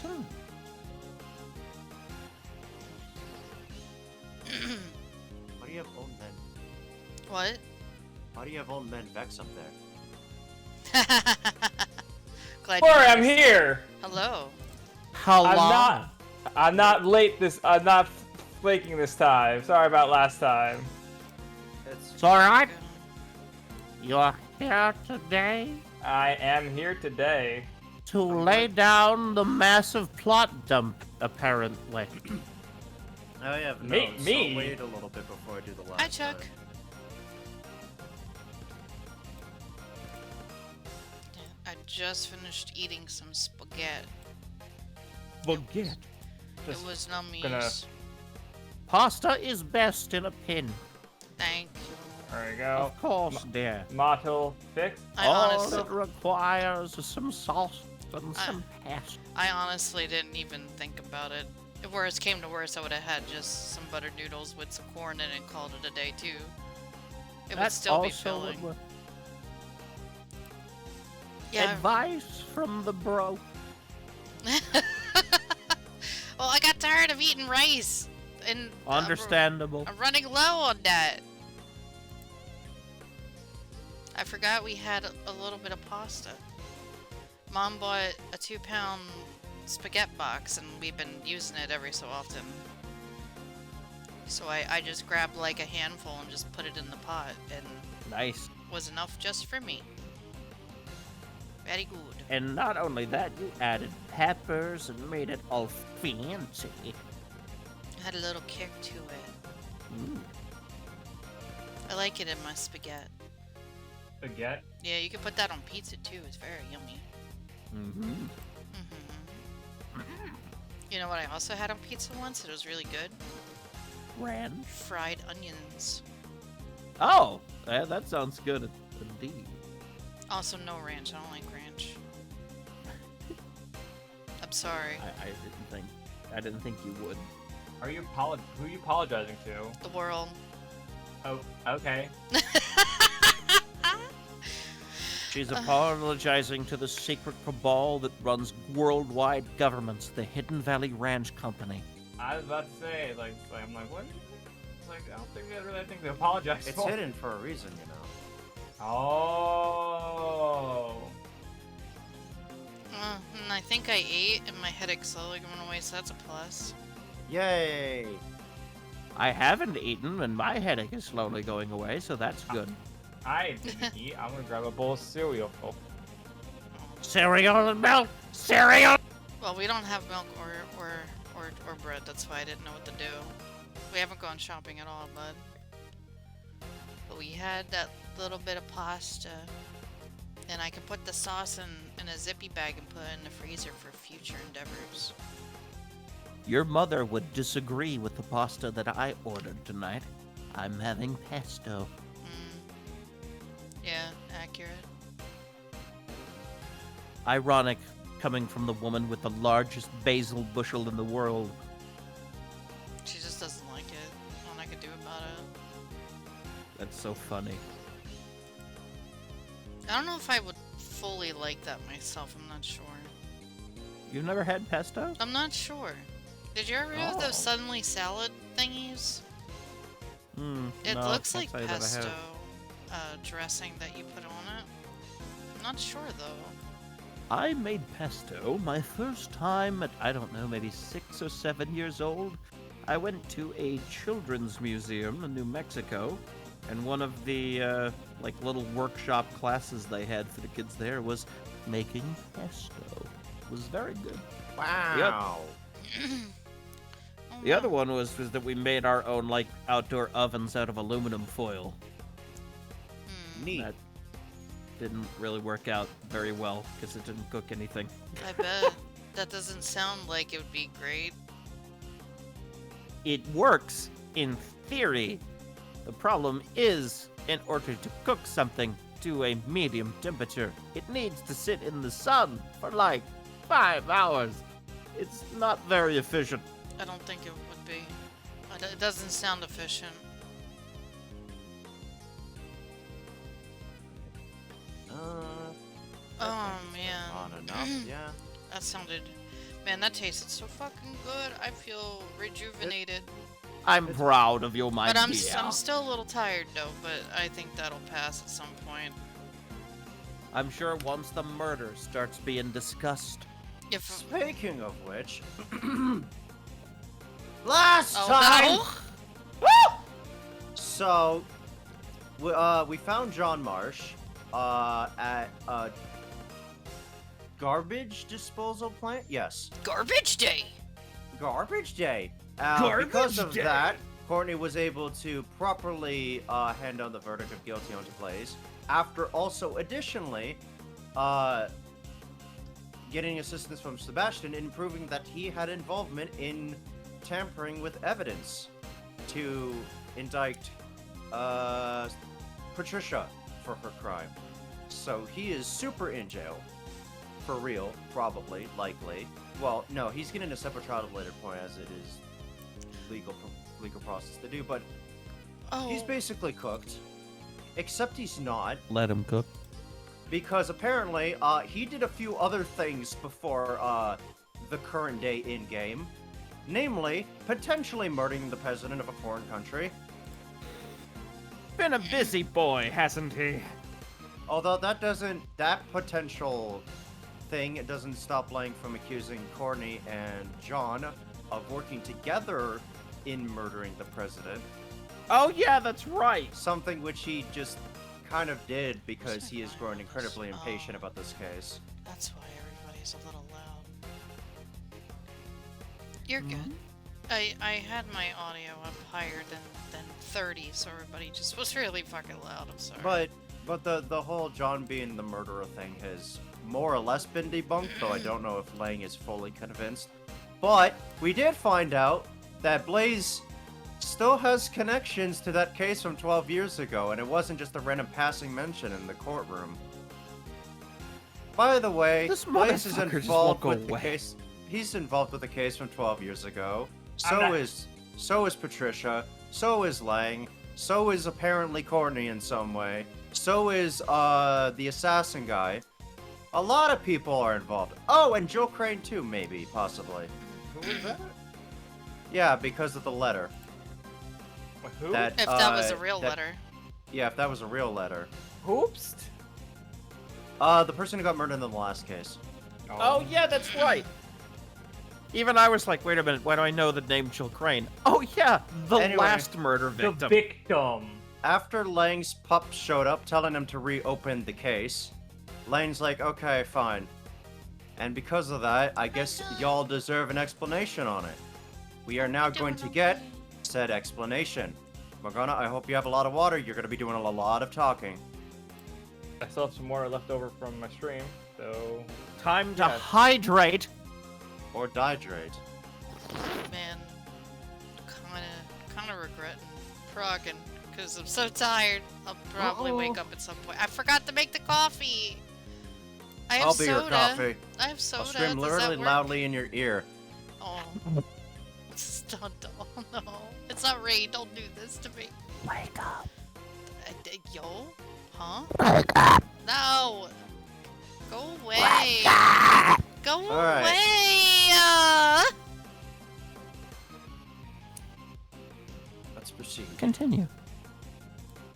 Hmm. Why do you have old men? What? Why do you have old men Vex up there? Glad Sorry, you I'm noticed. here. Hello. How long? I'm not late this. I'm not flaking this time. Sorry about last time. It's alright. You're here today I am here today. to lay down the massive plot dump, apparently. I have Me- notes, me? so wait a little bit before I do the last Hi, Chuck. time. I just finished eating some spaghetti. Forget. It was nummies. gonna- Pasta is best in a pin. Thank you. There we go. Of course, dear. Mottle fix. I All honestly, it requires is some sauce and some pasta. I honestly didn't even think about it. If worse came to worse, I would have had just some buttered noodles with some corn in it and called it a day too. It would That still be also would filling. work. Yeah. Advice from the bro. Well, I got tired of eating rice, and Understandable. I'm running low on that. I forgot we had a little bit of pasta. Mom bought a 2-pound spaghetti box, and we've been using it every so often. So I just grabbed like a handful and just put it in the pot, and Nice. was enough just for me. Very good. And not only that, you added peppers and made it all fancy. Had a little kick to it. Mm. I like it in my spaghetti. Spaghetti. Yeah, you can put that on pizza too. It's very yummy. Mm-hmm. You know what I also had on pizza once? It was really good. Ranch. Fried onions. Oh, that sounds good indeed. Also, no ranch. I don't like ranch. I'm sorry. I didn't think you would. Are you Who are you apologizing to? The world. Oh, okay. She's apologizing to the secret cabal that runs worldwide governments, the Hidden Valley Ranch Company. I was about to say, I'm like, what? Like, I don't think I really think to apologize It's for. hidden for a reason, you know. Oh. And I think I ate, and my headache's slowly going away, so that's a plus. Yay! I haven't eaten, and my headache is slowly going away, so that's good. I didn't eat. I'm gonna grab a bowl of cereal. Oh, Cereal and milk! Cereal! Well, we don't have milk or bread. That's why I didn't know what to do. We haven't gone shopping at all, bud. But we had that little bit of pasta. And I can put the sauce in a zippy bag and put it in the freezer for future endeavors. Your mother would disagree with the pasta that I ordered tonight. I'm having pesto. Yeah, accurate. Ironic, coming from the woman with the largest basil bushel in the world. She just doesn't like it. Nothing I could do about it. That's so funny. I don't know if I would fully like that myself. I'm not sure. You've never had pesto? I'm not sure. Did you ever have Oh. those suddenly salad thingies? Hmm. It no, looks can't like say that I have. pesto dressing that you put on it. I'm not sure though. I made pesto my first time at, I don't know, maybe 6 or 7 years old. I went to a children's museum in New Mexico, and one of the, little workshop classes they had for the kids there was making pesto. It was very good. Wow! Oh, The other wow. one was that we made our own, outdoor ovens out of aluminum foil. Neat. That didn't really work out very well, because it didn't cook anything. I bet. That doesn't sound like it would be great. It works in theory. The problem is, in order to cook something to a medium temperature, it needs to sit in the sun for 5 hours. It's not very efficient. I don't think it would be. It doesn't sound efficient. I Oh think it's man. On enough, yeah. That sounded Man, that tasted so fucking good. I feel rejuvenated. I'm proud of you, my But I'm dear. I'm still a little tired though. But I think that'll pass at some point. I'm sure once the murder starts being discussed. If Speaking of which, last oh time. no! So, we found John Marsh at a garbage disposal plant. Yes, Garbage day. garbage day. Because of Garbage day. that, Courtney was able to properly hand down the verdict of guilty onto Blaze. After also, additionally, getting assistance from Sebastian in proving that he had involvement in tampering with evidence to indict Patricia for her crime. So he is super in jail. For real, probably, likely. Well, no, he's getting a separate trial at a later point as it is legal process to do, but Oh. he's basically cooked. Except he's not, Let him cook. because apparently he did a few other things before the current day in-game. Namely, potentially murdering the president of a foreign country. Been a busy boy, hasn't he? Although that potential thing, it doesn't stop Lang from accusing Courtney and John of working together in murdering the president. Oh yeah, that's right. Something which he just kind of did because he is Should I growing find incredibly this? impatient Oh. about this case. That's why everybody's a little loud. You're Hmm? good. I had my audio up higher than 30, so everybody just was really fucking loud. I'm sorry. But the whole John being the murderer thing has more or less been debunked, though I don't know if Lang is fully convinced. But we did find out that Blaze still has connections to that case from 12 years ago, and it wasn't just a random passing mention in the courtroom. By the way, This Blaze is motherfucker just involved won't with go the away. case. He's involved with the case from 12 years ago. I'm not- So is Patricia. So is Lang. So is apparently Courtney in some way. So is the assassin guy. A lot of people are involved. Oh, and Joe Crane too, maybe, possibly. Who was that? Yeah, because of the letter. Who? That if that was a uh, real that- letter. Yeah, if that was a real letter. Hoopst? The person who got murdered in the last case. Oh yeah, that's right. Even I was like, wait a minute, why do I know the name Jill Crane? Oh yeah, the Anyway, last murder The victim. victim. After Lang's pup showed up telling him to reopen the case, Lang's like, okay, fine. And because of that, I guess y'all deserve an explanation on it. We are now going to get said explanation. Morgana, I hope you have a lot of water. You're going to be doing a lot of talking. I still have some more left over from my stream, so Time to Yes. hydrate. Or dihydrate. Man, kind of regretting progging because I'm so tired. I'll probably wake up at some point. I forgot to make the coffee. I have I'll be soda. your coffee. I have soda. I'll scream Does that literally work? loudly in your ear. Oh. Stop. Oh, no. It's not Ray. Don't do this to me. Wake up. Yo? Huh? Wake up. No. Go away. Wake up. Go Alright. away. Let's proceed. Continue.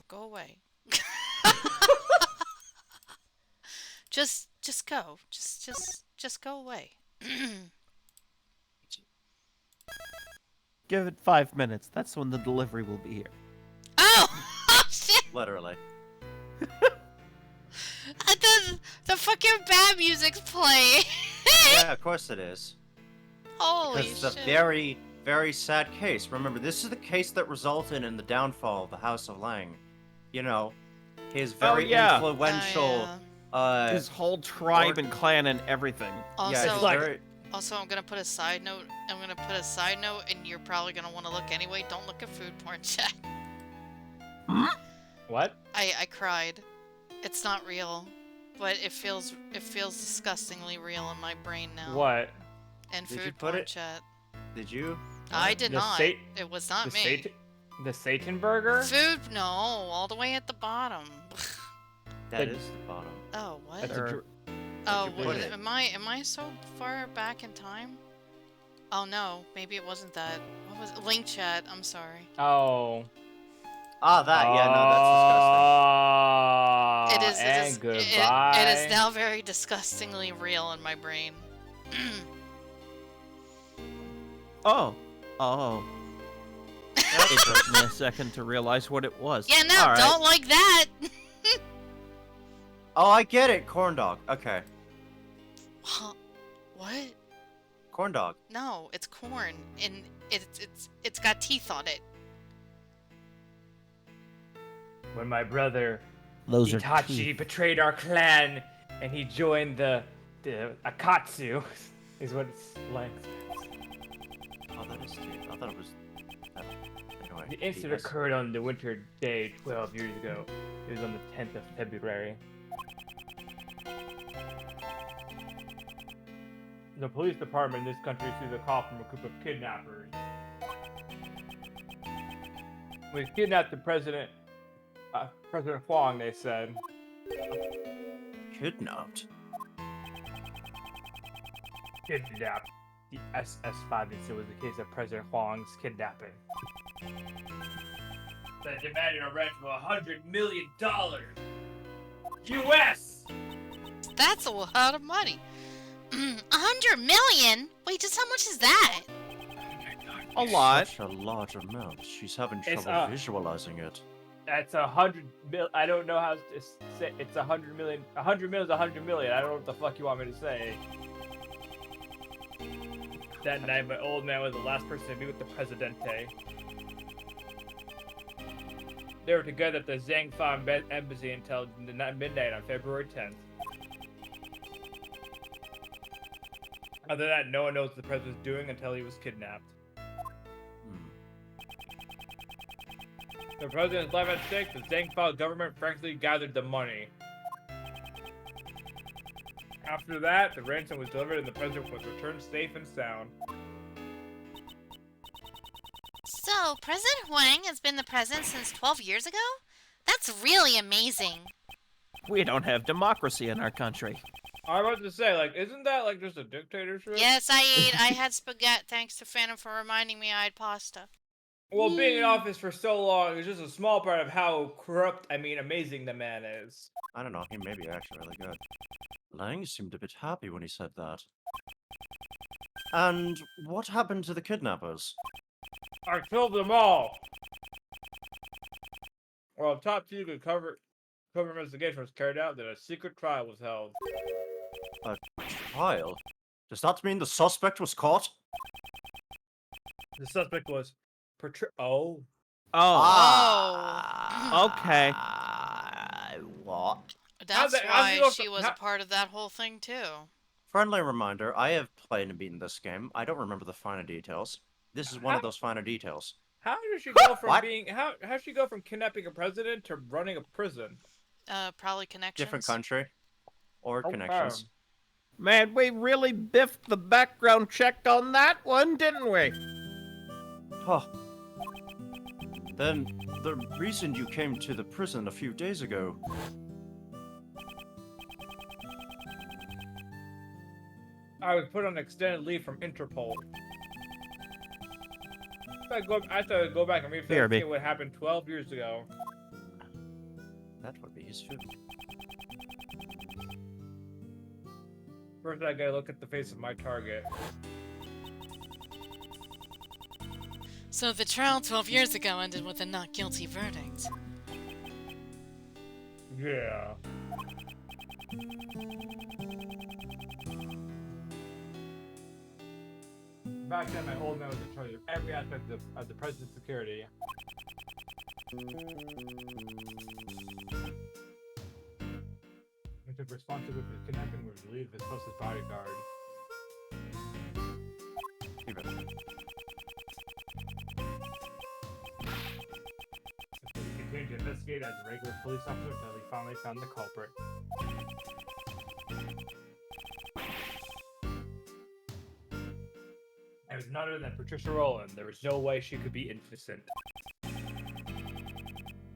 Go away. Just go. Just go away. Give it 5 minutes. That's when the delivery will be here. Oh! Oh shit! Literally. The fucking bad music's playing. Yeah, of course it is. Holy Because it's shit. a very, very sad case. Remember, this is the case that resulted in the downfall of the House of Lang. You know, his very yeah. influential. His whole tribe and clan and everything. Also, yeah, it's like- very. also, I'm gonna put a side note. And you're probably gonna want to look anyway. Don't look at food porn chat. what? I cried. It's not real, but it feels disgustingly real in my brain now. What? And Did you food put porn it- chat. Did you? I did The not. Sat- It was not the me. The Satan burger? Food? No, all the way at the bottom. That The- is the bottom. Oh, what? That's a Sure. dr- Oh, you put it? am I so far back in time? Oh no, maybe it wasn't that. What was it? Link chat? I'm sorry. Oh. Ah, that. Yeah, no, that's disgusting. It is. And goodbye. It is now very disgustingly real in my brain. Oh. It took me a second to realize what it was. Yeah, no, All right. don't like that. Oh, I get it. Corn dog. Okay. Huh? What? Corn dog. No, it's corn, and it's got teeth on it. When my brother Those are Itachi teeth. betrayed our clan and he joined the Akatsu, is what it's like. Oh, that is teeth. I thought it was. Anyway. The incident yes. occurred on the winter day 12 years ago. It was on the 10th of February. The police department in this country received a call from a group of kidnappers. We kidnapped the President Huang, they said. Kidnapped. Kidnapped. The SS-5 incident was the case of President Huang's kidnapping. They demanded a ransom of $100 million. U.S. That's a lot of money. 100 million? Wait, just how much is that? A lot. Such a large amount. She's having It's, trouble visualizing it. That's 100 mil. I don't know how to say. It's 100 million. 100 million is 100 million. I don't know what the fuck you want me to say. That night, my old man was the last person to meet with the Presidente. They were together at the Zhangfang embassy until midnight on February 10th. Other than that, no one knows what the president was doing until he was kidnapped. The president's life at stake, the Zhangfang government frankly gathered the money. After that, the ransom was delivered and the president was returned safe and sound. So, President Huang has been the president since 12 years ago? That's really amazing. We don't have democracy in our country. I was about to say, like, isn't that like just a dictatorship? Yes, I had spaghetti thanks to Phantom for reminding me I had pasta. Well, being in office for so long is just a small part of how corrupt, amazing the man is. I don't know. He may be actually really good. Lang seemed a bit happy when he said that. And what happened to the kidnappers? I killed them all! While a top secret cover investigation was carried out, then a secret trial was held. A trial? Does that mean the suspect was caught? The suspect was Oh. Okay. What? That's how's why it she was a part of that whole thing, too. Friendly reminder, I have played and beaten this game. I don't remember the finer details. This is one of those finer details. How does she go from What? being how does she go from kidnapping a president to running a prison? Probably connections. Different country. Or Okay. connections. Man, we really biffed the background check on that one, didn't we? Huh. Then, the reason you came to the prison a few days ago... I was put on extended leave from Interpol. I have to go back and BRB. see what happened 12 years ago. That would be his food. First, I gotta look at the face of my target. So the trial 12 years ago ended with a not guilty verdict. Yeah. Back then, my old man was in charge of every aspect of the president's security. He took responsibility for the kidnapping with the lead of his closest bodyguard. Even. He continued to investigate as a regular police officer until he finally found the culprit. It was none other than Patricia Rowland. There was no way she could be innocent.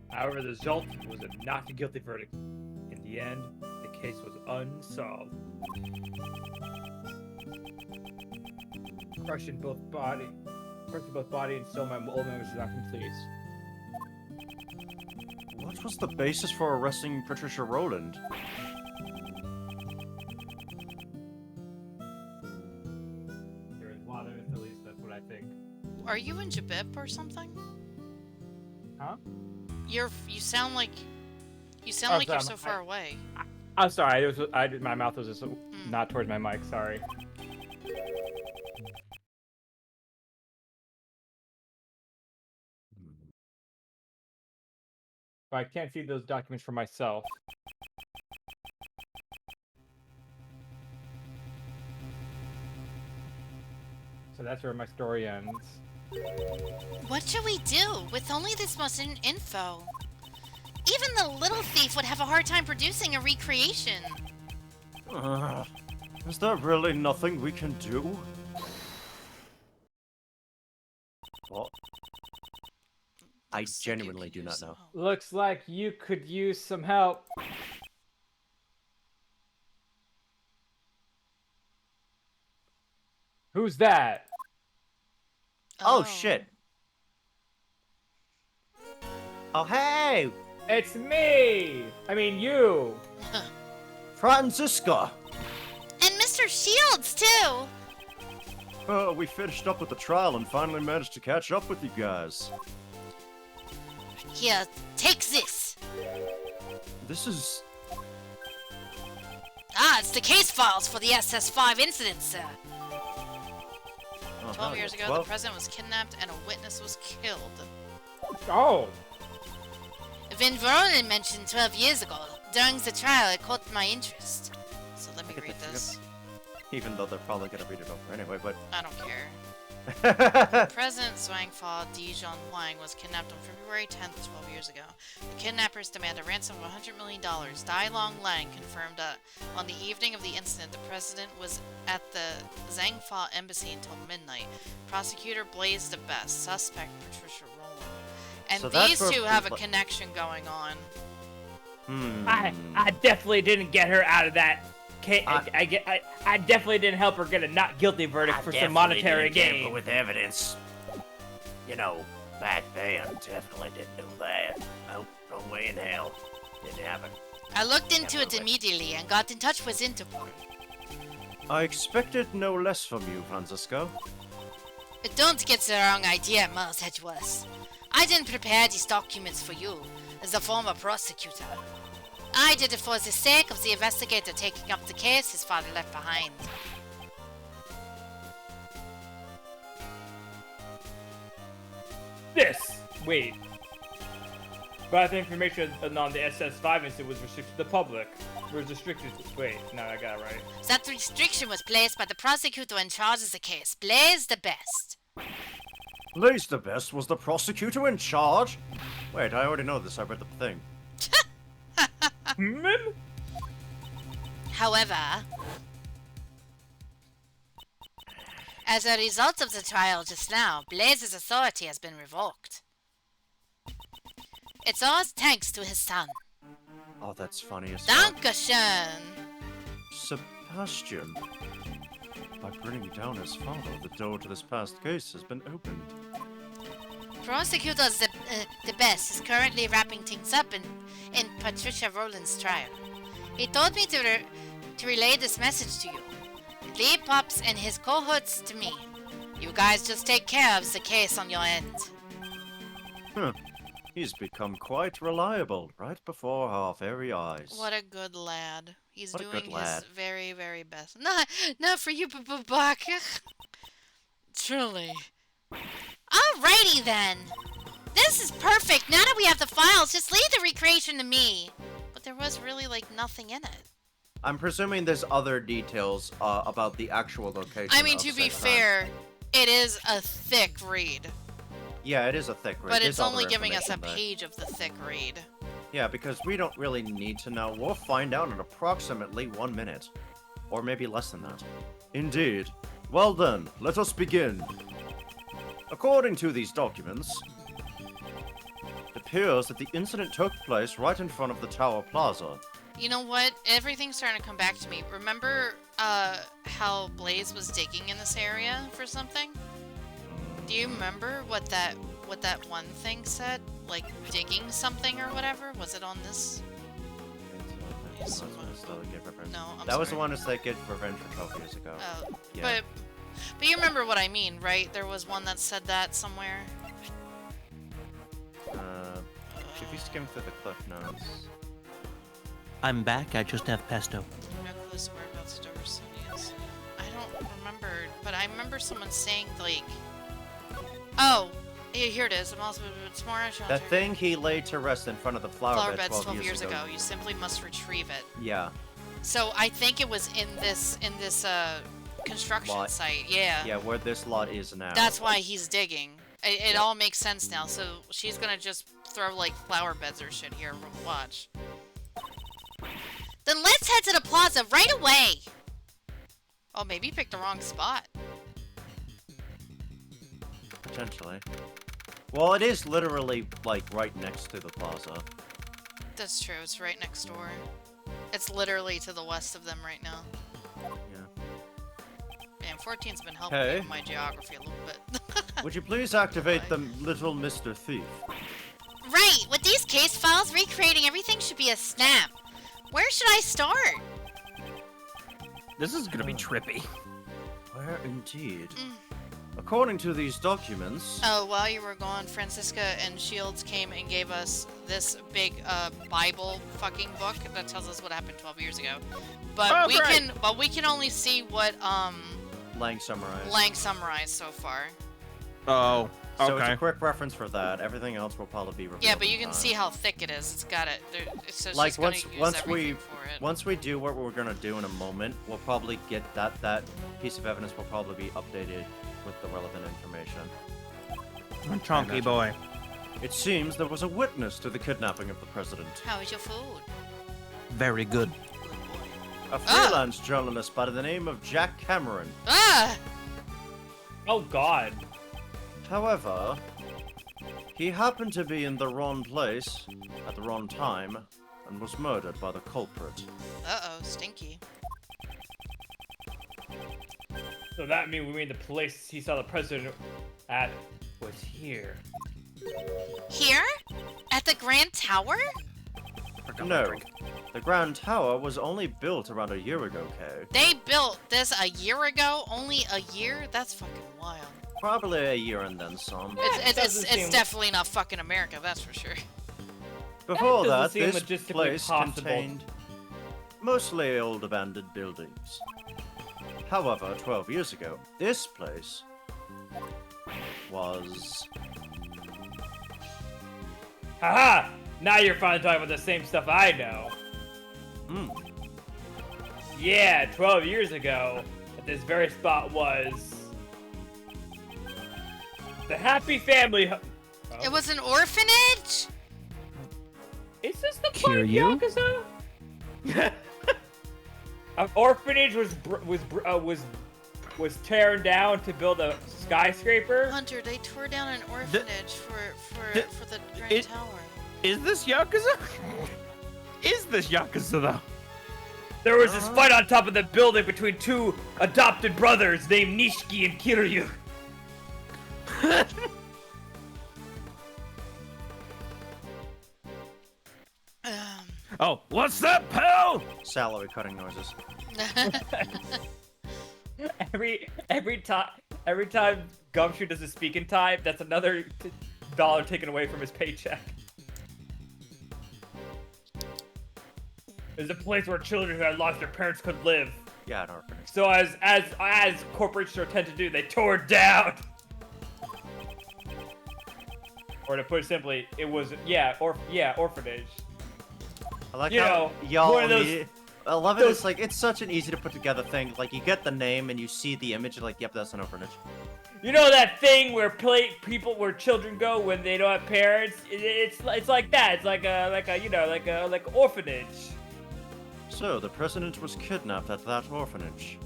However, the result was a not guilty verdict. In the end, the case was unsolved. Crushing both body and soul. My old memories are not complete. What was the basis for arresting Patricia Rowland? There is water, at least that's what I think. Are you in Jabip or something? Huh? You sound like Oh, you're sorry, so far away. I'm sorry. My mouth was just not towards my mic. Sorry. But I can't see those documents for myself. So that's where my story ends. What should we do with only this much info? Even the little thief would have a hard time producing a recreation. Is there really nothing we can do? What? I Looks like you genuinely could do use not some know. help. Looks like you could use some help. Who's that? Oh shit! Oh hey! It's me! I mean you! Franziska! And Mr. Shields too. We finished up with the trial and finally managed to catch up with you guys. Here, take this. This is... Ah, it's the case files for the SS5 incident, sir. 12 years ago, the president was kidnapped and a witness was killed. Oh! Vin Vernon mentioned 12 years ago. During the trial, it caught my interest. So let me read this. Even though they're probably gonna read it over anyway, but... I don't care. President Zwangfa Dijon Huang was kidnapped on February 10th, 12 years ago. The kidnappers demand a ransom of $100 million. Dai Long Lang confirmed that on the evening of the incident, the president was at the Zhangfa embassy until midnight. Prosecutor Blaise the Best, suspect Patricia Rowland. And So that's these where two have a people- connection going on. I definitely didn't get her out of that. I definitely didn't help her get a not guilty verdict for some monetary gain. with evidence. You know, back then, definitely didn't do that. Nope, no way in hell. Didn't happen. I looked into it immediately and got in touch with Interpol. I expected no less from you, Francisco. But don't get the wrong idea, Miles Hedgeworth. I didn't prepare these documents for you, as a former prosecutor. I did it for the sake of the investigator taking up the case his father left behind. Wait. But the information on the SS5 incident was restricted to the public. Wait, no, I got it right. That restriction was placed by the prosecutor in charge of the case, Blaise the Best. Blaise the Best was the prosecutor in charge? Wait, I already know this. I read the thing. However, as a result of the trial just now, Blaise's authority has been revoked. It's all thanks to his son. Oh, that's funny as fuck. Dankeschön! Sebastian. By bringing down his father, the door to this past case has been opened. Prosecutor the Best is currently wrapping things up in Patricia Rowland's trial. He told me to relay this message to you. Lee Pops and his cohorts to me. You guys just take care of the case on your end. Huh. He's become quite reliable right before our very eyes. What a good lad. He's What a doing good lad. his very, very best. Not for you, Buck. Truly. Alrighty then. This is perfect. Now that we have the files, just leave the recreation to me. But there was really, like, nothing in it. I'm presuming there's other details about the actual location. I mean, of to be said crime. fair, it is a thick read. Yeah, it is a thick read. But There's it's only other giving us a information there. page of the thick read. Yeah, because we don't really need to know. We'll find out in approximately 1 minute. Or maybe less than that. Indeed. Well then, let us begin. According to these documents, it appears that the incident took place right in front of the Tower Plaza, You know what? Everything's starting to come back to me. Remember how Blaze was digging in this area for something? Do you remember what that one thing said? Like digging something or whatever? Was it on this? Yes, no, I'm That was the sorry. one that's like get revenge for 12 years ago. Oh, Yeah. but you remember what I mean, right? There was one that said that somewhere. Should we skim through the cliff notes? I'm back. I just have pesto. No clue as to whereabouts Dover is. I don't remember, but I remember someone saying like, "Oh, here it is. It's more That thing he laid to rest in front of the flower bed 12 years ago. You simply must retrieve it." Yeah. So I think it was in this construction Lot. site. Yeah. Yeah, where this lot is now. That's why he's digging. It all makes sense now. So she's gonna just throw like flower beds or shit here. Watch. Then let's head to the plaza right away. Oh, maybe you picked the wrong spot. Potentially. Well, it is literally, like, right next to the plaza. That's true. It's right next door. It's literally to the west of them right now. Yeah. Damn, 14's been helping me Hey. with my geography a little bit. Would you please activate the little Mr. Thief? Right! With these case files, recreating everything should be a snap. Where should I start? This is gonna be trippy. Where indeed? According to these documents... Oh, while you were gone, Francisca and Shields came and gave us this big Bible fucking book that tells us what happened 12 years ago. But Oh, we great. can only see what Lang summarized. Lang summarized so far. Oh, So it's okay. a quick reference for that. Everything else will probably be revealed. Yeah, but you in can time. see how thick it is. It's got it. So Like she's gonna once use once everything we for it. once we do what we're gonna do in a moment, we'll probably get that piece of evidence will probably be updated with the relevant information. Chonky boy. It seems there was a witness to the kidnapping of the president. How is your food? Very good. Good boy. A freelance journalist by the name of Jack Cameron. Ah! Oh God. However, he happened to be in the wrong place at the wrong time and was murdered by the culprit. Uh-oh, stinky. So that means we mean the place he saw the president at was here. Here? At the Grand Tower? No, the Grand Tower was only built around a year ago, Kay. They built this a year ago? Only a year? That's fucking wild. Probably a year and then some. doesn't seem- It's definitely not fucking America, that's for sure. Before doesn't that, seem this logistically place possible. contained mostly old abandoned buildings. However, 12 years ago, this place was... Haha! Now you're finally talking about the same stuff I know. Hmm. Yeah, 12 years ago, at this very spot was the Happy Family. Oh. It was an orphanage? Is this the part of Kiryu? Yakuza? An orphanage was tearing down to build a skyscraper. Hunter, they tore down an orphanage for the Grand it- Tower. Is this Yakuza? Is this Yakuza though? There was this fight on top of the building between two adopted brothers named Nishiki and Kiryu. Oh, what's that, pal? salary cutting noises. Every time Gumshoe does a speak in time, that's another dollar taken away from his paycheck. There's a place where children who had lost their parents could live. Yeah, an orphanage. So as corporations tend to do, they tore it down. Or to put it simply, it was orphanage. I like You how know, y'all one of those- immediate- I love it. those- It's like it's such an easy to put together thing. Like you get the name and you see the image, you're like, yep, that's an orphanage. You know that thing where where children go when they don't have parents? It's like that. It's like an orphanage. So the president was kidnapped at that orphanage.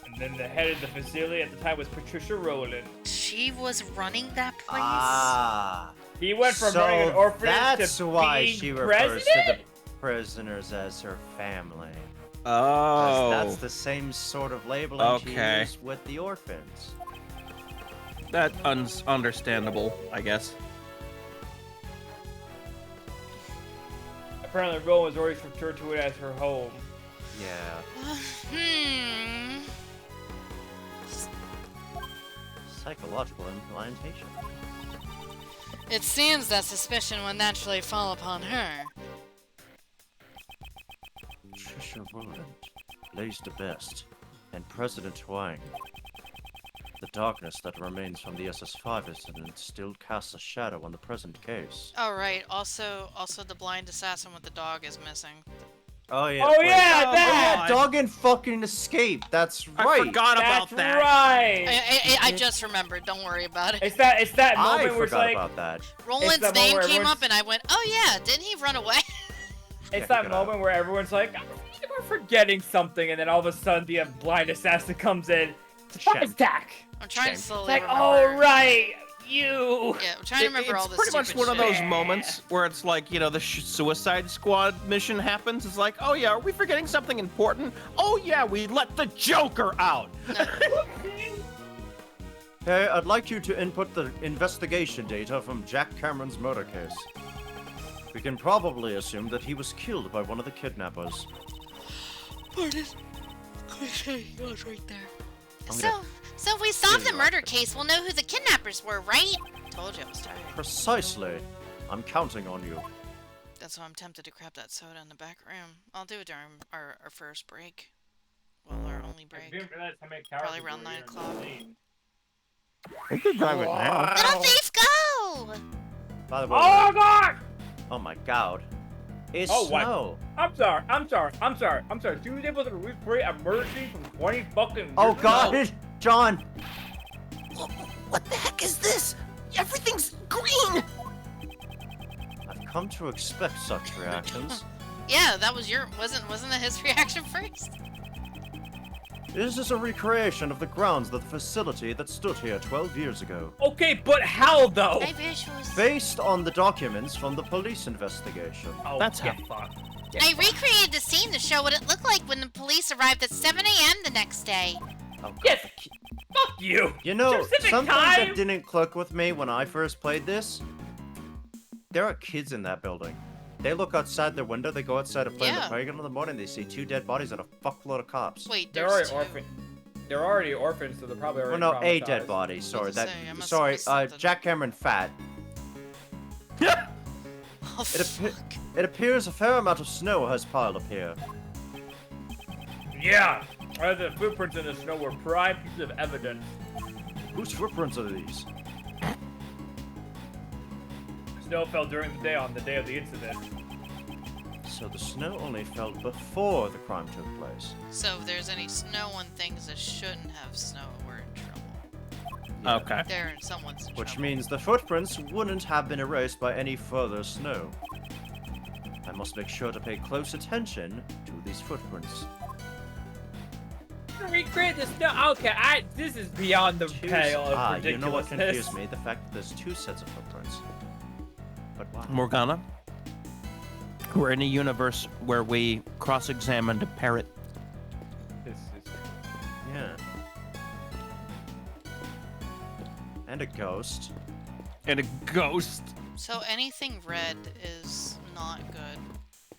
And then the head of the facility at the time was Patricia Rowland. She was running that place? Ah, He went from running an orphanage that's to why being she refers to president? the prisoners as her family. 'Cause Oh. that's the same sort of labeling she Okay. used with the orphans. That's understandable, I guess. Apparently, Rome has always referred to it as her home. Yeah. Psychological implantation. It seems that suspicion would naturally fall upon her. Trisha Rowland lays the best, and President Wang. The darkness that remains from the SS5 incident still casts a shadow on the present case. Oh right. Also the blind assassin with the dog is missing. Oh yeah. Oh wait. yeah, Oh, that! God. Dog and fucking escape. That's I right. forgot That's about that. right! I just remembered. Don't worry about it. It's that I moment where it's forgot like, about that. Roland's that moment name where came everyone's- up and I went, oh yeah, didn't he run away? it's Yeah, that moment where everyone's like, I think we're forgetting something, and then all of a sudden the blind assassin comes in. Surprise Shame. attack! I'm trying to Shame. It's slowly like, remember. oh right, you. Yeah, I'm trying to remember all It's this pretty much stupid one of shit. those moments where it's like, you know, the Suicide Squad mission happens. It's like, oh yeah, are we forgetting something important? Oh yeah, we let the Joker out. Hey, I'd like you to input the investigation data from Jack Cameron's murder case. We can probably assume that he was killed by one of the kidnappers. Pardon. He was right there. I'm So, gonna so if we solve kill the you murder after. case, we'll know who the kidnappers were, right? Told you I was tired. Precisely. I'm counting on you. That's why I'm tempted to grab that soda in the back room. I'll do it during our first break. Well, our only I break. didn't realize how many Probably characters around were 9 in the o'clock. scene. We could drive it now. Little thief, go! By the way, Oh god! oh my god. It's Oh, what? snow. I'm sorry. She was able to recreate a murder scene from 20 fucking years Oh ago? god, John. What the heck is this? Everything's green. I've come to expect such reactions. Yeah, that was wasn't that his reaction first? This is a recreation of the grounds of the facility that stood here 12 years ago. Okay, but how though? I wish it was. Based on the documents from the police investigation. Oh, That's get how- fucked. I recreated the scene to show what it looked like when the police arrived at 7 a.m. the next day. Oh, God. Yes. Fuck you. You know, Specific something time? that didn't click with me when I first played this. There are kids in that building. They look outside their window, they go outside to play in the Yeah. playground in the morning, they see 2 dead bodies and a fuckload of cops. Wait, They're there's already two. orphan. They're already orphans, so they're probably Well, already no, a traumatized. dead body. Sorry, to that. say, I must Sorry, miss something. Jack Cameron fat. Oh, It, fuck. it appears a fair amount of snow has piled up here. Yeah. The footprints in the snow were prime pieces of evidence. Whose footprints are these? Snow fell during the day on the day of the incident. So the snow only fell before the crime took place. So if there's any snow on things that shouldn't have snow, we're in trouble. Yeah. Okay. They're in someone's in Which trouble. means the footprints wouldn't have been erased by any further snow. I must make sure to pay close attention to these footprints. Recreate the snow. Okay, this is beyond the pale of You know what ridiculousness. confused me? The fact that there's 2 sets of footprints. But why? Morgana, we're in a universe where we cross-examined a parrot. This is Yeah. And a ghost. And a ghost. So anything red is not good.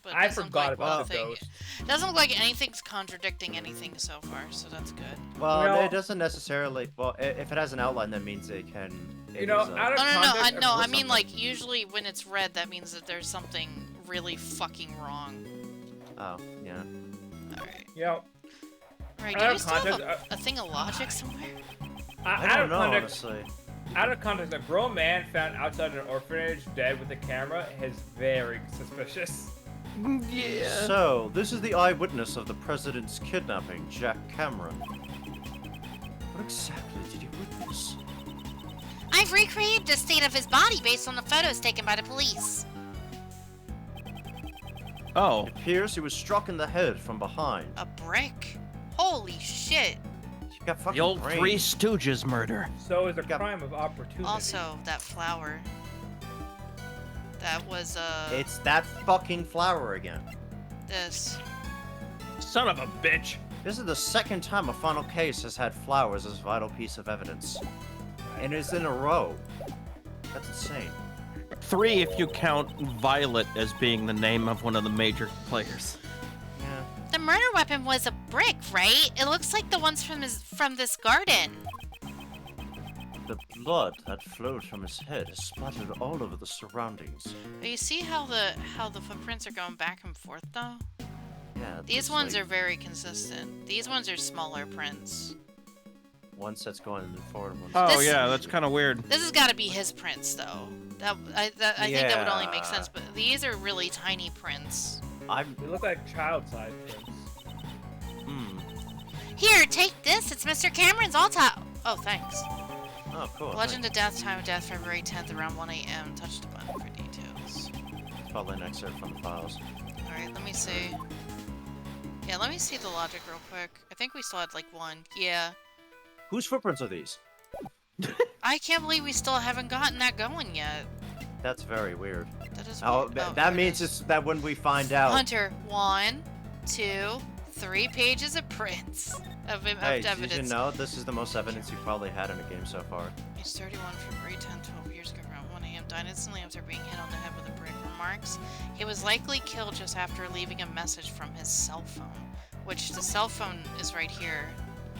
But it I doesn't look forgot like about the nothing- ghost. It doesn't look like anything's contradicting anything so far, so that's good. Well, You know- it doesn't necessarily. Well, if it has an outline, that means it can. You know, out of No, context, I or mean something. like usually when it's red, that means that there's something really fucking wrong. Oh, yeah. All right. you know, Right, Out do of you still have context, a thing of logic somewhere? I out don't of know, context, honestly. out of context, a grown man found outside an orphanage dead with a camera is very suspicious. Yeah. So, this is the eyewitness of the president's kidnapping, Jack Cameron. What exactly did he witness? I've recreated the state of his body based on the photos taken by the police. Oh. It appears he was struck in the head from behind. A brick? Holy shit. You got fucking The old brains. Three Stooges murder. So is a Got- crime of opportunity. Also, that flower. That was, It's that fucking flower again. this. Son of a bitch. This is the second time a final case has had flowers as a vital piece of evidence. And it's in a row. That's insane. 3 if you count Violet as being the name of one of the major players. Yeah. The murder weapon was a brick, right? It looks like the ones from this garden. The blood that flowed from his head is splattered all over the surroundings. But you see how the footprints are going back and forth though? Yeah. These it's ones like are very consistent. These ones are smaller prints. one set's going forward, one Oh This- yeah, that's kind of weird. This has got to be his prints though. I think that would only make Yeah. sense. But these are really tiny prints. I'm. They look like child-size prints. Hmm. Here, take this. It's Mr. Cameron's autopsy. Oh, thanks. Oh, cool. Legend of Death, time of death, February 10th, around 1 a.m. Touch the button for details. It's probably an excerpt from the files. Alright, let me see. Yeah, let me see the logic real quick. I think we still had like one. Yeah. Whose footprints are these? I can't believe we still haven't gotten that going yet. That's very weird. That is Oh, weird. that there it means is. it's that when we find out. Hunter, 1, 2, 3 pages of prints of Hey, did evidence. you know this is the most evidence you've probably had in a game so far? Age 31, February 10, 12 years ago, around 1 a.m. Died instantly after being hit on the head with a brick. Remarks: he was likely killed just after leaving a message from his cell phone, which the cell phone is right here.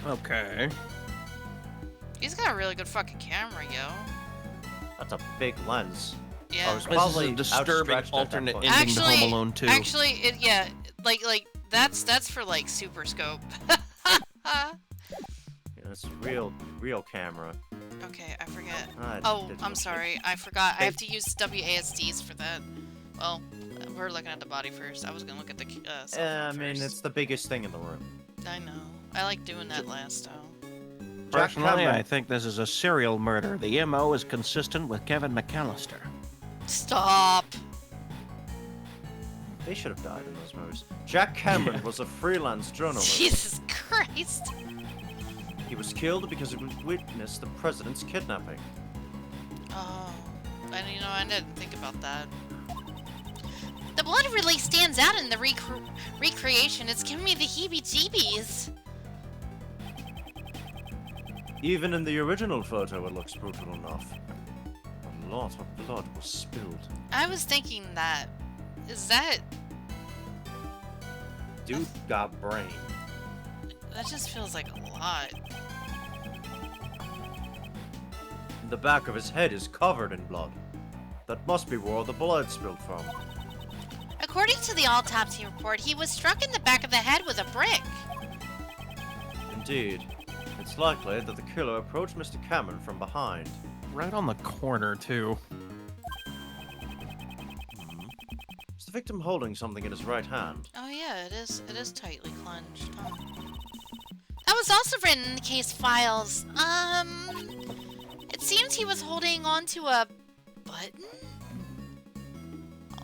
Okay. He's got a really good fucking camera, yo. That's a big lens. Yeah. Oh, it's This is probably a disturbing outstretched at that alternate point. ending to Home Alone 2. Actually, yeah, like that's for like Super Scope. Yeah, it's real camera. Okay, I forget. Ah, Oh, digital I'm shit. sorry, I forgot. I They- have to use WASDs for that. Well, we're looking at the body first. I was gonna look at the cell I phone mean, first. it's the biggest thing in the room. I know. I like doing that last though. Jack Personally, Cameron- I think this is a serial murder. The MO is consistent with Kevin McAllister. Stop. They should have died in those movies. Jack Cameron was a freelance journalist. Jesus Christ. He was killed because he witnessed the president's kidnapping. Oh, I didn't think about that. The blood really stands out in the recreation. It's giving me the heebie-jeebies. Even in the original photo, it looks brutal enough. A lot of blood was spilled. I was thinking that. Is that? Dude got brain. That just feels like a lot. The back of his head is covered in blood. That must be where the blood spilled from. According to the autopsy report, he was struck in the back of the head with a brick. Indeed. It's likely that the killer approached Mr. Cameron from behind. Right on the corner, too. Is the victim holding something in his right hand? Oh yeah, it is tightly clenched. Huh? That was also written in the case files. It seems he was holding onto a button?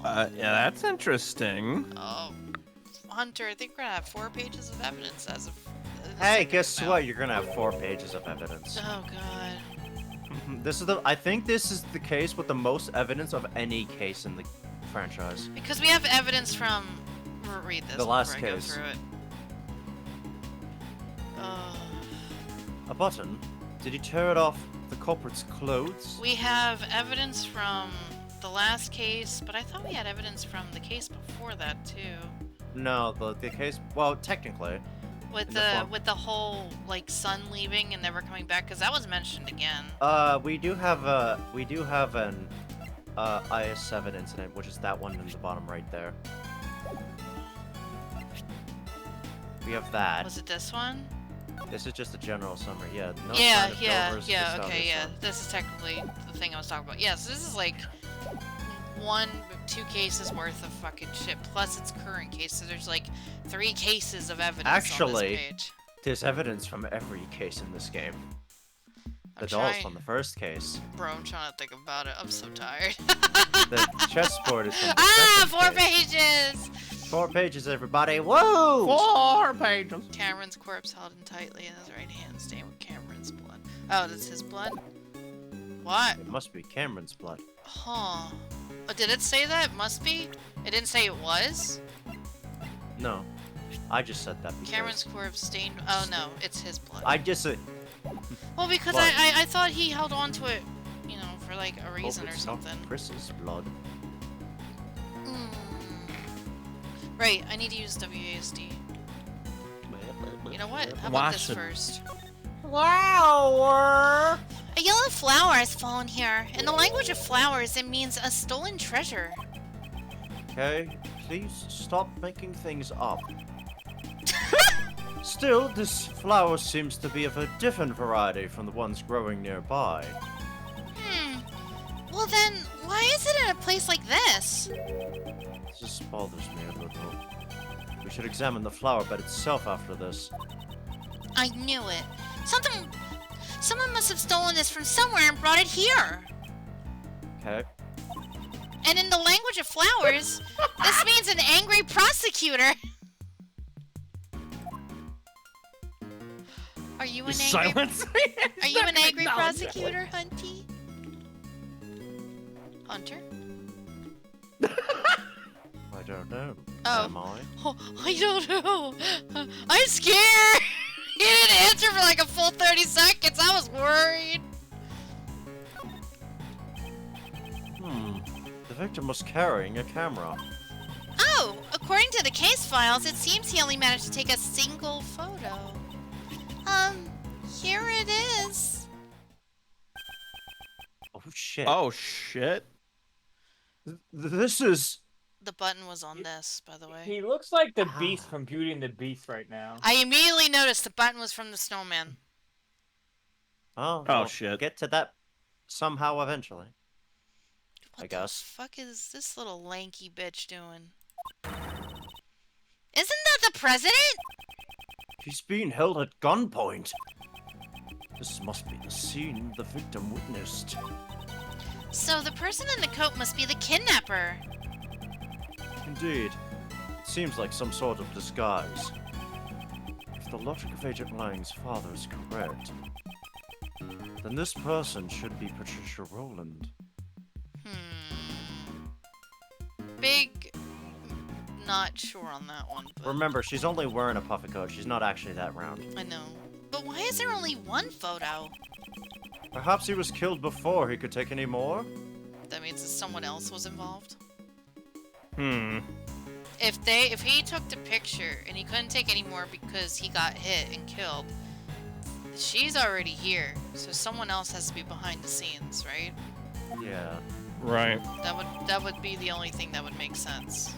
Yeah, that's interesting. Oh, Hunter, I think we're gonna have 4 pages of evidence as of. Hey, guess what? You're gonna have 4 pages of evidence. Oh god. This is I think this is the case with the most evidence of any case in the franchise. Because we have evidence from. Read this The last before I go case. through it. A button? Did he tear it off the culprit's clothes? We have evidence from the last case, but I thought we had evidence from the case before that too. No, the case. Well, technically. With In the the form- with the whole like son leaving and never coming back, because that was mentioned again. We do have an IS-7 incident, which is that one in the bottom right there. We have that. Was it this one? This is just a general summary. Yeah. No yeah, sign of yeah, Dover's yeah. Gustavus Okay, yeah. son. This is technically the thing I was talking about. Yeah, so this is like 2 cases worth of fucking shit. Plus its current case, so there's like 3 cases of evidence on Actually, this page. There's evidence from every case in this game. The I'm doll's trying- from the first case. Bro, I'm trying to think about it. I'm so tired. The chessboard is from the Ah, second 4 case. pages! 4 pages, everybody. Whoa! 4 pages. Cameron's corpse held in tightly in his right hand, stained with Cameron's blood. Oh, that's his blood? What? It must be Cameron's blood. Huh. Oh, did it say that? Must be? It didn't say it was? No. I just said that because... Cameron's corpse stained... Oh, no. It's his blood. I just said... Well, because Blood. I thought he held on to it, you know, for like a reason or it's not something. Chris's blood. Mm. Right, I need to use WASD. You know what? How about this Wash it. first? Flower! A yellow flower has fallen here. In the language of flowers, it means a stolen treasure. Okay, please stop making things up. Still, this flower seems to be of a different variety from the ones growing nearby. Well then, why is it in a place like this? This bothers me a little. We should examine the flower bed itself after this. I knew it. Someone must have stolen this from somewhere and brought it here. Okay. And in the language of flowers, this means an angry prosecutor. Are you an angry? Silence. Are you an angry prosecutor, Hunty? Hunter? I don't know. Oh. Am I? Oh, I don't know. I'm scared. He didn't answer for like a full 30 seconds. I was worried. The victim was carrying a camera. Oh, according to the case files, it seems he only managed to take a single photo. Here it is. Oh shit. Oh shit. This is... The button was on this, by the way. He looks like the Beast from Beauty and the Beast right now. I immediately noticed the button was from the snowman. Oh, Oh, well, shit. Get to that somehow eventually. What I guess. the fuck is this little lanky bitch doing? Isn't that the president? He's being held at gunpoint. This must be the scene the victim witnessed. So the person in the coat must be the kidnapper. Indeed. It seems like some sort of disguise. If the logic of Agent Lang's father is correct, then this person should be Patricia Rowland. Big... Not sure on that one, but... Remember, she's only wearing a puffy coat. She's not actually that round. I know. But why is there only one photo? Perhaps he was killed before he could take any more? That means that someone else was involved. If he took the picture and he couldn't take any more because he got hit and killed, she's already here, so someone else has to be behind the scenes, right? Yeah. Right. That would be the only thing that would make sense.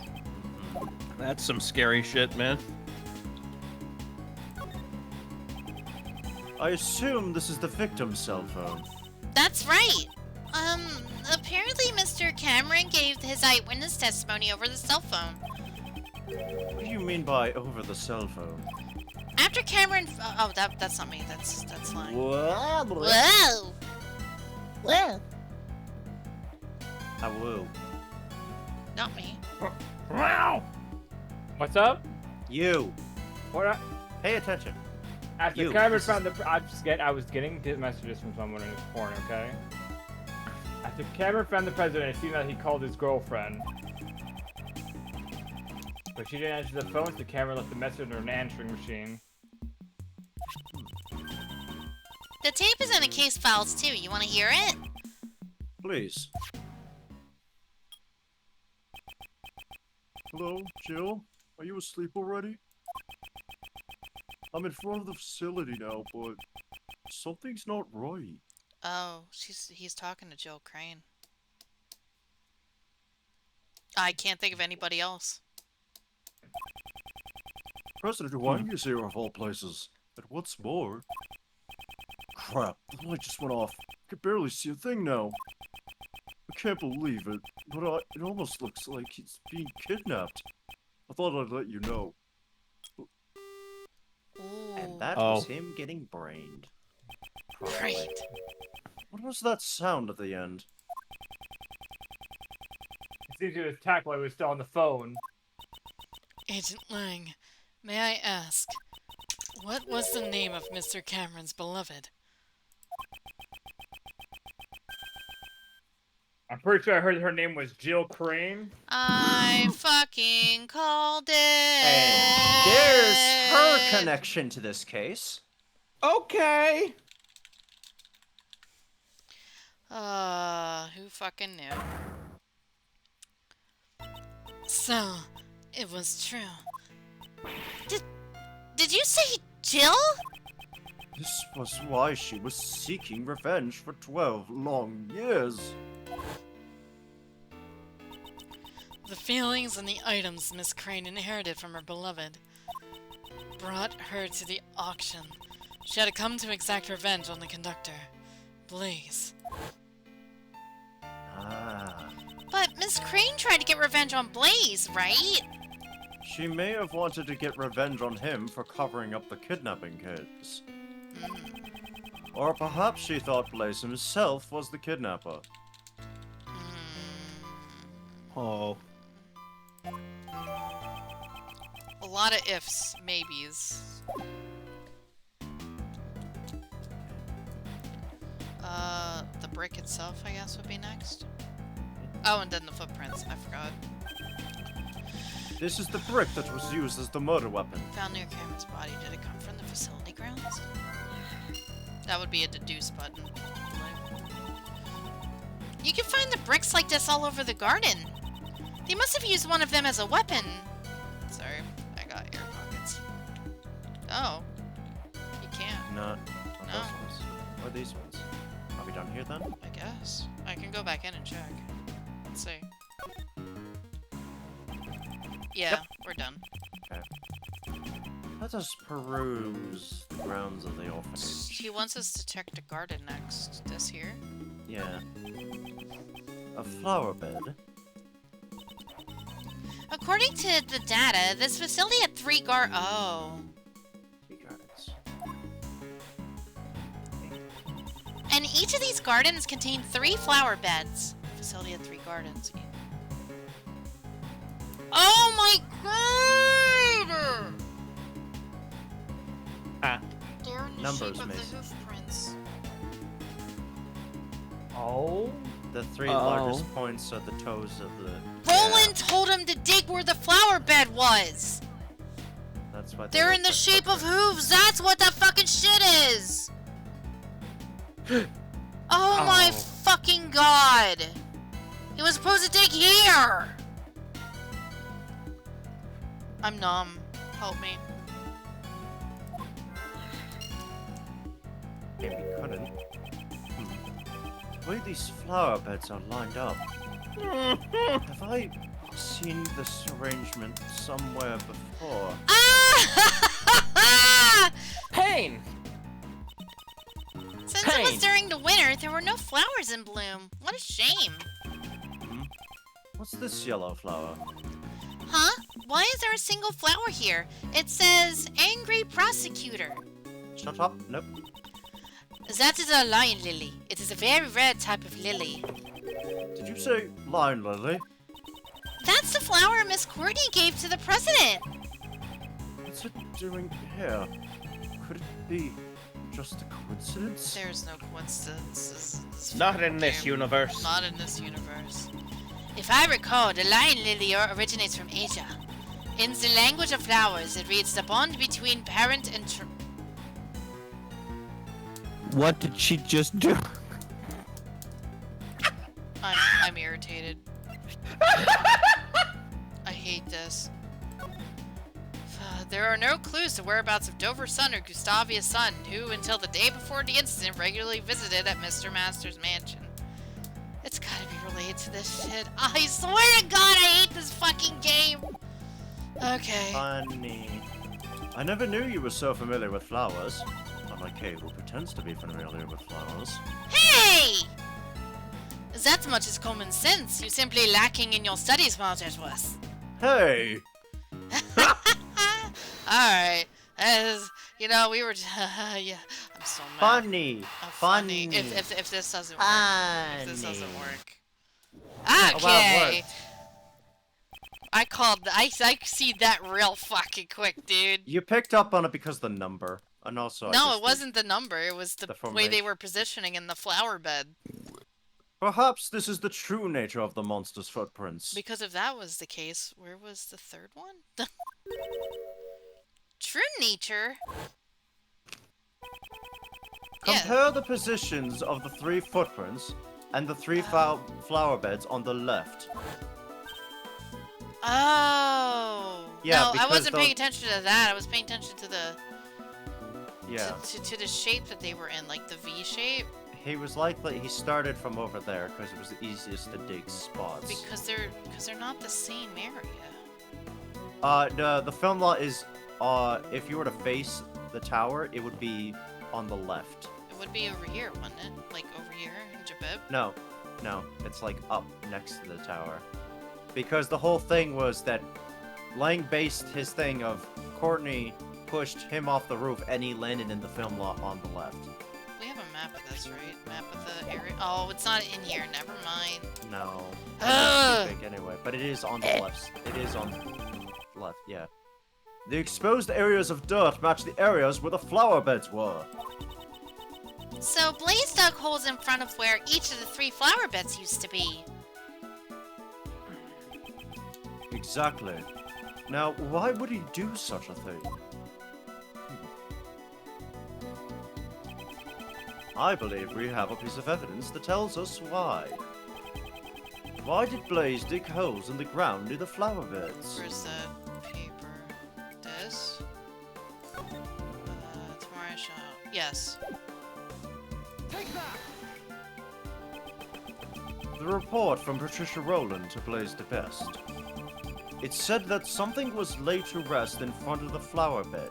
That's some scary shit, man. I assume this is the victim's cell phone. That's right. Apparently Mr. Cameron gave his eyewitness testimony over the cell phone. What do you mean by over the cell phone? After Cameron... Oh, that's not me. That's lying. Whoa! Whoa! Whoa. I will. Not me. Wow. What's up? You! What? Pay attention. After You, Cameron this found the... I was getting messages from someone in his corner, okay? After Cameron found the president, it seemed that he called his girlfriend. But she didn't answer the phone, so Cameron left the message on an answering machine. The tape is in the case files too. You want to hear it? Please. Hello, Jill? Are you asleep already? I'm in front of the facility now, but something's not right. Oh, he's talking to Jill Crane. I can't think of anybody else. President Wang is here of all places. And what's more... Crap, the light just went off. I can barely see a thing now. I can't believe it, but it almost looks like he's being kidnapped. I thought I'd let you know. And that was him getting brained. Right. What was that sound at the end? It seems he was attacked while he was still on the phone. Agent Lang, may I ask, what was the name of Mr. Cameron's beloved? I'm pretty sure I heard her name was Jill Crane. I fucking called it. And there's her connection to this case. Okay. Who fucking knew? So, it was true. Did you say Jill? This was why she was seeking revenge for 12 long years. The feelings and the items Miss Crane inherited from her beloved brought her to the auction. She had to come to exact revenge on the conductor, Blaze. Ah. But Miss Crane tried to get revenge on Blaze, right? She may have wanted to get revenge on him for covering up the kidnapping case. Or perhaps she thought Blaze himself was the kidnapper. Oh. A lot of ifs, maybes. The brick itself, I guess, would be next. Oh, and then the footprints. I forgot. This is the brick that was used as the murder weapon. Found near Kramer's body. Did it come from the facility grounds? That would be a deduce button. You can find the bricks like this all over the garden. They must have used one of them as a weapon. Sorry, I got air pockets. Oh. You can't, Not No. those ones. Or these ones. Are we done here then? I guess. I can go back in and check. Let's see. Yeah, we're done. Let us peruse the grounds of the orphanage. He wants us to check the garden next. This here? Yeah. A flower bed. According to the data, this facility had 3 Oh. 3 gardens. And each of these gardens contained 3 flower beds. Facility had 3 gardens. Oh my god! They're in the Numbers, shape of Mason. the hoof prints. Oh? The 3 Oh. largest points are the toes of the... Roland told him to dig where the flower bed was! That's why They're look in the like shape of footprints. hooves! That's what that fucking shit is! Oh my Oh. fucking god! He was supposed to dig here! I'm numb. Help me. Maybe couldn't. The way these flower beds are lined up. Have I seen this arrangement somewhere before? Ah! Pain! Since it was Pain. during the winter, there were no flowers in bloom. What a shame. What's this yellow flower? Huh? Why is there a single flower here? It says Angry Prosecutor. Shut up. Nope. That is a lion lily. It is a very rare type of lily. Did you say lion lily? That's the flower Miss Courtney gave to the president. What's it doing here? Could it be just a coincidence? There's no coincidences. Not in this universe. Not in this universe. If I recall, the lion lily originates from Asia. In the language of flowers, it reads the bond between parent and What did she just do? I'm irritated. I hate this. There are no clues to whereabouts of Dover's son or Gustavia's son, who, until the day before the incident, regularly visited at Mr. Master's mansion. It's gotta be related to this shit. I swear to God, I hate this fucking game! Okay. Funny. I never knew you were so familiar with flowers. Unlike Kate, who pretends to be familiar with flowers. Hey! That much is common sense. You're simply lacking in your studies, Maltesworth. Hey! Alright. As you know, we were yeah, I'm so mad. Funny! Oh, Funny! If this doesn't work. If this doesn't Funny. work. Oh, wow, it Okay. worked. I see that real fucking quick, dude. You picked up on it because of the number. And also, I No, just it wasn't the number. It was the the way they formation. were positioning in the flower bed. Perhaps this is the true nature of the monster's footprints. Because if that was the case, where was the third one? True nature? Yeah. Compare the positions of the 3 footprints and the 3 flower beds on the left. Oh. Yeah, no, I because wasn't those- paying attention to that. I was paying attention to the Yeah. to the shape that they were in, like the V shape, He was likely he started from over there because it was the easiest to dig spots. because they're not the same area. The film lot is if you were to face the tower, it would be on the left. It would be over here, wouldn't it? Like over here in Jabib. No, it's like up next to the tower. Because the whole thing was that Lang based his thing of Courtney pushed him off the roof and he landed in the film lot on the left. We have a map of this, right? Map of the area. Oh, it's not in here. Never mind. No. Ugh. That's too big anyway, but it is on the left. It is on the left, yeah. The exposed areas of dirt match the areas where the flower beds were. So Blaze dug holes in front of where each of the 3 flower beds used to be. Exactly. Now, why would he do such a thing? I believe we have a piece of evidence that tells us why. Why did Blaze dig holes in the ground near the flower beds? Where's that paper? This? Tomorrow I shall. Yes. The report from Patricia Rowland to Blaze the Best. It said that something was laid to rest in front of the flower bed.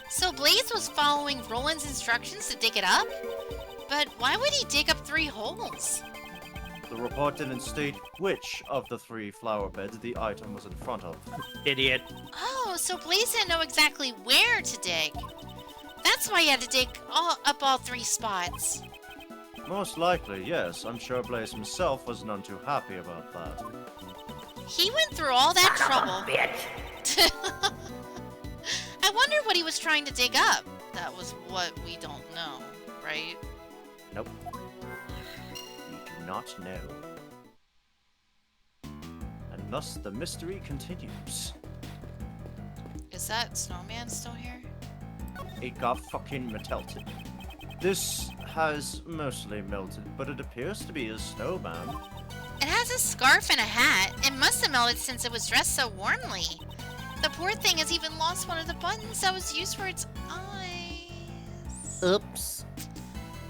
So Blaze was following Roland's instructions to dig it up? But why would he dig up 3 holes? The report didn't state which of the 3 flower beds the item was in front of. Idiot. Oh, so Blaze didn't know exactly where to dig. That's why he had to dig up all 3 spots. Most likely, yes. I'm sure Blaze himself was none too happy about that. He went through all that trouble. I wonder what he was trying to dig up. That was what we don't know, right? Nope. We do not know. And thus the mystery continues. Is that snowman still here? It got fucking melted. This has mostly melted, but it appears to be a snowman. It has a scarf and a hat. It must have melted since it was dressed so warmly. The poor thing has even lost one of the buttons that was used for its eyes. Oops.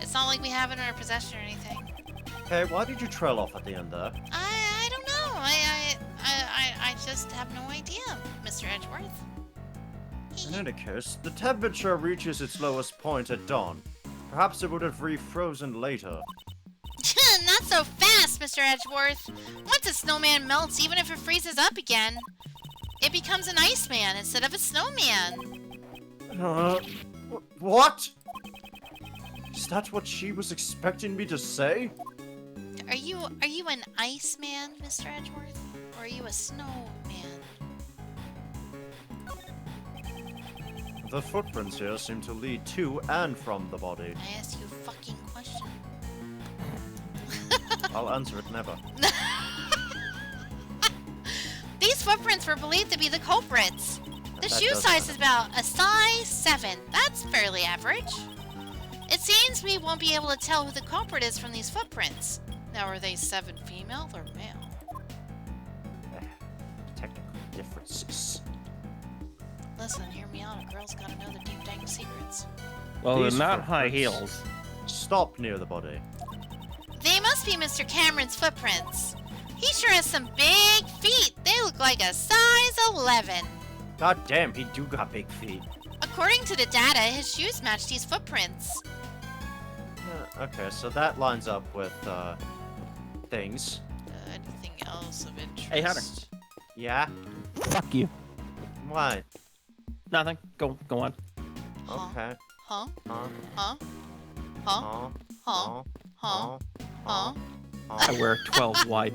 It's not like we have it in our possession or anything. Hey, why did you trail off at the end there? I don't know. I just have no idea, Mr. Edgeworth. In any case, the temperature reaches its lowest point at dawn. Perhaps it would have refrozen later. Not so fast, Mr. Edgeworth. Once a snowman melts, even if it freezes up again, it becomes an iceman instead of a snowman. What? Is that what she was expecting me to say? Are you an iceman, Mr. Edgeworth? Or are you a snowman? The footprints here seem to lead to and from the body. I asked you a fucking question. I'll answer it never. These footprints were believed to be the culprits. The That shoe does size sound- is about a size 7. That's fairly average. It seems we won't be able to tell who the culprit is from these footprints. Now, are they 7 female or male? Technical differences. Listen, hear me out. A girl's gotta know the deep dang secrets. Well, These they're not high footprints. heels. Stop near the body. They must be Mr. Cameron's footprints. He sure has some big feet. They look like a size 11. God damn, he do got big feet. According to the data, his shoes match these footprints. Okay, so that lines up with, things. Anything else of interest? Hey, Hunter. Yeah? Fuck you. What? Nothing. Go on. Huh? Okay. Huh? Huh? Huh? Huh? Huh? Huh? Huh? Huh? I wear 12 wide.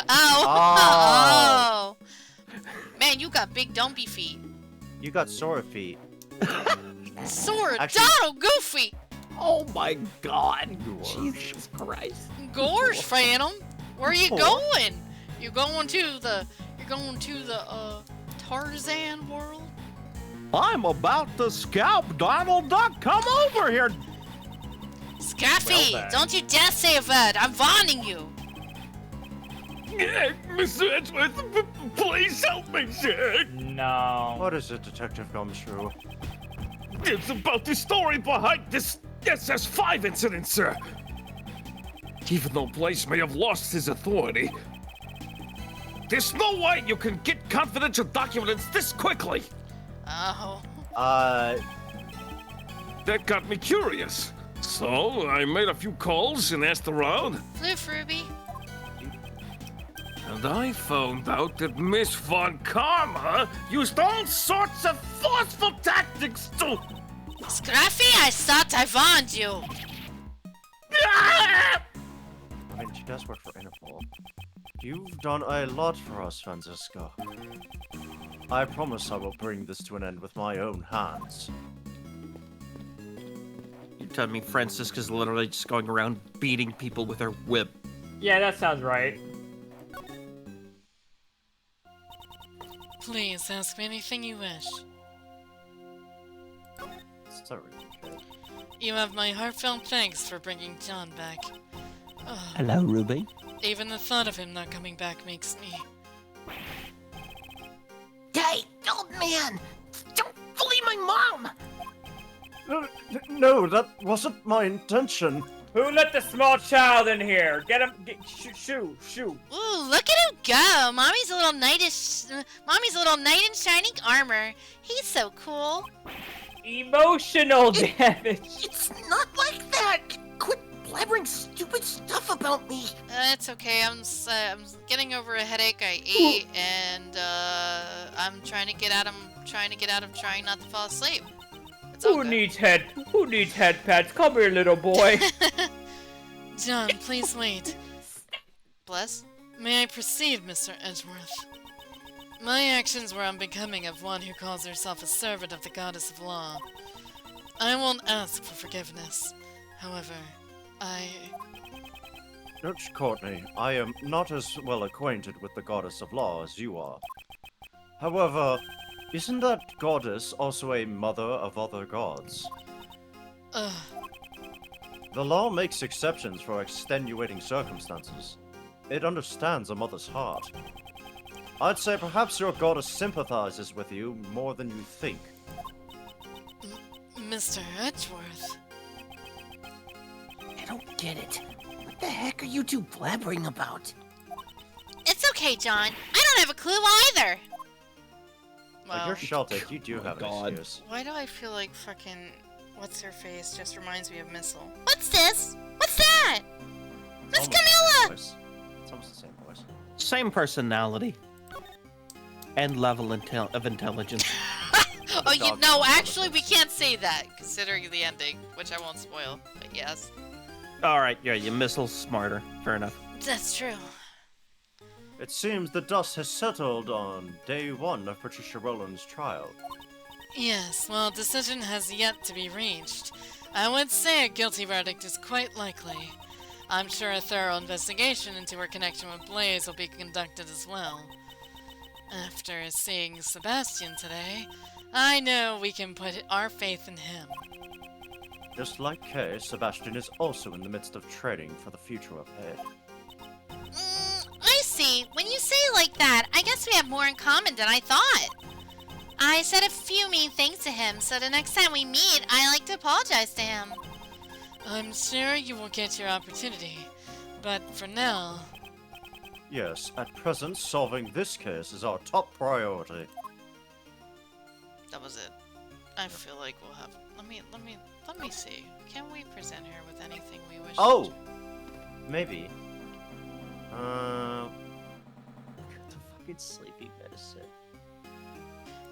Oh! Man, you got big dumpy feet. You got sore feet. Sora, Actually- Donald, Goofy! Oh my God! Jesus Christ! Gorge, Phantom. Where are you going? You're going to the Tarzan world? I'm about to scalp Donald Duck. Come over here. Scrappy, Well then. don't you dare say a word. I'm warning you. Mr. Edgeworth, please help me, sir. No. What is it, Detective Gumshoe? It's about the story behind this SS5 incident, sir. Even though Blaze may have lost his authority, there's no way you can get confidential documents this quickly. Oh. That got me curious. So I made a few calls and asked around, Floof, Ruby. and I found out that Miss Von Karma used all sorts of forceful tactics to... Scrappy, I thought I warned you. Ah! I mean, she does work for Interpol. You've done a lot for us, Francisco. I promise I will bring this to an end with my own hands. You tell me Francisca's literally just going around beating people with her whip. Yeah, that sounds right. Please ask me anything you wish. Sorry, kid. You have my heartfelt thanks for bringing John back. Ugh, Hello, Ruby. even the thought of him not coming back makes me... Hey, old man! Don't bully my mom! No, that wasn't my intention. Who let the small child in here? Get him. Shoo. Ooh, look at him go! Mommy's a little knight in shining armor. He's so cool. Emotional damage. It's not like that! Quit blabbering stupid stuff about me! It's okay. I'm getting over a headache I ate, and I'm trying to get out of trying not to fall asleep. It's all Who good. needs head pads? Come here, little boy. John, please wait. Bless. May I proceed, Mr. Edgeworth? My actions were unbecoming of one who calls herself a servant of the goddess of law. I won't ask for forgiveness. However, Judge Courtney, I am not as well acquainted with the goddess of law as you are. However, isn't that goddess also a mother of other gods? The law makes exceptions for extenuating circumstances. It understands a mother's heart. I'd say perhaps your goddess sympathizes with you more than you think. Mr. Edgeworth. I don't get it. What the heck are you two blabbering about? It's okay, John. I don't have a clue either. Like Wow. you're sheltered, you do have an God. excuse. Why do I feel like fucking what's her face just reminds me of Missile? What's this? What's that? It's Miss almost the same Camilla! voice. It's almost the same voice. Same personality. And level of intelligence. Oh, you dog know, is actually, we intelligence. can't say that considering the ending, which I won't spoil. But yes, Alright, yeah, your missile's smarter. Fair enough. that's true. It seems the dust has settled on day one of Patricia Rowland's trial. Yes, well, decision has yet to be reached. I would say a guilty verdict is quite likely. I'm sure a thorough investigation into her connection with Blaze will be conducted as well. After seeing Sebastian today, I know we can put our faith in him. Just like Kay, Sebastian is also in the midst of training for the future ahead. I see. When you say it like that, I guess we have more in common than I thought. I said a few mean things to him, so the next time we meet, I like to apologize to him. I'm sure you will get your opportunity, but for now, Yes, at present, solving this case is our top priority. that was it. I feel like we'll have. Let me see. Can we present her with anything we wish? Oh! Maybe. The fucking sleepy medicine.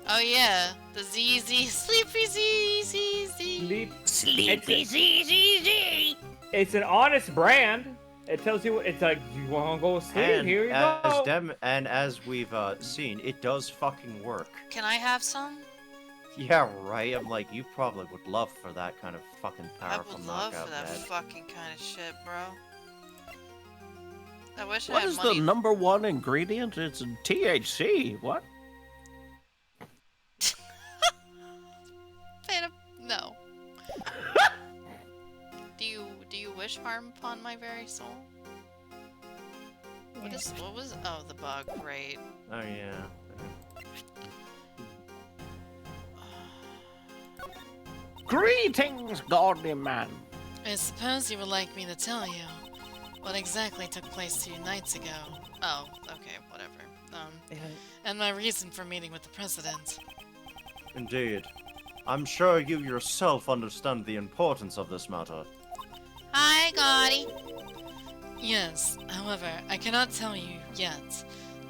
Oh yeah, the ZZ Sleepy ZZZ. Sleepy ZZZ! It's an honest brand. It tells you it's like you want to go to sleep. And Here you as go. as we've seen, it does fucking work. Can I have some? Yeah, right. I'm like, you probably would love for that kind of fucking I powerful would love knockout, for that Ned. fucking kind of shit, bro. I wish I What had is money. the number one ingredient? It's THC. What? No. Do you wish harm upon my very soul? What was oh, the bug, right. Oh yeah. Greetings, godly man. I suppose you would like me to tell you what exactly took place 2 nights ago. Oh, okay, whatever. And my reason for meeting with the president. Indeed. I'm sure you yourself understand the importance of this matter. Hi, Gotti. Yes, however, I cannot tell you yet.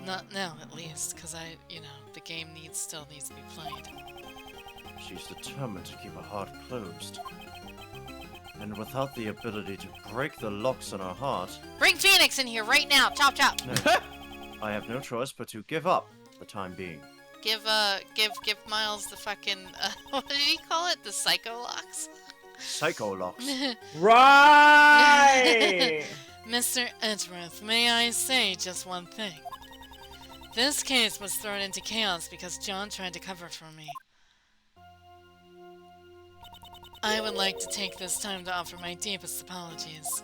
Not now, at least, because the game still needs to be played. She's determined to keep her heart closed. And without the ability to break the locks in her heart, Bring Phoenix in here right now! Chop chop! I have no choice but to give up for the time being. Give Miles the fucking what did he call it? The psycho locks? Psycho locks. Right! Mr. Edgeworth, may I say just one thing? This case was thrown into chaos because John tried to cover for me. I would like to take this time to offer my deepest apologies.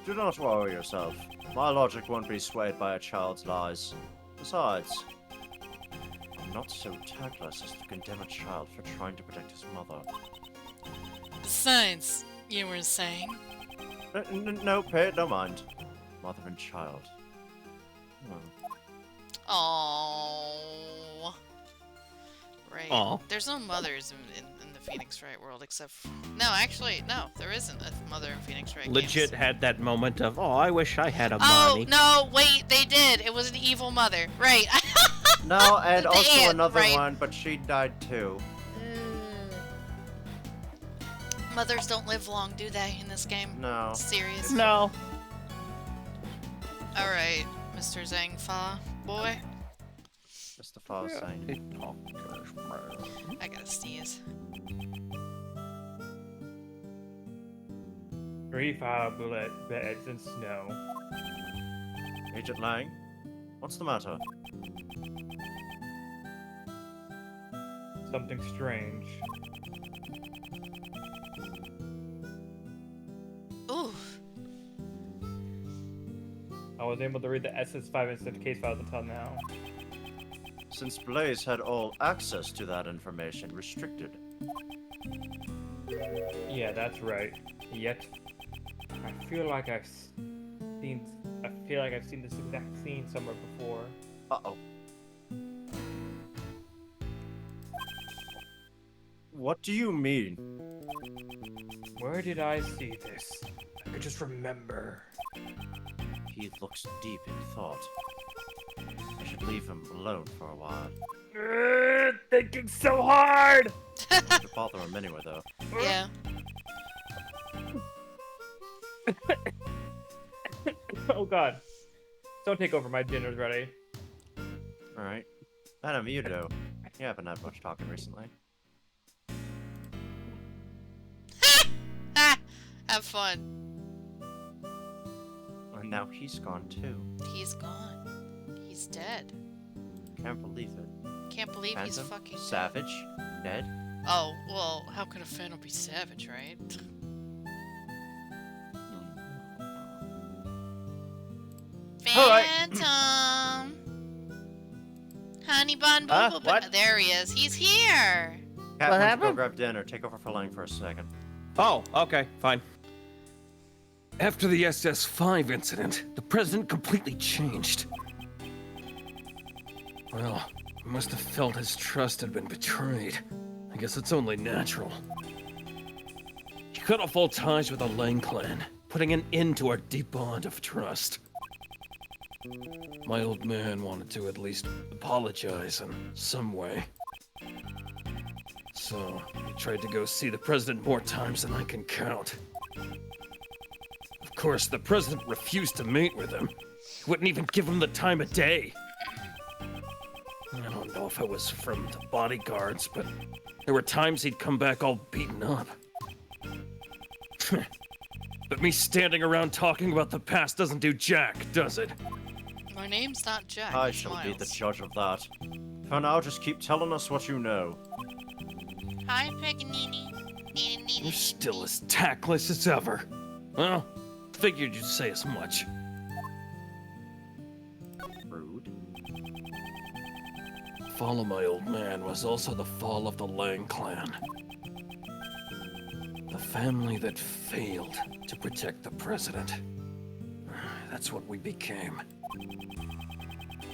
Do not worry yourself. My logic won't be swayed by a child's lies. Besides, I'm not so tactless as to condemn a child for trying to protect his mother. Besides, you were saying? No, pay it no mind. Mother and child. Oh. Right. Aw. There's no mothers in the Phoenix Wright world except no, actually, no, there isn't a mother in Phoenix Wright Legit games. had that moment of, oh, I wish I had a Oh, mommy. no, wait, they did. It was an evil mother. Right. No, and The also aunt, another right. one, but she died too. Mothers don't live long, do they, in this game? No. Serious? No. Alright, Mr. Zangfa boy. Mr. Farsight. I gotta sneeze. 3 fire bullet beds and snow. Agent Lang, what's the matter? Something strange. Ooh. I was able to read the SS5 incident case files until now. Since Blaze had all access to that information restricted. Yeah, that's right. Yet, I feel like I've seen this exact scene somewhere before. Uh-oh. What do you mean? Where did I see this? I could just remember. He looks deep in thought. I should leave him alone for a while. Thinking so hard! Not to bother him anyway, though. Yeah. Oh god. Don't take over, my dinner's ready. Alright. Adam, you do. You haven't had much talking recently. Ha! Have fun. And now he's gone too. He's gone. He's dead. Can't believe it. Can't believe he's Phantom? fucking dead. Savage? Ned? Oh, well, how could a Phantom be savage, right? Alright. Phantom! Honey Bun Huh? Boo Boo. What? There he is. He's here! Cat wants to go happened? grab dinner. Take over for Lang for a second. Oh, okay, fine. After the SS5 incident, the president completely changed. Well, he must have felt his trust had been betrayed. I guess it's only natural. He cut off all ties with the Lang clan, putting an end to our deep bond of trust. My old man wanted to at least apologize in some way. So, I tried to go see the president more times than I can count. Of course, the president refused to meet with him. He wouldn't even give him the time of day. I don't know if it was from the bodyguards, but there were times he'd come back all beaten up. But me standing around talking about the past doesn't do jack, does it? My name's not Jack. I it's shall be the Miles. judge of that. For now, just keep telling us what you know. Hi, Paganini. You're still as tactless as ever. Well, figured you'd say as much. Rude. The fall of my old man was also the fall of the Lang clan. The family that failed to protect the president. That's what we became.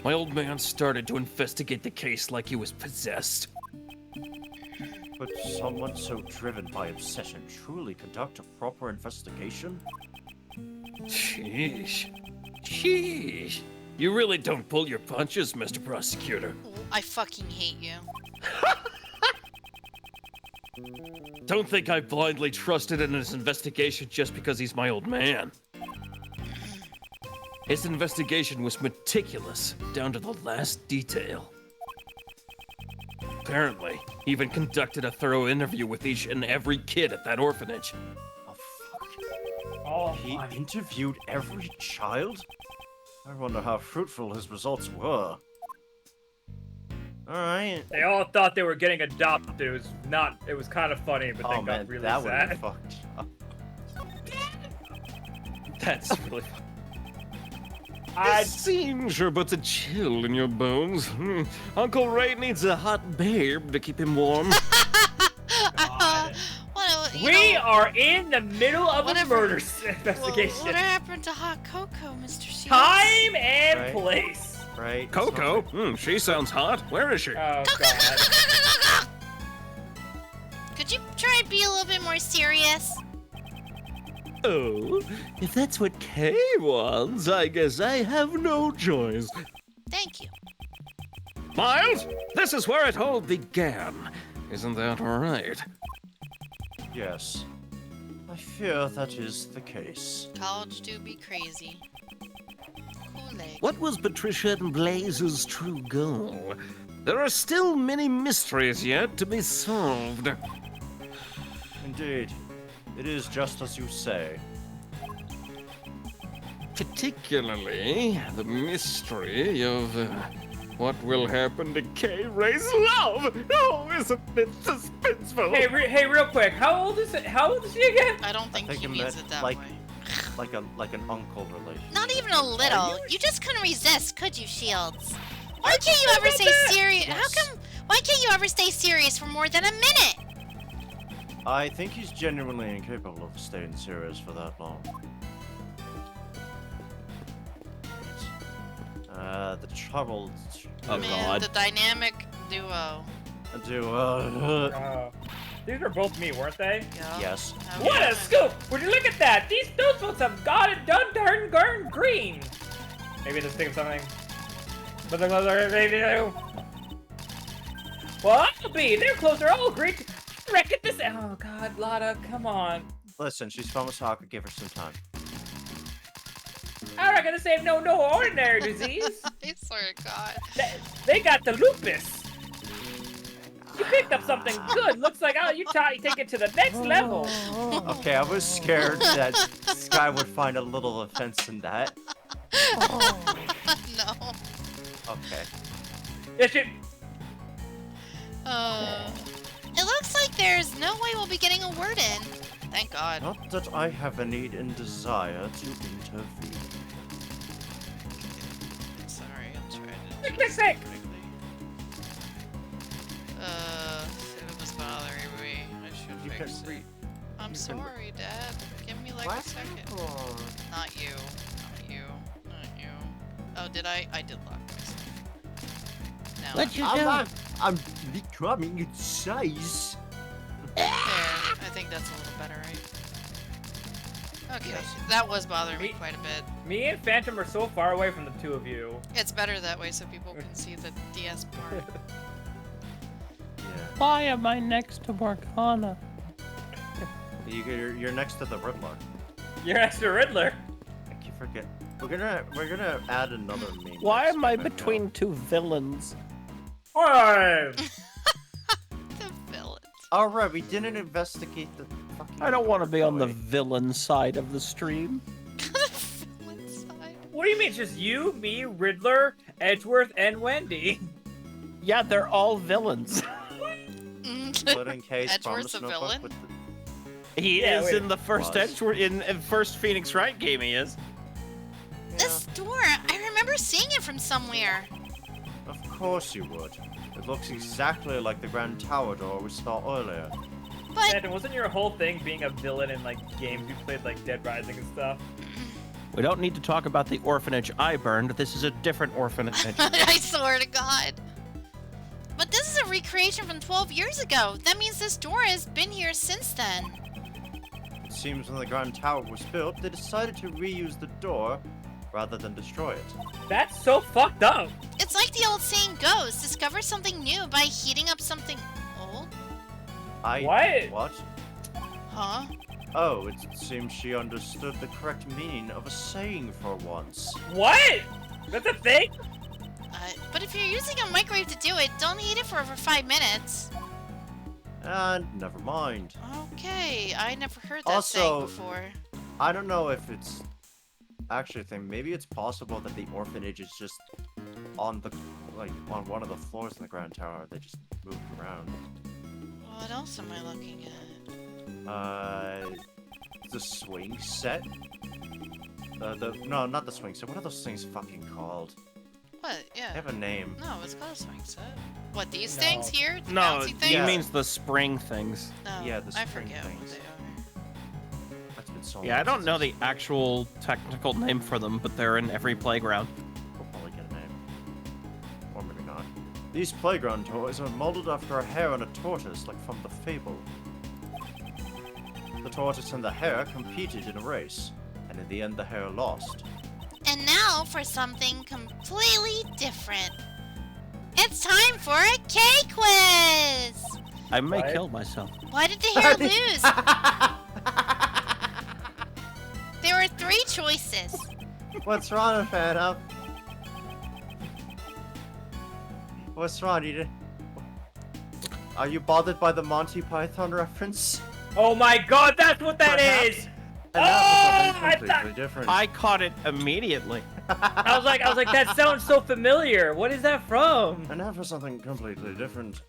My old man started to investigate the case like he was possessed. But someone so driven by obsession truly conduct a proper investigation? Sheesh. Sheesh. You really don't pull your punches, Mr. Prosecutor. I fucking hate you. Don't think I blindly trusted in his investigation just because he's my old man. His investigation was meticulous, down to the last detail. Apparently, he even conducted a thorough interview with each and every kid at that orphanage. Oh, fuck. Oh, He my. interviewed every child? I wonder how fruitful his results were. Alright. They all thought they were getting adopted. It was not. It was kind of funny, but Oh they man, got really that would be sad. fucked up. That's really... I It seems you're but a chill in your bones. Uncle Ray needs a hot babe to keep him warm. God. Well, you We know, are in the middle of a Whatever. murder well, investigation. what happened to hot cocoa, Mr. Shields? Time and Right. place. Right? It's Coco? not She sounds hot. Where is she? Oh god. could you try and be a little bit more serious? Oh, if that's what Kay wants, I guess I have no choice. Thank you. Miles, this is where it all began. Isn't that right? Yes. I fear that is the case. College do be crazy. Kool-Aid. What was Patricia and Blaze's true goal? There are still many mysteries yet to be solved. Indeed. It is just as you say. Particularly the mystery of what will happen to Kay Ray's love. Oh, isn't it suspenseful? Hey, real quick. How old is it? How old is she again? I don't think think he it means meant, it that like- way. Like an uncle relation. Not even a little. You just couldn't resist, could you, Shields? Why Aren't can't you you sure ever about stay that? serious? Yes. How come? Why can't you ever stay serious for more than a minute? I think he's genuinely incapable of staying serious for that long. The troubled Oh, Man, God. the dynamic duo. These were both me, weren't they? Yeah. Yes. Okay. What a scoop! Would you look at that? These notes have got it done darn green. Maybe let's think of something. But they're closer, maybe no. Well, I'll be. They're closer. I'll agree to reckon this. Oh God, Lotta, come on. Listen, she's from Osaka. Give her some time. I reckon this ain't no ordinary disease. I swear to God. They got the lupus. You picked up something good. Looks like you take it to the next level. Okay, I was scared that Sky would find a little offense in that. No. Okay. Yes, you. It looks like there's no way we'll be getting a word in. Thank God. Not that I have a need and desire to intervene. Sorry, I'm trying to. For Christ's sake. It was bothering me. I should You fix can it. read. I'm you can- sorry, Dad. Give me like a second. Not you. Not you. Not you. Oh, did I? I did lock myself. Now. Let you go. I'm becoming its size. There. I think that's a little better, right? Okay. Yes. That was bothering me Me- quite a bit. Me and Phantom are so far away from the two of you. It's better that way so people can see the DS part. Yeah. Why am I next to Morgana? You're next to the Riddler. You're next to Riddler. I keep forgetting. We're gonna add another meme. Why next am I time, between two villains? Alright. The villains. Alright, we didn't investigate the fucking... I don't want to be on the boy. villain side of the stream. The villain side. What do you mean? It's just you, me, Riddler, Edgeworth, and Wendy. Yeah, they're all villains. Splitting case Edgeworth's promise a notebook villain? with He Yeah, is wait. in the first Was. Edgeworth, in first Phoenix Wright game. He is. This door, I remember seeing it from somewhere. Of course you would. It looks exactly like the Grand Tower door we saw earlier. But Sandra, wasn't your whole thing being a villain in like games you played like Dead Rising and stuff? We don't need to talk about the orphanage I burned. This is a different orphanage. I swear to God. But this is a recreation from 12 years ago. That means this door has been here since then. It seems when the Grand Tower was built, they decided to reuse the door rather than destroy it. That's so fucked up. It's like the old saying goes, discover something new by heating up something old. What? Huh? Oh, it seems she understood the correct meaning of a saying for once. What? That's a thing? But if you're using a microwave to do it, don't heat it for over 5 minutes. And never mind. Okay, I never heard that Also- saying before. I don't know if it's actually a thing. Maybe it's possible that the orphanage is just on the on one of the floors in the Grand Tower. They just moved around. What else am I looking at? The swing set. No, not the swing set. What are those things fucking called? What? They Yeah. have a name. No, it's called a swing set. What, these No. things here? The No, bouncy he things? Yeah. means the spring things. No, Yeah, the I spring forget what things. they are. That's been so Yeah, I long don't since know I've the seen actual technical name for them, but they're in every playground. We'll probably get a name. Or maybe not. These playground toys are molded after a hare and a tortoise, like from the fable. The tortoise and the hare competed in a race, and in the end the hare lost. And now for something completely different. It's time for a cake quiz! I may What? kill myself. Why did the hare lose? There were 3 choices. What's wrong, Phantom? What's wrong? Are you bothered by the Monty Python reference? Oh my god, that's what that Perhaps. is! And that was I something thought- completely different. I caught it immediately. I was like, that sounds so familiar. What is that from? And now for something completely different.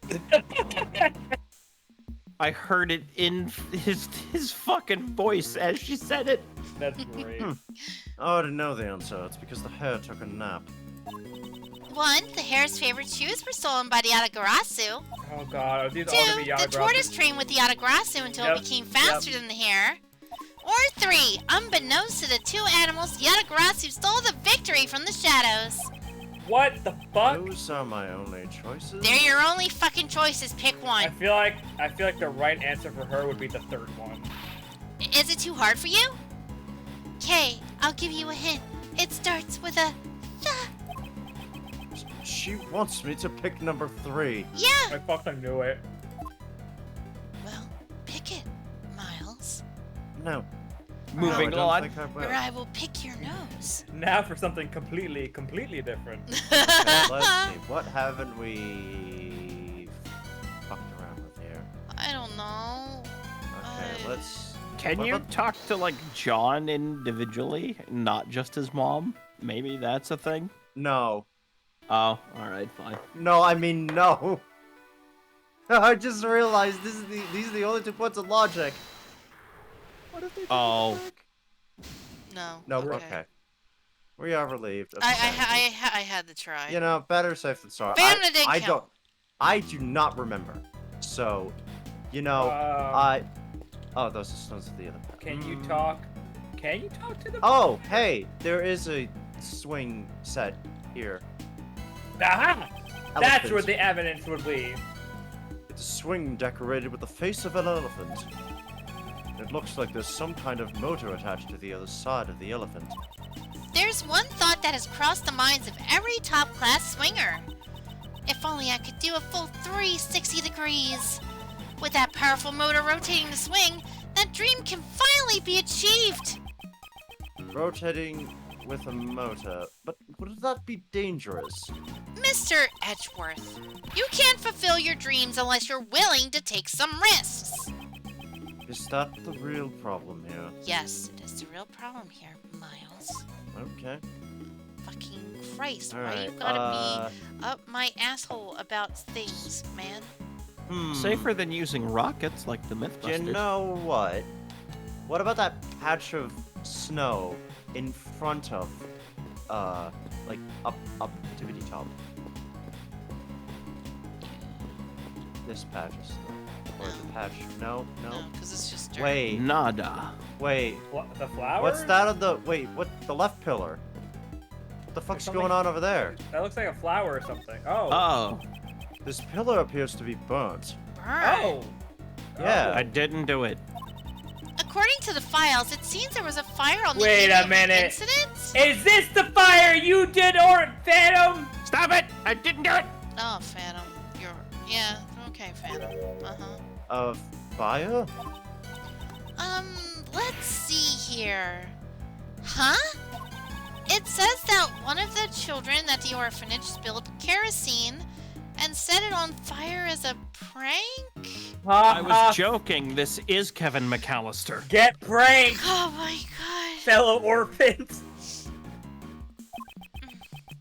I heard it in his fucking voice as she said it. That's great. Oh, I didn't know the answer. It's because the hare took a nap. 1. The hare's favorite shoes were stolen by the Yatagarasu. Oh god, are these all 2. gonna be The Yatagarasu? tortoise trained with the Yatagarasu until Yep, it became faster than the hare. Or 3. Unbeknownst to the 2 animals, Yatagarasu stole the victory from the shadows. What the fuck? Those are my only choices. They're your only fucking choices. Pick I one. feel like the right answer for her would be the third one. Is it too hard for you? Okay, I'll give you a hint. It starts with a th. She wants me to pick number 3. Yeah. I fucking knew it. Well, pick it, Miles, No. Moving no, I on. don't think I will. or I will pick your nose. Now for something completely different. Let's see. What haven't we fucked around with here? I don't know. Okay, let's. Can What you about- talk to like John individually, not just his mom? Maybe that's a thing. No. Oh, all right, fine. No, I mean no. I just realized these are the only 2 points of logic. What if they take it Oh. back? No. No, okay. We are relieved. of I sanity. had to try. You know, better safe than sorry. Family didn't I count. don't. I do not remember. So, you know, Wow. Oh, those are the other. Can you talk? Can you talk to the? Oh, hey, there is a swing set here. Aha! That's Elephant. where the evidence would lead. It's a swing decorated with the face of an elephant. It looks like there's some kind of motor attached to the other side of the elephant. There's one thought that has crossed the minds of every top-class swinger. If only I could do a full 360 degrees. With that powerful motor rotating the swing, that dream can finally be achieved. Rotating with a motor, but would that be dangerous? Mr. Edgeworth, you can't fulfill your dreams unless you're willing to take some risks. Is that the real problem here? Yes, it is the real problem here, Miles. Okay. Fucking Christ, why Alright, you gotta be up my asshole about things, man? Safer than using rockets like the Do Mythbusters. you know what? What about that patch of snow in front of, like, up tippity top? This patch of snow. Or the patch. No. No, because it's just dirt. Wait. Nada. Wait. What, the flower? What's that on the. Wait, what? The left pillar? What the fuck's something- going on over there? That looks like a flower or something. Oh. Oh, This pillar appears to be burnt. Burn. Oh. Yeah. I didn't do it. According to the files, it seems there was a fire on the Wait eve a of the minute. incident. Is this the fire you did, or Phantom? Stop it! I didn't do it! Oh, Phantom. Yeah, okay, Phantom. Uh-huh. Of fire? Let's see here. Huh? It says that one of the children at the orphanage spilled kerosene and set it on fire as a prank? I was joking. This is Kevin McAllister. Get pranked, Oh my god. fellow orphans.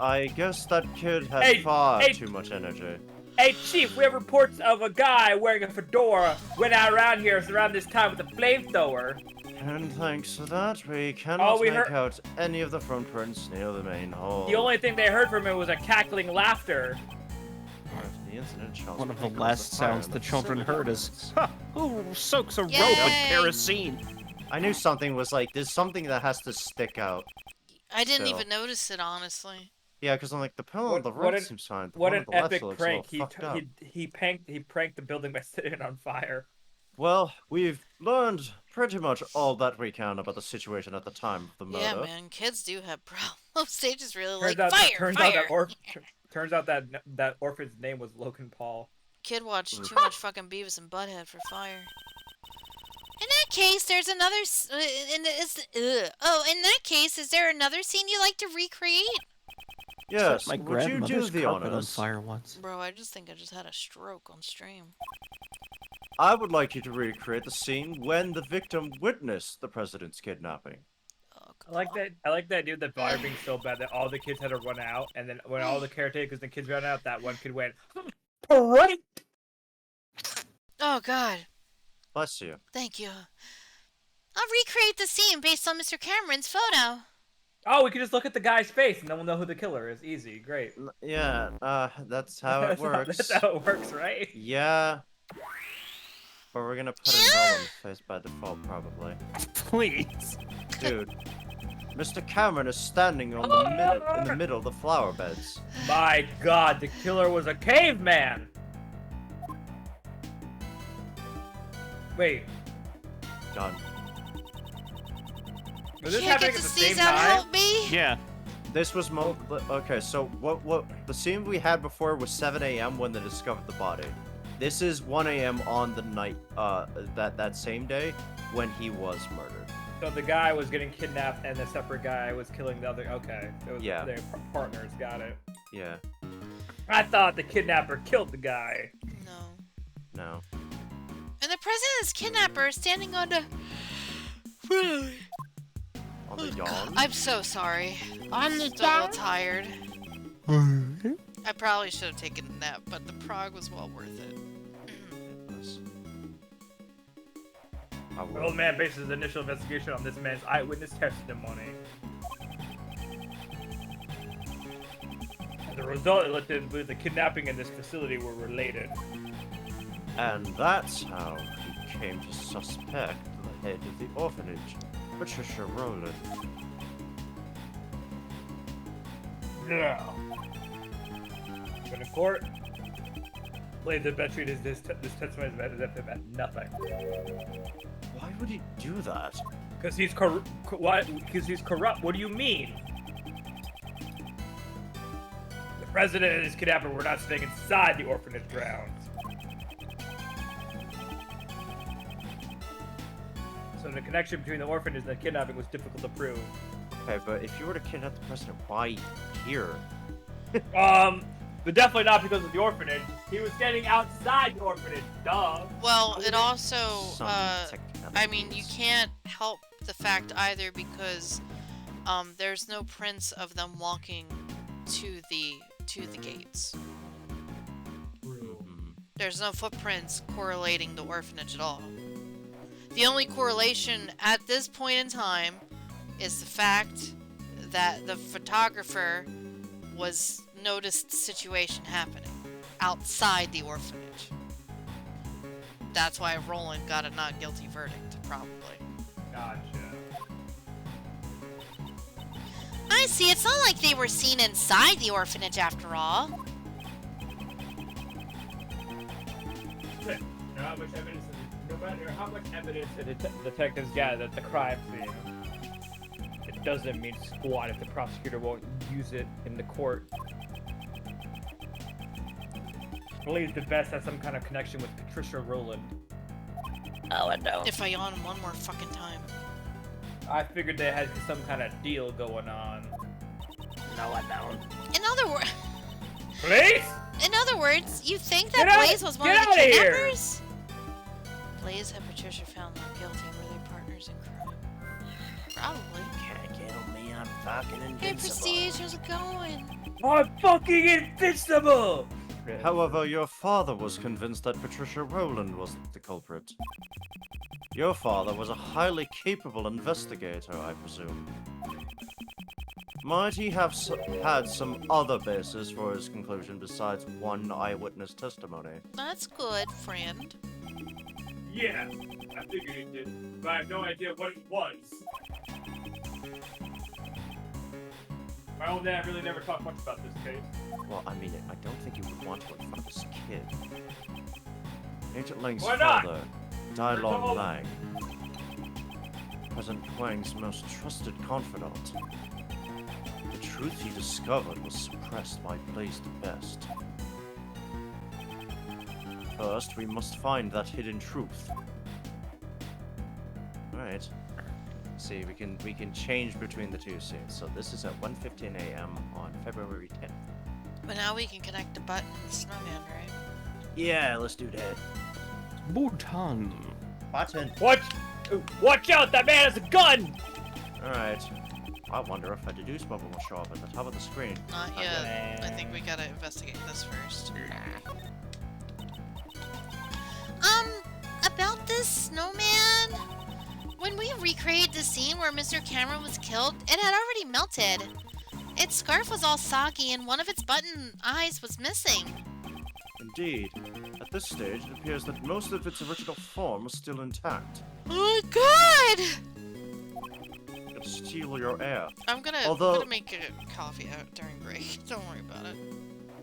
I guess that kid had Hey, far hey. too much energy. Hey, Chief, we have reports of a guy wearing a fedora went out around here around this time with a flamethrower. And thanks to that, we cannot we make heard- out any of the front prints near the main hall. The only thing they heard from him was a cackling laughter. The incident shows One of the pickles last fire sounds in the children facility heard is, limits. "Ha! Who soaks a rope in Yay. kerosene?" I knew something was like, there's something that has to stick out. I didn't Still. even notice it, honestly. Yeah, because I'm like, the pillar on What- the what right an- seems fine. but What one an on the left epic looks a little prank! fucked up. He pranked the building by setting it on fire. Well, we've learned pretty much all that we can about the situation at the time of the murder. Yeah, man, kids do have problems. They just really Turns like out, fire, fire. turns out that orphan's name was Logan Paul. Kid watched too much fucking Beavis and Butthead for fire. In that case, there's another. In that case, is there another scene you like to recreate? Yes, My would you grandmother's do the carpet on honors? fire once. Bro, I just think I just had a stroke on stream. I would like you to recreate the scene when the victim witnessed the president's kidnapping. Oh, I like that. I like the idea of the fire being so bad that all the kids had to run out, and then when all the caretakers and kids ran out, that one kid went, "Right." Oh, God. Bless you. Thank you. I'll recreate the scene based on Mr. Cameron's photo. Oh, we can just look at the guy's face, and then we'll know who the killer is. Easy, great. Yeah, that's how it works. That's how it works, right? Yeah. But we're gonna put a null on his face by default, probably. Please. Dude, Mr. Cameron is standing on in the middle of the flower beds. My God, the killer was a caveman. Wait, Done. was this Can't happening get at to the seize same out time? help me. Yeah. This was okay. So what? The scene we had before was 7 a.m. when they discovered the body. This is 1 a.m. on the night that same day when he was murdered. So the guy was getting kidnapped, and the separate guy was killing the other. Okay, it was Yeah. their partners. Got it. Yeah. I thought the kidnapper killed the guy. No. No. And the president's kidnapper is standing on the. On the yawn. I'm so sorry. On the Still a little down. tired. I probably should have taken a nap, but the prog was well worth it. I The will. old man bases his initial investigation on this man's eyewitness testimony. As a result, it led to believe the kidnapping and this facility were related. And that's how he came to suspect the head of the orphanage, Patricia Rowland. Now, when the court laid the bet treated this testimony as if it meant nothing. Why would he do that? Because he's Because he's corrupt. What do you mean? The president and his kidnapper were not staying inside the orphanage grounds. So the connection between the orphanage and the kidnapping was difficult to prove. Okay, but if you were to kidnap the president, why here? But definitely not because of the orphanage. He was standing outside the orphanage, duh. Well, it also, Some I mean, you can't help the fact either because, there's no prints of them walking to the gates. There's no footprints correlating the orphanage at all. The only correlation at this point in time is the fact that the photographer noticed the situation happening outside the orphanage. That's why Roland got a not guilty verdict, probably. Gotcha. I see. It's not like they were seen inside the orphanage after all. No matter how much evidence the detectives gather at the crime scene, it doesn't mean squat if the prosecutor won't use it in the court. I believe the best has some kind of connection with Patricia Rowland. Oh, I know. If I yawn one more fucking time. I figured they had some kind of deal going on. No, I don't. In other words, Please? you think that Get out- Blaze was one get of the outta here! kidnappers? Blaze had Patricia found not guilty. Were they partners in crime? Probably. Can't kill me, I'm fucking Hey, invincible. Prestige, how's it going? I'm fucking invincible! However, your father was convinced that Patricia Rowland was the culprit. Your father was a highly capable investigator, I presume. Might he have had some other basis for his conclusion besides one eyewitness testimony? That's good, friend. Yeah, I figured it did, but I have no idea what it was. My old dad really never talked much about this case. Well, I mean, I don't think you would want to in front of this kid. Agent Lang's Why not? father, Dai Long told- Lang, President Huang's most trusted confidant. The truth he discovered was suppressed by Blaze the Best. First, we must find that hidden truth. Alright. See, we can change between the two scenes. So this is at 1:15 a.m. on February 10th. But now we can connect the button to the snowman, right? Yeah, let's do that. Bhutan. Button. Watch out! That man has a gun! Alright. I wonder if a deduce bubble will show up at the top of the screen. Not Okay. yet. I think we gotta investigate this first. About this snowman? When we recreated the scene where Mr. Cameron was killed, it had already melted. Its scarf was all soggy and one of its button eyes was missing. Indeed. At this stage, it appears that most of its original form was still intact. Oh, God! It'll steal your air. I'm gonna make a coffee out during break. Don't worry about it.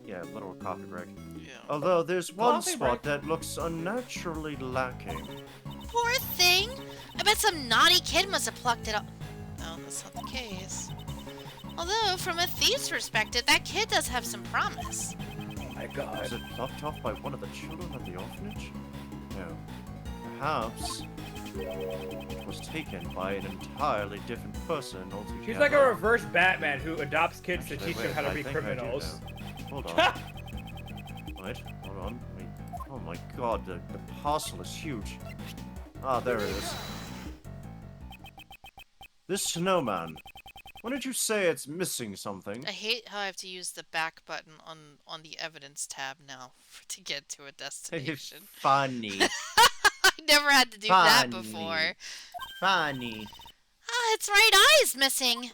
Yeah, literal coffee break. Yeah. Although there's one Coffee spot that looks unnaturally lacking. Poor thing! I bet some naughty kid must have plucked it up. No, that's not the case. Although, from a thief's perspective, that kid does have some promise. Oh my Was god. it plucked off by one of the children of the orphanage? No. Perhaps it was taken by an entirely different person altogether. She's like a reverse Batman who adopts kids to Actually, teach them wait, how to I be think I do criminals. know. Hold on. Wait, hold on. Wait. Oh my god, the parcel is huge. Ah, there it is. This snowman. Why did you say it's missing something? I hate how I have to use the back button on the evidence tab now to get to a destination. Funny. I never had to do that Funny. before. Funny. Ah, its right eye is missing.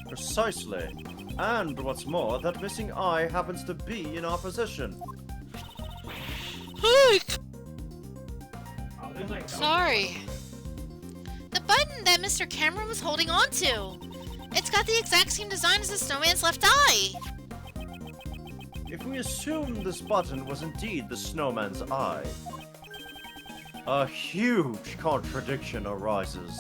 Precisely. And what's more, that missing eye happens to be in our possession. Sorry. The button that Mr. Cameron was holding on to. It's got the exact same design as the snowman's left eye. If we assume this button was indeed the snowman's eye, a huge contradiction arises.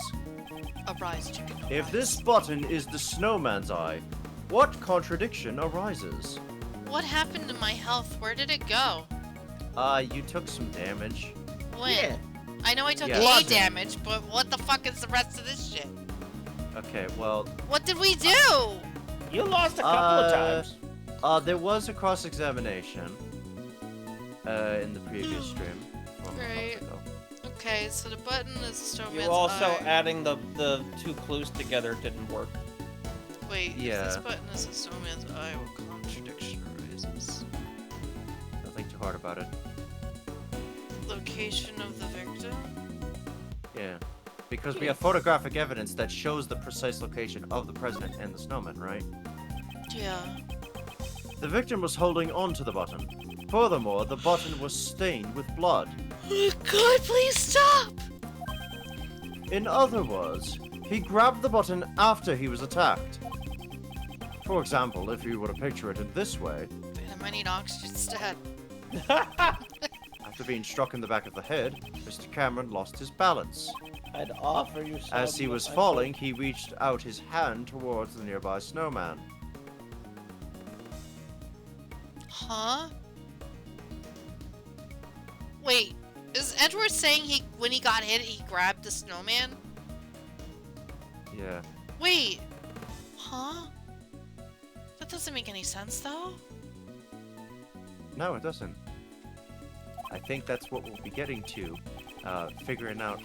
Arise, chicken. If arise. this button is the snowman's eye, what contradiction arises? What happened to my health? Where did it go? You took some damage. When? Yeah. I know I took Yeah. A Lots of- damage, but what the fuck is the rest of this shit? Okay, well, What did we do? You lost a couple of times. there was a cross-examination in the previous stream. Well, a month Right. ago. Okay, so the button is Snowman's You also eye. adding the two clues together didn't work. Wait, if Yeah. this button is a Snowman's eye, what contradiction arises? Don't think too hard about it. Location of the victim? Yeah. Because we have photographic evidence that shows the precise location of the president and the snowman, right? Yeah. The victim was holding onto the button. Furthermore, the button was stained with blood. Oh, God, please stop! In other words, he grabbed the button after he was attacked. For example, if you were to picture it in this way, Man, I might need oxygen instead. after being struck in the back of the head, Mr. Cameron lost his balance. I'd offer you some. As he was falling, he reached out his hand towards the nearby snowman. Huh? Wait, is Edward saying when he got hit, he grabbed the snowman? Yeah. Wait. Huh? That doesn't make any sense, though. No, it doesn't. I think that's what we'll be getting to, figuring out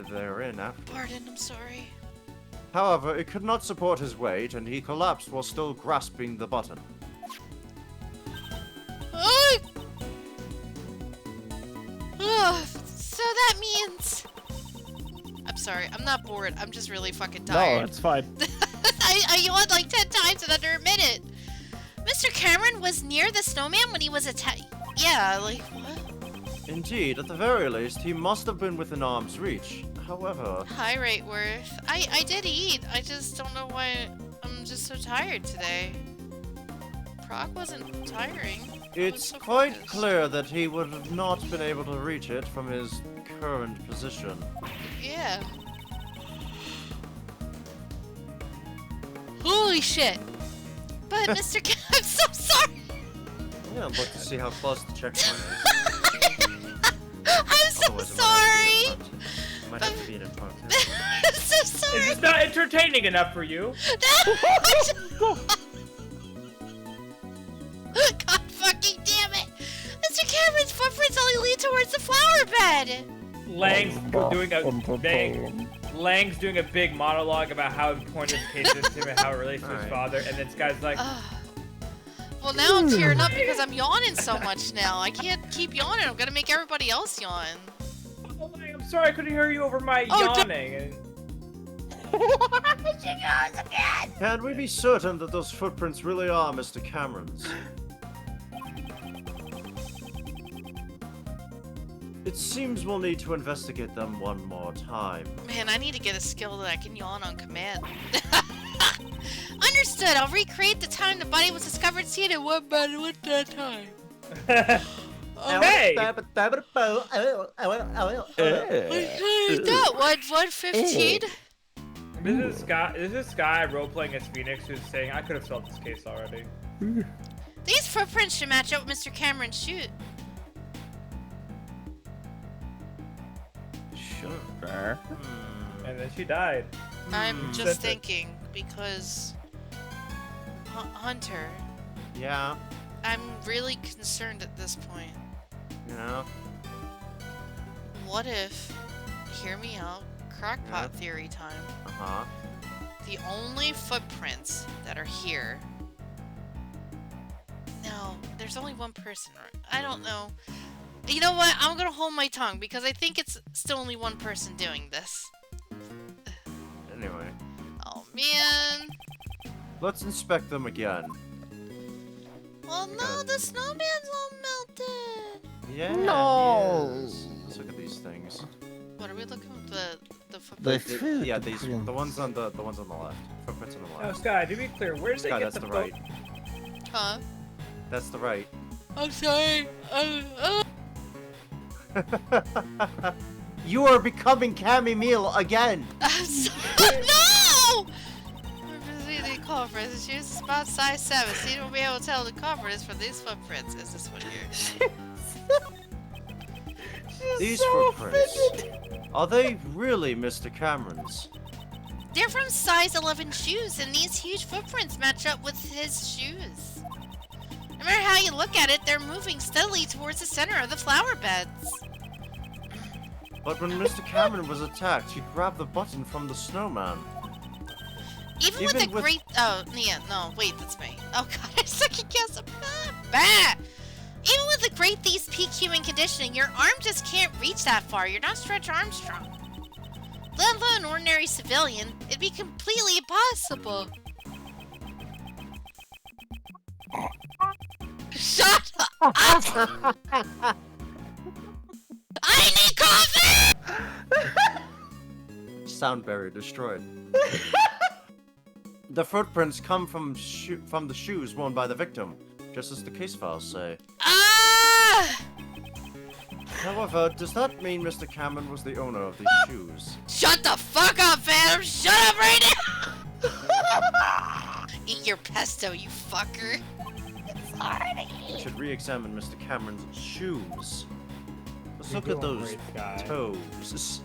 therein after. Pardon, I'm sorry. However, it could not support his weight, and he collapsed while still grasping the button. Oh! Ugh, so that means... I'm sorry, I'm not bored. I'm just really fucking No, tired. it's fine. I yawned like 10 times in under a minute. Mr. Cameron was near the snowman when he was attacked. Yeah, like, what? Indeed, at the very least, he must have been within arm's reach. However, Hi, Rightworth. I did eat. I just don't know why I'm just so tired today. Proc wasn't tiring. I was it's so quite focused. clear that he would have not been able to reach it from his current position. Yeah. Holy shit. But Mr. I'm so sorry. Yeah, look to see how close the checkpoint is. I'm so Otherwise, sorry. it might have to be in front. I'm so Is sorry. this not entertaining enough for you? God fucking damn it. Mr. Cameron's footprints only lead towards the flower bed. Lang's doing a big monologue about how important this case is to him and how it relates to his Alright. father, and this guy's like, Well, now I'm tearing up because I'm yawning so much now. I can't keep yawning. I'm gonna make everybody else yawn. "Oh, Lang, I'm sorry I couldn't hear you over my Oh, yawning." And Can we be certain that those footprints really are Mr. Cameron's? It seems we'll need to investigate them one more time. Man, I need to get a skill that I can yawn on command. Understood. I'll recreate the time the body was discovered seen in one bed at that time. Hey! That 115? This is Sky role-playing as Phoenix who's saying, I could have solved this case already. These footprints should match up with Mr. Cameron's shoot. Sure. And then she died. I'm just That's it. thinking because Hunter, Yeah, I'm really concerned at this point. yeah. What if, hear me out, crackpot Yeah. theory time. Uh-huh. The only footprints that are here. No, there's only one person. I don't know. You know what? I'm gonna hold my tongue because I think it's still only one person doing this. Anyway, Oh man. let's inspect them again. Well, no, the snowman's all melted. Yeah. No. he is. Let's look at these things. What are we looking at? The The footprints? food. Yeah, these the ones on the ones on the left. Footprints on the Oh, left. Sky, to be clear, where did they Sky, get that's the the right. Huh? That's the right. I'm sorry. You are becoming Cammy Meal again. I'm sorry. No! The conference. Choose a spot size 7. So you will be able to tell the conference from these footprints. Is this one here? These footprints. Are they really Mr. Cameron's? They're from size 11 shoes, and these huge footprints match up with his shoes. No matter how you look at it, they're moving steadily towards the center of the flower beds. But when Mr. Cameron was attacked, he grabbed the button from the snowman. Even with Even the with- great... Oh, yeah, no, wait, that's me. Oh god, I second guess him. Bah! Even with the great Thief's peak human conditioning, your arm just can't reach that far. You're not Stretch Armstrong. Let alone an ordinary civilian, it'd be completely impossible. Shut up! I need coffee! Sound barrier destroyed. The footprints come from the shoes worn by the victim, just as the case files say. Ah! However, does that mean Mr. Cameron was the owner of these shoes? Shut the fuck up, Phantom! Shut up right now! Eat your pesto, you fucker. We should re-examine Mr. Cameron's shoes. Let's You're look at doing those great, guy. toes.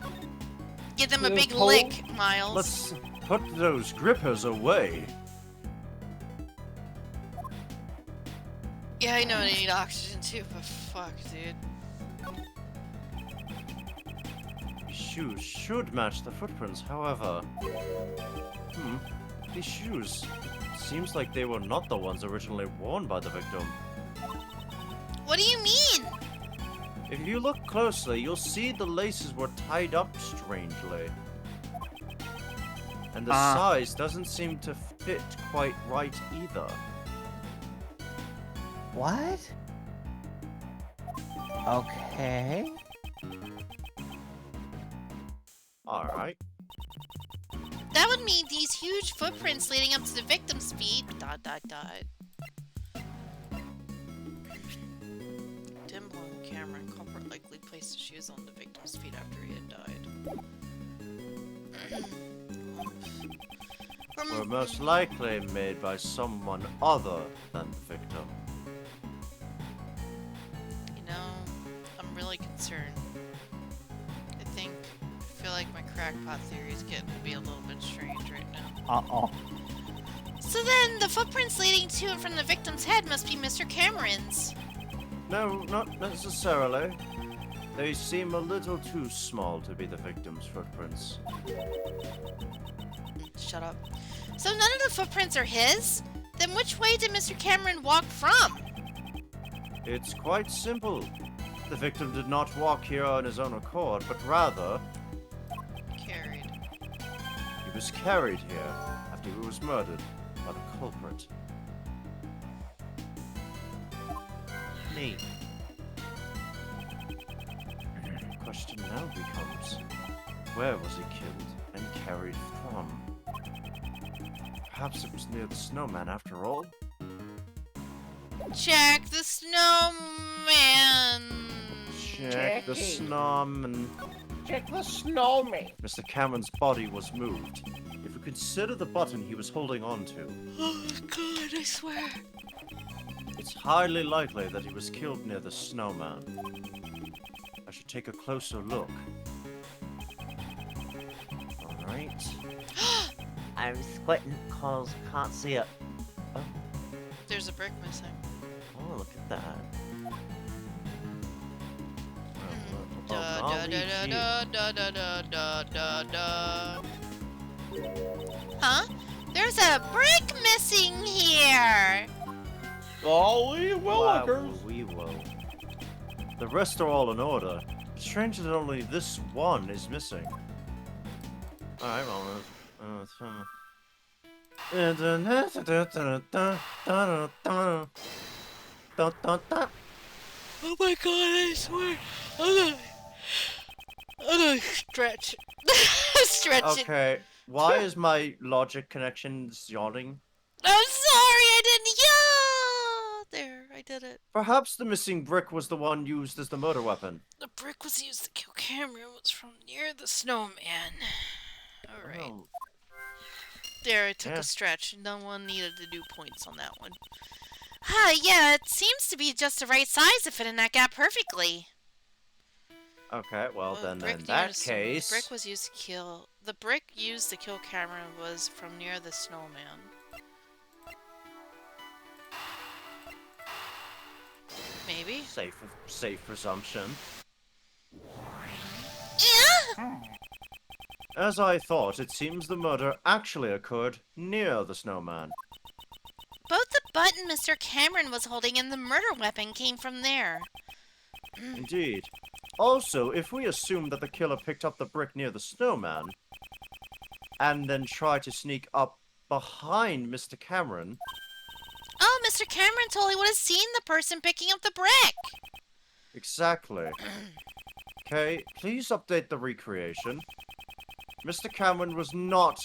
Give them a Little big toe? lick, Miles. Let's put those grippers away. Yeah, I know I need oxygen too, but fuck, dude. These shoes should match the footprints, however... These shoes... Seems like they were not the ones originally worn by the victim. What do you mean? If you look closely, you'll see the laces were tied up strangely. And the size doesn't seem to fit quite right either. What? Okay. Alright. That would mean these huge footprints leading up to the victim's feet. ... Dim blown Cameron culprit likely placed the shoes on the victim's feet after he had died. Were most likely made by someone other than the victim. You know, I'm really concerned. I feel like my crackpot theory is getting to be a little bit strange right now. Uh-oh. So then, the footprints leading to and from the victim's head must be Mr. Cameron's. No, not necessarily. They seem a little too small to be the victim's footprints. Shut up. So none of the footprints are his? Then which way did Mr. Cameron walk from? It's quite simple. The victim did not walk here on his own accord, but rather, Carried. he was carried here after he was murdered by the culprit. Neat. The question now becomes, where was he killed and carried from? Perhaps it was near the snowman after all? Check the snowman. Check the snowman. Check the snowman. Mr. Cameron's body was moved. If we consider the button he was holding on to, Oh god, I swear. it's highly likely that he was killed near the snowman. I should take a closer look. Alright. I'm squinting cause can't see it. There's a brick missing. Oh, look at that. Da da da da da da da da da da. Huh? There's a brick missing here. Golly willikers! The rest are all in order. Strange that only this one is missing. Alright, well, Oh my god, I swear. I'm gonna stretch. Stretch it. Okay, why is my logic connection yawning? I'm sorry, I didn't. Yeah! There, I did it. Perhaps the missing brick was the one used as the murder weapon. The brick was used to kill Cameron was from near the snowman. Alright. Oh, There, I took Yeah. a stretch. No one needed to do points on that one. Ah, yeah, it seems to be just the right size to fit in that gap perfectly. Okay, well The then brick in near that the case... The brick was used to kill... The brick used to kill Cameron was from near the snowman. Maybe? Safe presumption. Yeah? As I thought, it seems the murder actually occurred near the snowman. Both the button Mr. Cameron was holding and the murder weapon came from there. Indeed. Also, if we assume that the killer picked up the brick near the snowman, and then tried to sneak up behind Mr. Cameron... Oh, Mr. Cameron totally would have seen the person picking up the brick. Exactly. Okay, please update the recreation. Mr. Cameron was not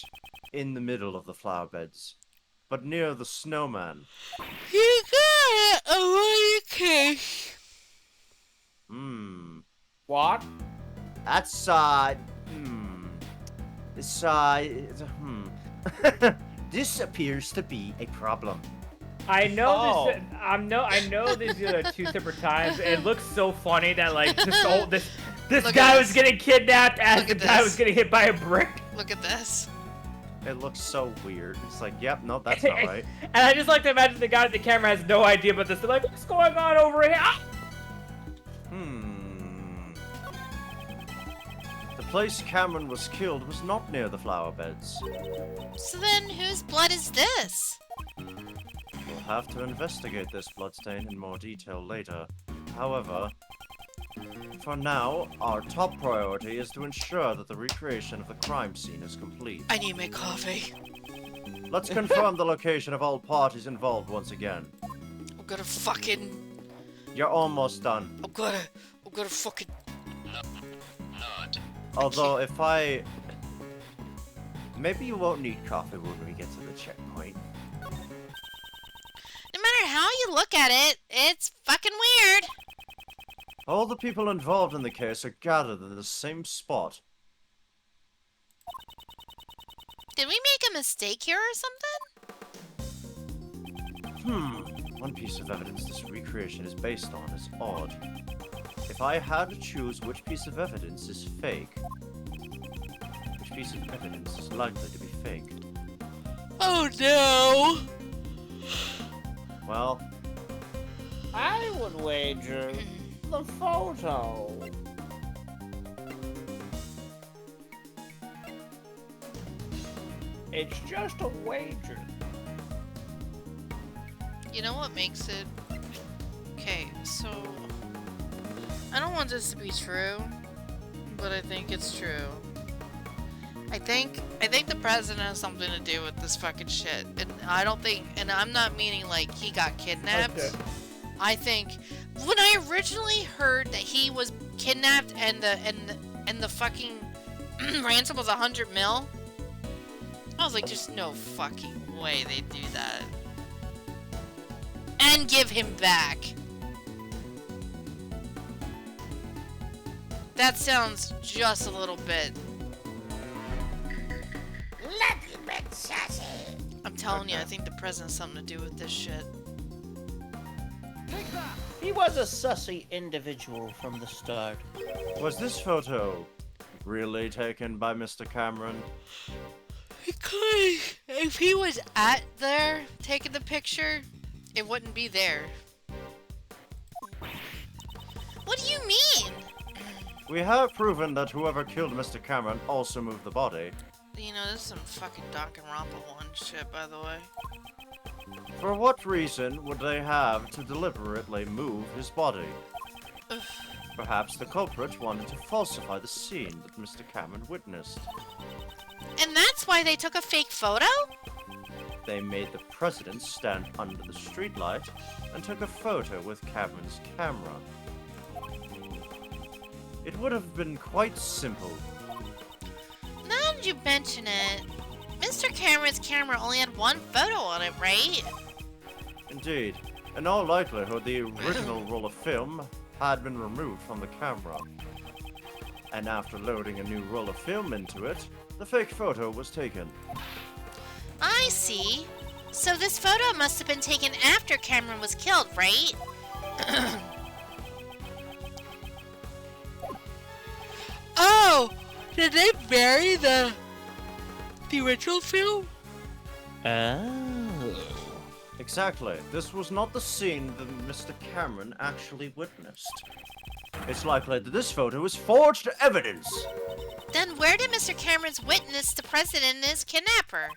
in the middle of the flower beds, but near the snowman. You got it. Oh, okay. What? That's, This appears to be a problem. I know Oh. this. I know these are 2 separate times. It looks so funny that like this Look guy at was this. getting kidnapped as Look the at guy this. was getting hit by a brick. Look at this. It looks so weird. It's like, yep, no, that's not right. And I just like to imagine the guy at the camera has no idea about this. They're like, what's going on over here? Ah! The place Cameron was killed was not near the flower beds. So then, whose blood is this? We'll have to investigate this bloodstain in more detail later. However, for now, our top priority is to ensure that the recreation of the crime scene is complete. I need my coffee. Let's confirm the location of all parties involved once again. I'm gonna fucking... You're almost done. I'm gonna fucking... Although, if I... Maybe you won't need coffee when we get to the checkpoint. No matter how you look at it, it's fucking weird. All the people involved in the case are gathered in the same spot. Did we make a mistake here or something? One piece of evidence this recreation is based on is odd. If I had to choose which piece of evidence is fake, which piece of evidence is likely to be fake? Oh no! Well, I would wager the photo. It's just a wager. You know what makes it... Okay, so... I don't want this to be true, but I think it's true. I think the president has something to do with this fucking shit. And I don't think... And I'm not meaning like he got kidnapped. Okay. I think... When I originally heard that he was kidnapped and the fucking ransom was 100 mil, I was like, there's no fucking way they'd do that. And give him back. That sounds just a little bit. Lucky but sassy. I'm telling you, I think the president has something to do with this shit. He was a sussy individual from the start. was this photo really taken by Mr. Cameron? Because if he was at there taking the picture, it wouldn't be there. What do you mean? We have proven that whoever killed Mr. Cameron also moved the body. You know, this is some fucking Danganronpa 1 shit, by the way. For what reason would they have to deliberately move his body? Perhaps the culprit wanted to falsify the scene that Mr. Cameron witnessed. And that's why they took a fake photo? They made the president stand under the streetlight and took a photo with Cameron's camera. It would have been quite simple. Now that you mention it, Mr. Cameron's camera only had one photo on it, right? Indeed, in all likelihood, the original roll of film had been removed from the camera. And after loading a new roll of film into it, the fake photo was taken. I see. So this photo must have been taken after Cameron was killed, right? Did they bury the original film? Oh. Exactly. This was not the scene that Mr. Cameron actually witnessed. It's likely that this photo is forged evidence. Then where did Mr. Cameron's witness the president and his kidnapper?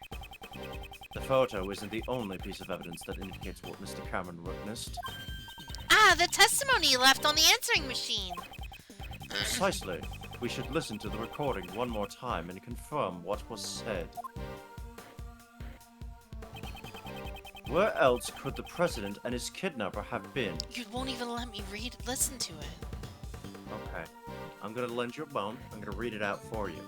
The photo isn't the only piece of evidence that indicates what Mr. Cameron witnessed. Ah, the testimony left on the answering machine. Precisely. We should listen to the recording one more time and confirm what was said. Where else could the president and his kidnapper have been? You won't even let me listen to it. Okay. I'm gonna lend you a bone. I'm gonna read it out for you.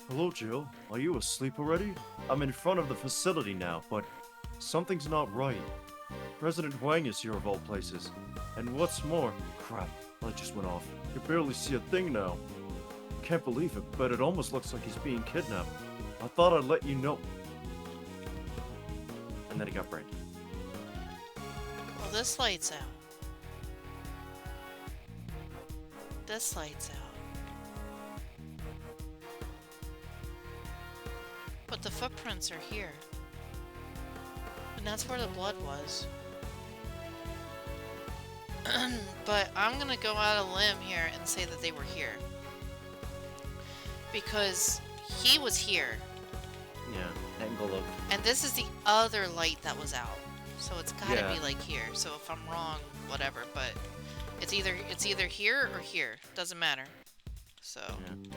Hello, Jill. Are you asleep already? I'm in front of the facility now, but something's not right. President Huang is here of all places. And what's more, crap, light just went off. You barely see a thing now. Can't believe it, but it almost looks like he's being kidnapped. I thought I'd let you know. And then he got brained. Well, this light's out. This light's out. But the footprints are here. And that's where the blood was. But I'm gonna go out a limb here and say that they were here. Because he was here. Yeah, angle of... And this is the other light that was out. So it's gotta Yeah. be like here. So if I'm wrong, whatever, but it's either here or here. Doesn't matter. So Yeah.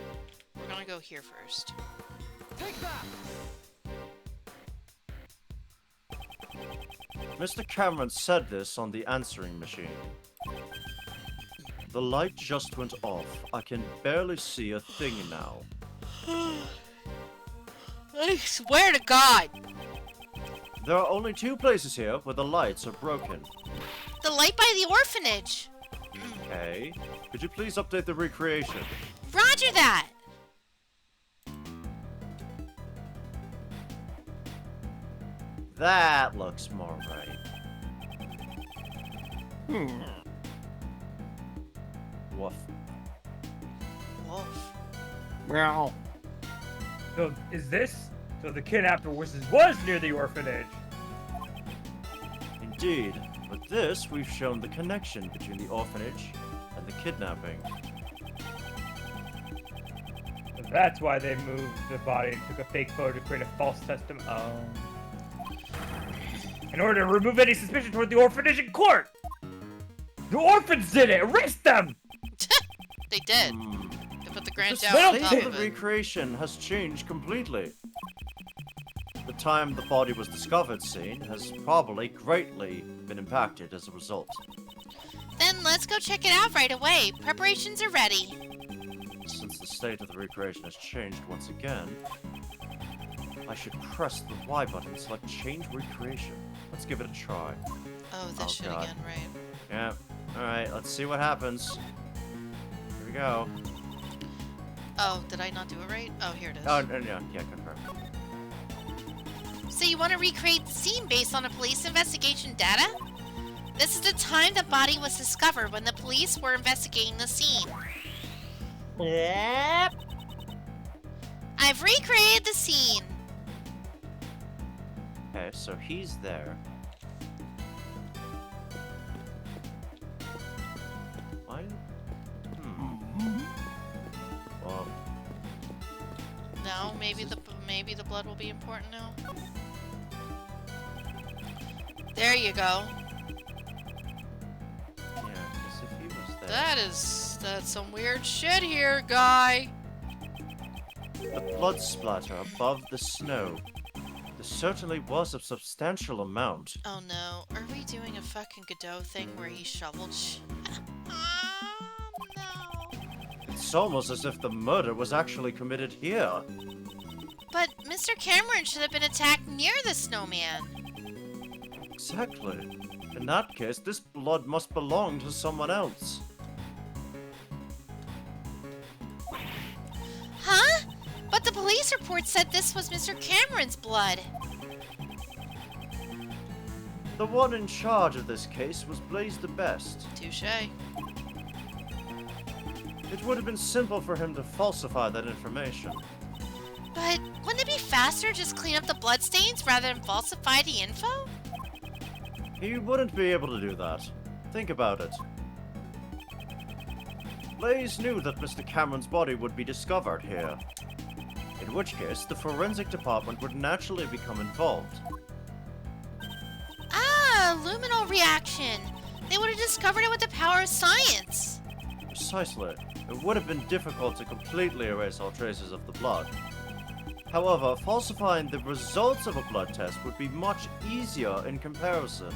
we're gonna go here first. Mr. Cameron said this on the answering machine. The light just went off. I can barely see a thing now. I swear to God! There are only two places here where the lights are broken. The light by the orphanage! Okay. Could you please update the recreation? Roger that! That looks more right. Woof. Wolf. Meow. So is this? So the kidnapper was near the orphanage. Indeed. With this, we've shown the connection between the orphanage and the kidnapping. So that's why they moved the body and took a fake photo to create a false testimony. In order to remove any suspicion toward the orphanage in court. The orphans did it. Arrest them. They did. Hmm. They put the grand The down on state top of of the it. recreation has changed completely. The time the body was discovered scene has probably greatly been impacted as a result. Then let's go check it out right away. Preparations are ready. Since the state of the recreation has changed once again, I should press the Y button and select change recreation. Let's give it a try. Oh, this Oh, shit God. again, right? Yeah. Alright, let's see what happens. Here we go. Oh, did I not do it right? Oh, here it is. Oh, no, yeah, confirm. So you want to recreate the scene based on a police investigation data? This is the time the body was discovered when the police were investigating the scene. Yep. I've recreated the scene. Okay, so he's there. Why? Well, No, maybe the blood will be important now. There you go. yeah, because if he was there... That's some weird shit here, guy. The blood splatter above the snow. There certainly was a substantial amount. Oh no, are we doing a fucking Godot thing where he shoveled No. It's almost as if the murder was actually committed here. But Mr. Cameron should have been attacked near the snowman. Exactly. In that case, this blood must belong to someone else. Huh? But the police report said this was Mr. Cameron's blood. The one in charge of this case was Blaze the Best. Touche. It would have been simple for him to falsify that information. But wouldn't it be faster to just clean up the bloodstains rather than falsify the info? He wouldn't be able to do that. Think about it. Blaze knew that Mr. Cameron's body would be discovered here. In which case, the forensic department would naturally become involved. Ah, luminal reaction. They would have discovered it with the power of science. Precisely. It would have been difficult to completely erase all traces of the blood. However, falsifying the results of a blood test would be much easier in comparison.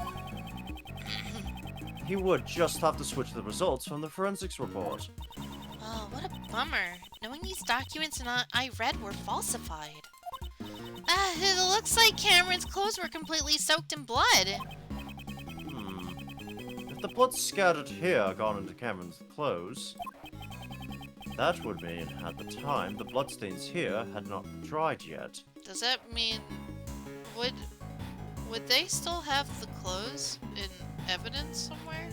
He would just have to switch the results from the forensics report. Oh, what a bummer. Knowing these documents I read were falsified. It looks like Cameron's clothes were completely soaked in blood. If the blood scattered here gone into Cameron's clothes, that would mean, at the time, the bloodstains here had not dried yet. Does that mean would they still have the clothes in evidence somewhere?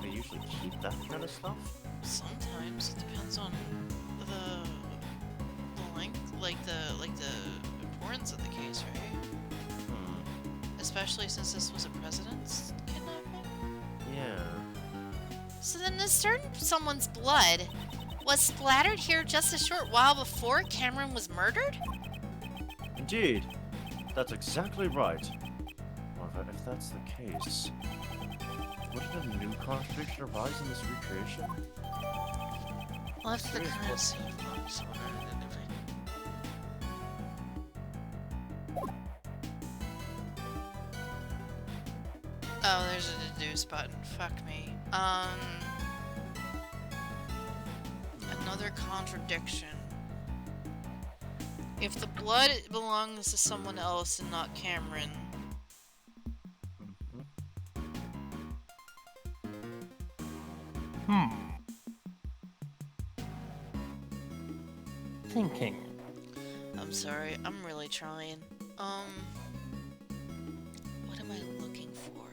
They usually keep that kind of stuff? Sometimes it depends on the length, like the importance of the case, right? Especially since this was a president's kidnapping. Yeah. So then someone's blood was splattered here just a short while before Cameron was murdered? Indeed. That's exactly right. However, if that's the case, wouldn't a new contradiction arise in this recreation? Well, that's the kind of scene disorder and everything. Oh, there's a deduce button. Fuck me. Another contradiction. If the blood belongs to someone else and not Cameron, Thinking. I'm sorry, I'm really trying. What am I looking for?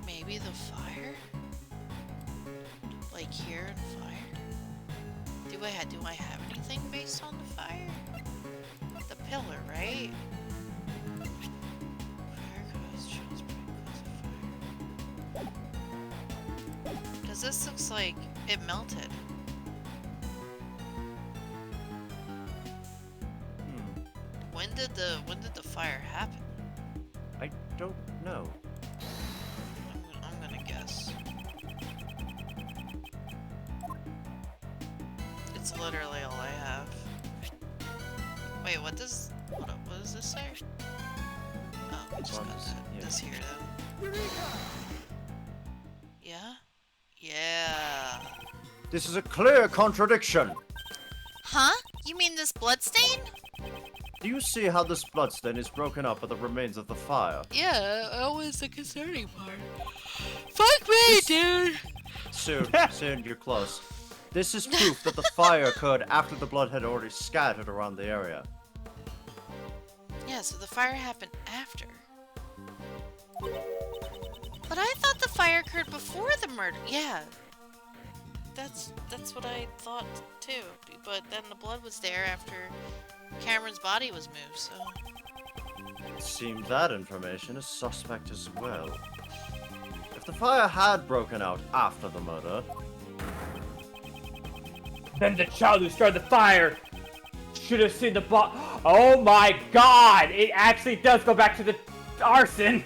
Maybe the fire? Like here in fire? Do I have anything based on the fire? The pillar, right? Fire caused shows cause of fire. Cause this looks like it melted. When did the fire happen? I don't know. I'm gonna guess. It's literally all I have. Wait, what does this say? Oh, we just got this here then. Yeah? Yeah. This is a clear contradiction. Huh? You mean this bloodstain? Do you see how this bloodstain is broken up by the remains of the fire? Yeah, that was the concerning part. Fuck me, dude! Soon, you're close. This is proof that the fire occurred after the blood had already scattered around the area. Yeah, so the fire happened after. But I thought the fire occurred before the murder. Yeah. That's what I thought too. But then the blood was there after Cameron's body was moved, so... It seemed that information is suspect as well. If the fire had broken out after the murder... Then the child who started the fire should have seen the Oh my god! It actually does go back to the arson!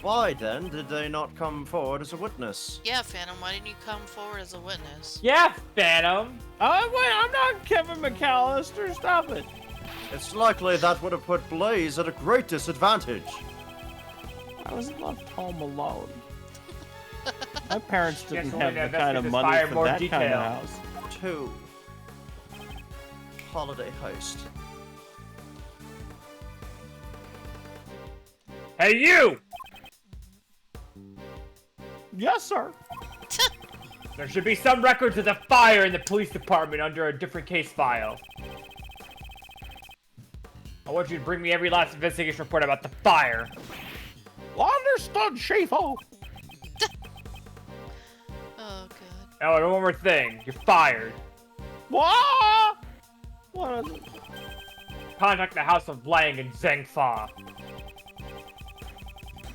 Why then did they not come forward as a witness? Yeah, Phantom, why didn't you come forward as a witness? Yeah, Phantom! Oh, wait, I'm not Kevin McAllister. Stop it. It's likely that would have put Blaze at a great disadvantage. I was left home alone. My parents didn't Guess we'll have need to the kind of investigate this money fire for more that kind detail. of house. 2. Holiday heist. Hey, you! Yes, sir. There should be some records of the fire in the police department under a different case file. I want you to bring me every last investigation report about the fire. Understood, Chief-o. Oh god. Oh, and one more thing. You're fired. What? What? Contact the House of Lang and Zhengfa.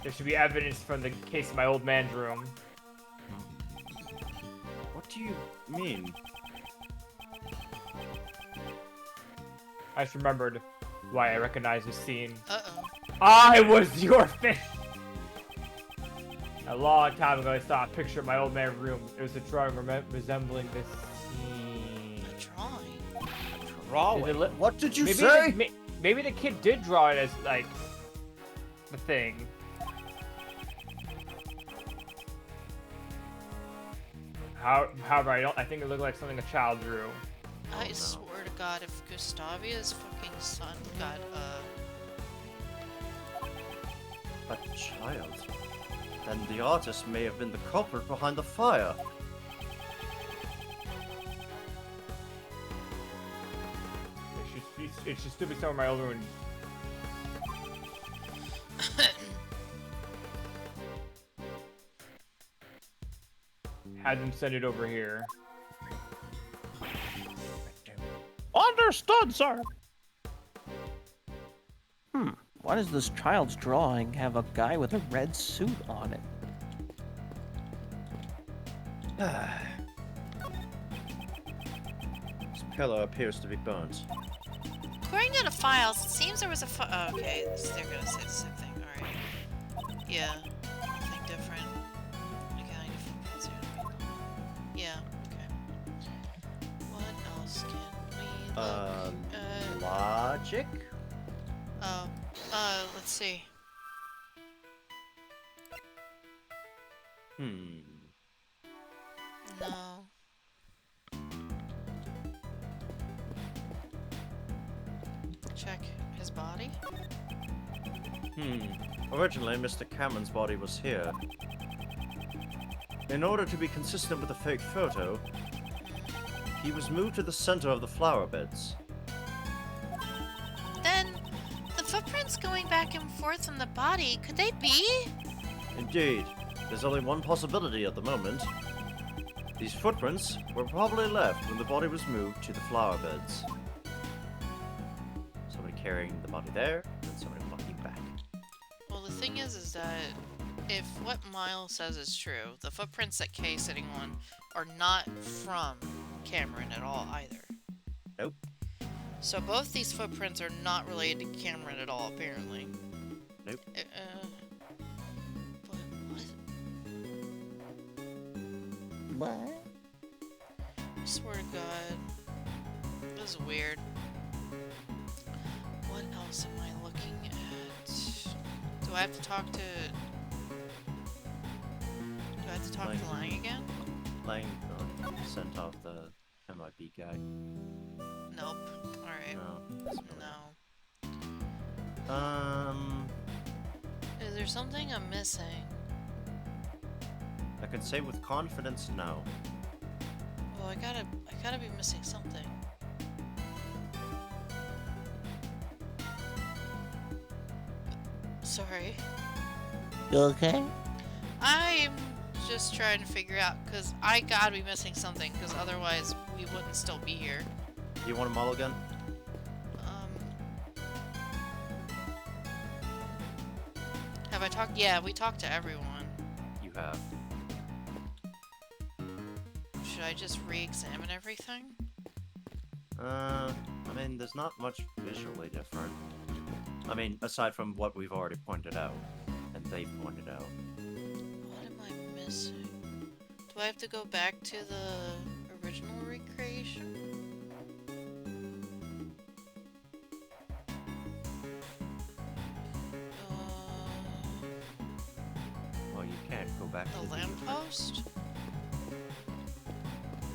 There should be evidence from the case in my old man's room. What do you mean? I just remembered why I recognized the scene. Uh-oh. I was your fish! A long time ago, I saw a picture of my old man's room. It was a drawing resembling this scene. A drawing. Drawing. What did you maybe say? Maybe the kid did draw it as, like, the thing. However, I think it looked like something a child drew. I no. swear to God, if Gustavia's fucking son got A child? Then the artist may have been the culprit behind the fire. It should still be somewhere in my old room. Had them send it over here. Understood, sir. Why does this child's drawing have a guy with a red suit on it? This pillow appears to be burnt. According to the files, it seems there was a oh, okay, they're gonna say the same thing. Alright. Yeah. Nothing different. Accounting footprints here. Yeah, okay. What else can we look? Logic? Let's see. No. Check his body. Originally, Mr. Cameron's body was here. In order to be consistent with the fake photo, he was moved to the center of the flower beds. Then, the footprints going back and forth on the body, could they be? Indeed, there's only one possibility at the moment. These footprints were probably left when the body was moved to the flower beds. Somebody carrying the body there, and somebody walking back. Well, the thing is that if what Miles says is true, the footprints that Kay's sitting on are not from Cameron at all either. Nope. So both these footprints are not related to Cameron at all, apparently. Nope. But what? What? I swear to God. This is weird. What else am I looking at? Do I have to talk to... Do I have to talk to Lang again? Lang sent off the MIB guy. Nope. Alright. No. Is there something I'm missing? I can say with confidence, no. Well, I gotta be missing something. Sorry. You okay? I'm just trying to figure out, because I gotta be missing something, because otherwise we wouldn't still be here. You want a mulligan? Have I talked? Yeah, we talked to everyone. You have. Should I just re-examine everything? I mean, there's not much visually different. I mean, aside from what we've already pointed out, and they've pointed out. What am I missing? Do I have to go back to the original recreation? Well, you can't go back to The lamppost? You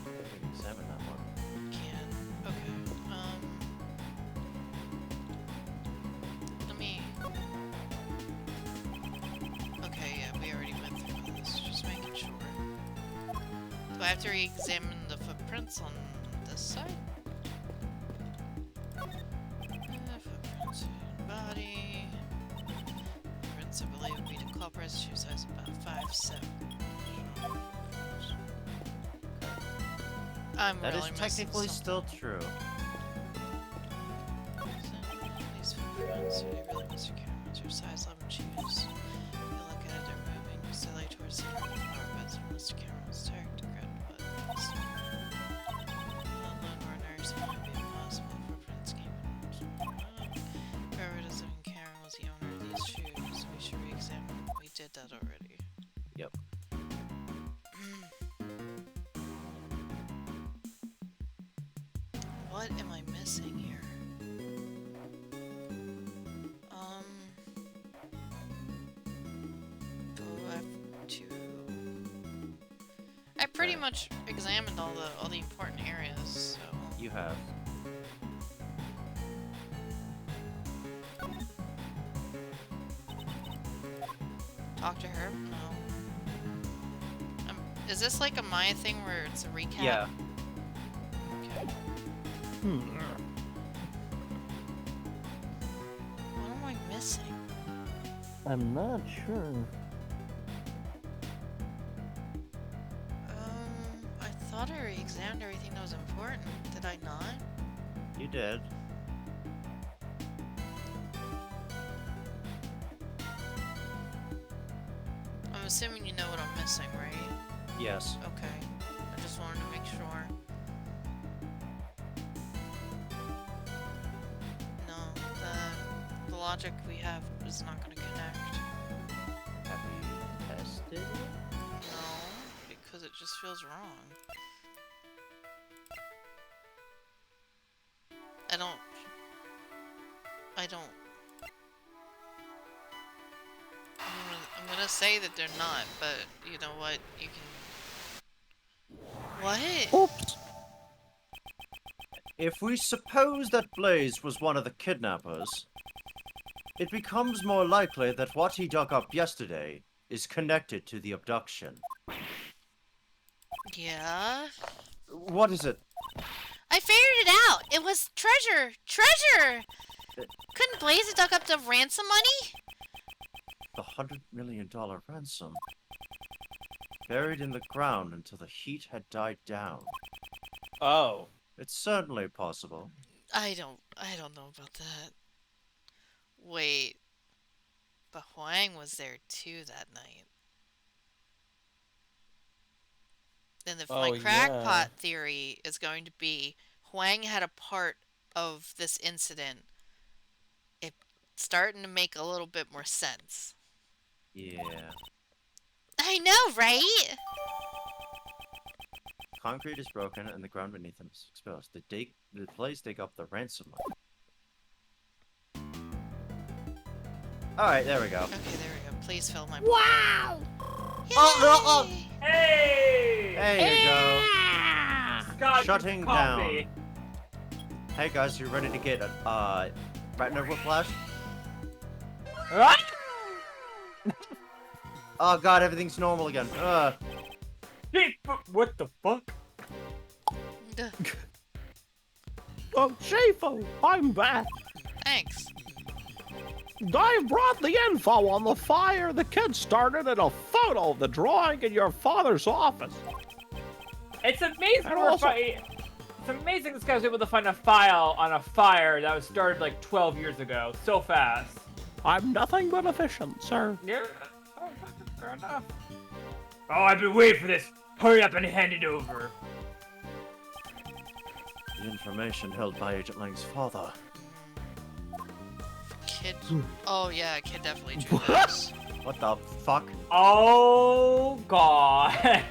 can examine that one. Can. Okay. Let me... Okay, yeah, we already went through this. Just making sure. Do I have to re-examine the footprints on this side? Footprints. body. Prints, I believe, would be the culprits. Shoe size about 5'7". I'm That really is missing technically something. still true. These footprints, do they really miss your cameras? Your size 11 shoes. You look at it, they're moving silly towards the front floor, but unless the camera was tagged to grid, but it's unknown ordinary, so it might be impossible. Footprints came in. Whoever doesn't even care was the owner of these shoes. We should re-examine. We did that already. Yep. What am I missing here? Do I have to... I pretty much examined all the important areas, so... You have. Talk to her? No. Is this like a Maya thing where it's a recap? Yeah. Okay. What am I missing? I'm not sure. I thought I re-examined everything that was important. Did I not? You did. I'm assuming you know what I'm missing, right? Yes. Okay. I just wanted to make sure. No, the logic we have is not going to connect. Have you tested it? No, because it just feels wrong. I'm gonna say that they're not, but you know what? You can... What? Oops. If we suppose that Blaze was one of the kidnappers, it becomes more likely that what he dug up yesterday is connected to the abduction. Yeah? What is it? I figured it out. It was treasure. Treasure! Couldn't Blaze have dug up the ransom money? The $100 million ransom. Buried in the ground until the heat had died down. Oh. It's certainly possible. I don't know about that. Wait. But Huang was there too that night. Then my crackpot theory is going to be Huang had a part of this incident. It's starting to make a little bit more sense. Yeah. I know, right? Concrete is broken and the ground beneath them is exposed. The Blaze dig up the ransom money. Alright, there we go. Okay, there we go. Please fill my... Wow! Oh, Yay! Hey! There you go. Scott, Shutting coffee. Hey guys, you ready to get retina whiplash? Ah! Oh god, everything's normal again. Hey, what the fuck? Duh. Oh, Shafo, I'm back. Thanks. I brought the info on the fire the kid started and a photo of the drawing in your father's office. It's amazing And we're also- It's amazing this guy was able to find a file on a fire that was started like 12 years ago. So fast. I'm nothing but efficient, sir. Yeah. Oh, fair enough. Oh, I've been waiting for this. Hurry up and hand it over. The information held by Agent Lang's father. Kid... Oh yeah, kid definitely drew this. What the fuck? Oh god.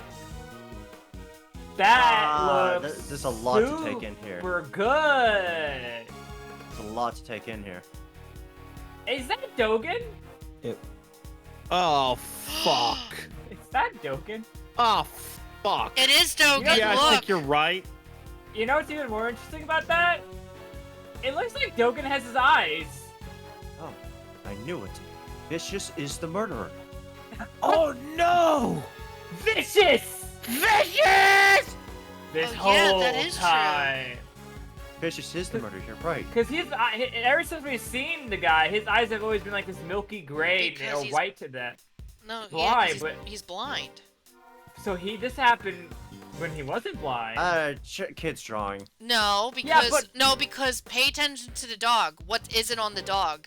That looks there's a lot to take in here. We're good. There's a lot to take in here. Is that Dogen? Oh, fuck. Is that Dogen? Oh, fuck. It is Dogen, Yeah, I look! think you're right. You know what's even more interesting about that? It looks like Dogen has his eyes. Oh, I knew it. Vicious is the murderer. Oh, no! Vicious! Vicious! This Oh, yeah, whole that is true. time. Suspicious is the murder. You're right. Because ever since we've seen the guy, his eyes have always been like this milky gray Because or he's- white to that. No, yeah, 'cause Blind, but he's blind. so this happened when he wasn't blind. Kid's drawing. No, Yeah, because but- because pay attention to the dog. What isn't on the dog?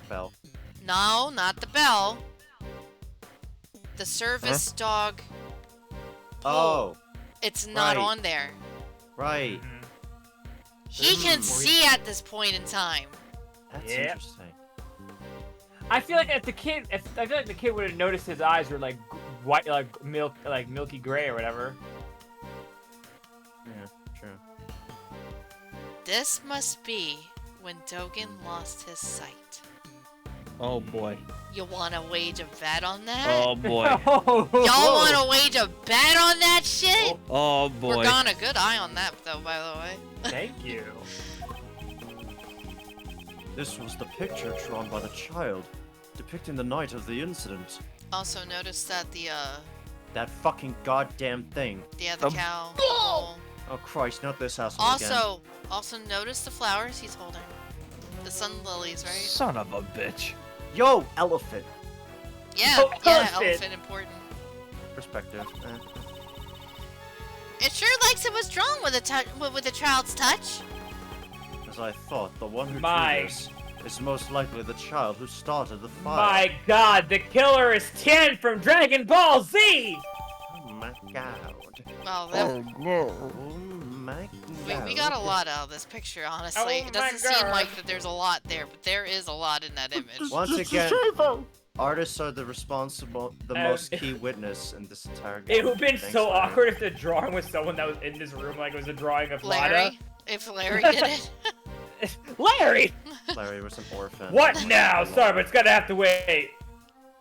Bell. No, not the bell. The service dog. Oh, It's not Right. on there. right. Mhm. He can see at this point in time. That's Yep. interesting. I feel like if the kid would have noticed his eyes were like white, like milky gray or whatever. Yeah, true. This must be when Dogen lost his sight. Oh boy. You wanna wage a bet on that? Oh boy. Y'all wanna wage a bet on that shit? Oh We're boy. got a good eye on that though, by the way. Thank you. This was the picture drawn by the child, depicting the night of the incident. Also notice that the That fucking goddamn thing. the cow. hole. Oh Christ, not this asshole again. Also notice the flowers he's holding. The sun lilies, right? Son of a bitch. Yo, elephant. Yeah, Oh, yeah, elephant. elephant important. Perspective. It sure likes it was drawn with a child's touch. As I thought, the one who My- drew this is most likely the child who started the fire. My God, the killer is Tien from Dragon Ball Z. Oh my god. Well, that, Oh my god. we got a lot out of this picture, honestly. Oh It my doesn't seem God. like that there's a lot there, but there is a lot in that image. Once Just a again, shaver. artists are the most key witness in this entire game. It would have been Thanks, so Larry. awkward if the drawing was someone that was in this room, like it was a drawing of Lada. Larry? If Larry did it? Larry! Larry was an orphan. What now? Sorry, but it's gonna have to wait.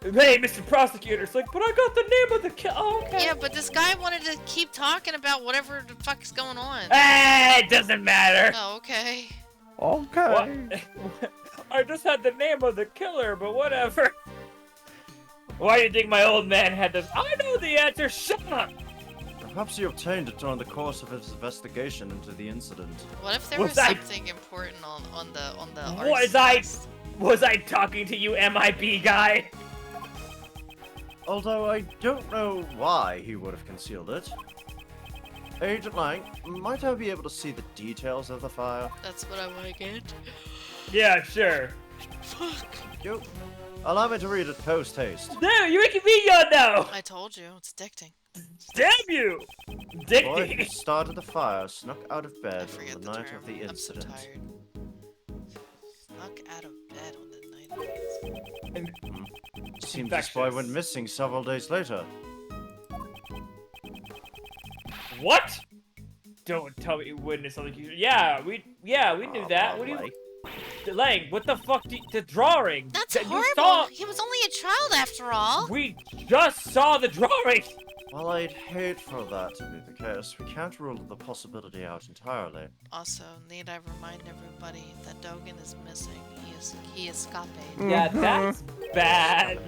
Hey, Mr. Prosecutor. It's like, but I got the name of the killer. Oh, okay. Yeah, but this guy wanted to keep talking about whatever the fuck's going on. Hey, it doesn't matter. Oh, okay. Okay. What? I just had the name of the killer, but whatever. Why do you think my old man had this? I know the answer. Shut up. Perhaps he obtained it during the course of his investigation into the incident. What if there Was was that- something important on the Was I talking to you, MIB guy? Although I don't know why he would have concealed it. Agent Lang, might I be able to see the details of the fire? That's what I want to get. Yeah, sure. Fuck. You allow me to read it post haste. Damn, you're making me yawn now. I told you, it's addicting. Damn you, The boy who Dick. started the fire snuck out of I bed forget on the the night term. of the I'm so incident. tired. Snuck out of bed on the night of the incident. Seems this boy Infectious. went missing several days later. What? Don't tell me you witnessed something. Yeah, we knew that. What do you, Lang? What the fuck? The drawing. That's That you horrible. saw- He was only a child after all. We just saw the drawing. Well, I'd hate for that to be the case. We can't rule the possibility out entirely. Also, need I remind everybody that Dogen is missing. He escaped. Yeah, that's bad.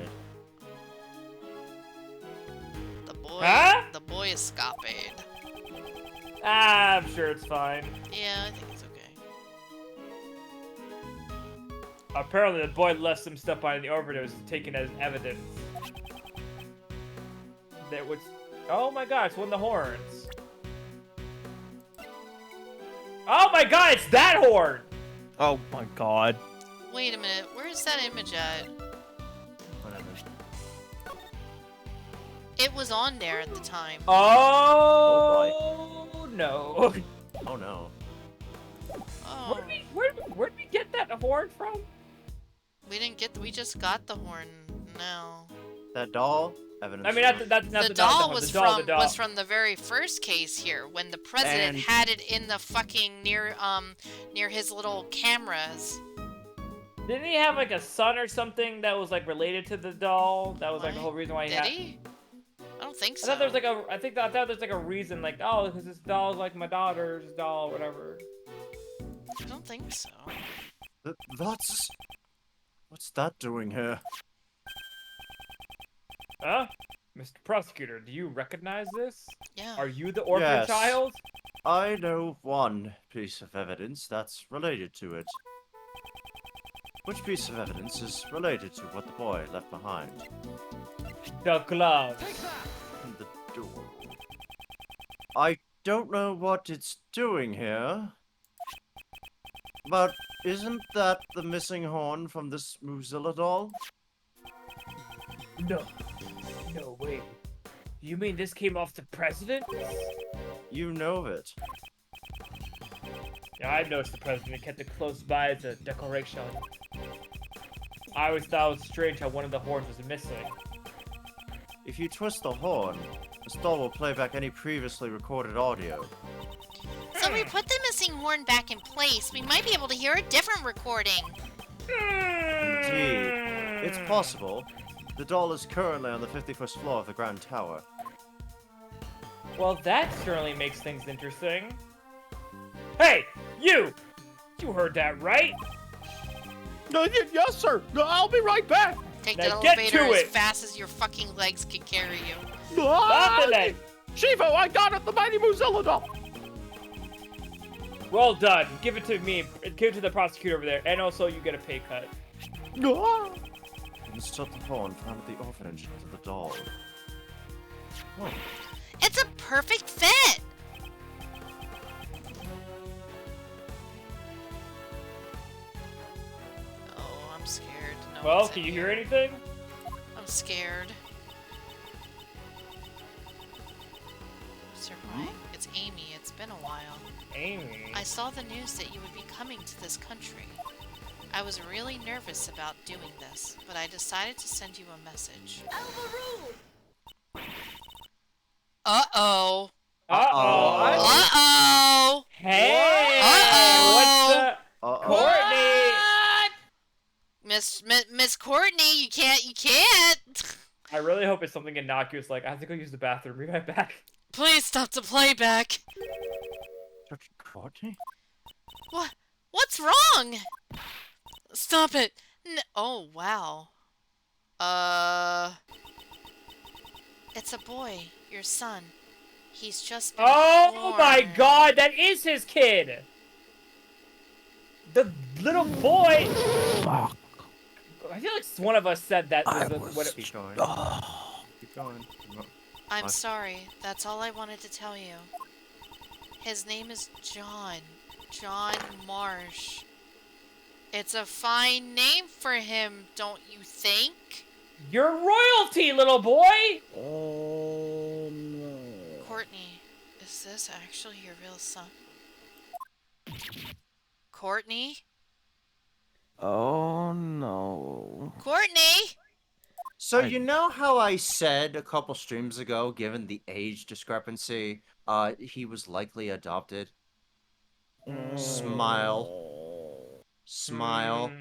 The boy escaped. Ah, I'm sure it's fine. Yeah, I think it's okay. Apparently, the boy left some stuff behind the overdose, taken as evidence. That was. Oh my god, it's one of the horns. Oh my god, it's that horn! Oh my god. Wait a minute, where is that image at? Whatever. It was on there at the time. Oh, no. Oh no. Oh, Where'd we get that horn from? we just got the horn now. That doll? Evidence. I mean, that's not The doll the was doll, from the doll. was from the very first case here when the president And- had it in the fucking near his little cameras. Didn't he have like a son or something that was like related to the doll? That was like the What? whole reason why he Did had. he? I don't think I so. thought there was like a. I thought there's like a reason, like, oh, because this doll's like my daughter's doll, or whatever. I don't think so. That's... What's that doing here? Huh? Mr. Prosecutor, do you recognize this? Yeah. Are you the orphan Yes. child? I know one piece of evidence that's related to it. Which piece of evidence is related to what the boy left behind? The gloves. The door. I don't know what it's doing here. But isn't that the missing horn from this Muzilla doll? No. No, wait. You mean this came off the president? You know it. Yeah, I noticed the president kept it close by as a decoration. I always thought it was strange how one of the horns was missing. If you twist the horn, this doll will play back any previously recorded audio. So we put the missing horn back in place. We might be able to hear a different recording. Indeed. It's possible. The doll is currently on the 51st floor of the Grand Tower. Well, that certainly makes things interesting. Hey, you! You heard that, right? Yes, sir. I'll be right back. Take Now that get elevator to as it. fast as your fucking legs can carry you. Stop the leg. Shivo, I got it, the mighty Muzilla doll. Well done. Give it to me. Give it to the prosecutor over there. And also, you get a pay cut. Insert the horn found at the orphanage to the doll. What? It's a perfect fit. Oh, I'm scared. No Well, one's can in you here. hear anything? I'm scared. Sir Mike, it's Amy. It's been a while. Amy. I saw the news that you would be coming to this country. I was really nervous about doing this, but I decided to send you a message. Uh-oh. Uh-oh. Uh-oh. Hey! Uh-oh. What's the... Courtney! Miss Courtney, you can't. I really hope it's something innocuous like, I have to go use the bathroom. Be right back. Please stop the playback. Judge Courtney? What's wrong? Stop it. Oh, wow. It's a boy, your son. He's just been Oh my born. god, that is his kid! The little boy... Fuck. I feel like one of us said that. Keep going. Keep going. I'm sorry. That's all I wanted to tell you. His name is John. John Marsh. It's a fine name for him, don't you think? You're royalty, little boy! Oh, no. Courtney, is this actually your real son? Courtney? Oh no. Courtney! So you know how I said a couple streams ago, given the age discrepancy, he was likely adopted? Smile. Smile.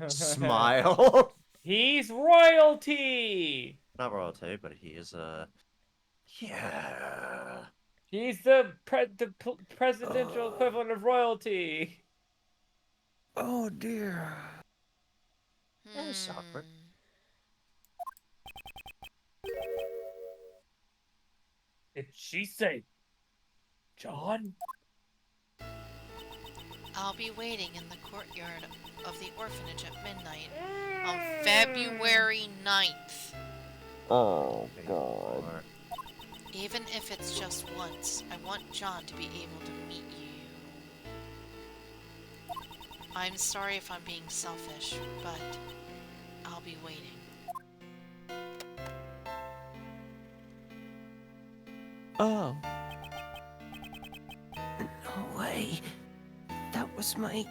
Smile. He's royalty! Not royalty, but he is yeah. He's the presidential equivalent of royalty. Oh dear. That's awkward. Did she say John? I'll be waiting in the courtyard of the orphanage at midnight on February 9th. Oh god. Even if it's just once, I want John to be able to meet you. I'm sorry if I'm being selfish, but I'll be waiting. Oh. No way. That was my...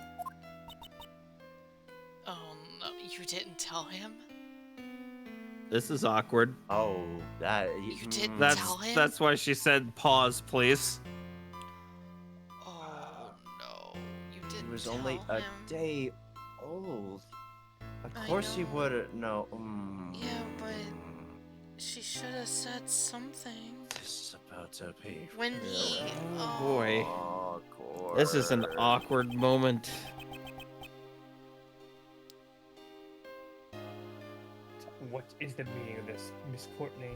Oh no, you didn't tell him? This is awkward. Oh, that. You didn't That's tell him? that's why she said pause, please. Oh no, you didn't He was tell only him. a day old. Of I course he know. wouldn't know. Yeah, but she should have said something. This is about to be. When he... Oh boy. Awkward. This is an awkward moment. What is the meaning of this, Miss Courtney?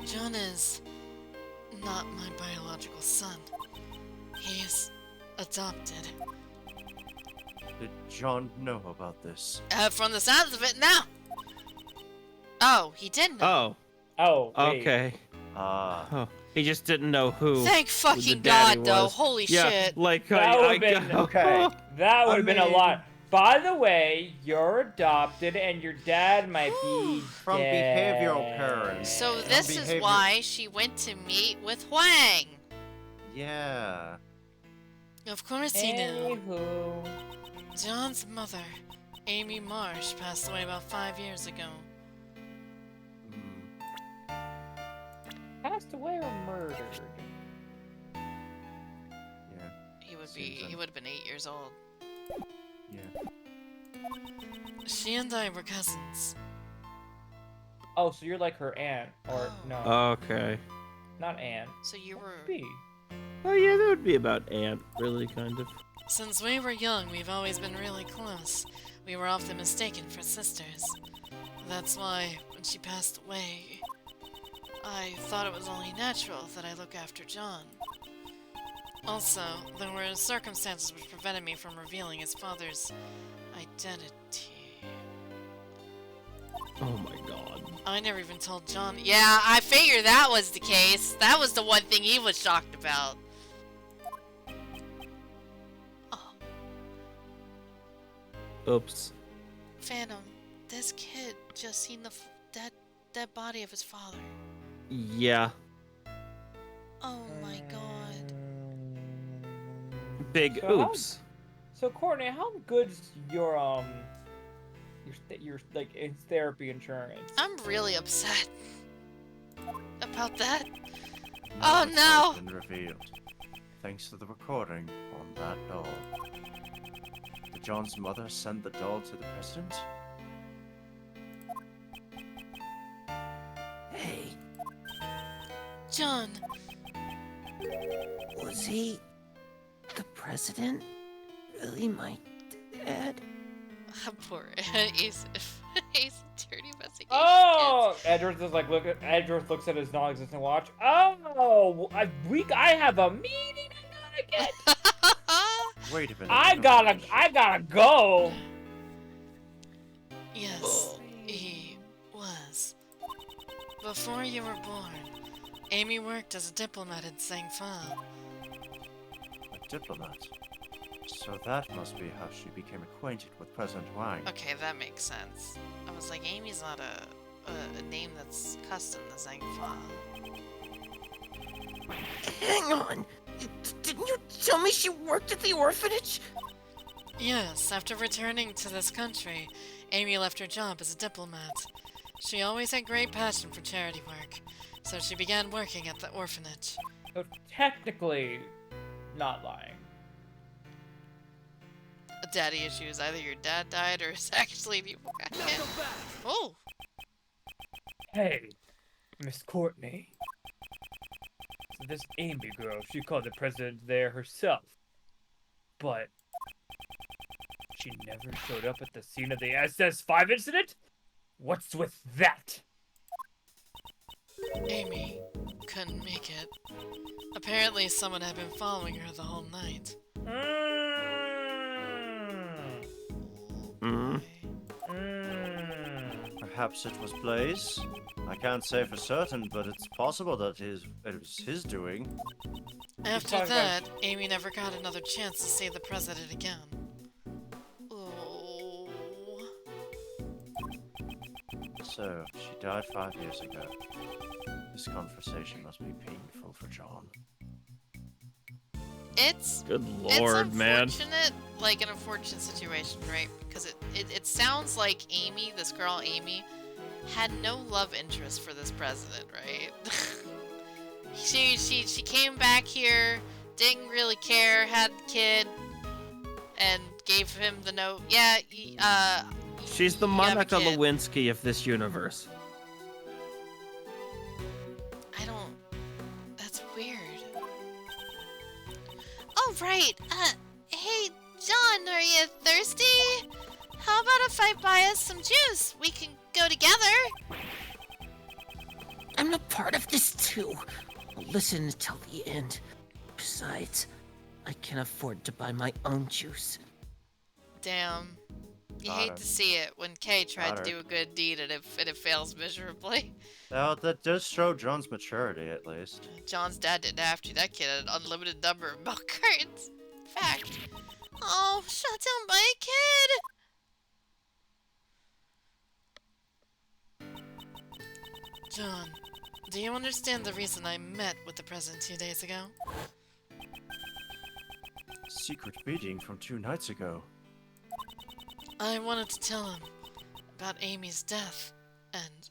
John is not my biological son. He's adopted. Did John know about this? From the sounds of it, now. Oh, he did know. Oh, Oh, wait. okay. Oh, he just didn't know who. Thank the fucking daddy God, though. was. Holy Yeah, shit. like That would have been okay. That would have been a mean- lot. By the way, you're adopted, and your dad might be From dead. behavioral parents. So From this is behavior- why she went to meet with Huang. Yeah. Of course he knew. Anywho. John's mother, Amy Marsh, passed away about 5 years ago. Hmm. Passed away or murdered? Yeah. He would Seems he would have been 8 years old. Yeah. She and I were cousins. Oh, so you're like her aunt, or Oh. no, Okay. not aunt. So you were. B. Oh yeah, that would be about Aunt, really, kind of. Since we were young, we've always been really close. We were often mistaken for sisters. That's why, when she passed away, I thought it was only natural that I look after John. Also, there were circumstances which prevented me from revealing his father's identity. Oh my God. I never even told John. Yeah, I figured that was the case. That was the one thing he was shocked about. Oh, Oops. Phantom, this kid just seen the dead body of his father. Yeah. Oh my God. Big So how- oops. So Courtney, how good's your like therapy insurance? I'm really upset about that. Now Oh, it's no. all been revealed. Thanks to the recording on that doll. Did John's mother send the doll to the president? Hey, John, was he the president? Really, my dad? poor Ace Attorney investigation. Oh, Edward is like Edward looks at his non-existent watch. Oh, I have a meeting I gotta get. Wait a minute. I gotta go. Yes, he was. Before you were born, Amy worked as a diplomat in Sangfa. A diplomat. So that must be how she became acquainted with President Wang. Okay, that makes sense. I was like, Amy's not a name that's custom to Zangfa. Hang on. Didn't you tell me she worked at the orphanage? Yes, after returning to this country, Amy left her job as a diplomat. She always had great passion for charity work, so she began working at the orphanage. So technically, not lying. Daddy issues. Either your dad died or it's actually the. Oh, Hey, Miss Courtney. So this Amy girl, she called the president there herself. But she never showed up at the scene of the SS5 incident? What's with that? Amy couldn't make it. Apparently, someone had been following her the whole night. Mm. Perhaps it was Blaze? I can't say for certain, but it's possible that it was his doing. After talking that, about- Amy never got another chance to see the president again. Oh. So, she died 5 years ago. This conversation must be painful for John. It's Good it's lord, man. unfortunate, like an unfortunate situation, right? Because it sounds like Amy, this girl Amy, had no love interest for this president, right? she came back here, didn't really care, had the kid, and gave him the note. Yeah, She's the you have a Monica kid. Lewinsky of this universe. I don't. That's weird. Oh right. Hey John, are you thirsty? How about if I buy us some juice? We can go together. I'm a part of this too. listen until the end. Besides, I can afford to buy my own juice. Damn. You Got hate it. to see it when Kay tried Got to it. do a good deed and it fails miserably. Now, that does show John's maturity, at least. John's dad didn't have to. That kid had an unlimited number of milk cartons. Fact. Oh, shot down by a kid! John, do you understand the reason I met with the president 2 days ago? Secret meeting from 2 nights ago. I wanted to tell him about Amy's death and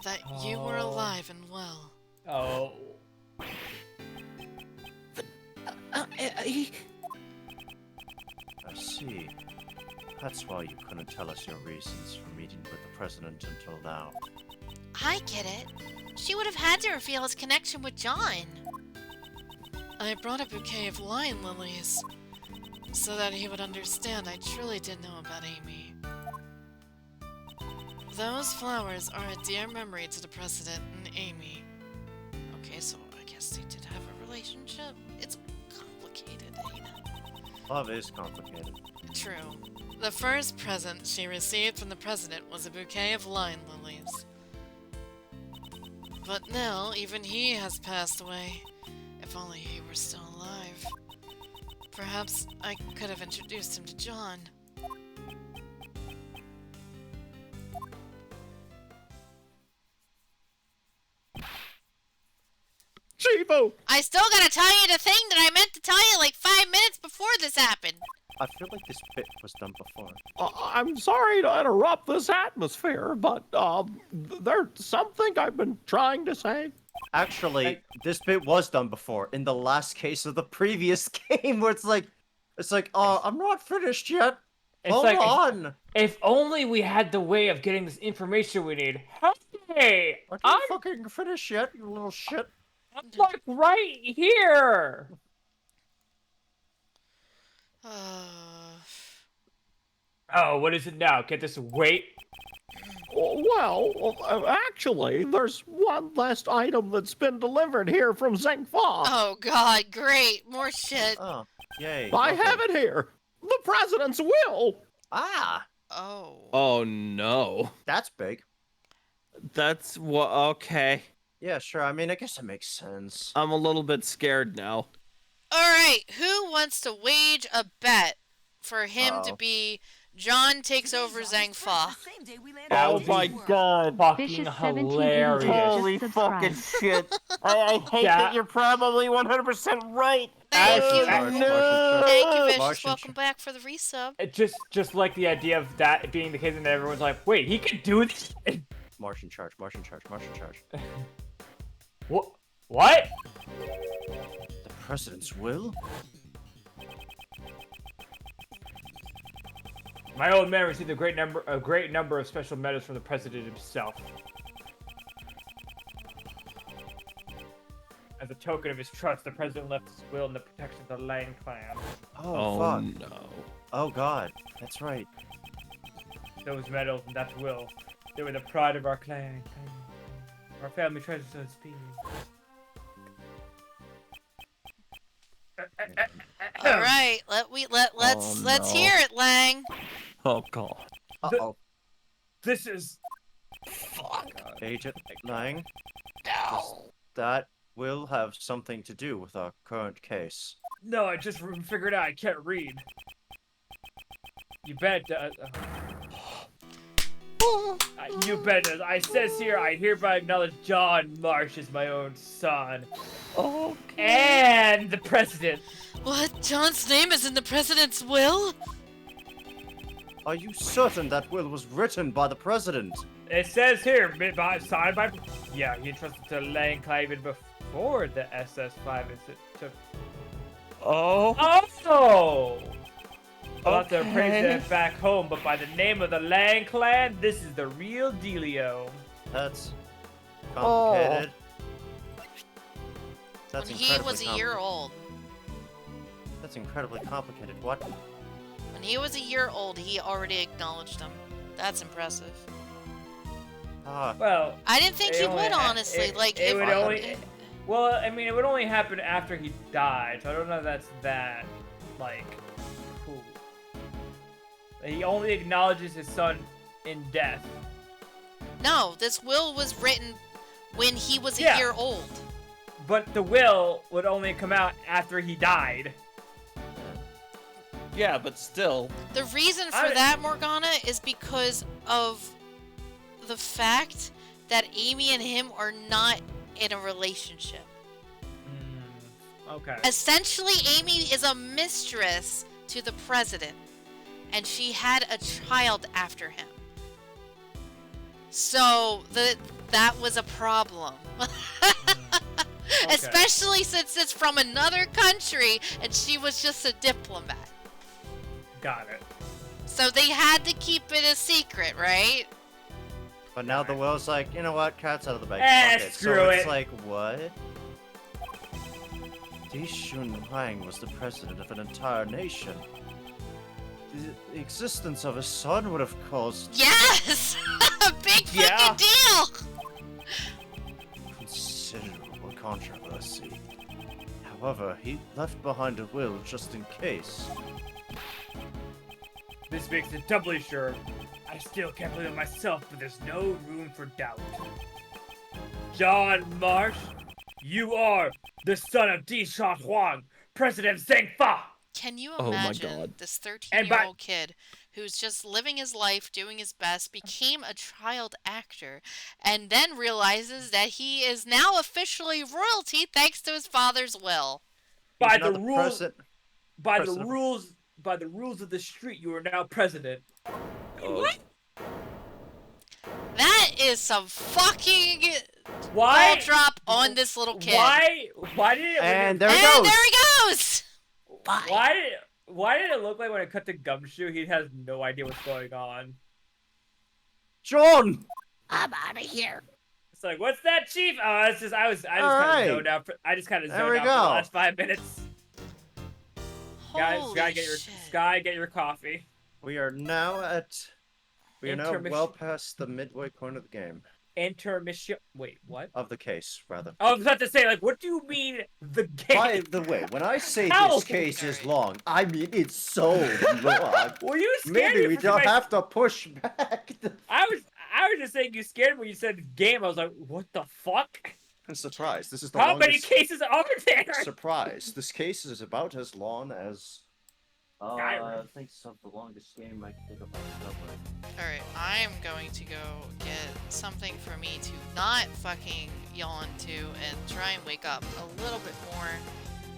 that you were Oh. alive and well. Oh. I I see. That's why you couldn't tell us your reasons for meeting with the president until now. I get it. She would have had to reveal his connection with John. I brought a bouquet of lion lilies so that he would understand I truly did know about Amy. Those flowers are a dear memory to the president and Amy. Okay, so I guess they did have a relationship. It's complicated, ain't it? Love is complicated. True. The first present she received from the president was a bouquet of lion lilies. But now, even he has passed away. If only he were still alive. Perhaps I could have introduced him to John. Chivo! I still gotta tell you the thing that I meant to tell you like 5 minutes before this happened. I feel like this bit was done before. I'm sorry to interrupt this atmosphere, but there's something I've been trying to say. Actually, this bit was done before in the last case of the previous game, where it's like, I'm not finished yet. It's Hold like, on. If only we had the way of getting this information we need. Hey, Are you I'm fucking finished yet, you little shit? like right here. Oh, what is it now? Get this wait. Well, actually, there's one last item that's been delivered here from Zhengfa. Oh god, great! More shit. Oh, yay. I okay. have it here. The president's will. Ah, Oh. Oh no. that's big. That's what. Okay. Yeah, sure. I mean, I guess it makes sense. I'm a little bit scared now. Alright, who wants to wage a bet for him to Uh-oh. be John takes over Zhangfa? That Oh would my be god. fucking Vicious hilarious. 1780 Holy just fucking subscribed. shit. I hate Yeah. that you're probably 100% right. Thank As- you. as- No. Thank you, Vicious. Martian Welcome back for the resub. It just like the idea of that being the case, and everyone's like, "Wait, he could do this." Martian charge, Martian charge, Martian charge. What? What? The president's will? My old man received a great number of special medals from the president himself. As a token of his trust, the president left his will in the protection of the Lang clan. Oh, fuck. no. Oh, God. That's right. Those medals and that will, they were the pride of our clan. Our family treasure, so to speak. Alright, let's hear it, Lang. Oh god. Uh-oh. This is Agent Lang. That will have something to do with our current case. no. I just figured out I can't read. You bet. You bet. I says here, I hereby acknowledge John Marsh as my own son. And the president. What? John's name is in the president's will? Are you certain that will was written by the president? It says here, signed by. Yeah, he entrusted to Lang Cliven before the SS5 is took. Oh. Oh! I'll have to Okay. praise it back home, but by the name of the Lang clan, this is the real dealio. That's complicated. When That's he was a year old. That's incredibly complicated. What? When he was a year old, he already acknowledged him. That's impressive. Ah, Well, I didn't think It he only- would, honestly. it- Like, it if, would only- Well, I mean, it would only happen after he died, so I don't know if that's that, like, cool. He only acknowledges his son in death. No, this will was written when he was a Yeah. year old. But the will would only come out after he died. Yeah, but still. The reason for that, Morgana, is because of the fact that Amy and him are not in a relationship. Okay. Essentially, Amy is a mistress to the president, and she had a child after him. So that was a problem. Okay. Especially since it's from another country and she was just a diplomat. Got it. So they had to keep it a secret, right? But now the will's like, you know what? Cat's out of the bag. Fuck it. Screw So it. it's like, what? Di Shunhuang was the president of an entire nation. The existence of his son would have caused Yes! A big fucking deal! considerable controversy. However, he left behind a will just in case. This makes it doubly sure. I still can't believe it myself, but there's no room for doubt. John Marsh, you are the son of Di Huang, President Zheng Fa. Can you Oh my imagine God. this And 13-year-old kid who's just living his life, doing his best, became a child actor, and then realizes that he is now officially royalty thanks to his father's will? By He's now the rules, president- by the president. rules, by the rules of the street, you are now president. Oh, That is some fucking Why? ball drop on this little kid. Why did it? And there And it goes. there he goes! Why did it look like when it cut to Gumshoe, he has no idea what's going on? John! I'm out of here. It's like, what's that, Chief? Oh, it's just I just kind Alright. of zoned out. I just kind of There zoned we out for the go. last 5 minutes. Guys, Holy Sky, get your shit. Sky, get your coffee. We are now Intermission. well past the midway point of the game. Intermission. Wait, what? Of the case, rather. I was about to say, like, what do you mean the game? By the way, when I say Ow! this case is Alright. long, I mean it's so long. Were you scared? Maybe we for don't my- have to push back. I was just saying you scared when you said game. I was like, what the fuck? Surprise! This is the How many longest. cases are there? Surprise! This case is about as long as. Skyrim. I think it's the longest game I can think about. Alright, I'm going to go get something for me to not fucking yawn to and try and wake up a little bit more.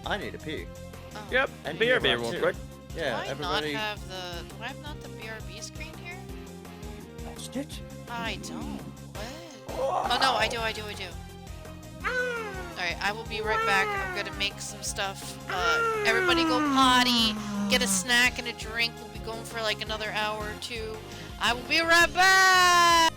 I need a pee. Oh, yep. And Beer, you beer, want real to. quick. Yeah, do I everybody. not have the... Do I have not the BRB screen here? Lost it. I don't. What? Oh no, I do. Alright, I will be right back. I'm gonna make some stuff. Everybody go potty, get a snack and a drink. We'll be going for like another hour or two. I will be right back!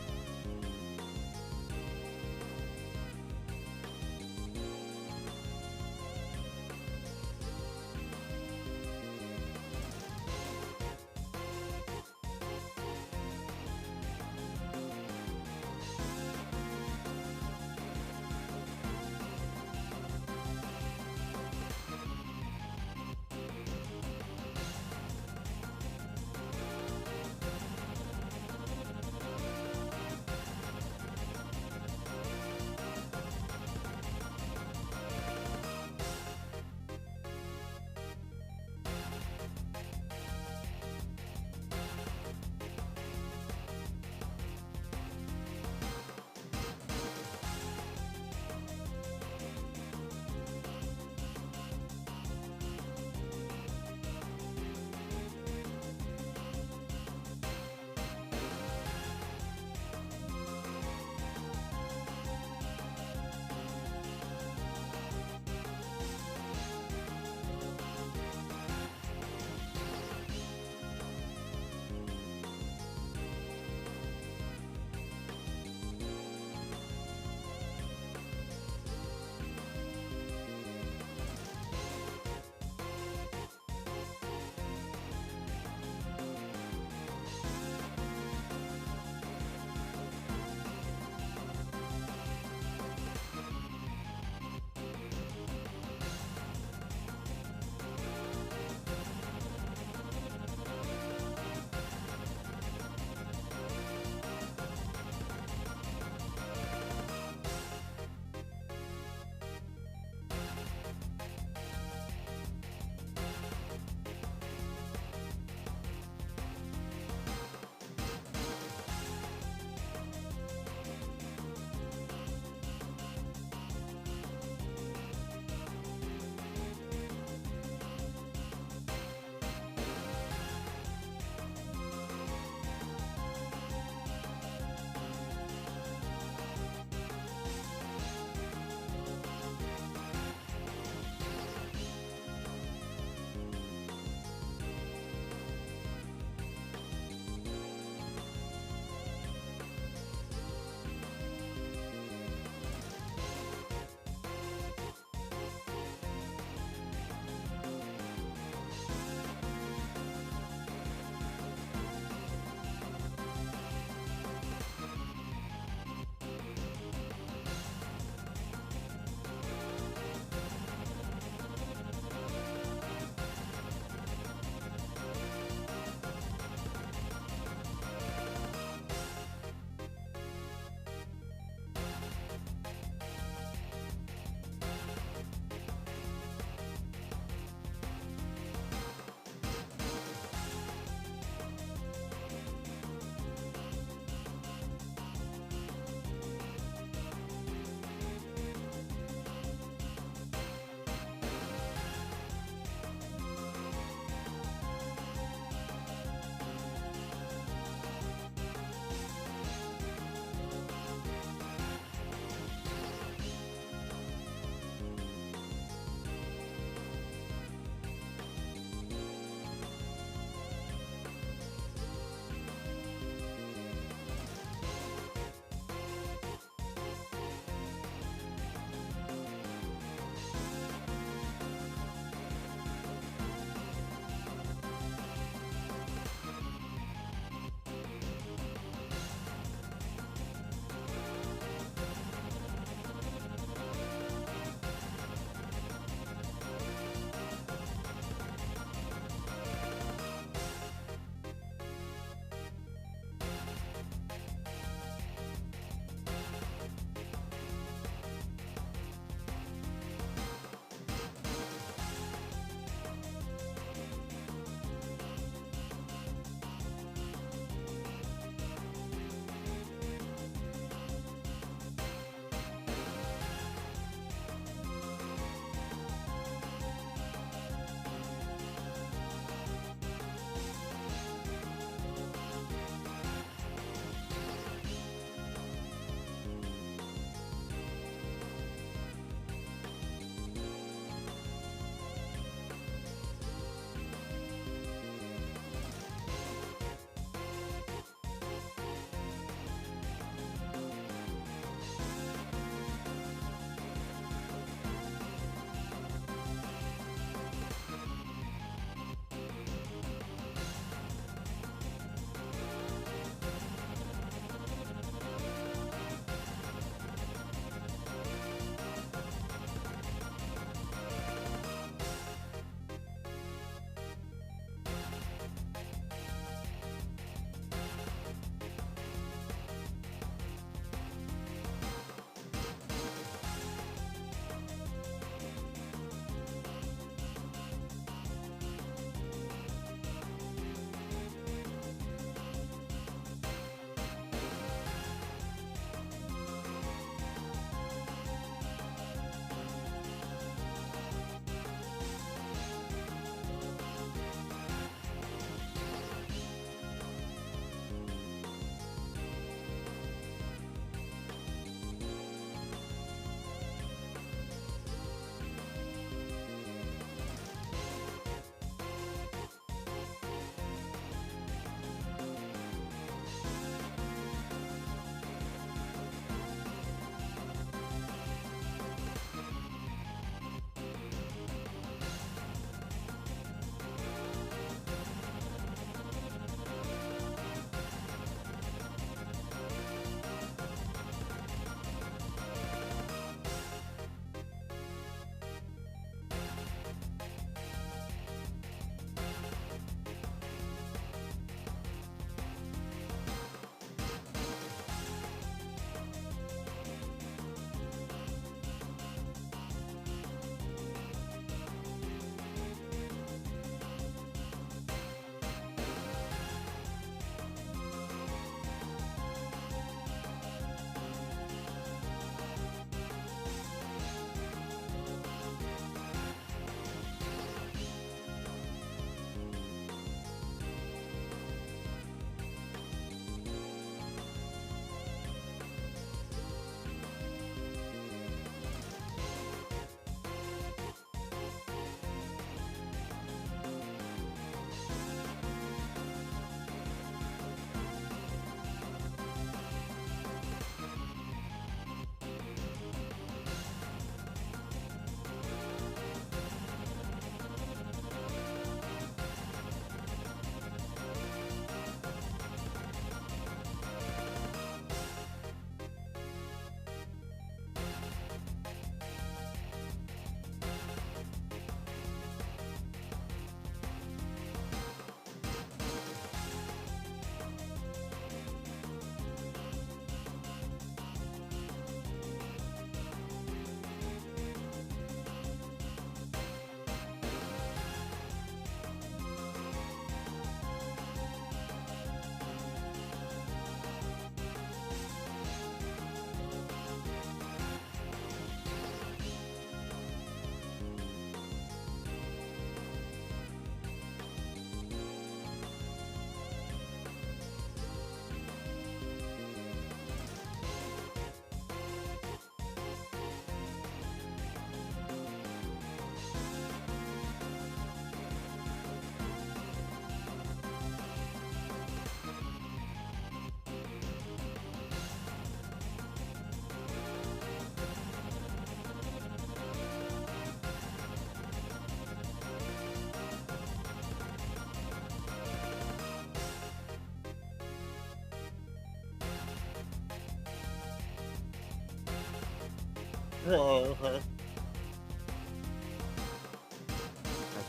They're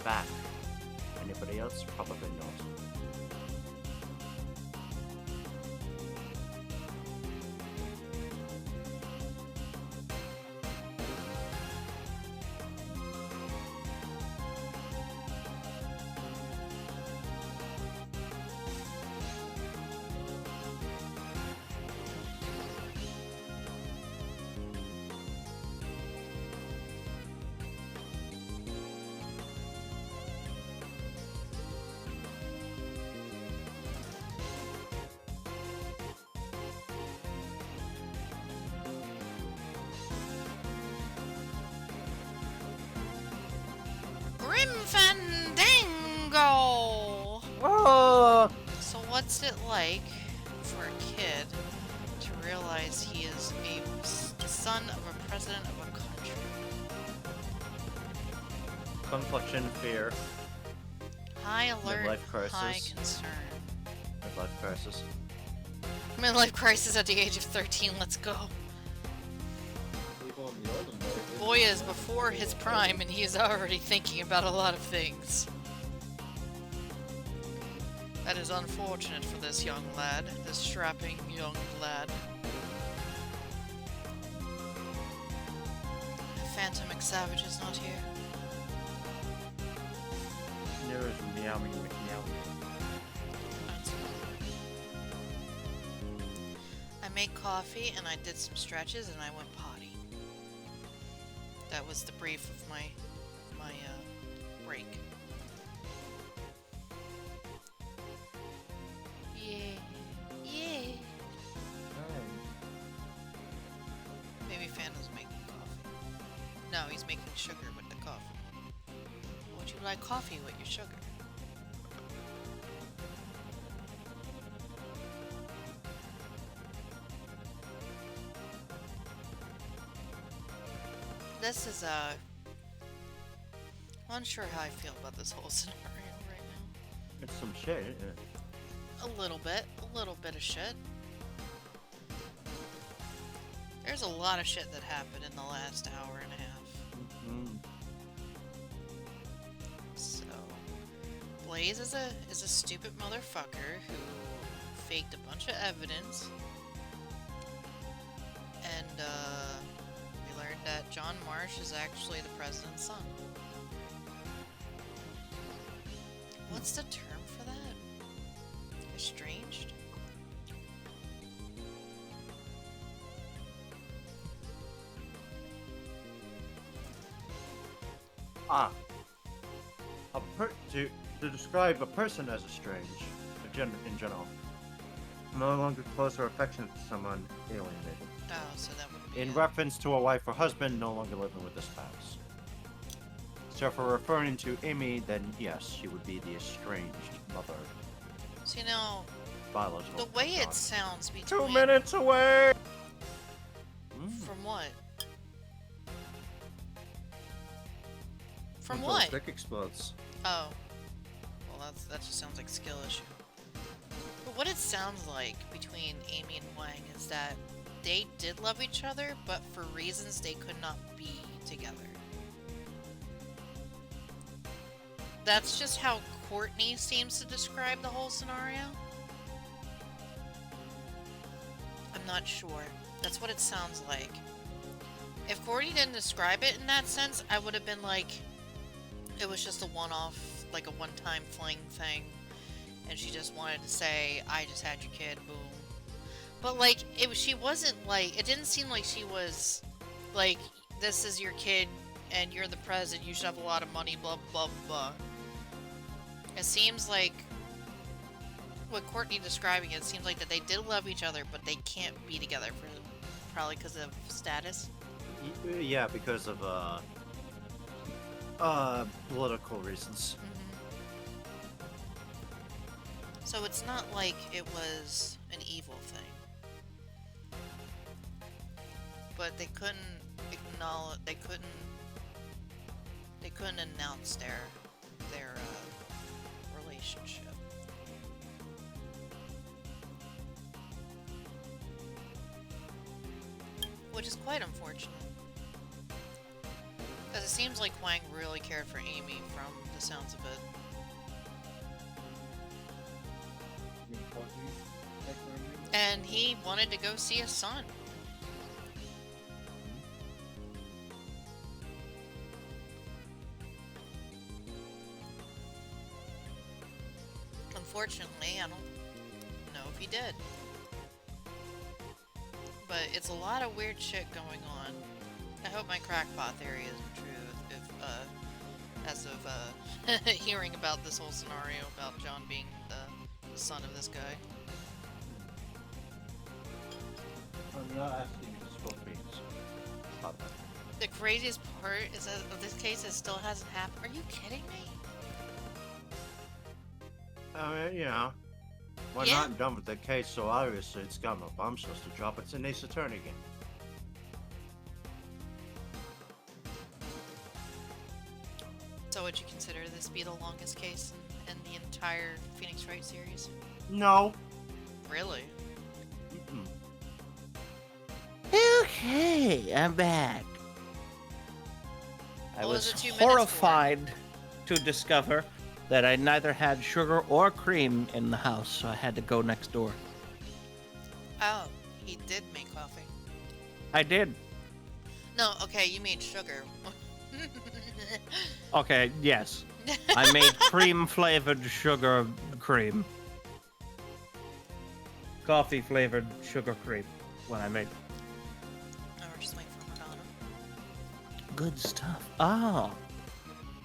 back. Anybody else? Probably not. Grim Fandango! Oh! So what's it like for a kid to realize he is the son of a president of a country? Confliction, fear, High alert, Midlife crisis. high concern. midlife crisis. Midlife crisis at the age of 13, let's go. Boy is before his prime and he is already thinking about a lot of things. That is unfortunate for this young lad, this strapping young lad. Phantom McSavage is not here. Near is meowing meow. That's fine. I made coffee and I did some stretches and I went potty. That was the brief of my break. Yeah. Yeah. Maybe Phantom's making coffee. No, he's making sugar with the coffee. Would you like coffee with your sugar? This is I'm unsure how I feel about this whole scenario right now. It's some shit, isn't it? A little bit of shit. There's a lot of shit that happened in the last hour and a half. Mm. So, Blaze is a stupid motherfucker who faked a bunch of evidence, and we learned that John Marsh is actually the president's son. What's the term for that? Estranged? Ah. To describe a person as estranged, in general. No longer close or affectionate to someone alienated. Oh, so that would be In it. reference to a wife or husband no longer living with the spouse. So if we're referring to Amy, then yes, she would be the estranged mother. So, you know, Biological the way son. it sounds between... 2 minutes away! From what? From Until what? the stick explodes. Oh. Well, that just sounds like a skill issue. But what it sounds like between Amy and Wang is that they did love each other, but for reasons they could not be together. That's just how Courtney seems to describe the whole scenario. I'm not sure. That's what it sounds like. If Courtney didn't describe it in that sense, I would have been like, it was just a one-off, like a one-time fling thing, and she just wanted to say, I just had your kid, boom. But, like, she wasn't, like, it didn't seem like she was, like, this is your kid, and you're the president, you should have a lot of money, blah, blah, blah. It seems like, with Courtney describing it, it seems like that they did love each other, but they can't be together, probably because of status. Yeah, because of, political reasons. So it's not like it was an evil thing. But they couldn't acknowledge, they couldn't announce their relationship. Which is quite unfortunate. it seems like Wang really cared for Amy from the sounds of it. And he wanted to go see his son. Unfortunately, I don't know if he did. But it's a lot of weird shit going on. I hope my crackpot theory isn't true as of hearing about this whole scenario about John being the son of this guy. I'm not asking you to spill beans. Stop that. The craziest part is that of this case, it still hasn't happened. Are you kidding me? I mean, you know, we're Yeah. not done with the case, so obviously it's got no bombshells to drop. It's an Ace Attorney game. So would you consider this be the longest case in the entire Phoenix Wright series? No. Really? Mm-mm. Okay, I'm back. I What was was the 2 minutes for? horrified to discover that I neither had sugar or cream in the house, so I had to go next door. Oh, he did make coffee. I did. No, okay, you made sugar. Okay, yes. I made cream-flavored sugar cream. Coffee-flavored sugar cream when I made. Oh, we're just waiting for Madonna. Good stuff. Ah.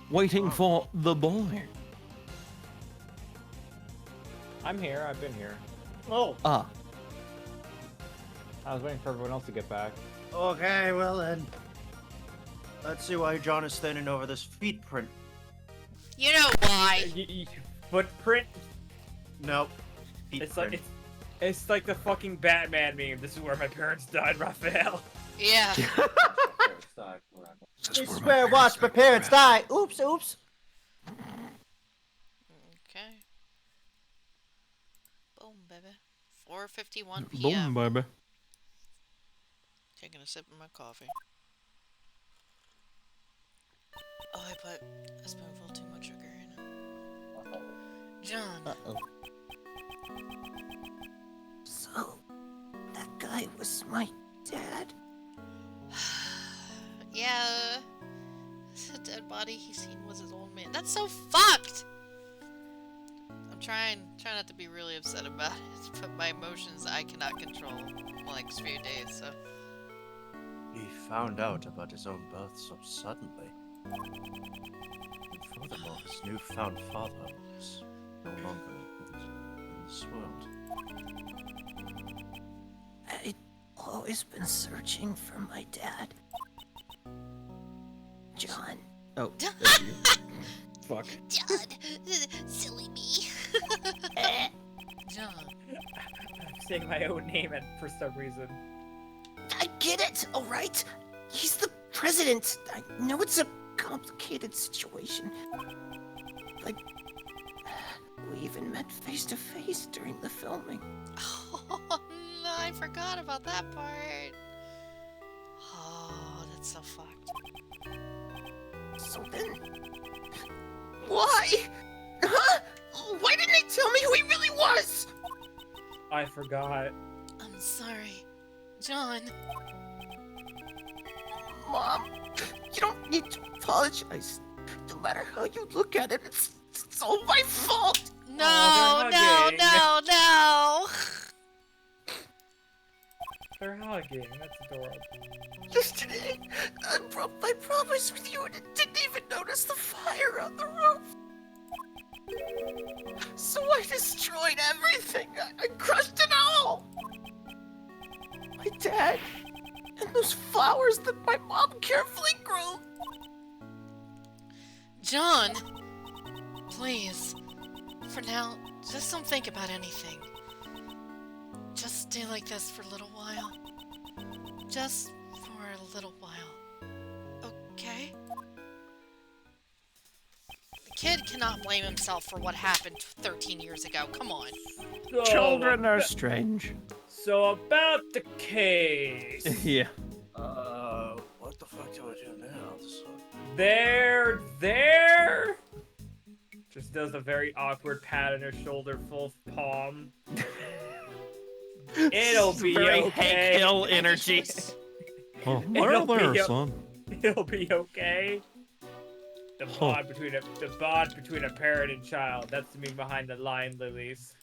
Waiting for the boy. I'm here. I've been here. Oh. Ah. I was waiting for everyone else to get back. Okay, well then. Let's see why John is standing over this feet print. You know why? Footprint. Nope. Feet It's print. like it's like the fucking Batman meme. This is where my parents died, Raphael. Yeah. I swear, watch my parents die. Oops, oops. Okay. Boom, baby. 4:51 p.m. Boom, baby. Taking a sip of my coffee. Oh, I put a spoonful too much sugar in it. John. Uh-oh. So, that guy was my dad? Yeah. The dead body he seen was his old man. That's so fucked! I'm trying not to be really upset about it, but my emotions I cannot control the next few days, so. He found out about his own birth so suddenly. And furthermore, his newfound father is no longer in this world. I'd always been searching for my dad. John. Oh. Fuck. John, silly me. John. I'm saying my own name and for some reason. I get it, alright? He's the president. I know it's a complicated situation. Like, we even met face to face during the filming. Oh, no, I forgot about that part. Oh, that's so fucked. So then, why? Huh? Why didn't they tell me who he really was? I forgot. I'm sorry. John. Mom, you don't need to apologize. No matter how you look at it, it's all my fault. No, Oh, they're no, hugging. no, no. They're hugging. That's adorable. Yesterday, I broke my promise with you and didn't even notice the fire on the roof. So I destroyed everything. I crushed it all. My dad and those flowers that my mom carefully grew. John. Please. For now, just don't think about anything. Just stay like this for a little while. Just for a little while. Okay? The kid cannot blame himself for what happened 13 years ago. Come on. So, Children are strange. So about the case. Yeah. What the fuck do I do now? there. Just does a very awkward pat on her shoulder, full palm. It'll be Very okay. Hank Hill energy. Oh, It'll well there, be o- son. It'll be okay. The bond between a parent and child. That's the meaning behind the line, Lilies.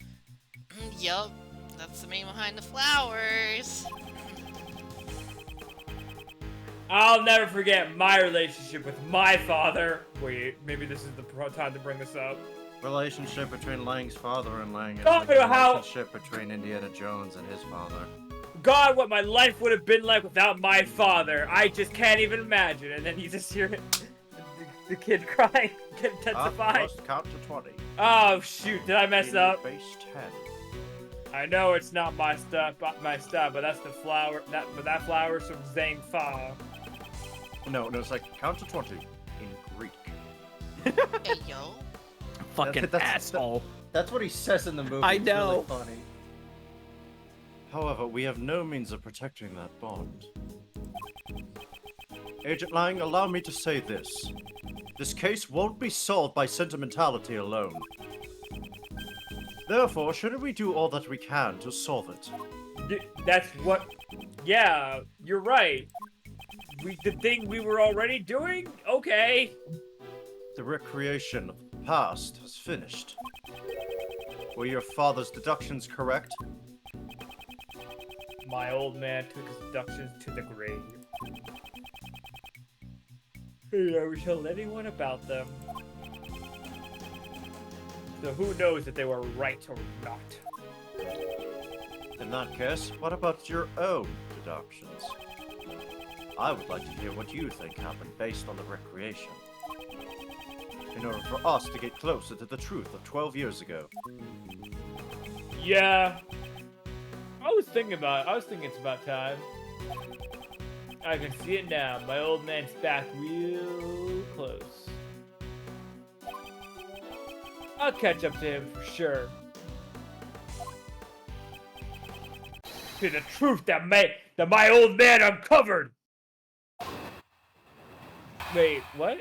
Yup, that's the meaning behind the flowers. I'll never forget my relationship with my father. Wait, maybe this is the time to bring this up. Relationship between Lang's father and Lang is Oh, like the how- relationship between Indiana Jones and his father. God, what my life would have been like without my father. I just can't even imagine. And then you just hear the kid crying, get intensified. Must count to 20. Oh shoot, did I mess up? Base 10. I know it's not my stuff, but that's the flower. That flower's from Zhang Fa. No, it's like count to 20 in Greek. Hey, yo. Fucking That's- asshole. That's what he says in the movie. I It's really know. funny. However, we have no means of protecting that bond. Agent Lang, allow me to say this. This case won't be solved by sentimentality alone. Therefore, shouldn't we do all that we can to solve it? That's what. Yeah, you're right. The thing we were already doing. Okay. The recreation of the past has finished. Were your father's deductions correct? My old man took his deductions to the grave. He never told anyone about them. So who knows if they were right or not? In that case, what about your own deductions? I would like to hear what you think happened based on the recreation. In order for us to get closer to the truth of 12 years ago. Yeah. I was thinking it's about time. I can see it now. My old man's back real close. I'll catch up to him for sure. To the truth that my old man uncovered. Wait, what?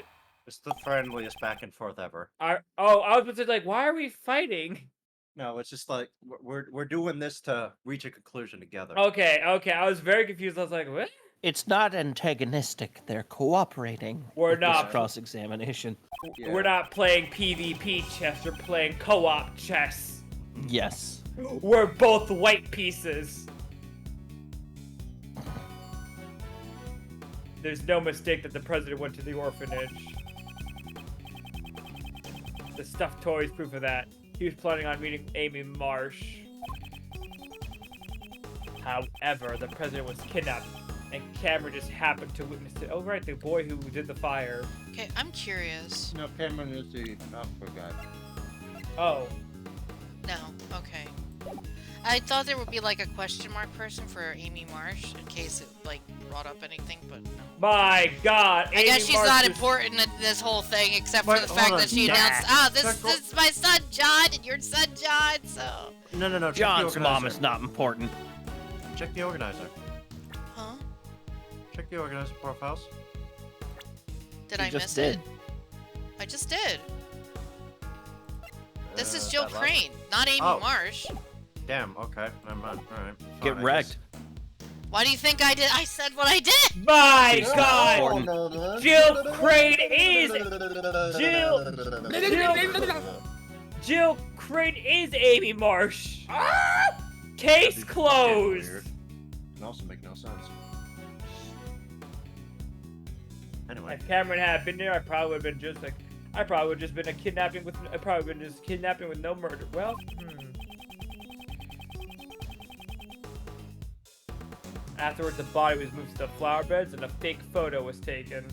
It's the friendliest back and forth ever. I was about to say, like, why are we fighting? No, it's just like we're doing this to reach a conclusion together. Okay. I was very confused. I was like, what? It's not antagonistic. They're cooperating. We're with this not. cross-examination. Yeah. We're not playing PvP chess. We're playing co-op chess. Yes. We're both white pieces. There's no mistake that the president went to the orphanage. The stuffed toy is proof of that. He was planning on meeting Amy Marsh. However, the president was kidnapped, and Cameron just happened to witness it. Oh, right, the boy who did the fire. Okay, I'm curious. No, Cameron is the alpha guy. Oh, No, okay. I thought there would be like a question mark person for Amy Marsh in case it like brought up anything, but no. my God! I guess Amy she's Marsh not was- important in this whole thing except for Wait, the hold fact on. that she Yeah. announced, this Check is my son John and your son John, so. No. Check John's the mom organizer. is not important. Check the organizer. Huh? Check the organizer profiles. Did You I just miss did. it? I just did. This is Uh, Jill that last- Crane, not Amy Oh. Marsh. Damn. Okay. Never mind. All right. Get Fine, I wrecked. Why do you think I did? I said what I did! My She's God! important. Jill Crane is Jill Crane is Amy Marsh. Case guess. closed. Weird. Can also make no sense. Anyway. If Cameron had been there, I probably would have been just like, I probably would have just been a kidnapping with, I probably been just kidnapping with no murder. Well, Afterwards, the body was moved to the flower beds and a fake photo was taken.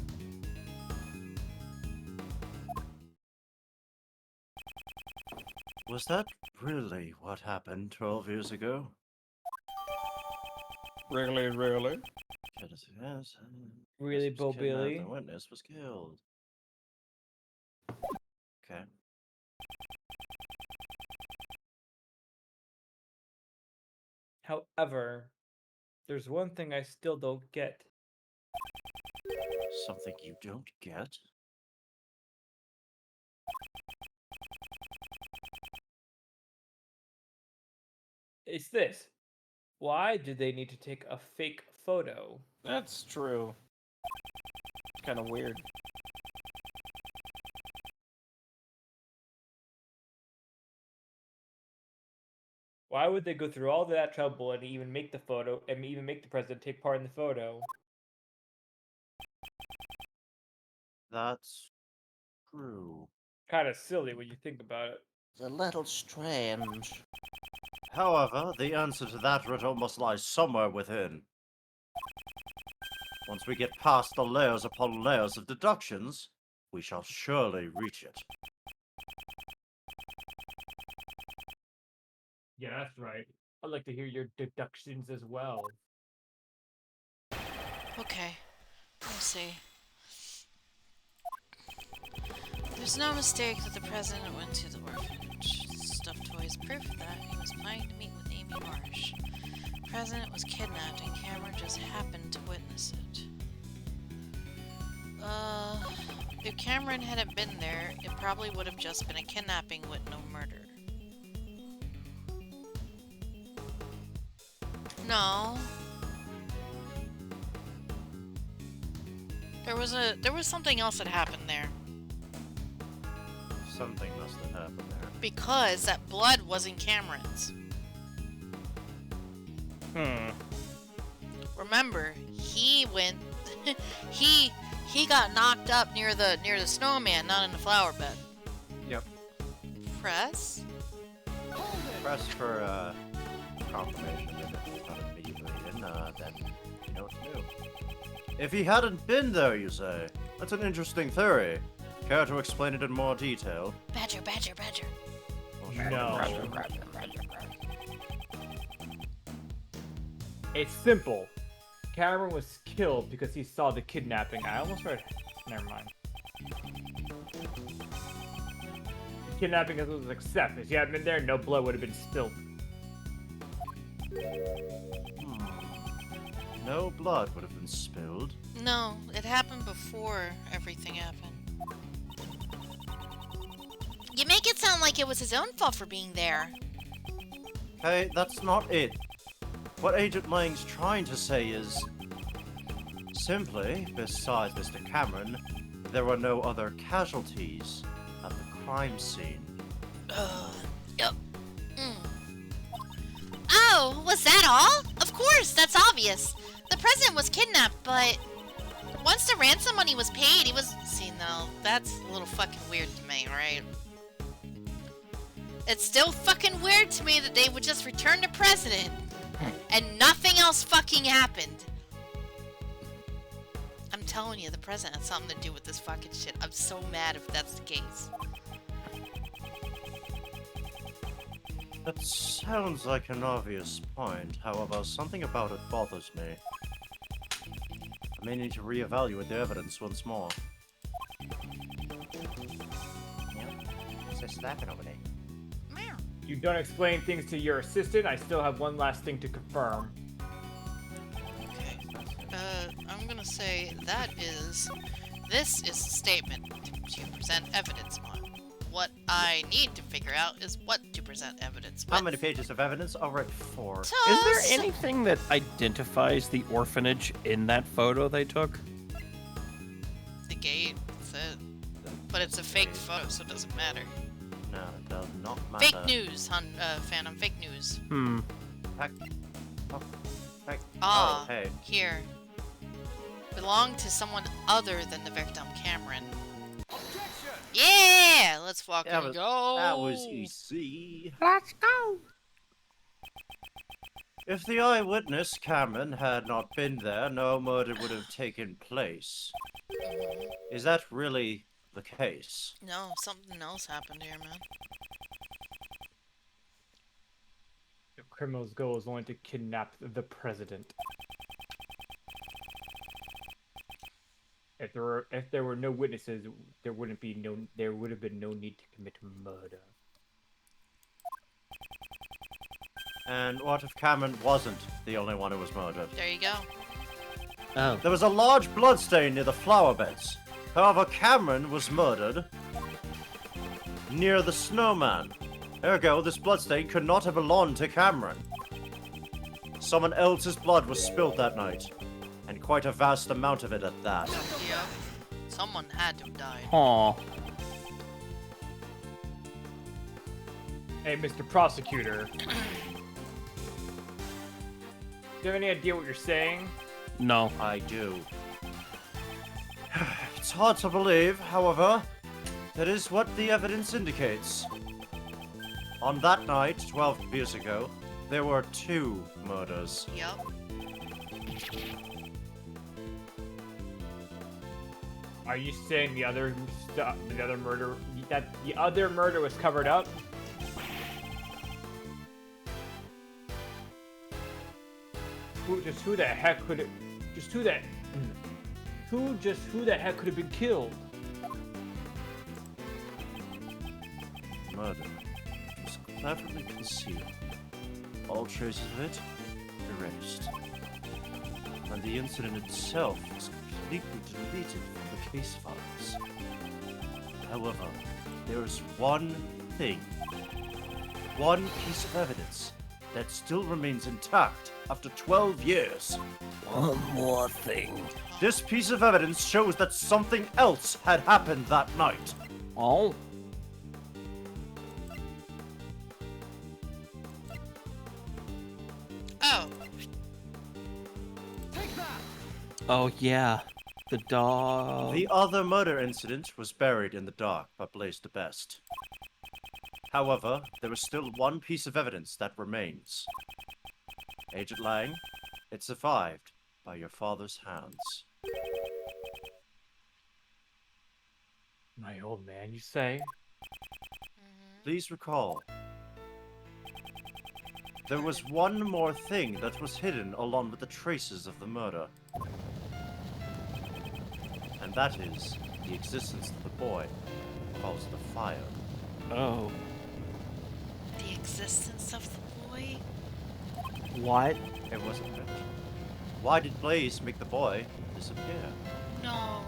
Was that really what happened 12 years ago? Really? Yes. Really, was Bo kidnapped, Billy? The witness was killed. Okay. However, there's one thing I still don't get. Something you don't get? It's this. Why did they need to take a fake photo? That's true. It's kind of weird. Why would they go through all that trouble and even make the photo and even make the president take part in the photo? That's true. Kind of silly when you think about it. It's a little strange. However, the answer to that riddle must lie somewhere within. Once we get past the layers upon layers of deductions, we shall surely reach it. Yeah, that's right. I'd like to hear your deductions as well. Okay, let me see. There's no mistake that the president went to the orphanage. Stuffed toys proof that he was planning to meet with Amy Marsh. The president was kidnapped and Cameron just happened to witness it. If Cameron hadn't been there, it probably would have just been a kidnapping with no murder. No. There was something else that happened there. Something must have happened there. Because that blood wasn't Cameron's. Remember, he went he got knocked up near the snowman, not in the flower bed. Yep. Press? Press for confirmation that it's not immediately in, then you know what to do. If he hadn't been there, you say? That's an interesting theory. Care to explain it in more detail? Badger, badger, badger. Well, sure. No. It's simple. Cameron was killed because he saw the kidnapping. I almost read. Never mind. Kidnapping was accepted. If he hadn't been there, no blood would have been spilled. No blood would have been spilled. No, it happened before everything happened. You make it sound like it was his own fault for being there. Hey, that's not it. What Agent Lang's trying to say is... simply, besides Mr. Cameron, there were no other casualties at the crime scene. Oh, was that all? Of course, that's obvious. The president was kidnapped, but once the ransom money was paid, he was... See, no, that's a little fucking weird to me, right? It's still fucking weird to me that they would just return the president and nothing else fucking happened. I'm telling you, the president had something to do with this fucking shit. I'm so mad if that's the case. That sounds like an obvious point, however, something about it bothers me. I may need to reevaluate the evidence once more. Yeah, what's that slapping over there? You don't explain things to your assistant. I still have one last thing to confirm. Okay. I'm gonna say this is a statement to present evidence on. What I need to figure out is what to present evidence with. How many pages of evidence? I'll write 4. Is there anything that identifies the orphanage in that photo they took? The gate, that's it. But it's a fake photo, so it doesn't matter. No, it does not matter. Fake news, Phantom, fake news. Heck. Oh, heck. Ah, Oh, hey. here. Belonged to someone other than the victim, Cameron. Yeah! Let's fucking go! That was easy. Let's go. If the eyewitness, Cameron, had not been there, no murder would have taken place. Is that really the case? No, something else happened here, man. The criminal's goal is only to kidnap the president. If there were no witnesses, there would have been no need to commit murder. And what if Cameron wasn't the only one who was murdered? There you go. Oh. There was a large bloodstain near the flower beds. However, Cameron was murdered near the snowman. Ergo, this bloodstain could not have belonged to Cameron. Someone else's blood was spilled that night, and quite a vast amount of it at that. Yep. Someone had to have died. Aw. Hey, Mr. Prosecutor. Do you have any idea what you're saying? No. I do. It's hard to believe, however, that is what the evidence indicates. On that night, 12 years ago, there were 2 murders. Yep. Are you saying the other murder, that the other murder was covered up? Who the heck could it? Who the heck could have been killed? Murder was cleverly concealed. All traces of it erased. And the incident itself was completely deleted from the case files. However, there is one thing, one piece of evidence that still remains intact after 12 years. One more thing. This piece of evidence shows that something else had happened that night. Oh? Oh. Oh, yeah. The dog. The other murder incident was buried in the dark by Blaze the Best. However, there is still one piece of evidence that remains. Agent Lang, it survived by your father's hands. My old man, you say? Please recall, there was one more thing that was hidden along with the traces of the murder. And that is the existence of the boy who caused the fire. Oh. The existence of the boy? What? It wasn't finished. Why did Blaze make the boy disappear? No.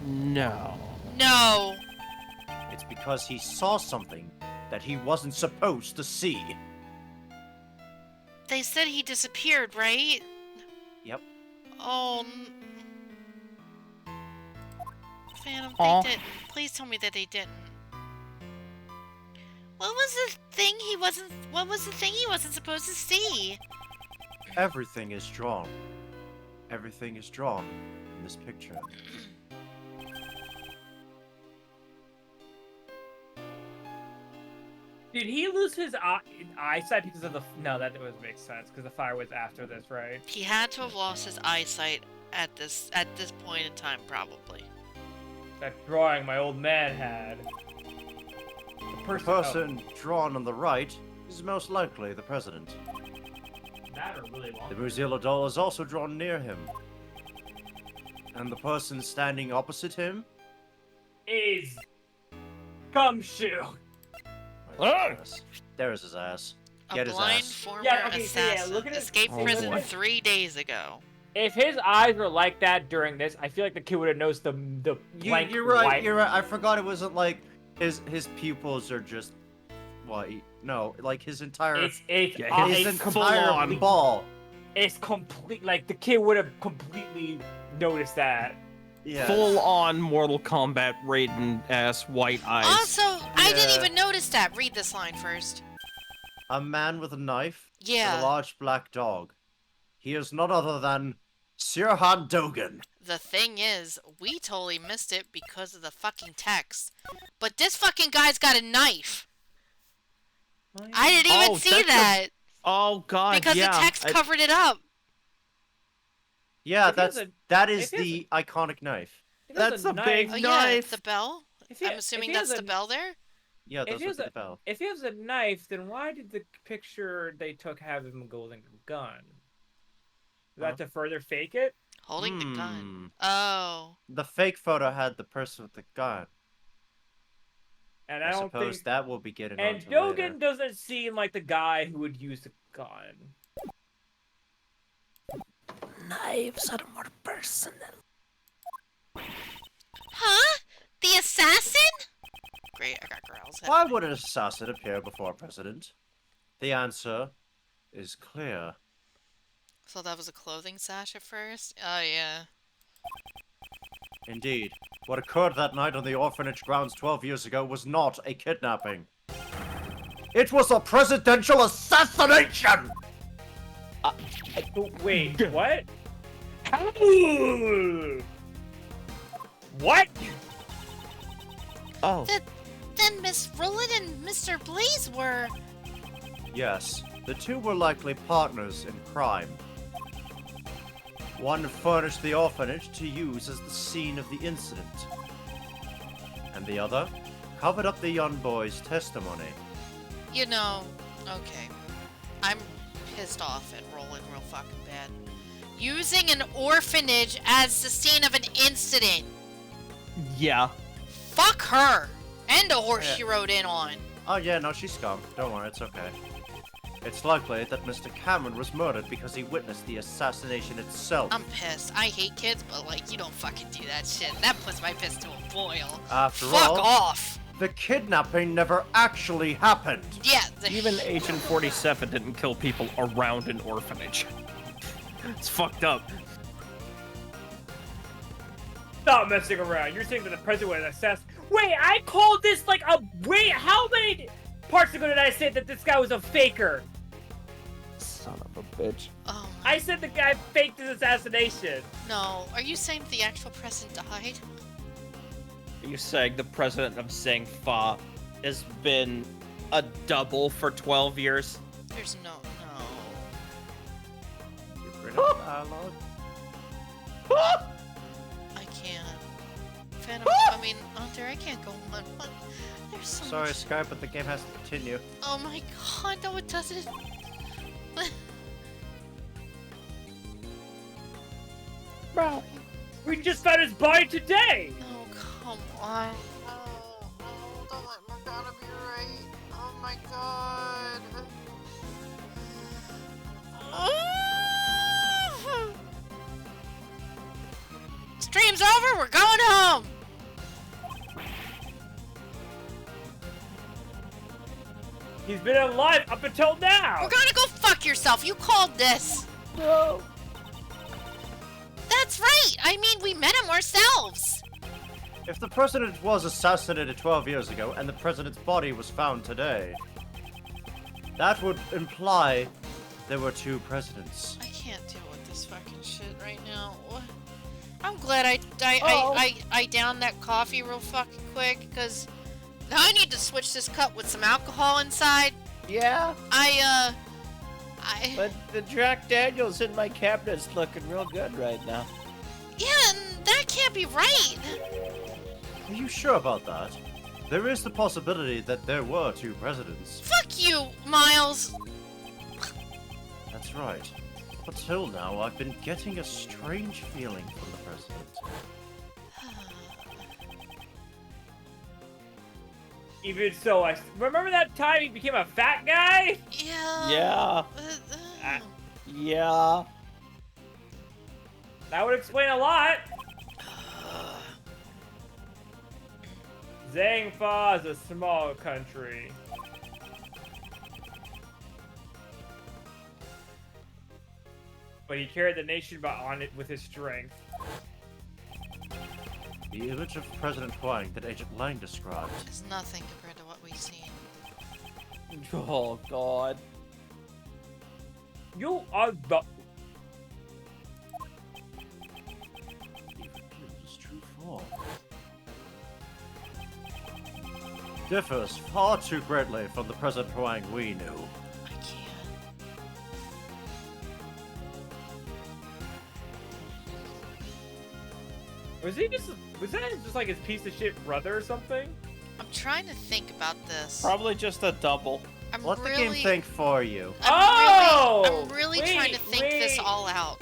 No. No. It's because he saw something that he wasn't supposed to see. They said he disappeared, right? Yep. Oh. Phantom, Aw. they didn't. Please tell me that they didn't. What was the thing he wasn't supposed to see? Everything is drawn. Everything is drawn in this picture. Did he lose his eyesight because of the? No, that doesn't make sense because the fire was after this, right? He had to have lost his eyesight at this point in time, probably. That drawing my old man had. The person drawn on the right is most likely the president. That or really long. The Muzilla doll is also drawn near him. And the person standing opposite him Is Gumshoe. There's his ass. A Get his blind ass. former Yeah, okay, so yeah, assassin look at it- escaped Oh, prison boy. 3 days ago. If his eyes were like that during this, I feel like the kid would have noticed the blank You're right. white. You're right. I forgot it wasn't like his pupils are just white. No, like his entire It's his it's entire ball. It's complete. Like the kid would have completely noticed that. Yeah. Full on Mortal Kombat Raiden ass white eyes. Also, I didn't Yeah. even notice that. Read this line first. A man with a knife and Yeah. a large black dog. He is none other than Sirhan Dogan. The thing is, we totally missed it because of the fucking text. But this fucking guy's got a knife. I didn't even Oh, see that's that Oh god, because yeah. the text I- covered it up. Yeah, If he has that is if he the iconic knife. If he has That's a a big Oh knife- yeah, Knife. the bell. If he- I'm if assuming he has that's the a- bell there. Yeah, If those he would has be a- the bell. If he has a knife, then why did the picture they took have him holding a gun? Is that to further fake it? Holding the gun. Hmm. Oh. The fake photo had the person with the gun. And I, I don't suppose think. that will be getting And onto Dogan later. doesn't seem like the guy who would use a gun. Knives are more personal. Huh? The assassin? great. I got growls. Why would an assassin appear before a president? The answer is clear. So that was a clothing sash at first? Oh, yeah. Indeed, what occurred that night on the orphanage grounds 12 years ago was not a kidnapping. It was a presidential assassination! Wait, what? What? Oh, Then Miss Roland and Mr. Blaze were... Yes, the two were likely partners in crime. One furnished the orphanage to use as the scene of the incident, and the other covered up the young boy's testimony. You know, okay. I'm pissed off at Roland real fucking bad. Using an orphanage as the scene of an incident. yeah. Fuck her! And the horse Yeah. she rode in on. Oh yeah, no, she's scum. Don't worry, it's okay. It's likely that Mr. Cameron was murdered because he witnessed the assassination itself. I'm pissed. I hate kids, but like, you don't fucking do that shit. That puts my piss to a boil. After Fuck all, off! the kidnapping never actually happened. Yeah, Even Agent 47 didn't kill people around an orphanage. It's fucked up. Stop messing around. You're saying that the president was assassinated. Wait, I called this like a... Wait, how many parts ago did I say that this guy was a faker? Son of a bitch. Oh, I said the guy faked his assassination. no. Are you saying the actual president died? Are you saying the president of Zangfa has been a double for 12 years? There's no. You're British dialogue. I can't. Phantom, I mean, Hunter, I can't go on. What? There's so Sorry, much. Skype, but the game has to continue. Oh my god, no, it doesn't. Bro, we just found his body today. No, come on. Don't let Morgana be right. Oh my god. Stream's over, we're going home! He's been alive up until now. We're gonna go fuck yourself, you called this! No. That's right! I mean, we met him ourselves! If the president was assassinated 12 years ago and the president's body was found today, that would imply there were two presidents. I can't deal with this fucking shit right now. I'm glad I downed that coffee real fucking quick, because now I need to switch this cup with some alcohol inside. Yeah, I but the Jack Daniels in my cabinet's looking real good right now. Yeah, and that can't be right! Are you sure about that? There is the possibility that there were two presidents. Fuck you, Miles! That's right. Up until now, I've been getting a strange feeling from the president. Even so, I remember that time he became a fat guy. yeah. Yeah, yeah. That would explain a lot. Zangfa is a small country. But he carried the nation on it with his strength. The image of President Huang that Agent Lang described. It's nothing compared to what we've seen. Oh God. You are the... He revealed his true form. Differs far too greatly from the President Huang we knew. I can't. Was that just like his piece of shit brother or something? I'm trying to think about this. Probably just a double. I'm Let really, the game think for you. I'm really trying to Wait, think this wait. all out.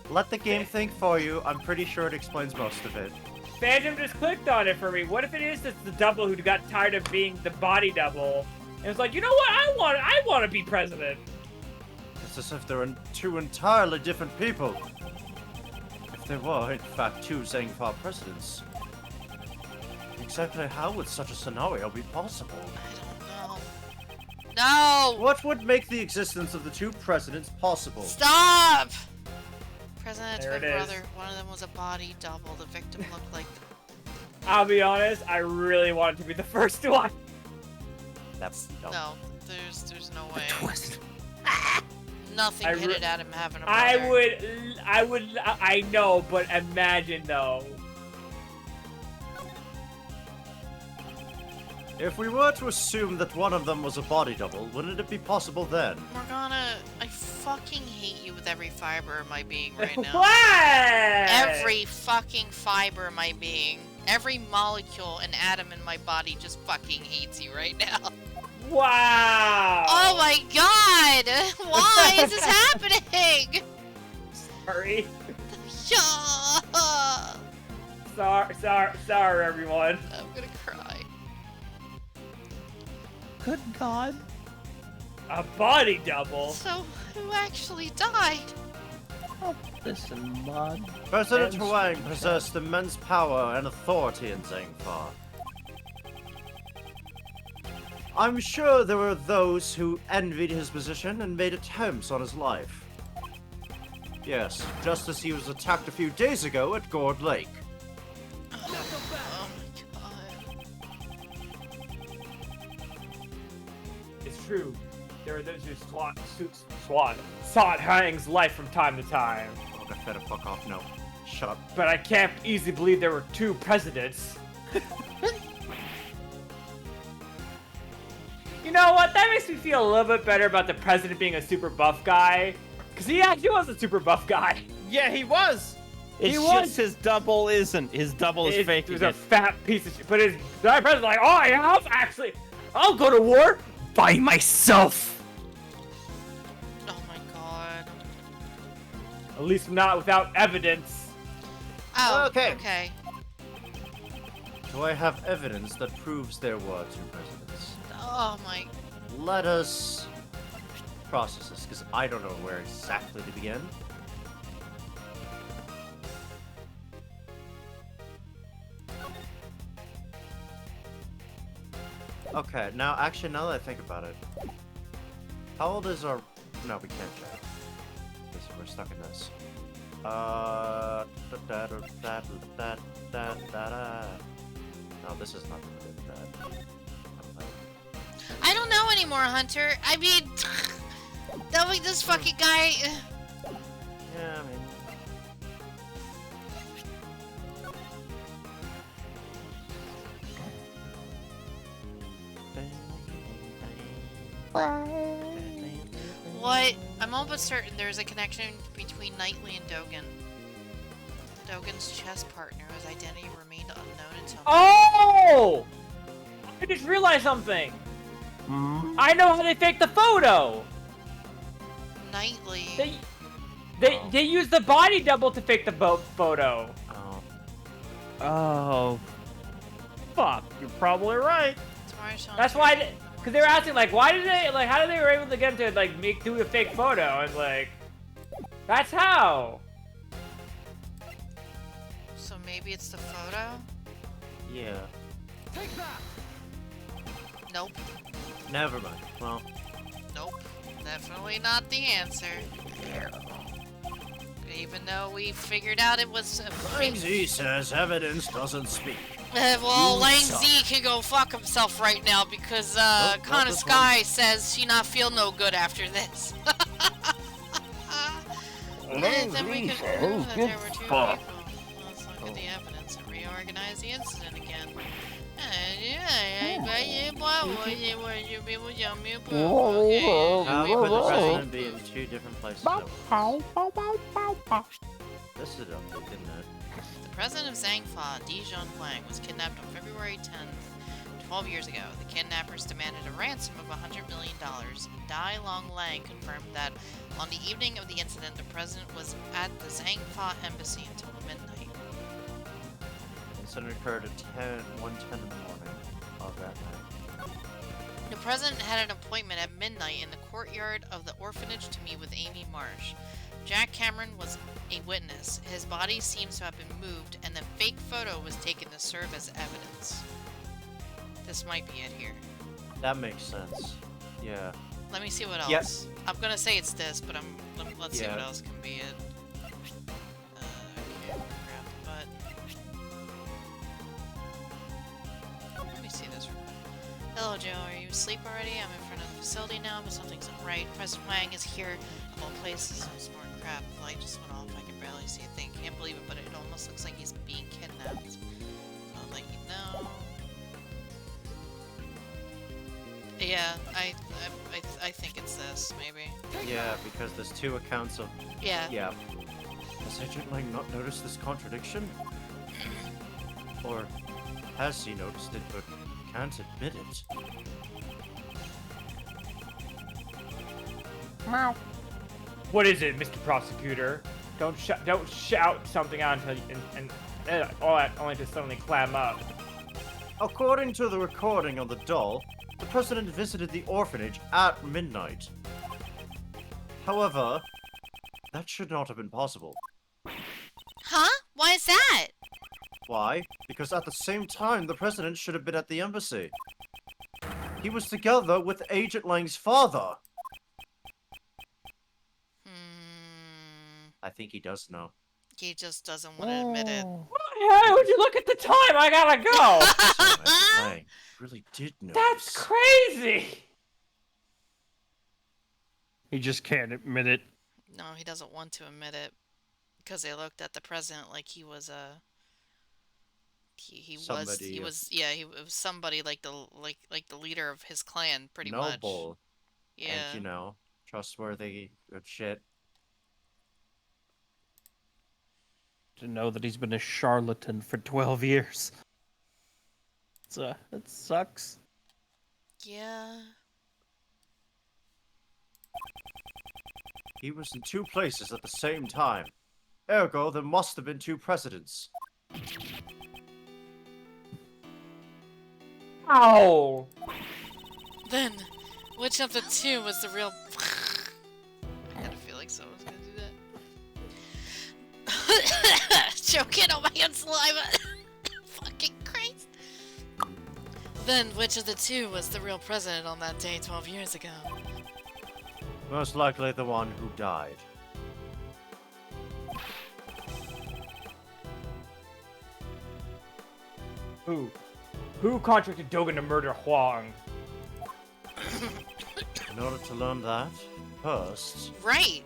Let the game think for you. I'm pretty sure it explains most of it. Phantom just clicked on it for me. What if it is just the double who got tired of being the body double? And it's like, you know what? I want to be president. It's as if they're two entirely different people. If there were, in fact, two Zangfa presidents, exactly how would such a scenario be possible? I don't know. No! What would make the existence of the two presidents possible? Stop! President There twin it is. brother. One of them was a body double. The victim looked like. I'll be honest, I really wanted to be the first one. That's dumb. No, there's no way. Twist. Nothing I hinted re- at him having a brother. I know, but imagine though. If we were to assume that one of them was a body double, wouldn't it be possible then? Morgana, I fucking hate you with every fiber of my being right now. What? Every fucking fiber of my being. Every molecule and atom in my body just fucking hates you right now. Wow. Oh my god! Why is this happening? Sorry. Yeah. Sorry, everyone. I'm gonna cry. Good God. A body double. So, who actually died? Oh, listen, Mud. President And Huang Sweet possessed immense power and authority in Zangfa. I'm sure there were those who envied his position and made attempts on his life. Yes, just as he was attacked a few days ago at Gourd Lake. Oh my god. It's true. There are those who sought Hang's life from time to time. Oh, I better fuck off. No. Shut up. But I can't easily believe there were two presidents. You know what? That makes me feel a little bit better about the president being a super buff guy. Because he actually was a super buff guy. Yeah, he was. It's just his double isn't. His double is fake. He was a fat piece of shit. But his president's like, oh, yeah, I'll go to war by myself. Oh my god. At least not without evidence. Oh, Okay. okay. Do I have evidence that proves there were two presidents? Oh my. Let us process this, because I don't know where exactly to begin. Okay, now that I think about it, how old is our... No, we can't check. Because we're stuck in this. No, this is not good. I don't know anymore, Hunter. I mean, this fucking guy. Yeah, I mean... What? I'm almost certain there's a connection between Knightley and Dogen. Dogen's chess partner, whose identity remained unknown until. Oh! I just realized something. I know how they faked the photo. Knightley. They used the body double to fake the photo. Oh. Oh. Fuck, you're probably right. That's why, because they were asking like, why did they like, how did they were able to get him to like do a fake photo and like, that's how. So maybe it's the photo? Yeah. Nope. Never mind. Well, Nope. Definitely not the answer. Even though we figured out it was a Lang Z says evidence doesn't speak. well, You Lang suck. Z can go fuck himself right now because Nope, not Kana this Sky says she not feel no good after this. Lang Then we Z could says prove that good there were two fuck. people. Let's look at the evidence and reorganize the incident again. How could the president be in two different places at once? This is update, didn't it? The president of Zangfa, Dijon Huang, was kidnapped on February 10th, 12 years ago. The kidnappers demanded a ransom of $100 million. Dai Long Lang confirmed that on the evening of the incident, the president was at the Zangfa embassy until midnight. Incident occurred at 1:10 in the morning of that night. The president had an appointment at midnight in the courtyard of the orphanage to meet with Amy Marsh. Jack Cameron was a witness. His body seems to have been moved, and the fake photo was taken to serve as evidence. This might be it here. That makes sense. Yeah. Let me see what else. Yes. I'm gonna say it's this, but let's see what Yeah. else can be it. Okay, grab the butt. Let me see this. Hello, Joe. Are you asleep already? I'm in front of the facility now, but something's not right. President Wang is here. Of all places, some more crap. The light just went off. I can barely see a thing. Can't believe it, but it almost looks like he's being kidnapped. So I'll let you know. Yeah, I think it's this, maybe. Yeah, because there's two accounts of... Yeah. Yeah. Has Agent Lang not noticed this contradiction? Or has he noticed it but can't admit it? Meow. What is it, Mr. Prosecutor? Don't shout something out until all that only to suddenly clam up. According to the recording on the doll, the president visited the orphanage at midnight. However, that should not have been possible. Huh? Why is that? Why? Because at the same time, the president should have been at the embassy. He was together with Agent Lang's father. I think he does know. He just doesn't want to admit it. Why would you look at the time? I gotta go! So Agent Lang really did know. That's crazy! He just can't admit it. No, he doesn't want to admit it. Because they looked at the president like he was a... He was somebody like the leader of his clan, pretty much. Noble. Yeah. And, you know, trustworthy, good shit. To know that he's been a charlatan for 12 years. It sucks. Yeah. He was in two places at the same time. Ergo, there must have been two presidents. Ow! Then, which of the two was the real... I kind of feel like someone's gonna do that. Choking on my own saliva. Fucking Christ. Then, which of the two was the real president on that day 12 years ago? Most likely the one who died. Who? Who contracted Dogen to murder Huang? In order to learn that, first, Right.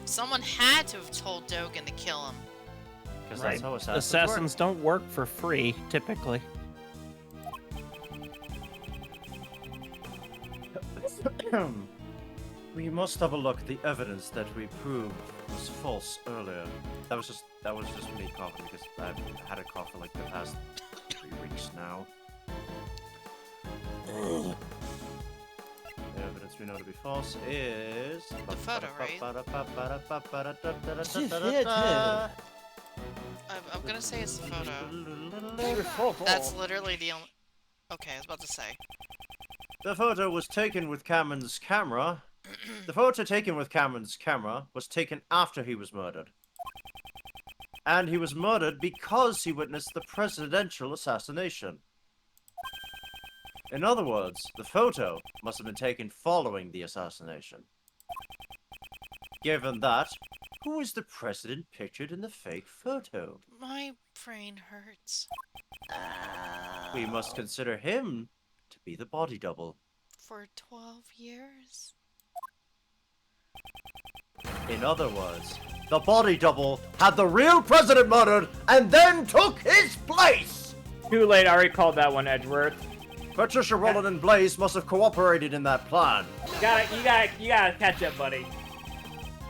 Someone had to have told Dogen to kill him. because Right. that's how assassins Assassins don't work for free, typically. work. We must have a look at the evidence that we proved was false earlier. That was just me coughing because I've had a cough for like the past 3 weeks now. The evidence we know to be false is The photo, right? I'm gonna say it's the photo. That's literally the only... Okay, I was about to say. The photo was taken with Cameron's camera. The photo taken with Cameron's camera was taken after he was murdered. And he was murdered because he witnessed the presidential assassination. In other words, the photo must have been taken following the assassination. Given that, who is the president pictured in the fake photo? My brain hurts. We must consider him to be the body double. For 12 years? In other words, the body double had the real president murdered and then took his place! Too late, I already called that one, Edgeworth. Patricia Rowland and Blaze must have cooperated in that plan. You gotta catch up, buddy.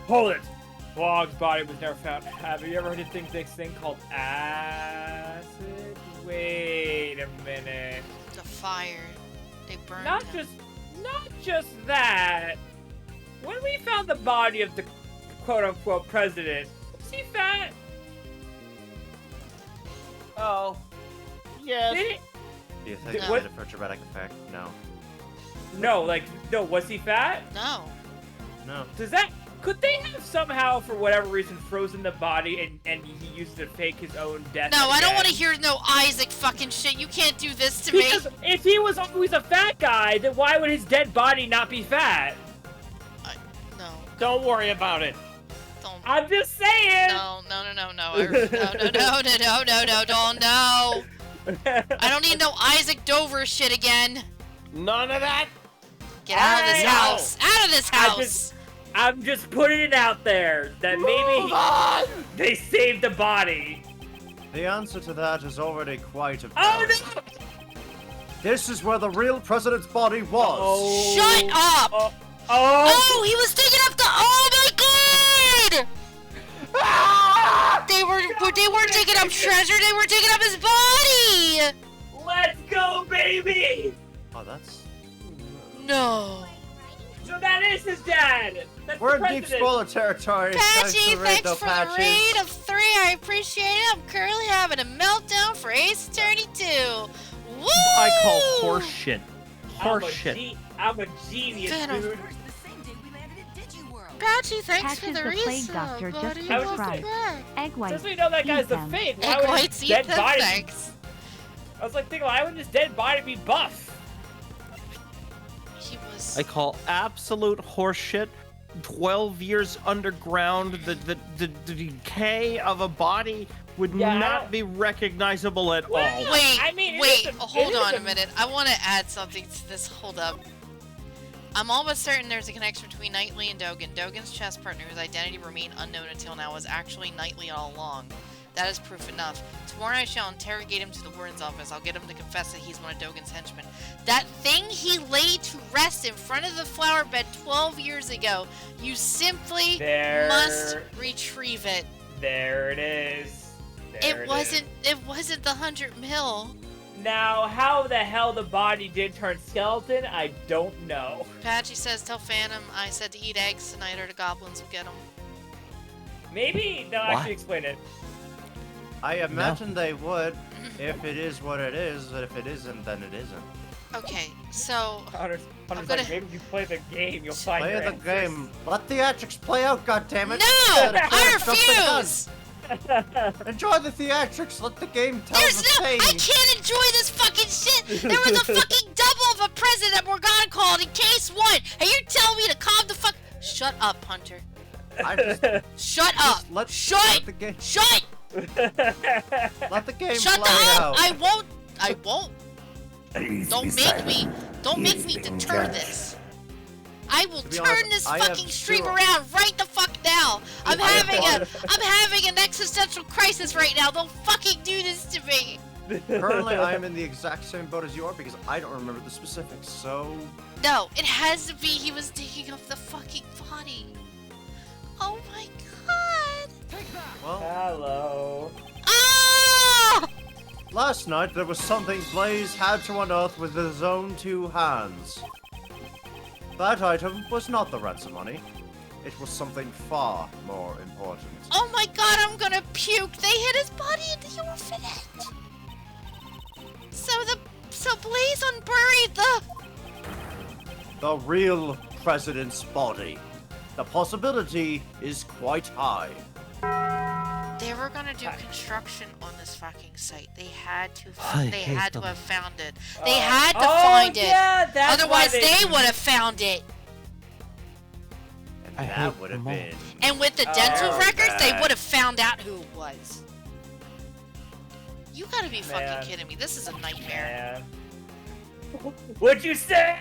Hold it! Huang's body was never found. Have you ever heard of this thing called acid? Wait a minute. The fire. They burned Not him. just that. When we found the body of the quote-unquote president, was he fat? Oh. Yes. Did he? Do you think No. it made it for a dramatic effect? No. No, like, no, was he fat? No. No. Could they have somehow, for whatever reason, frozen the body and he used it to fake his own death? No, I don't want to again? hear no Isaac fucking shit. You can't do this to me. Because if he was always a fat guy, then why would his dead body not be fat? No. Don't worry about it. Don't. I'm just saying! No. No. I don't need no Isaac Dover shit again. None of that. Get out of this Alright. house. Out of this house. I'm just putting it out there that maybe they saved the body. The answer to that is already quite Oh apparent. no! This is where the real president's body was. Oh. Shut up! Oh! Oh, he was digging up the. Oh my god! Ah! They weren't digging up treasure. They were digging up his body. Let's go, baby! Oh, that's... No. So that is his dad. That's We're the in deep president. spoiler territory. Patchy, thanks though, for Patches. the raid of 3. I appreciate it. I'm currently having a meltdown for Ace Attorney 2. Woo! I call horse shit. I'm Horse a shit. I'm a genius, Venom. dude. Patchy, thanks for Patches the the Plague resub, Doctor just buddy. subscribed. Welcome back. Egg white. Just so you know that guy's the them. fake. Why Egg would whites his eat dead them, body? thanks. I was like thinking, why would his dead body be buff? He was. I call absolute horseshit. 12 years underground, the decay of a body would Yeah, I not don't- be recognizable at all. Wait, I mean, it wait, is a- hold it is on a- a minute. I want to add something to this. Hold up. I'm almost certain there's a connection between Knightley and Dogen. Dogen's chess partner, whose identity remained unknown until now, was actually Knightley all along. That is proof enough. Tomorrow I shall interrogate him to the warden's office. I'll get him to confess that he's one of Dogen's henchmen. That thing he laid to rest in front of the flower bed 12 years ago, you simply There. must retrieve it. There it is. There It wasn't the 100 mil. Now, how the hell the body did turn skeleton, I don't know. Patchy says, tell Phantom I said to eat eggs tonight or the goblins will get them. Maybe they'll What? actually explain it. I imagine they would, if it is what it is, but if it isn't, then it isn't. Okay, so Hunter's gonna- like, maybe if you play the game, you'll find Play your the answers. game. Let theatrics play out, goddammit. no, Let it I jump the gun. refuse. Enjoy the theatrics. Let the game tell There's the no, thing. I can't enjoy this fucking shit. There was a fucking double of a president that Morgana called in case 1, and you're telling me to calm the fuck. Shut up, Hunter. I just, Shut up. let Shut. the game. Shut. Let the game Shut play up. out. I won't. Don't make me deter this. I will To be turn honest, this I have fucking stream zero- around right the fuck now. I'm having an existential crisis right now. Don't fucking do this to me. Currently, I am in the exact same boat as you are because I don't remember the specifics. So, No, it has to be he was digging up the fucking body. Oh my god. well, Hello. Ah! last night there was something Blaze had to unearth with his own 2 hands. That item was not the ransom money. It was something far more important. Oh my god, I'm gonna puke. They hid his body in the orphanage. So Blaze unburied The real president's body. The possibility is quite high. They were gonna do construction on this fucking site. They had to. I They hate had to them. have found it. They had to find it. Yeah, that's Otherwise, why they would have found it. And I that hate would have them all. been. And with the dental Oh, records, they man. would have found out who it was. You gotta be Man. fucking kidding me. This is a nightmare. Man. What'd you say?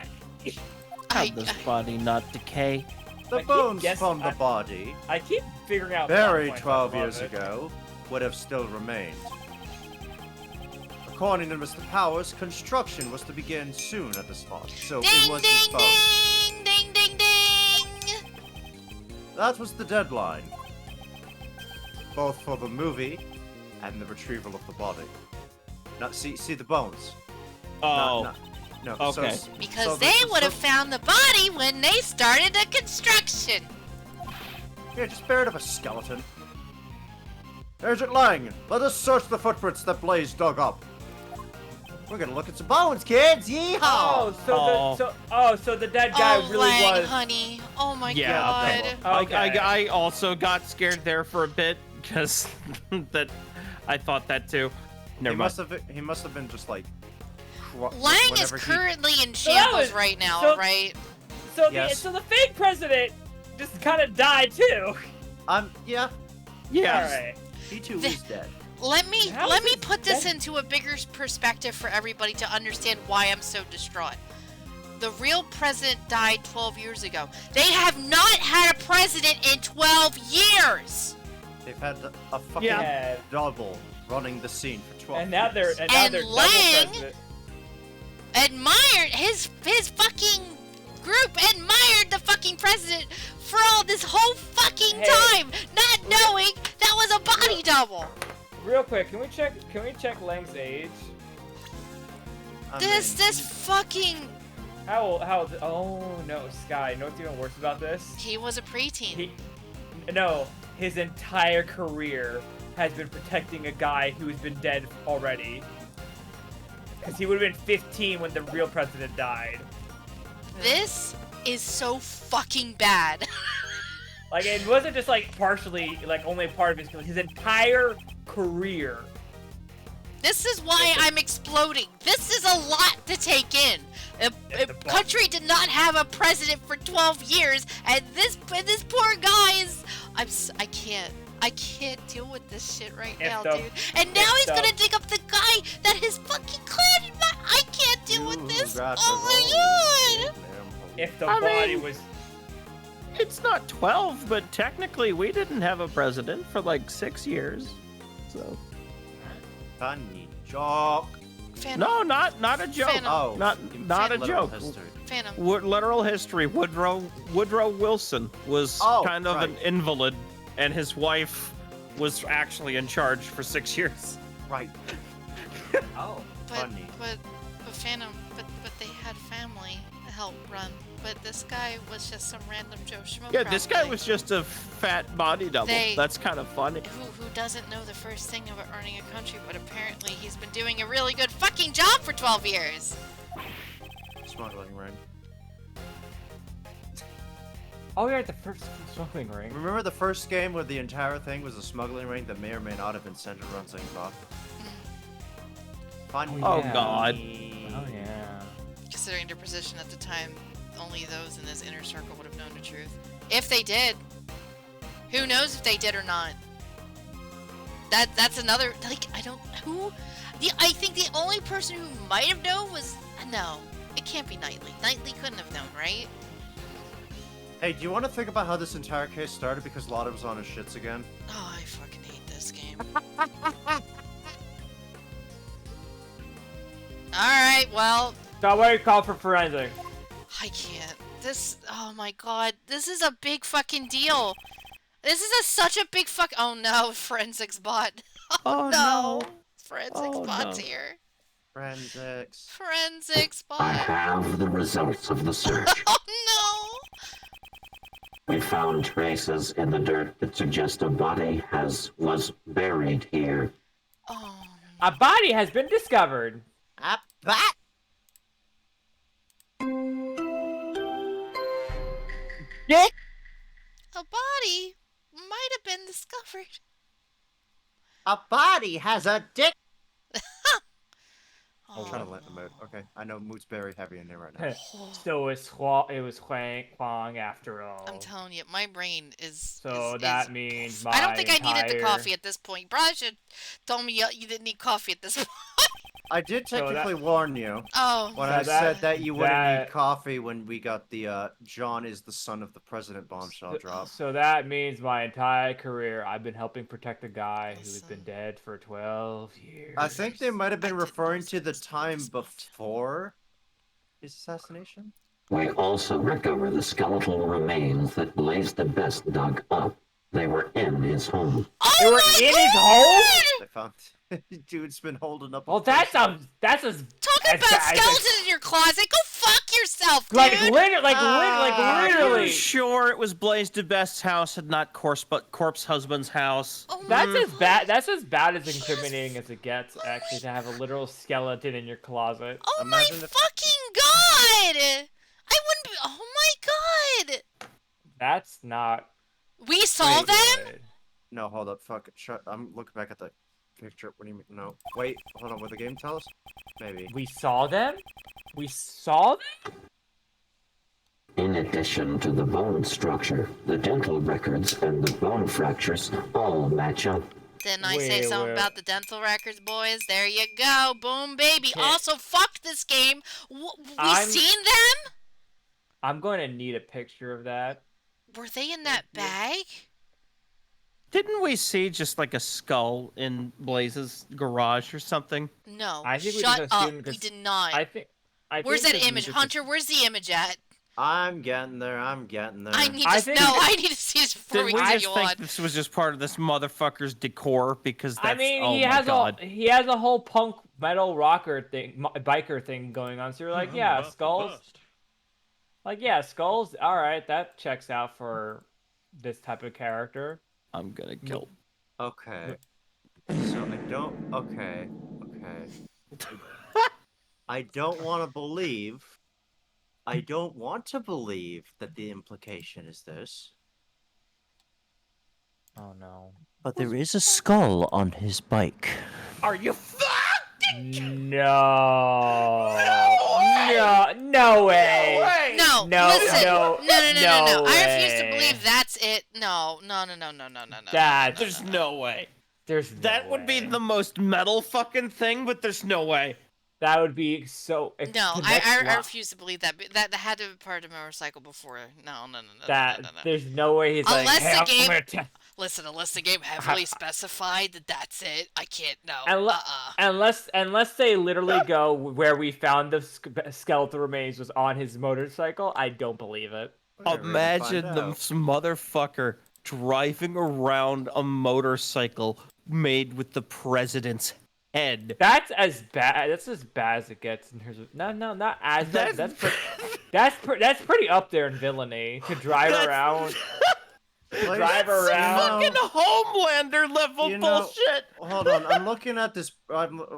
I, Have this body not decay? The I keep bones guessing- from the body, I keep figuring out. plot buried points, 12 I love years it. ago, would have still remained. According to Mr. Powers, construction was to begin soon at the spot, so it ding, was his ding, bones. ding, ding, ding, ding. That was the deadline. Both for the movie and the retrieval of the body. Now, see the bones. Oh, No, Okay. Because so they the- would have so- found the body when they started the construction. Yeah, just buried up a skeleton. Agent Lang, let us search the footprints that Blaze dug up. We're gonna look at some bones, kids. Yeehaw! So the dead guy Oh, really Lang, was. honey. Oh my Yeah, god. Okay. I also got scared there for a bit because that I thought that too. Never He mind. must have been just like. Lang is whenever he- currently in So that shambles was- right now, so- right? So Yes. the fake president just kind of died too. Yeah, Yeah. All right. he too The- is dead. Let me How let is me this put this dead? into a bigger perspective for everybody to understand why I'm so distraught. The real president died 12 years ago. They have not had a president in 12 years. They've had a fucking Yeah. double running the scene for 12 And now they're years. and now And they're double Lang- president. Admired his fucking group admired the fucking president for all this whole fucking Hey. time, not knowing that was a body double. Real quick, can we check Lang's age? I This mean, fucking How old? Oh no, Sky. You know what's even worse about this? he was a preteen. No, his entire career has been protecting a guy who's been dead already. Because he would have been 15 when the real president died. This is so fucking bad. Like, it wasn't just like partially, like only part of his entire career. This is why I'm exploding. This is a lot to take in. A the boss- country did not have a president for 12 years, and this poor guy is. I can't deal with this shit right If now, the- dude. And now if he's the- gonna dig up the guy that his fucking clan. I can't deal with you this. got the Oh my wrong god. damn If the I body mean- was. It's not 12, but technically we didn't have a president for like 6 years. So Funny joke. Phantom. no, not a joke. Phantom. Oh, Not a literal joke. history. Phantom. Literal history. Woodrow Wilson was Oh, kind of an right. invalid, and his wife was actually in charge for 6 years. Right. Oh, But funny. Phantom. But they had family to help run. But this guy was just some random Joe Schmo. Yeah, this guy probably. was just a fat body double. They- That's kind of funny. Who doesn't know the first thing about running a country, but apparently he's been doing a really good fucking job for 12 years. Smuggling ring. Oh, yeah, the first smuggling ring. Remember the first game where the entire thing was a smuggling ring that may or may not have been centered around Zingbox? Funny. Oh, yeah. God. Oh, yeah. Considering their position at the time, only those in this inner circle would have known the truth. If they did. Who knows if they did or not? That's another, like, I don't, who? I think the only person who might have known was, no, it can't be Knightley. Knightley couldn't have known, right? Hey, do you want to think about how this entire case started because Lotta was on his shits again? Oh, I fucking hate this game. Alright, well, So where you call for forensic? I can't. This, oh my god, this is a big fucking deal. This is such a big fuck. Oh no, forensics bot. Oh, no. no. Forensics Oh, bot's no. here. Forensics. Forensics I bot. have the results of the search. Oh We found traces in the dirt that suggest a body was buried here. no. Oh. A body has been discovered. That? A body might have been discovered. A body has a dick. I'm Oh, trying to let them out. Okay, I know mood's very heavy in there right now. So it was Huang after all. I'm telling you, my brain is. So is- that is- means I don't think I needed the entire- coffee at this point. You probably should told me you didn't need coffee at this point. I did So that- technically warn you Oh. when So I that- said that you wouldn't that- need coffee when we got the John is the son of the president bombshell drop. So that means my entire career I've been helping protect a guy who's Listen. been dead for 12 years. I think they might have been I didn't referring know to the so. time before his assassination. We also recover the skeletal remains that Blaze the Best dug up. They were in his home. Oh They were my in his God! home? They found Dude's been holding up. Well, that's as Talking as about bad as- skeletons in your closet. Go fuck yourself, dude. like literally. Are you Literally. sure it was Blaze DeBest's house and not Corpse Husband's house? Oh That's my as bad. That's as bad as incriminating as it gets. Actually, to have a literal skeleton in your closet. Oh Imagine my if- fucking god! I wouldn't be. Oh my god! That's not. We saw pretty them. good. No, hold up. Fuck it. Shut. I'm looking back at the picture. What do you mean? No. Wait. Hold on. What the game tell us? Maybe. We saw them. We saw them. In addition to the bone structure, the dental records and the bone fractures all match up. Didn't I say Wait, something wait. about the dental records, boys? There you go. Boom, baby. Okay. Also, fuck this game. We I'm- seen them? I'm going to need a picture of that. Were they in that bag? Didn't we see just like a skull in Blaze's garage or something? No. I think we Shut just up. assumed We 'cause did not. I think. Where's think that we image? just- Hunter, where's the image at? I'm getting there. I'm getting there. I need to I think- know. I need to see this before Did we we just continue think on. this was just part of this motherfucker's decor? Because that's, I mean, oh he my has God. he has a whole punk metal rocker thing, biker thing going on. So you're like, yeah, skulls. Like, yeah, skulls. All right, that checks out for this type of character. I'm gonna kill. Okay. So I don't. Okay. Okay. I don't want to believe. I don't want to believe that the implication is this. Oh no. But there is a skull on his bike. Are you No way. No, No, listen. no, no. no I refuse to way. believe that's it. No. That's There's no way. there's no That would be way. the most metal fucking thing, but there's no way. That would be so. if No, the next I lot- refuse to believe that. That had to be part of a motorcycle before. No. That no. there's no way he's like. Unless Hey, the I'm game- gonna ta- Listen, unless the game heavily specified that that's it, I can't know. Unless they literally go where we found the skeletal remains was on his motorcycle, I don't believe it. Imagine this motherfucker driving around a motorcycle made with the president's head. That's as bad. That's as bad as it gets in terms of not as bad. That's pretty up there in villainy to drive around. Drive around. Fucking Homelander level You know- bullshit. Hold on, I'm looking at this.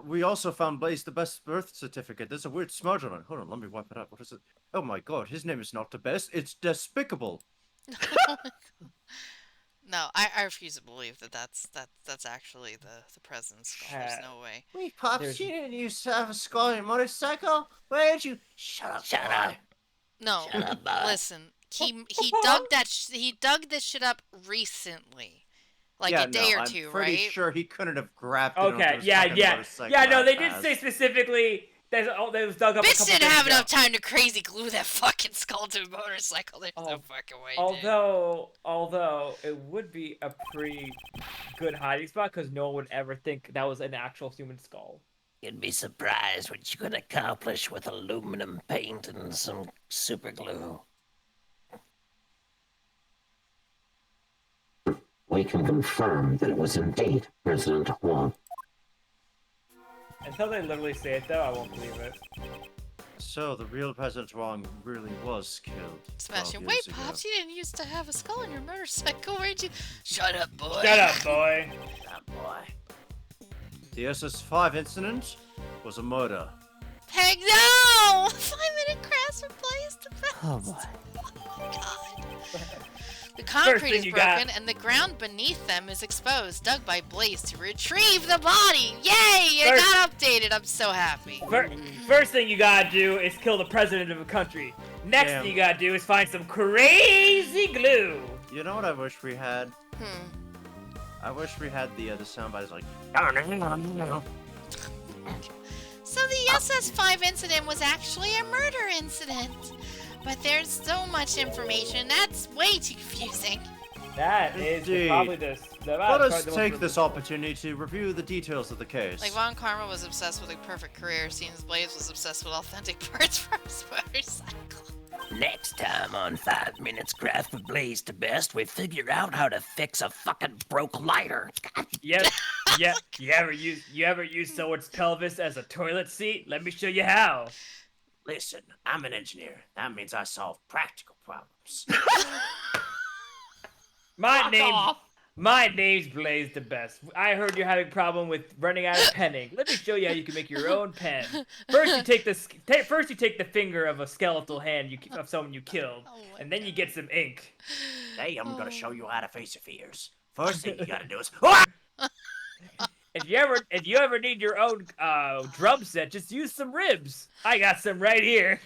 We also found Blaze the best birth certificate. There's a weird smudge on it. Hold on, let me wipe it up. What is it? Oh my god, his name is not the best. It's despicable. No, I refuse to believe that's actually the president's skull. There's no way. Wait, Pops, There's- you didn't used to have a skull on your motorcycle? Where did you? Shut up. Shut up. No, listen. He dug this shit up recently, like a day or two, I'm pretty right? sure he couldn't have grabbed it onto Okay, his yeah. fucking motorcycle Yeah, no, that they did fast. say specifically that was dug up a Bitch couple didn't days have ago. enough time to crazy glue that fucking skull to a motorcycle. There's no fucking way, dude. Although it would be a pretty good hiding spot because no one would ever think that was an actual human skull. You'd be surprised what you can accomplish with aluminum paint and some super glue. We can confirm that it was indeed President Huang. Until they literally say it, though, I won't believe it. So the real President Wrong really was killed. 12 Sebastian, years wait, ago. Pops, you didn't used to have a skull on your motorcycle. Where'd you? Shut up, boy. Shut up, boy. Shut up, boy. The SS5 incident was a murder. Heck no! 5-minute crash replaced the best. Oh boy. Oh my god. The concrete thing is you got- broken and the ground beneath them is exposed, dug by Blaze to retrieve the body. Yay! It First- got updated. I'm so happy. First thing you gotta do is kill the president of a country. Next Damn. thing you gotta do is find some crazy glue. You know what I wish we had? Hmm. I wish we had the soundbite is like. So the SS5 incident was actually a murder incident. But there's so much information, that's way too confusing. That is Indeed. probably the. Let us take this opportunity to review the details of the case. Like, Von Karma was obsessed with a perfect career, seems Blaze was obsessed with authentic parts from his motorcycle. Next time on 5 Minutes Craft with Blaze to Best, we figure out how to fix a fucking broke lighter. Yep. Yeah, you ever use someone's pelvis as a toilet seat? Let me show you how. Listen, I'm an engineer. That means I solve practical problems. My name's Blaze the Best. I heard you're having a problem with running out of penning. Let me show you how you can make your own pen. First, you take the finger of a skeletal hand of someone you killed, and then you get some ink. Hey, I'm gonna show you how to face your fears. First thing you gotta do is. If you ever need your own drum set, just use some ribs. I got some right here.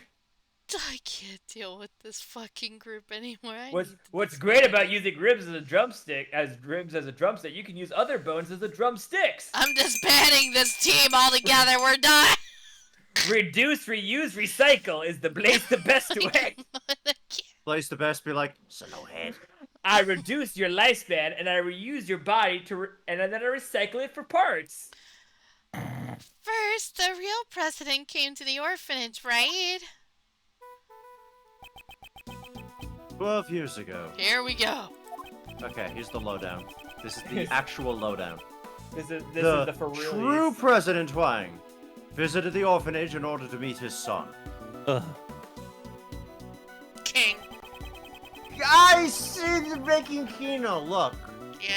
I can't deal with this fucking group anymore. What's great about using ribs as a drumstick, you can use other bones as the drumsticks. I'm disbanding this team altogether. We're done. Reduce, reuse, recycle is the Blaze the Best way. Blaze the Best be like, Slowhead. I reduce your lifespan and I reuse your body and then I recycle it for parts. First, the real president came to the orphanage, right? 12 years ago. Here we go. Okay, here's the lowdown. This is the actual lowdown. This is the for real. True President Huang visited the orphanage in order to meet his son. King. I see the breaking Kino. Look. Yeah,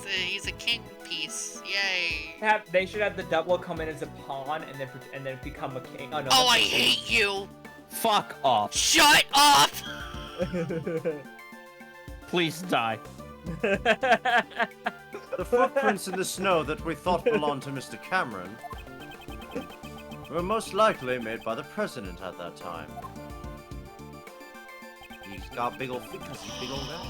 he's a king piece. Yay. They should have the double come in as a pawn and then become a king. Oh no. Oh, I hate you. Fuck off. Shut up. Please die. The footprints in the snow that we thought belonged to Mr. Cameron were most likely made by the president at that time. He's got big old feet because he's big old guy.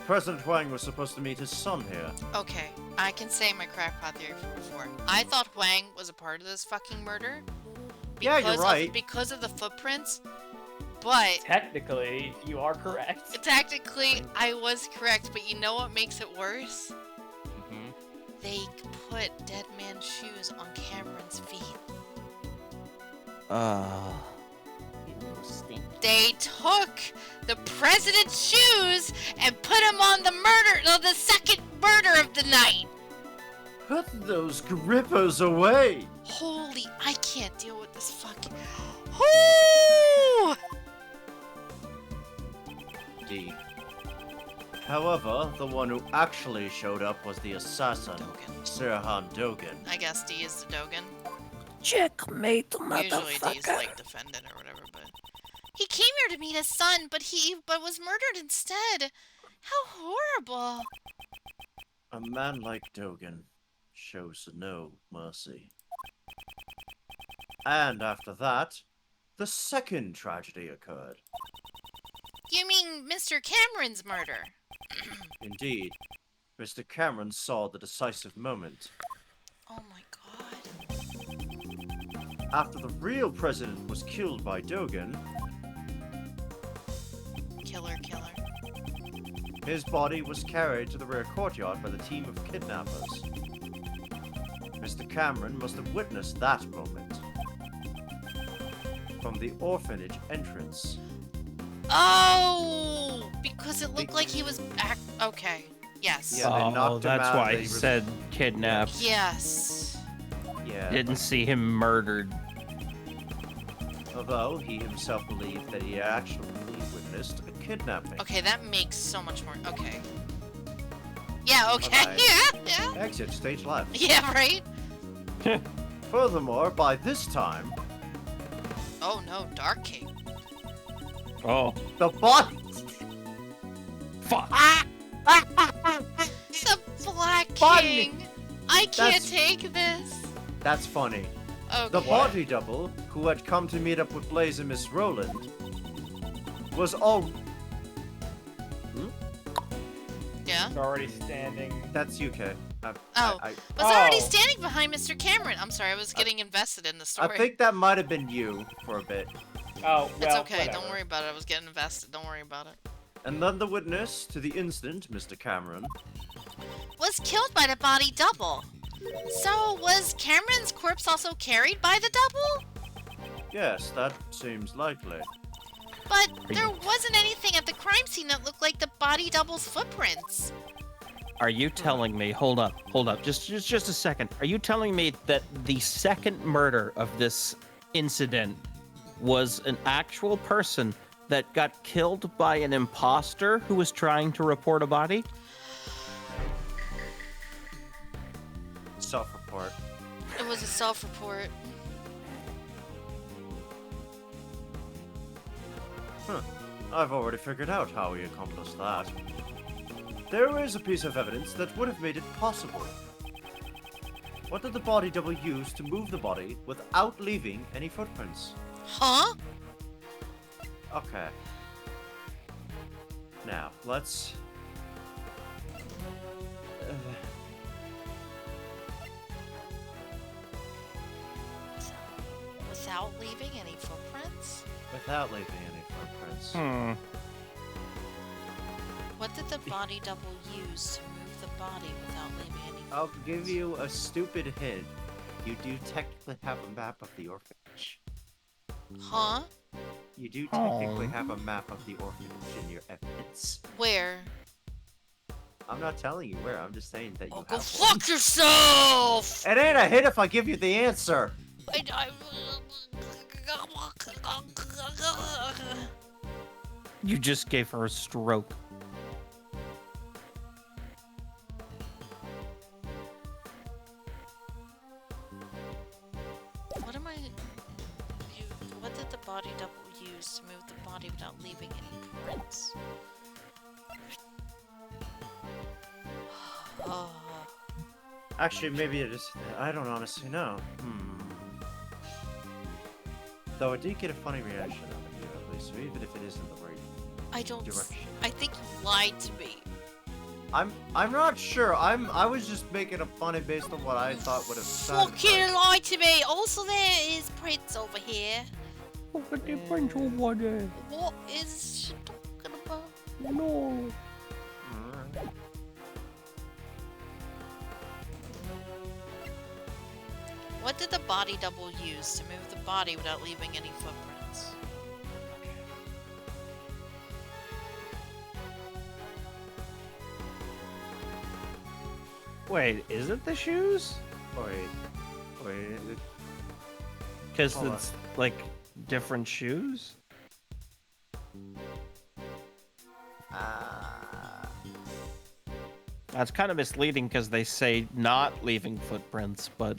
President Huang was supposed to meet his son here. Okay, I can say my crackpot theory from before. I thought Huang was a part of this fucking murder. Yeah, you're right. Because of the footprints, but... Technically, you are correct. Technically, I was correct, but you know what makes it worse? Mm-hmm. They put dead man's shoes on Cameron's feet. They took the president's shoes and put them on the second murder of the night. Put those grippers away. Holy, I can't deal with this fucking... Whoo! D. However, the one who actually showed up was the assassin, Dogen. Sirhan Dogen. I guess D is the Dogen. Checkmate, Usually D is motherfucker. like defendant or whatever, but... He came here to meet his son, but was murdered instead. How horrible. A man like Dogen shows no mercy. And after that, the second tragedy occurred. You mean Mr. Cameron's murder? Indeed, Mr. Cameron saw the decisive moment. Oh my god. After the real president was killed by Dogen, Killer. his body was carried to the rear courtyard by the team of kidnappers. Mr. Cameron must have witnessed that moment from the orphanage entrance. Oh! Because it looked like he was okay. Yes. Yeah, they knocked him that's out, why they he said kidnapped. Yes. Yeah. Didn't see him murdered. Although he himself believed that he actually witnessed a kidnapping. Okay, that makes so much more... Okay. Yeah, okay. Okay. Yeah. Exit stage left. Yeah, right? Furthermore, by this time, Oh no, Dark King. Oh, the body. fuck. The Black Funny. King. I can't That's- take this. That's funny. Okay. The body double, who had come to meet up with Blaze and Miss Roland, was all. Yeah? It's already standing. That's UK. Oh. Was already standing behind Mr. Cameron. I'm sorry, I was getting invested in the I story. think that might have been you for a bit. Oh, well, It's okay, whatever. don't worry about it. I was getting invested. Don't worry about it. And then the witness to the incident, Mr. Cameron, Was killed by the body double. So, was Cameron's corpse also carried by the double? yes, that seems likely. But there wasn't anything at the crime scene that looked like the body double's footprints. Are you telling me? Hold up, just a second. Are you telling me that the second murder of this incident was an actual person that got killed by an imposter who was trying to report a body? Self-report. It was a self-report. Huh. I've already figured out how he accomplished that. There is a piece of evidence that would have made it possible. What did the body double use to move the body without leaving any footprints? Huh? Okay. Now, let's... Without leaving any footprints? Without leaving any footprints. What did the body double use to move the body without leaving any footprints? I'll give you a stupid hint. You do technically have a map of the orphanage. Huh? You do technically have a map of the orphanage in your evidence. Where? I'm not telling you where, I'm just saying that you Oh, have go one. fuck yourself! It ain't a hit if I give you the answer! You just gave her a stroke. What am I... What did the body double use to move the body without leaving any prints? Oh. Actually, maybe it is. I don't honestly know. Though I did get a funny reaction out of you, at least, even if it isn't the right I don't... direction. I think you lied to me. I'm not sure. I was just making a funny based on what I thought would have sounded. Fucking lied to me! Also, there is Prince over here. What the French over there? What is she talking about? No. Alright. What did the body double use to move the body without leaving any footprints? Wait, is it the shoes? Wait. Because Hold on. it's like different shoes? That's kind of misleading because they say not leaving footprints, but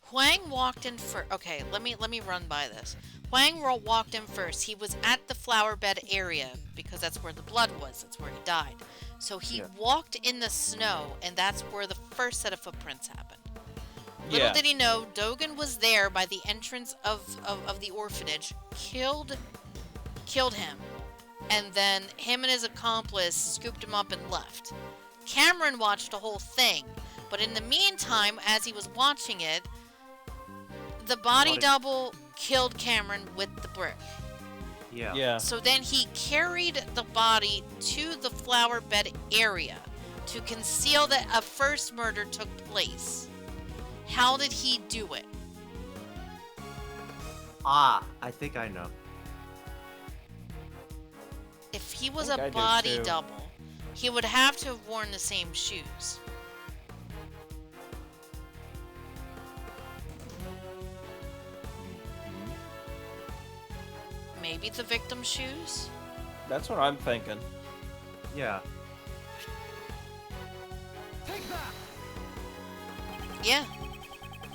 Huang walked in first. Okay, let me run by this. Huang walked in first. He was at the flower bed area because that's where the blood was. That's where he died. So he walked in the snow, and that's where the first set of footprints happened. Little did he know, Dogen was there by the entrance of the orphanage, killed him, and then him and his accomplice scooped him up and left. Cameron watched the whole thing, but in the meantime, as he was watching it, the body double killed Cameron with the brick. Yeah. So then he carried the body to the flower bed area to conceal that a first murder took place. How did he do it? I think I know. If he was think I a do body too. double, he would have to have worn the same shoes. Maybe the victim's shoes? that's what I'm thinking. Yeah. Yeah.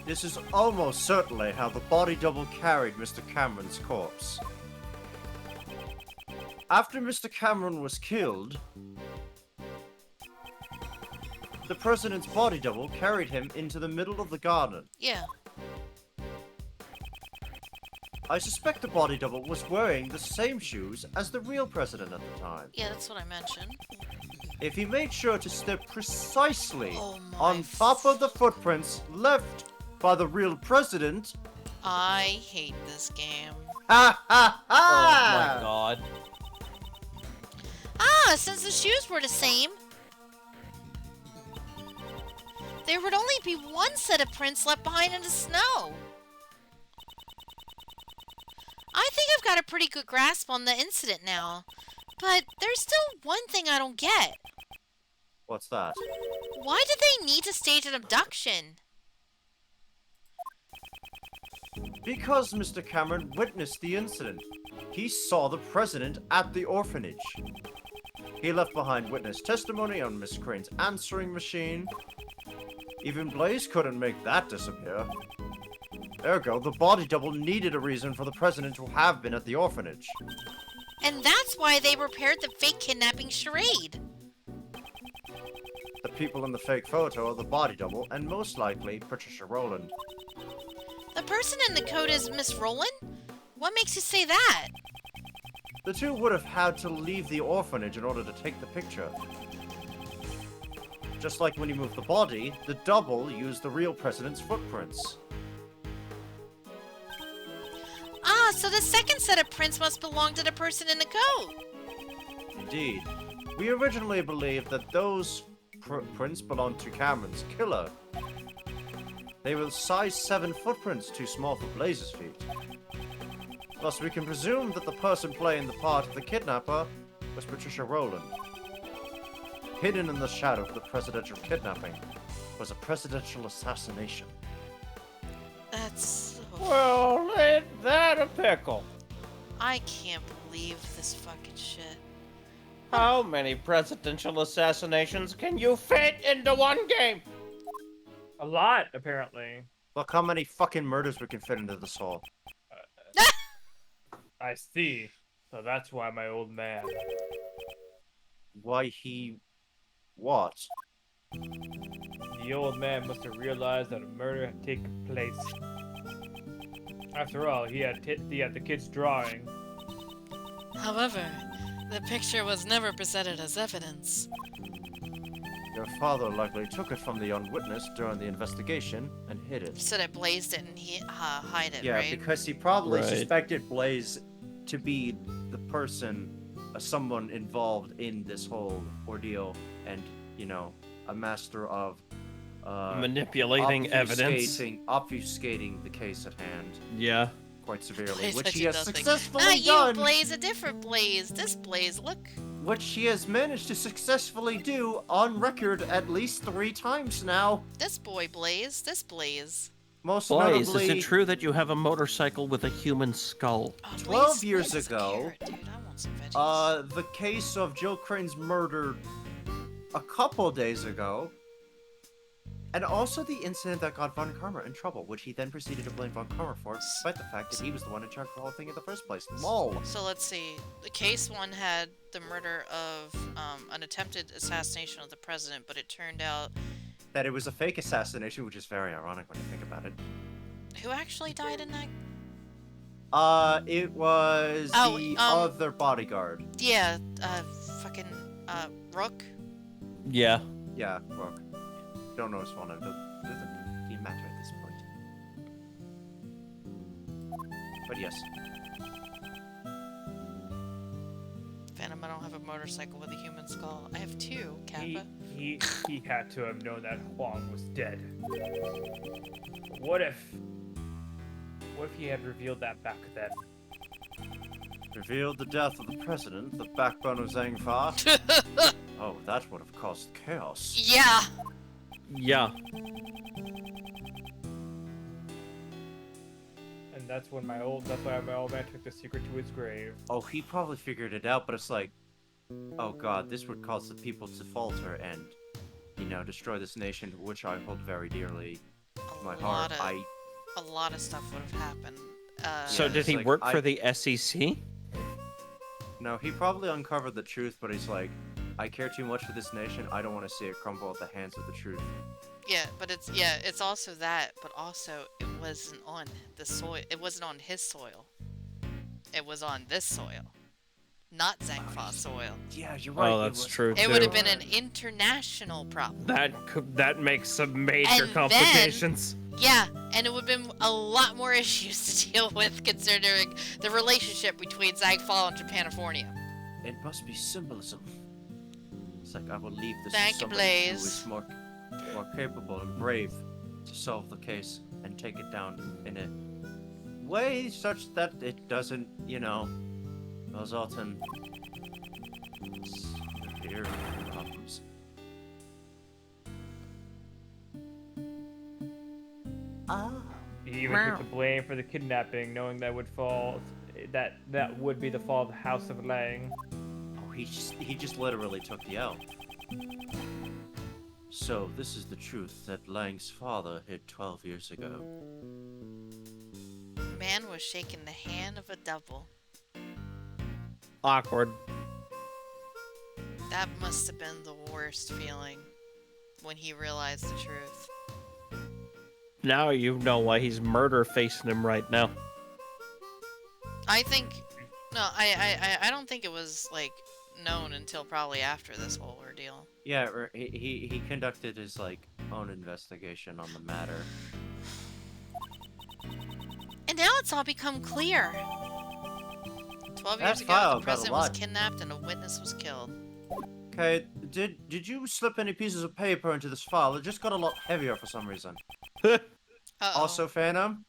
This is almost certainly how the body double carried Mr. Cameron's corpse. After Mr. Cameron was killed, the president's body double carried him into the middle of the garden. Yeah. I suspect the body double was wearing the same shoes as the real president at the time. Yeah, that's what I mentioned. If he made sure to step precisely Oh my on top of the footprints left by the real president, I hate this game. ha ha Oh ha! my god. Ah, since the shoes were the same, there would only be one set of prints left behind in the snow. I think I've got a pretty good grasp on the incident now, but there's still one thing I don't get. What's that? Why did they need to stage an abduction? Because Mr. Cameron witnessed the incident. He saw the president at the orphanage. He left behind witness testimony on Miss Crane's answering machine. Even Blaze couldn't make that disappear. Ergo, the body double needed a reason for the president to have been at the orphanage. And that's why they repaired the fake kidnapping charade. The people in the fake photo are the body double, and most likely Patricia Rowland. The person in the code is Miss Rowland? What makes you say that? The two would have had to leave the orphanage in order to take the picture. Just like when you move the body, the double used the real president's footprints. Ah, so the second set of prints must belong to the person in the code. Indeed. We originally believed that those prints belonged to Cameron's killer. They were size 7 footprints, too small for Blaze's feet. Thus, we can presume that the person playing the part of the kidnapper was Patricia Rowland. Hidden in the shadow of the presidential kidnapping was a presidential assassination. That's so... Well, ain't that a pickle? I can't believe this fucking shit. How many presidential assassinations can you fit into one game? A lot, apparently. Look how many fucking murders we can fit into this hole. I see. So that's why my old man. Why he... what? The old man must have realized that a murder had taken place. After all, he had the kid's drawing. However, the picture was never presented as evidence. Your father likely took it from the unwitnessed during the investigation and hid it. So that Blaze didn't hide it, Yeah, right? because he probably Right. suspected Blaze to be the person, someone involved in this whole ordeal, and, you know, a master of Manipulating evidence. obfuscating the case at hand Yeah. quite severely, Blaze which actually he has does think- successfully Not you, done. Blaze, a different Blaze. This Blaze, look. Which he has managed to successfully do on record at least 3 times now. This boy Blaze, this Blaze. Most Blaze, notably, is it true that you have a motorcycle with a human skull? Oh, 12 Blaze, years Blaze is a ago, carrot, dude. I want some veggies. the case of Jill Crane's murder a couple days ago, and also the incident that got Von Karma in trouble, which he then proceeded to blame Von Karma for, despite the fact that he was the one in charge of the whole thing in the first place. Lol. So let's see. The case one had the murder of an attempted assassination of the president, but it turned out That it was a fake assassination, which is very ironic when you think about it. who actually died in that? It was Oh, the um, other bodyguard. Yeah, fucking Rook. Yeah. Yeah, Rook. Don't know his phone number. Doesn't even matter at this point. But yes. Phantom, I don't have a motorcycle with a human skull. I have 2, Kappa. He had to have known that Huang was dead. What if he had revealed that back then? Revealed the death of the president, the backbone of Zhang Fa. Oh, that would have caused chaos. Yeah. Yeah. And that's why my old man took the secret to his grave. Oh, he probably figured it out, but it's like, oh god, this would cause the people to falter and, you know, destroy this nation, which I hold very dearly in my heart. A lot of stuff would have happened. So Yeah, did it's he like, work I- for the SEC? No, he probably uncovered the truth, but he's like, I care too much for this nation, I don't want to see it crumble at the hands of the truth. Yeah, but it's also that, but also it wasn't on the soil. It wasn't on his soil. It was on this soil, not Zhangfa soil. Yeah, you're right. Oh, that's true It too. would have been an international problem. That makes some major And complications. Yeah, and it would have been a lot more issues to deal with considering the relationship between Zagfall and Japanifornia. It must be symbolism. It's like, I will leave this Thank to you, somebody who Blaze. is more capable and brave to solve the case and take it down in a way such that it doesn't, you know, result in severe problems. He even took the blame for the kidnapping, knowing that would be the fall of the House of Lang. Oh, he just literally took the L. So, this is the truth that Lang's father hid 12 years ago. Man was shaking the hand of a devil. Awkward. That must have been the worst feeling when he realized the truth. Now you know why he's murder facing him right now. I think... No, I don't think it was, like, known until probably after this whole ordeal. Yeah, he conducted his, like, own investigation on the matter. And now it's all become clear. 12 That years ago, file the got a president was lot. kidnapped and a witness was killed. Okay, did you slip any pieces of paper into this file? It just got a lot heavier for some reason. Uh-oh. Also, Phantom,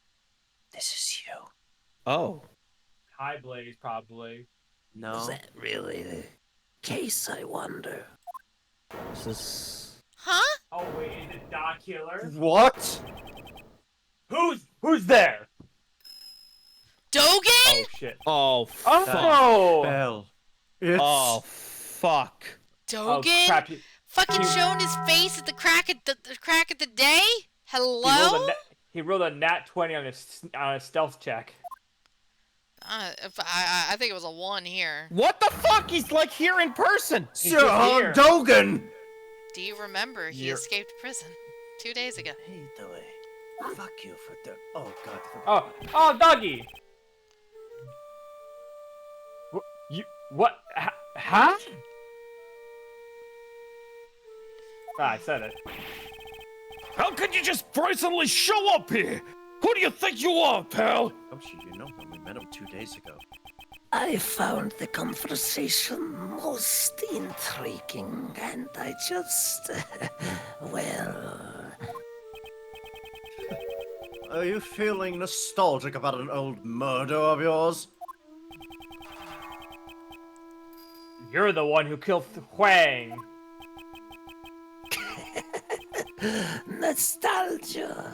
this is you. Oh. Hi, Blaze, probably. No. Is that really the case, I wonder? This is... Huh? Oh wait, is it Doc Killer? What? Who's there? Dogen? Oh shit. Oh, fuck. Oh! Bell. It's... Oh, fuck. Oh Dogen? crap! Fucking showing his face at the crack of the day? He rolled Hello? he rolled a nat 20 on a stealth check. I think it was a 1 here. What the fuck? He's like here in person. He's just here. Dogen! Do you remember he escaped prison 2 days ago? Hey, Dewey. Fuck you for the... Oh, God. Oh, doggy. What? Huh? I said it. How could you just brazenly show up here? Who do you think you are, pal? Oh, shit, you know him. We met him 2 days ago. I found the conversation most intriguing, and I just, well... Are you feeling nostalgic about an old murder of yours? You're the one who killed Huang. Nostalgia.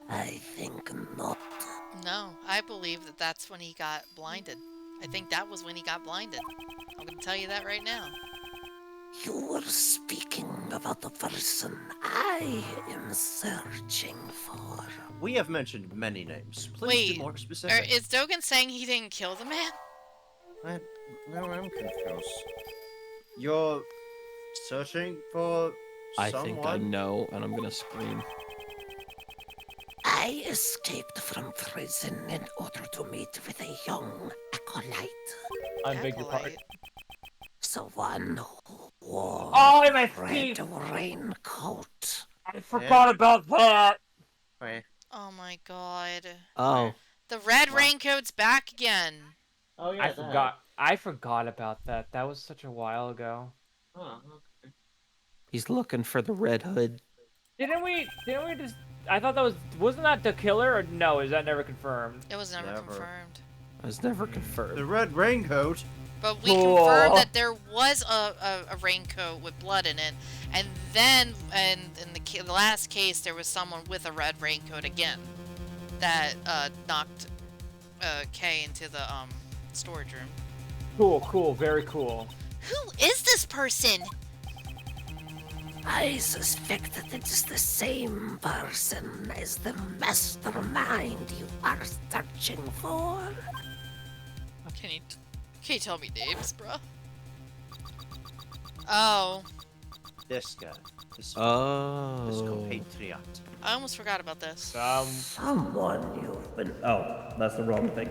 I think not. No, I believe that that's when he got blinded. I think that was when he got blinded. I'm gonna tell you that right now. You were speaking about the person I am searching for. We have mentioned many names. Please Wait, be more specific. is Dogen saying he didn't kill the man? Now I'm confused. You're searching for I someone? think I know, and I'm gonna scream. I escaped from prison in order to meet with a young acolyte. I beg your pardon. Acolyte. The one who wore Oh, in my red feet! raincoat. I forgot about that. Wait. Oh my god. Oh. The red raincoat's back again. Oh yeah, I forgot about that. That was such a while ago. Oh, okay. He's looking for the red hood. Didn't we just... I thought that wasn't that the killer, or no, is that never confirmed? It was never Never. confirmed. It was never confirmed. The red raincoat? But we Cool. confirmed that there was a raincoat with blood in it, and then in the last case there was someone with a red raincoat again that knocked Kay into the storage room. Cool, very cool. Who is this person? I suspect that it is the same person as the mastermind you are searching for. Can you tell me names, bro? Oh, This guy. This Oh. compatriot. I almost forgot about this. Someone you've been... Oh, that's the wrong thing.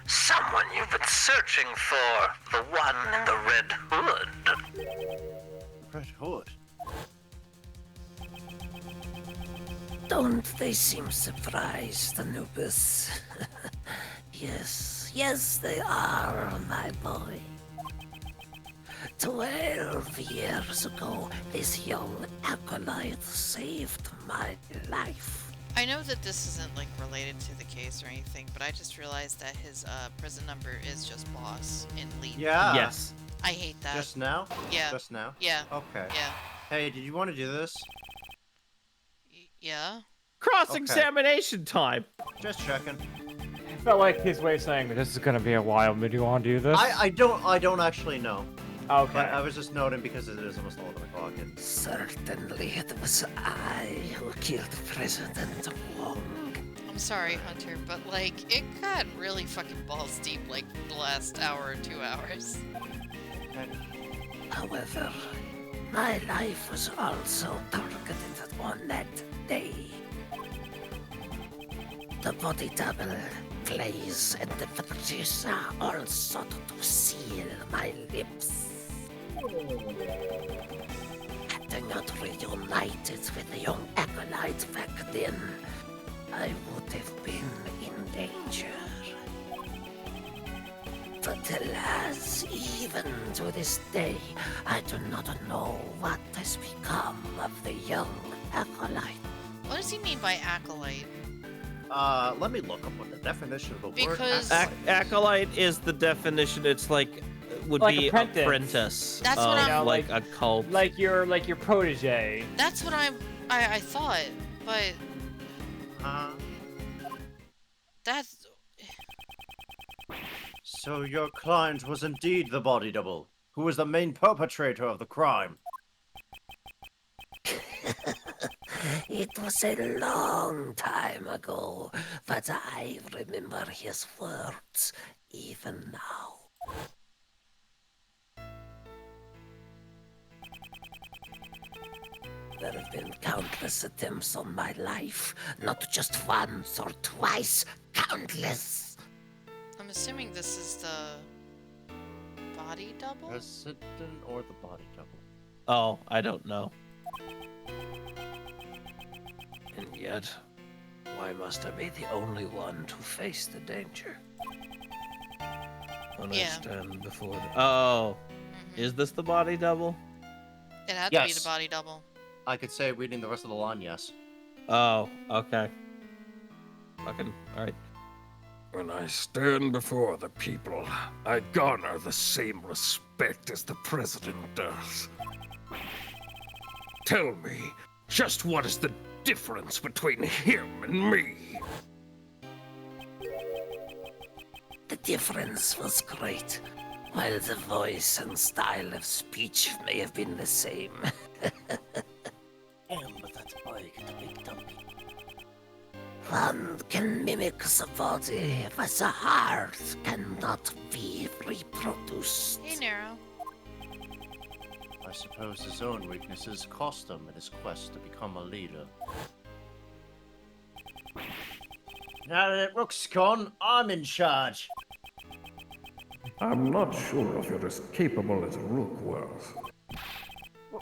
Someone you've been searching for. The one in the red hood. Red Hood? Don't they seem surprised, Anubis? Yes, they are, my boy. 12 years ago, this young acolyte saved my life. I know that this isn't like related to the case or anything, but I just realized that his prison number is just boss in Leap. Yeah. Yes. I hate that. Just now? Yeah. Just now? Yeah. Okay. Yeah. Hey, did you want to do this? Yeah. Cross-examination time. Just checking. I felt like his way of saying that this is gonna be a while. Do you want to do this? I don't actually know. Okay. But I was just noting because it is almost 11 o'clock. And... Certainly, it was I who killed President Wong. I'm sorry, Hunter, but like, it got really fucking balls deep like the last hour or 2 hours. However, my life was also targeted on that day. The body double, Blaze, and the Patricia all sought to seal my lips. Had I not reunited with the young acolyte back then, I would have been in danger. But alas, even to this day, I do not know what has become of the young acolyte. What does he mean by acolyte? Let me look up what the definition of the Because- word Acolyte is the definition. It's like would Like be apprentice. apprentice. That's of, what I'm- like a cult. like your protege. That's what I thought, but that's So your client was indeed the body double, who was the main perpetrator of the crime. It was a long time ago, but I remember his words even now. There have been countless attempts on my life, not just once or twice, countless. I'm assuming this is the body double? President or the body double? Oh, I don't know. And yet, why must I be the only one to face the danger? When I Yeah. stand before the... Oh, is this the body double? It had to be Yes. the body double. I could say reading the rest of the line, yes. Oh, okay. Fucking, alright. When I stand before the people, I garner the same respect as the president does. Tell me, just what is the difference between him and me? The difference was great, while the voice and style of speech may have been the same. That boy got picked up. One can mimic the body, but the heart cannot be reproduced. Hey, Nero. I suppose his own weaknesses cost him in his quest to become a leader. Now that Rook's gone, I'm in charge. I'm not sure if you're as capable as Rook was.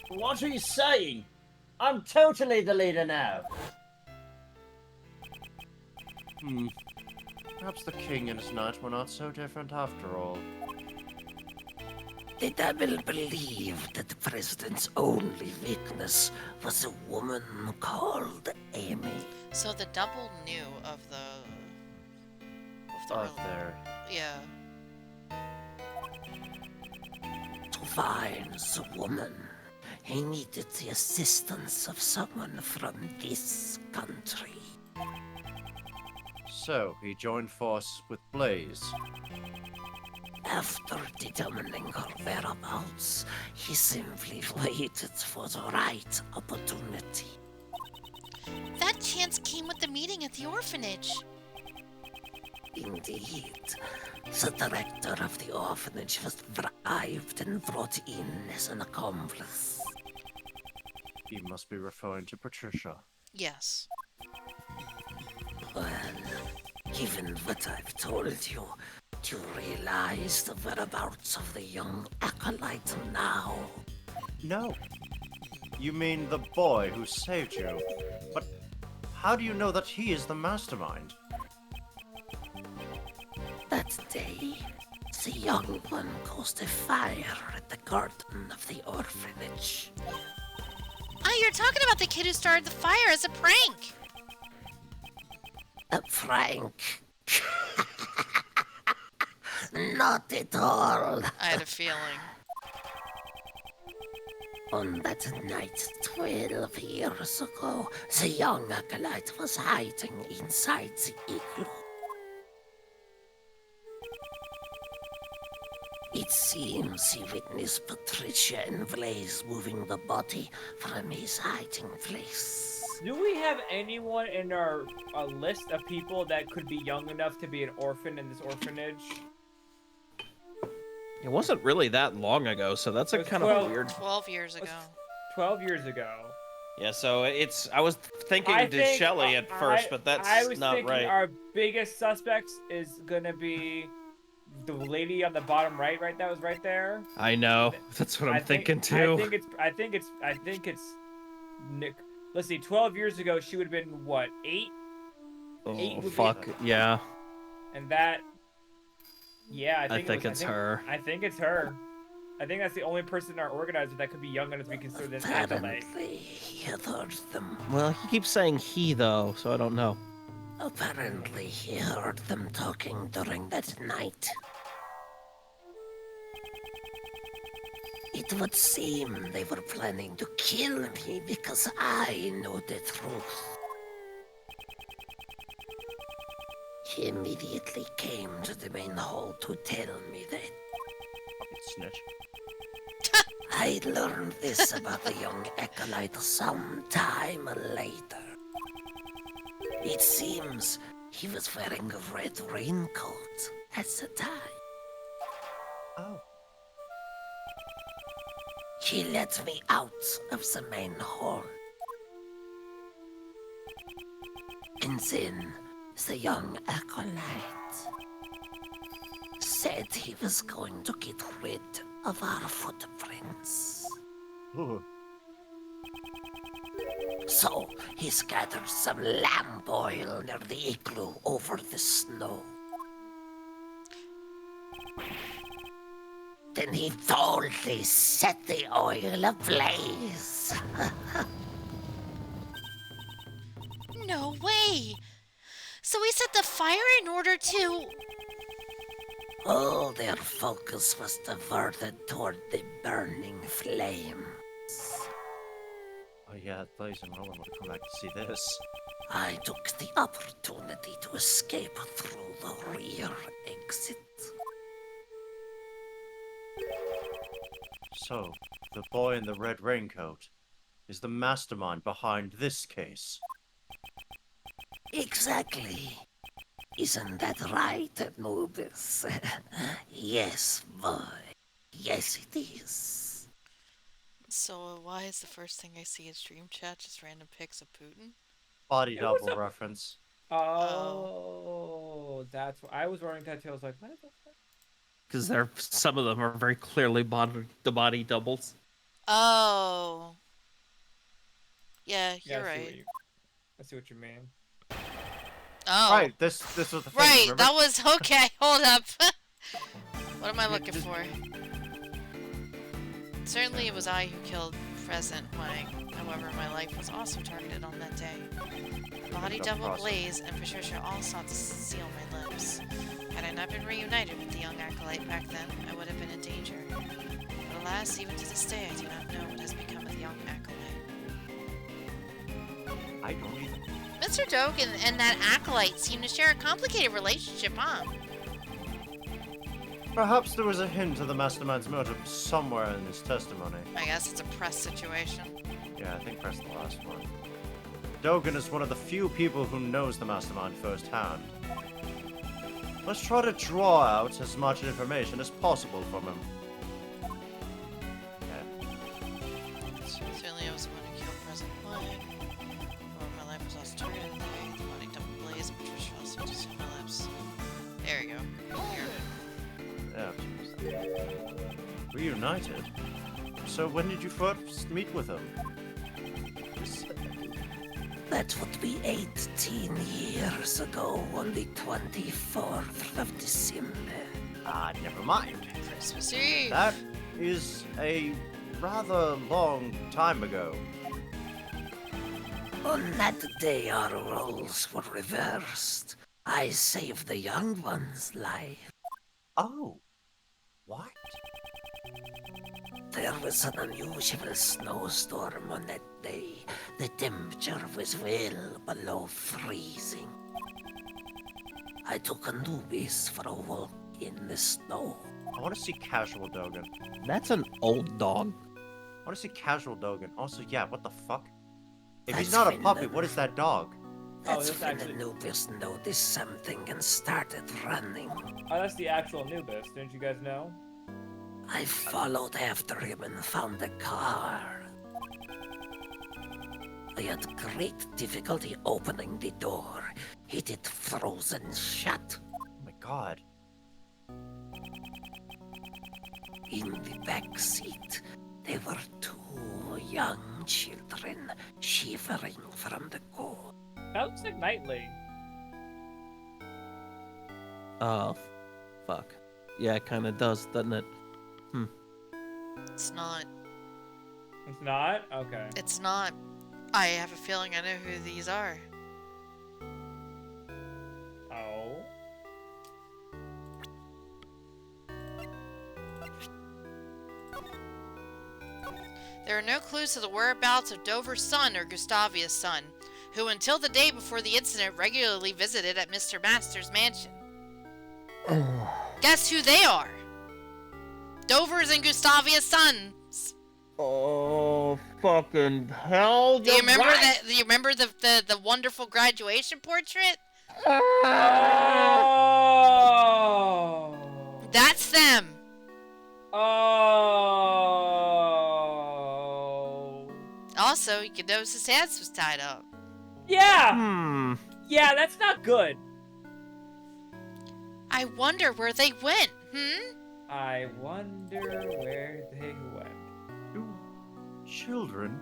What are you saying? I'm totally the leader now. Perhaps the king and his knight were not so different after all. The double believed that the president's only weakness was a woman called Amy. So the double knew of the Of their... yeah. To find the woman, he needed the assistance of someone from this country. So, he joined forces with Blaze. After determining her whereabouts, he simply waited for the right opportunity. That chance came with the meeting at the orphanage. Indeed, the director of the orphanage was bribed and brought in as an accomplice. He must be referring to Patricia. Yes. Well, given what I've told you, do you realize the whereabouts of the young acolyte now? No. You mean the boy who saved you. But how do you know that he is the mastermind? That day, the young one caused a fire at the garden of the orphanage. Oh, you're talking about the kid who started the fire as a prank. A prank? Not at all. I had a feeling. On that night 12 years ago, the young acolyte was hiding inside the igloo. It seems he witnessed Patricia and Blaze moving the body from his hiding place. Do we have anyone in our list of people that could be young enough to be an orphan in this orphanage? It wasn't really that long ago, so that's a kind of weird. 12 years ago. 12 years ago. Yeah, so it's. I was thinking Shelly at first, but that's I was not thinking right. our biggest suspects is gonna be the lady on the bottom right that was right there. I know. That's what I'm thinking too. I think it's Nick. Let's see. 12 years ago, she would have been what? 8. Oh 8 would fuck be, yeah! and that. Yeah, I think it's her. I think it's her. I think that's the only person in our organizer that could be young enough to be considered an acolyte. Apparently, he heard them. Well, he keeps saying he though, so I don't know. Apparently, he heard them talking during that night. It would seem they were planning to kill me because I know the truth. He immediately came to the main hall to tell me that. Snitch. I learned this about the young acolyte some time later. It seems he was wearing a red raincoat at the time. Oh. He let me out of the main hall. And then the young acolyte said he was going to get rid of our footprints. Ooh. So he scattered some lamp oil near the igloo over the snow. Then he boldly set the oil ablaze. No way! So we set the fire in order to... All their focus was diverted toward the burning flame. Oh yeah, Blaze and Rowan would come back to see this. I took the opportunity to escape through the rear exit. So, the boy in the red raincoat is the mastermind behind this case. Exactly. Isn't that right, Anubis? Yes, boy. Yes, it is. So why is the first thing I see in stream chat just random pics of Putin? Body double reference. Oh, that's what I was wearing tattoo. I was like, what the fuck? Because some of them are very clearly body doubles. Oh. Yeah, you're right. I see what you mean. Oh. Right, this was the thing. Right, remember? that was okay. Hold up. What am I looking for? Certainly, it was I who killed President Wang. However, my life was also targeted on that day. Body double Blaze and Patricia all sought to seal my lips. Had I not been reunited with the young acolyte back then, I would have been in danger. But alas, even to this day, I do not know what has become of the young acolyte. I don't either. Mr. Doak and that acolyte seem to share a complicated relationship, huh? Perhaps there was a hint of the mastermind's motive somewhere in his testimony. I guess it's a press situation. Yeah, I think press the last one. Dogan is one of the few people who knows the mastermind firsthand. Let's try to draw out as much information as possible from him. Certainly, I was the one who killed President Wang. However, my life was also targeted in the way. The body double Blaze and Patricia also to seal my lips. There you go. Here. Yeah. Reunited? So when did you first meet with him? That would be 18 years ago on the 24th of December. Ah, never mind. Christmas Eve. That is a rather long time ago. On that day, our roles were reversed. I saved the young one's life. Oh. What? There was an unusual snowstorm on that day. The temperature was well below freezing. I took Anubis for a walk in the snow. I want to see Casual Dogen. That's an old dog. I want to see Casual Dogen. Also, yeah, what the fuck? If he's That's not a when puppy, the- what is that dog? That's that's when actually- Anubis noticed something and started running. Oh, that's the actual Anubis. Didn't you guys know? I followed after him and found the car. I had great difficulty opening the door. It had frozen shut. Oh my god. In the back seat, there were two young children shivering from the cold. That looks like Nightly. Oh, fuck. Yeah, it kind of does, doesn't it? It's not. It's not? Okay. It's not. I have a feeling I know who these are. Oh. There are no clues to the whereabouts of Dover's son or Gustavia's son, who until the day before the incident regularly visited at Mr. Master's mansion. Guess who they are? Dover's and Gustavia's sons. Oh, fucking hell! Do you remember that? Do you remember the wonderful graduation portrait? Oh. That's them. Oh. Also, you could notice his hands was tied up. Yeah. Yeah, that's not good. I wonder where they went. I wonder where they went. Children?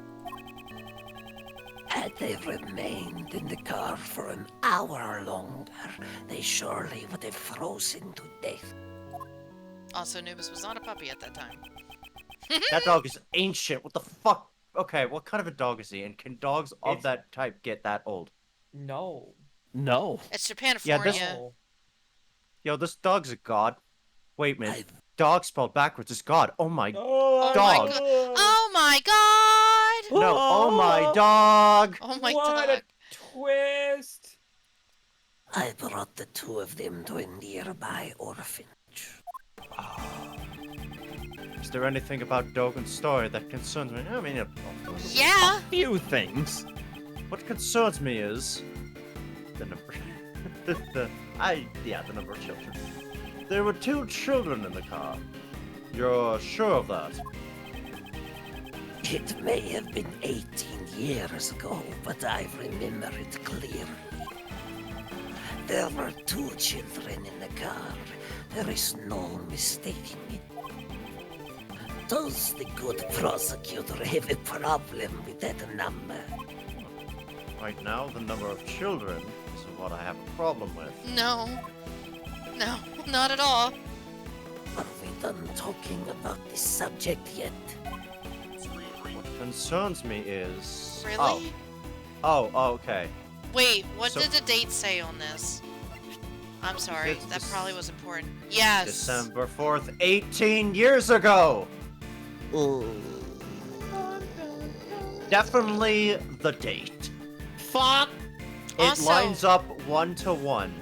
Had they remained in the car for an hour longer, they surely would have frozen to death. Also, Nubis was not a puppy at that time. That dog is ancient. What the fuck? Okay, what kind of a dog is he? And can dogs of It's- that type get that old? No. No. It's Japanifornia. Yeah, this- Yo, this dog's a god. Wait a minute. Dog spelled backwards is god. Oh my Oh dog. my god! Oh my god! No, oh my dog. Oh my What dog! a twist! I brought the two of them to a nearby orphanage. Is there anything about Dogen's story that concerns me? I mean, Yeah. Few things. what concerns me is the number. the number of children. There were two children in the car. You're sure of that? It may have been 18 years ago, but I remember it clearly. There were two children in the car. There is no mistaking it. Does the good prosecutor have a problem with that number? Right now, the number of children is what I have a problem with. No. No, not at all. Are we done talking about this subject yet? What concerns me is... Really? Oh, okay. Wait, what So- did the date say on this? I'm sorry, It's that Dec- probably was important. Yes. December 4th, 18 years ago! Definitely the date. Fuck! It Also- lines up 1 to 1.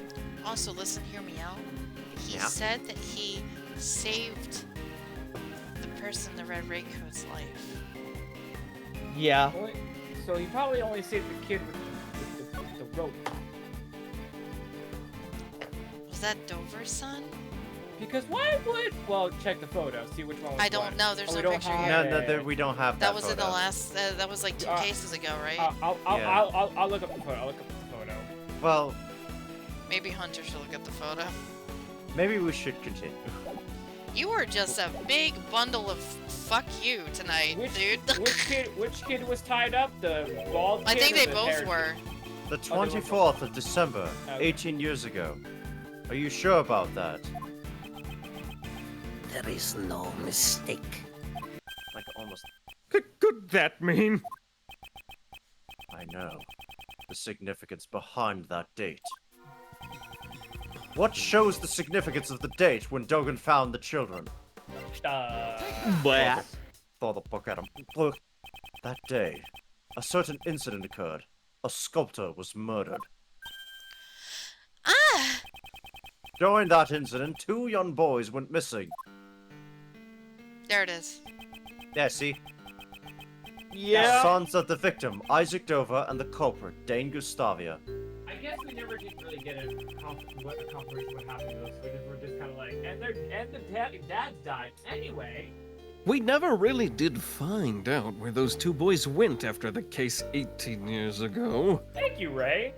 Also, listen, hear me out. He Yeah. said that he saved the person in the Red Raincoat's life. Yeah. Well, so he probably only saved the kid with the rope. Was that Dover's son? Because why would... Well, check the photo, see which one was I don't what. know, there's Oh, no we don't picture have here. No, we don't have that That was in the photo. last. That was like 2 cases ago, right? I'll look up the photo. I'll look up the photo. Well, Maybe Hunter should look at the photo. maybe we should continue. You were just a big bundle of fuck you tonight, dude. Which kid was tied up? The bald kid I think or they the both haired were. The Oh, they were 24th of December, Okay. 18 years ago. Are you sure about that? There is no mistake. Like almost. Could that mean? I know. The significance behind that date. What shows the significance of the date when Dogen found the children? Well, throw the book at him. Look, that day, a certain incident occurred. A sculptor was murdered. Ah! During that incident, 2 young boys went missing. There it is. Yeah, see? Yeah. Sons of the victim, Isaac Dover, and the culprit, Dane Gustavia. I guess we never did really get a confirmation what happened to us. We were just kind of like, and the dads died anyway. We never really did find out where those 2 boys went after the case 18 years ago. Thank you, Ray.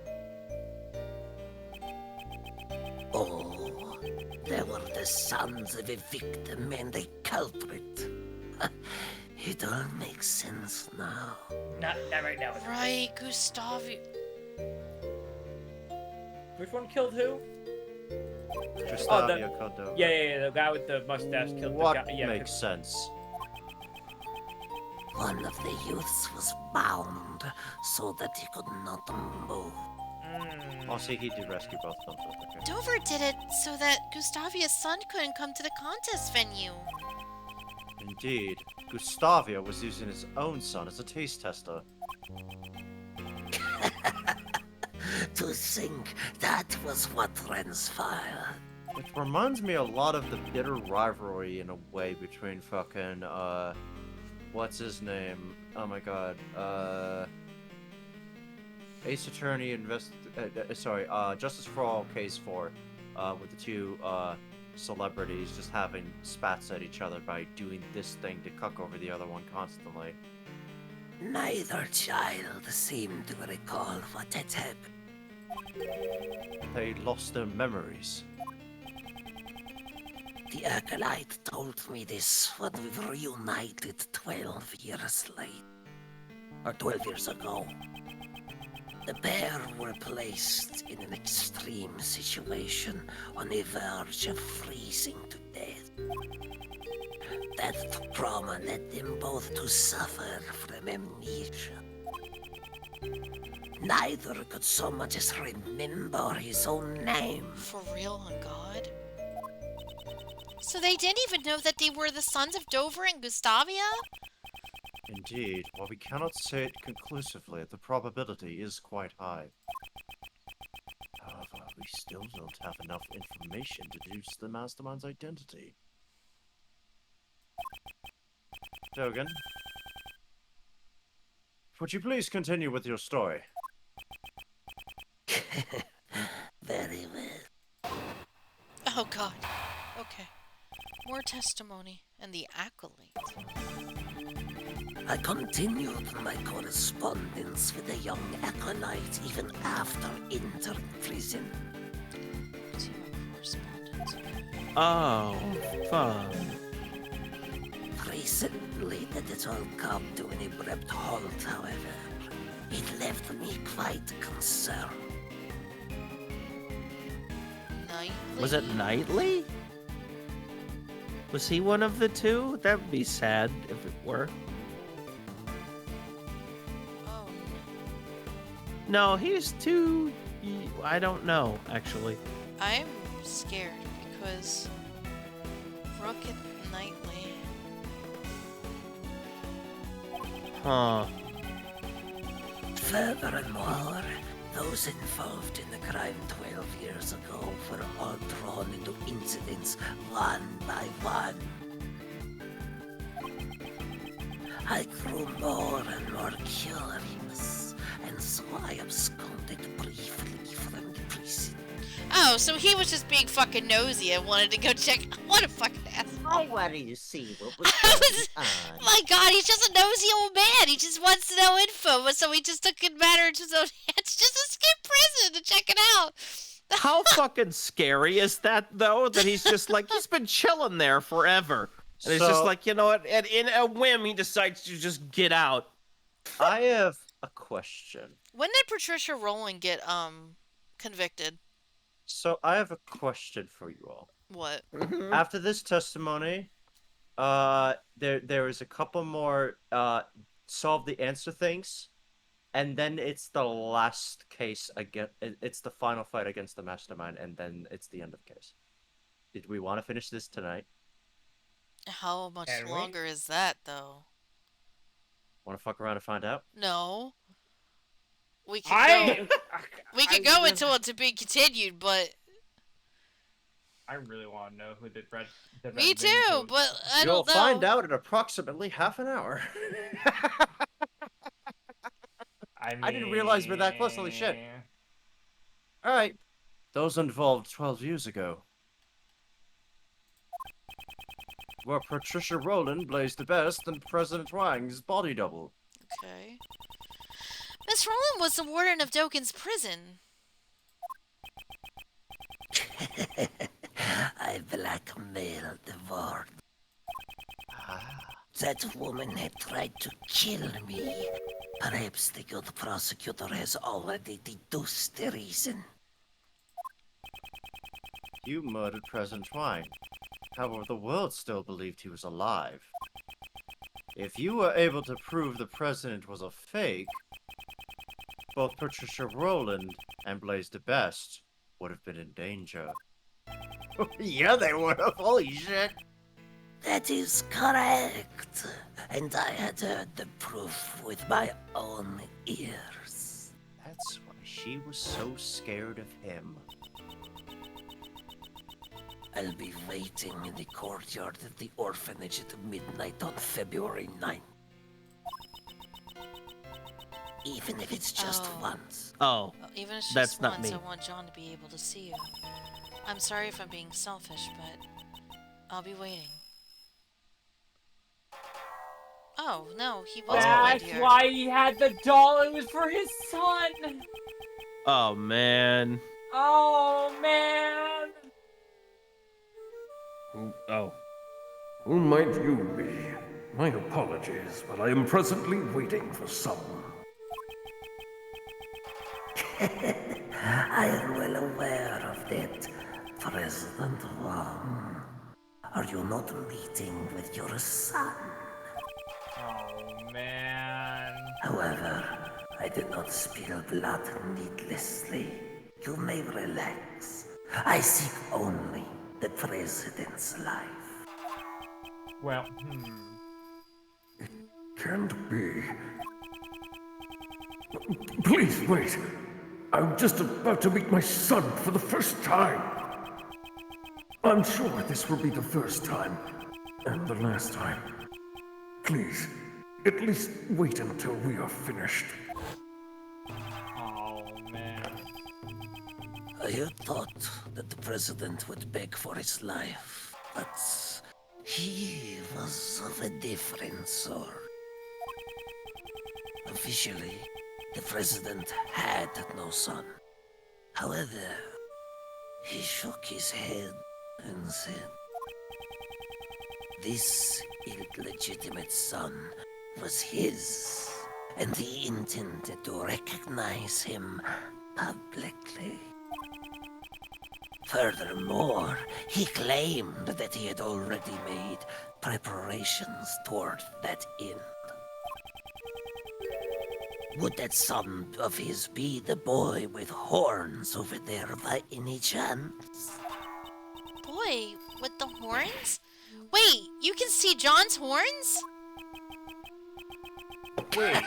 Oh, they were the sons of a victim and a culprit. It all makes sense now. Not right now. Right, Gustavi. Which one killed who? Gustavia killed Dover. Yeah, the guy with the mustache killed What the guy. Yeah, makes sense? One of the youths was bound so that he could not move. Oh, see, he did rescue both of them. Okay. Dover did it so that Gustavia's son couldn't come to the contest venue. Indeed, Gustavia was using his own son as a taste tester. To think that was what transpired. It reminds me a lot of the bitter rivalry in a way between fucking, what's his name? Oh my god, Ace Attorney Justice for All Case 4, with the 2, celebrities just having spats at each other by doing this thing to cuck over the other one constantly. Neither child seemed to recall what had happened. They lost their memories. The acolyte told me this when we were reunited 12 years later. Or 12 years ago. The pair were placed in an extreme situation on the verge of freezing to death. That trauma led them both to suffer from amnesia. Neither could so much as remember his own name. For real, on God? So they didn't even know that they were the sons of Dover and Gustavia? Indeed, while we cannot say it conclusively, the probability is quite high. However, we still don't have enough information to deduce the mastermind's identity. Dogen, would you please continue with your story? Very well. Oh God. Okay. More testimony and the acolyte. I continued my correspondence with the young acolyte even after entering prison. Oh, fun. Recently, that it all come to an abrupt halt, however. It left me quite concerned. Knightley? Was it Knightley? Was he one of the 2? That would be sad if it were. Oh. No, he's too... I don't know, actually. I'm scared because Rook and Knightley. Huh. Furthermore, those involved in the crime 12 years ago were all drawn into incidents one by one. I grew more and more curious, and so I absconded briefly from the prison. Oh, so he was just being fucking nosy and wanted to go check. What a fucking ass. I wanted to see what was going on. My God, he's just a nosy old man. He just wants to know info, so he just took a matter into his own hands just to skip prison to check it out. How fucking scary is that, though? That he's just like, he's been chilling there forever. And it's just like, you know what? And in a whim, he decides to just get out. I have a question. When did Patricia Rowland get convicted? So I have a question for you all. What? After this testimony, there is a couple more solve the answer things, and then it's the last case again. It's the final fight against the mastermind, and then it's the end of the case. Did we want to finish this tonight? How much Can we? longer is that, though? Want to fuck around and find out? No. We could I go really- until it to be continued, but I really want to know who the red. me too. But I You'll don't know. find out in approximately half an hour. I didn't realize we're that close. Holy shit. All right. Those involved 12 years ago. Where Patricia Rowland blazed the best and President Wang's body double. Okay. Miss Rowland was the warden of Doken's prison. I blackmailed the ward. That woman had tried to kill me. Perhaps the good prosecutor has already deduced the reason. You murdered President Wang. However, the world still believed he was alive. If you were able to prove the president was a fake, both Patricia Rowland and Blaze the Best would have been in danger. Yeah, they would have. Holy shit. That is correct. And I had heard the proof with my own ears. That's why she was so scared of him. I'll be waiting in the courtyard of the orphanage at midnight on February 9th. Even if it's just once. Oh, Even if it's that's just not once, me. I want John to be able to see you. I'm sorry if I'm being selfish, but I'll be waiting. Oh, no, he wasn't right That's here. why he had the doll. It was for his son. Oh man. Oh man. Oh. Who might you be? My apologies, but I am presently waiting for someone. I am well aware of that, President Wang. Are you not meeting with your son? Oh man. However, I did not spill blood needlessly. You may relax. I seek only the President's life. Well, Can't be. Please wait. I'm just about to meet my son for the first time. I'm sure this will be the first time and the last time. Please, at least wait until we are finished. Oh man. I had thought that the President would beg for his life, but he was of a different sort. Officially, the President had no son. However, he shook his head and said, this illegitimate son was his, and he intended to recognize him publicly. Furthermore, he claimed that he had already made preparations toward that end. Would that son of his be the boy with horns over there by any chance? Boy, with the horns? Wait, you can see John's horns? Wait.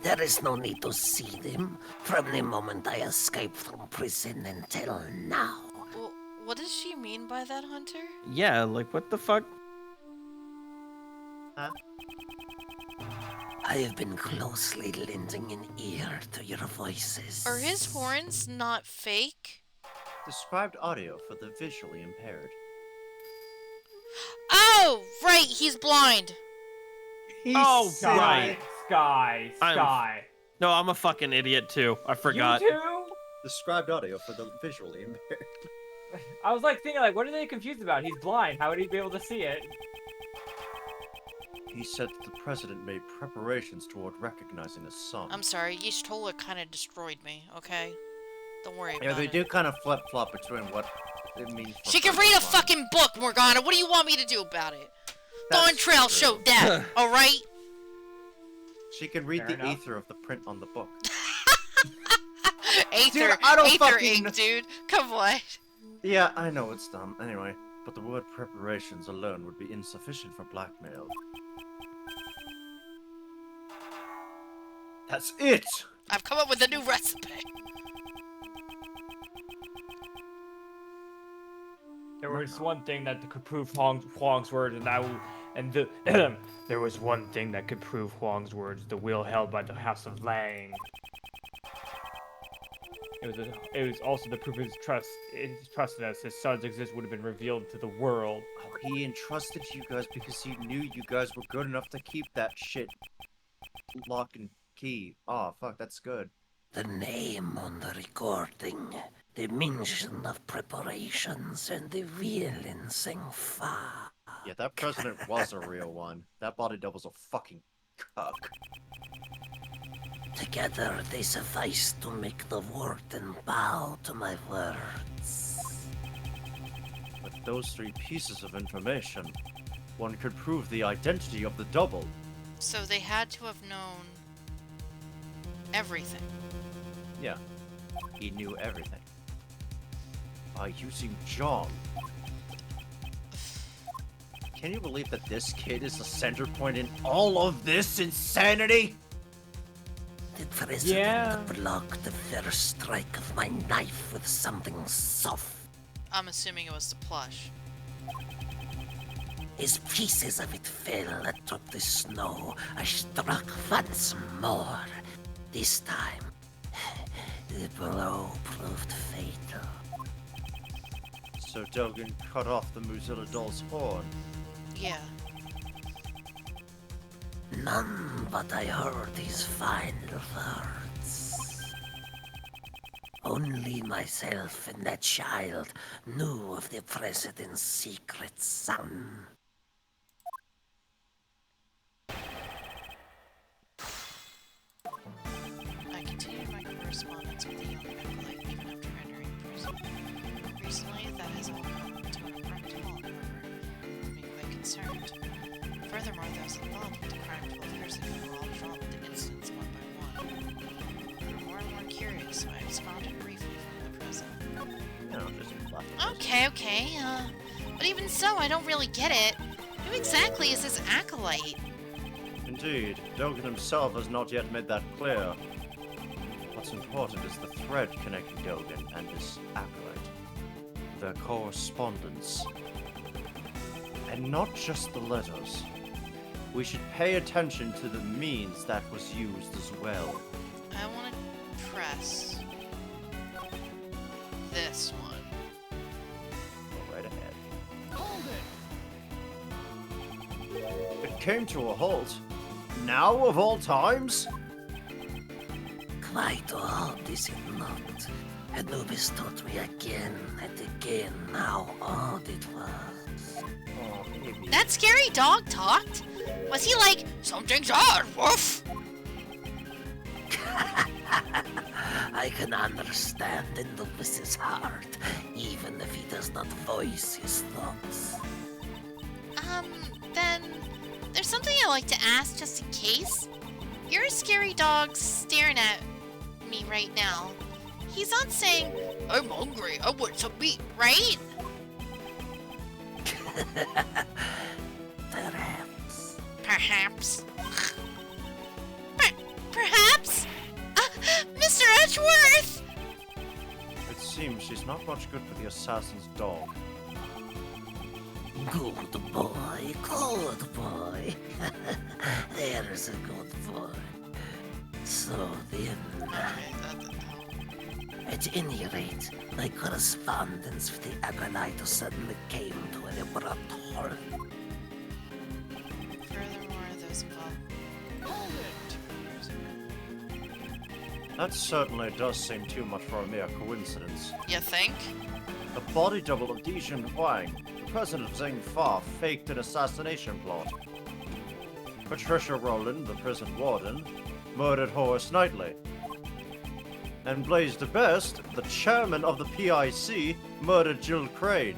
There is no need to see them from the moment I escaped from prison until now. Well, what does she mean by that, Hunter? Yeah, like what the fuck? I have been closely lending an ear to your voices. Are his horns not fake? Described audio for the visually impaired. Oh, right, he's blind. Oh, Sky, right. Sky. No, I'm a fucking idiot too. I forgot. You too? Described audio for the visually impaired. I was like thinking, like, what are they confused about? He's blind. How would he be able to see it? He said that the president made preparations toward recognizing his son. I'm sorry, Y'shtola kind of destroyed me, okay? Don't worry about Yeah, they it. do kind of flip-flop between what it means. for She can first read a line. fucking book, Morgana. What do you want me to do about it? That's Dawn Trail true. showed that, alright? She can read Fair the enough. ether of the print on the book. Aether, I don't Aether fucking- ink, dude. Come on. Yeah, I know it's dumb. Anyway, but the word preparations alone would be insufficient for blackmail. That's it! I've come up with a new recipe. There was one thing that could prove Huang's words, there was one thing that could prove Huang's words: the will held by the House of Lang. It was also the proof of his trust. His trust in us, his son's existence would have been revealed to the world. Oh, he entrusted you guys because he knew you guys were good enough to keep that shit lock and key. Oh, fuck, that's good. The name on the recording, the mention of preparations, and the will in Sengfa. Yeah, that president was a real one. That body double's a fucking cuck. Together they suffice to make the warden bow to my words. With those 3 pieces of information, one could prove the identity of the double. So they had to have known everything. Yeah, he knew everything. By using John. Can you believe that this kid is the center point in all of this insanity? The president blocked the first strike of my knife with something soft. I'm assuming it was the plush. As pieces of it fell atop the snow, I struck once more. This time, the blow proved fatal. So Dogen cut off the Muzilla doll's horn. Yeah. None but I heard his final words. Only myself and that child knew of the president's secret son. I continued my correspondence with the young acolyte even after entering prison. Recently, that has all come to an abrupt halt, however, with me quite concerned. Furthermore, those involved with the crime 12 years ago were all drawn with the incidents one by one. I grew more and more curious, so I responded briefly from the prison. Okay, but even so, I don't really get it. Who exactly is this acolyte? Indeed, Dogen himself has not yet made that clear. What's important is the thread connecting Dogen and his acolyte. Their correspondence. And not just the letters. We should pay attention to the means that was used as well. I want to press this one. Go right ahead. Hold it! It came to a halt. Now of all times? Quite odd, is it not? Anubis taught me again and again how odd it was. Oh, That scary dog talked? Was he like, something's odd, woof? I can understand Anubis' heart, even if he does not voice his thoughts. Then there's something I'd like to ask just in case. Your scary dog's staring at me right now. He's not saying, I'm hungry, I want some meat, right? Perhaps. Perhaps. Perhaps? Mr. Edgeworth! It seems she's not much good for the assassin's dog. Good boy, good boy. There's a good boy. So then... At any rate, my correspondence with the acolyte suddenly came to an abrupt halt. Furthermore, those involved. That certainly does seem too much for a mere coincidence. You think? The body double of Dijun Huang, the president of Zhengfa, faked an assassination plot. Patricia Rowland, the prison warden, murdered Horace Knightley. And Blaise de Best, the chairman of the PIC, murdered Jill Crane.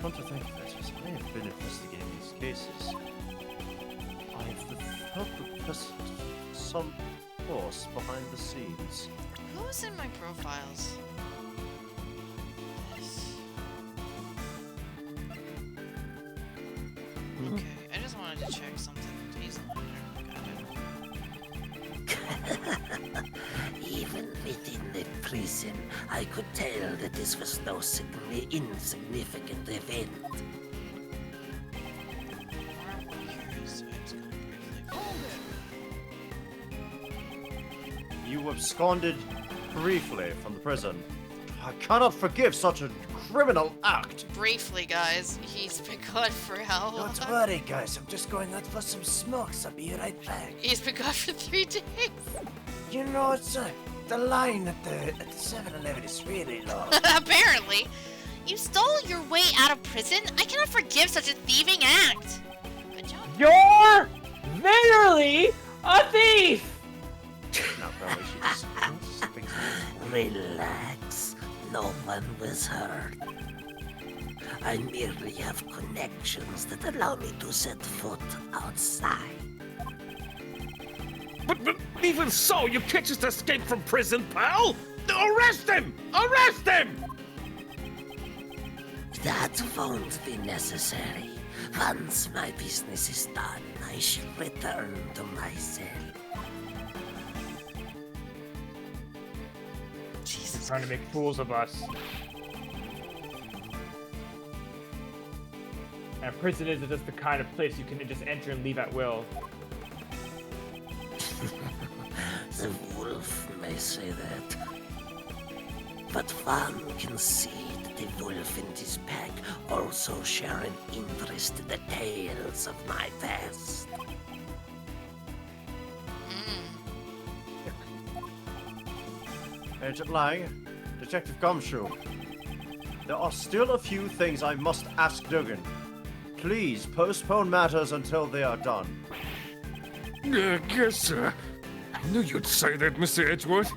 Come to think of it, as I have been investigating these cases, I have felt the presence of some force behind the scenes. Who's in my profiles? Okay, I just wanted to check something. He's on there. Got it. prison, I could tell that this was no insignificant event. You absconded briefly from the prison. I cannot forgive such a criminal act. Briefly, guys. He's been gone for how long? Don't worry, guys. I'm just going out for some smokes. I'll be right back. He's been gone for 3 days. You know, it's the line at the 7-Eleven is really long. Apparently. You stole your way out of prison? I cannot forgive such a thieving act. Good job. You're literally a thief! Not really, she just thinks Relax. No one was hurt. I merely have connections that allow me to set foot outside. But even so, you can't just escape from prison, pal! Arrest him! Arrest him! That won't be necessary. Once my business is done, I shall return to my cell. They're trying to make fools of us. And prison isn't just the kind of place you can just enter and leave at will. The wolf may say that. But one can see that the wolf and his pack also share an interest in the tales of my past. Agent Lang, Detective Gumshoe. There are still a few things I must ask Duggan. Please postpone matters until they are done. Yes, sir. I knew you'd say that, Mr. Edgeworth.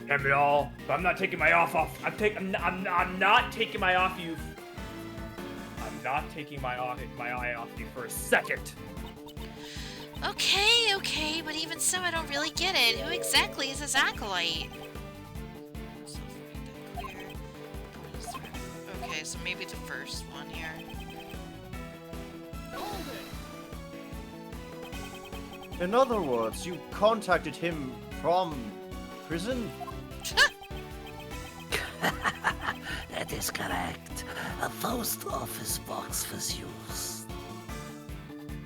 Damn it all! But I'm not taking my off. I'm not taking my off you. I'm not taking my eye off you for a second. Okay, but even so, I don't really get it. Who exactly is this acolyte? Okay, so maybe the first one here. In other words, you contacted him from prison? That is correct. A post office box was used.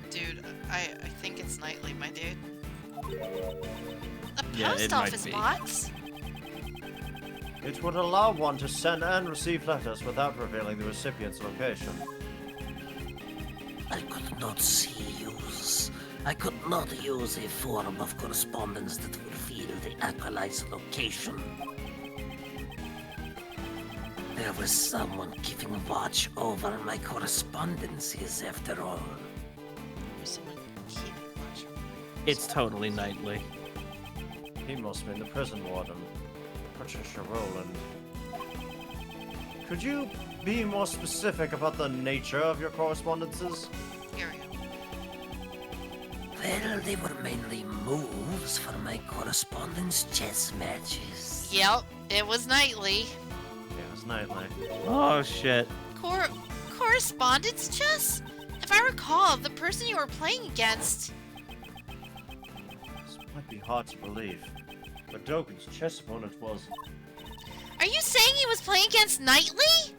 Dude, I think it's Nightly, my dude. A Yeah, post it might office be. box? It would allow one to send and receive letters without revealing the recipient's location. I could not use a form of correspondence that would reveal the acolyte's location. There was someone keeping watch over my correspondences after all. It's totally Nightly. He must be the prison warden, Patricia Rowland. Could you be more specific about the nature of your correspondences? Here we go. Well, they were mainly moves for my correspondence chess matches. Yep, it was Nightly. Yeah, it was Nightly. Oh shit. Correspondence chess? If I recall, the person you were playing against... This might be hard to believe, but Dogen's chess opponent was... Are you saying he was playing against Knightley?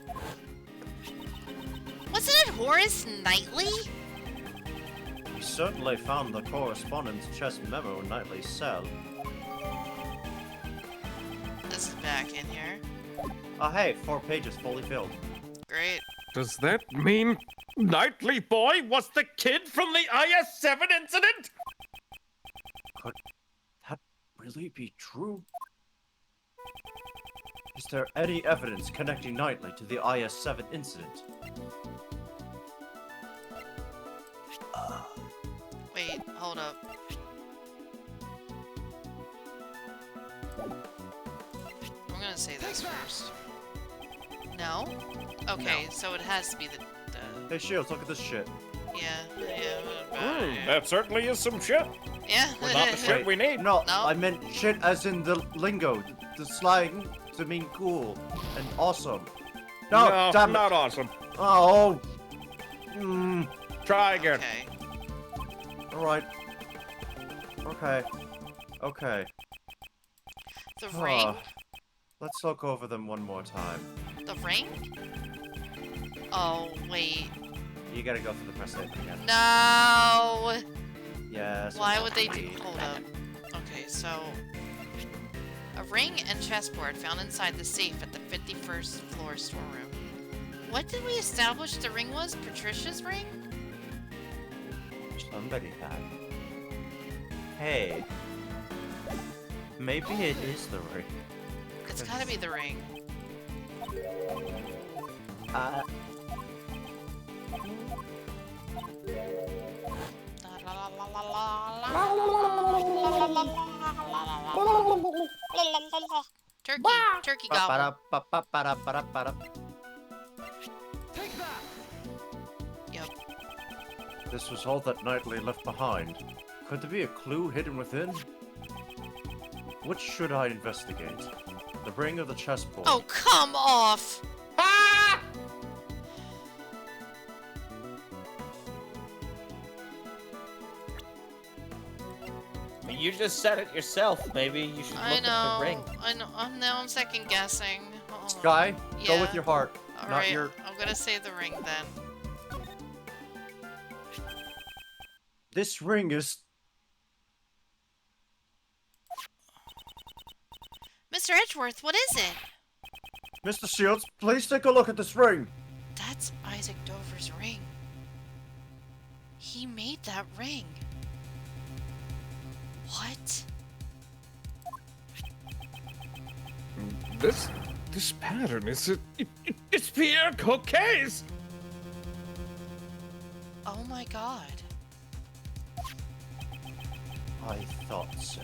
Wasn't it Horace Knightley? We certainly found the correspondence chess memo in Knightley's cell. This is back in here. Hey, 4 pages fully filled. Great. Does that mean Nightly Boy was the kid from the IS-7 incident? Could that really be true? Is there any evidence connecting Knightley to the IS-7 incident? Wait, hold up. I'm gonna say this first. No? Okay, so it has to be the Hey, Shields, look at this shit. That certainly is some shit. Yeah. Well, not the shit we need. No, I meant shit as in the lingo, the slang to mean cool and awesome. No, damn it. not awesome. Oh. Try again. Okay. All right. Okay. Okay. The ring? Let's look over them one more time. The ring? Oh, wait. You gotta go through the press statement again. No! Yes. Why would they do... Hold up. Okay, so... A ring and chessboard found inside the safe at the 51st floor storeroom. What did we establish the ring was? Patricia's ring? Somebody had. Hey. Maybe it is the ring. It's gotta be the ring. Turkey gobble. Yep. This was all that Knightley left behind. Could there be a clue hidden within? Which should I investigate? The ring or the chessboard? Oh, come off! You just said it yourself. Maybe you should look at the ring. I know. I'm second guessing. Hold on. Sky, go Yeah. with your heart, All not right, your... I'm gonna say the ring then. This ring is... Mr. Edgeworth, what is it? Mr. Shields, please take a look at this ring. That's Isaac Dover's ring. He made that ring. What? This pattern is it's Pierre Coquet's. Oh my god. I thought so.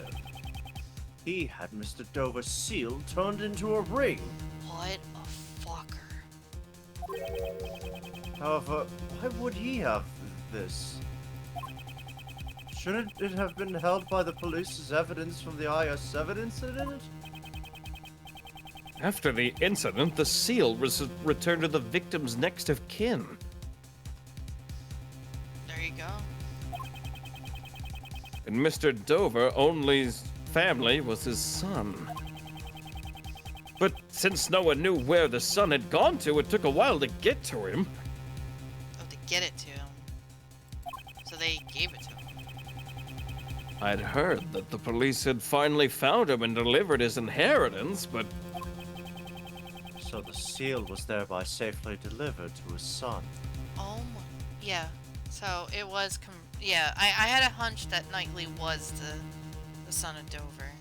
He had Mr. Dover's seal turned into a ring. What a fucker. However, why would he have this? Shouldn't it have been held by the police as evidence from the IS-7 incident? After the incident, the seal was returned to the victim's next of kin. There you go. And Mr. Dover only's family was his son. But since no one knew where the son had gone to, it took a while to get to him. Oh, to get it to him. So they gave it to him. I'd heard that the police had finally found him and delivered his inheritance, but... So the seal was thereby safely delivered to his son. Oh my... Yeah. So it was... yeah, I had a hunch that Knightley was the son of Dover.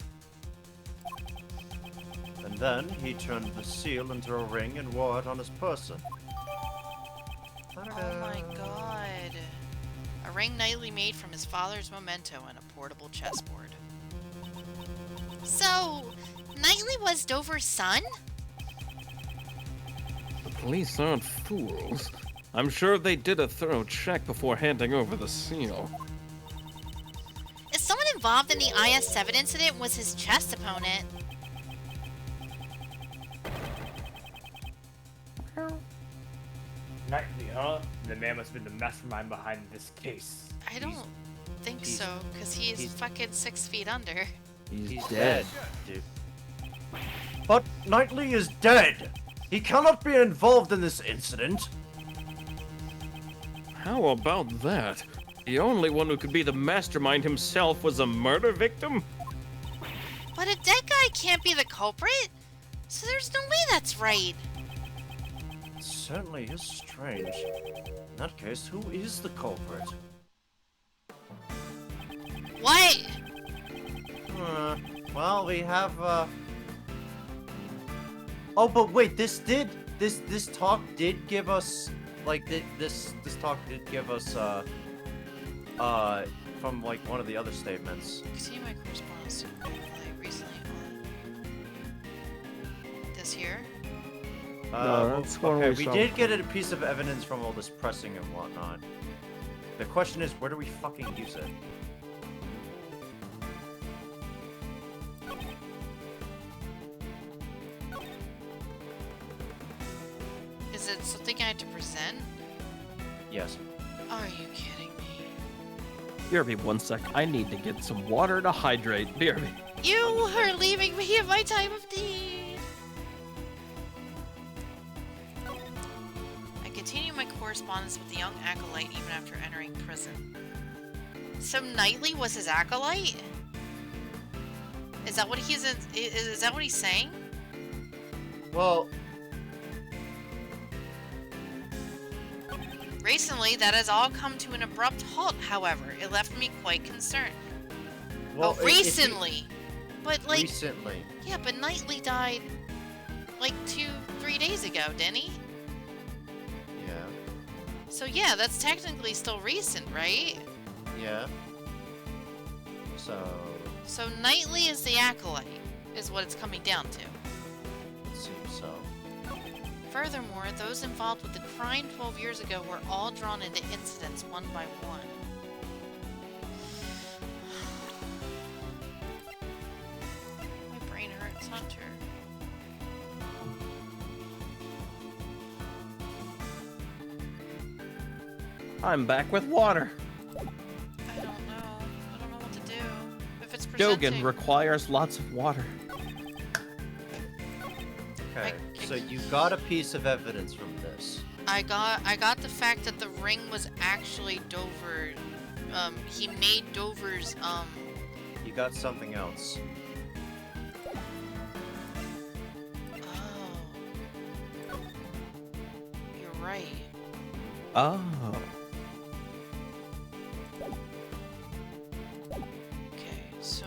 And then he turned the seal into a ring and wore it on his person. Oh my god. A ring Knightley made from his father's memento and a portable chessboard. So, Knightley was Dover's son? The police aren't fools. I'm sure they did a thorough check before handing over the seal. Is someone involved in the IS-7 incident was his chess opponent? Knightley, huh? The man must have been the mastermind behind this case. I don't think so, because he's fucking 6 feet under. He's dead, dude. But Knightley is dead! He cannot be involved in this incident! How about that? The only one who could be the mastermind himself was a murder victim? But a dead guy can't be the culprit, so there's no way that's right. It certainly is strange. In that case, who is the culprit? What? Well, we have, Oh, but wait, this talk did give us, like, this talk did give us, from, like, one of the other statements. See my correspondence like recently on this here. No, that's one okay, we we saw did get a piece of evidence from all this pressing and whatnot. The question is, where do we fucking use it? Is it something I had to present? Yes. Are you kidding me? BRB, 1 sec. I need to get some water to hydrate. BRB. You are leaving me at my time of need. I continue my correspondence with the young acolyte even after entering prison. So Knightley was his acolyte? Is that what he's is that what he's saying? Well, recently, that has all come to an abrupt halt, however. It left me quite concerned. well, oh, recently! But, like... recently. Yeah, but Knightley died, like, 2-3 days ago, didn't he? Yeah. So, yeah, that's technically still recent, right? Yeah. So, So, Knightley is the acolyte, is what it's coming down to. it seems so. Furthermore, those involved with the crime 12 years ago were all drawn into incidents one by one. My brain hurts, Hunter. I'm back with water. I don't know. I don't know what to do. If it's presenting... Dogen requires lots of water. Okay, so you got a piece of evidence from this. I got the fact that the ring was actually Dover. He made Dover's, You got something else. Oh. You're right. Oh. Okay, so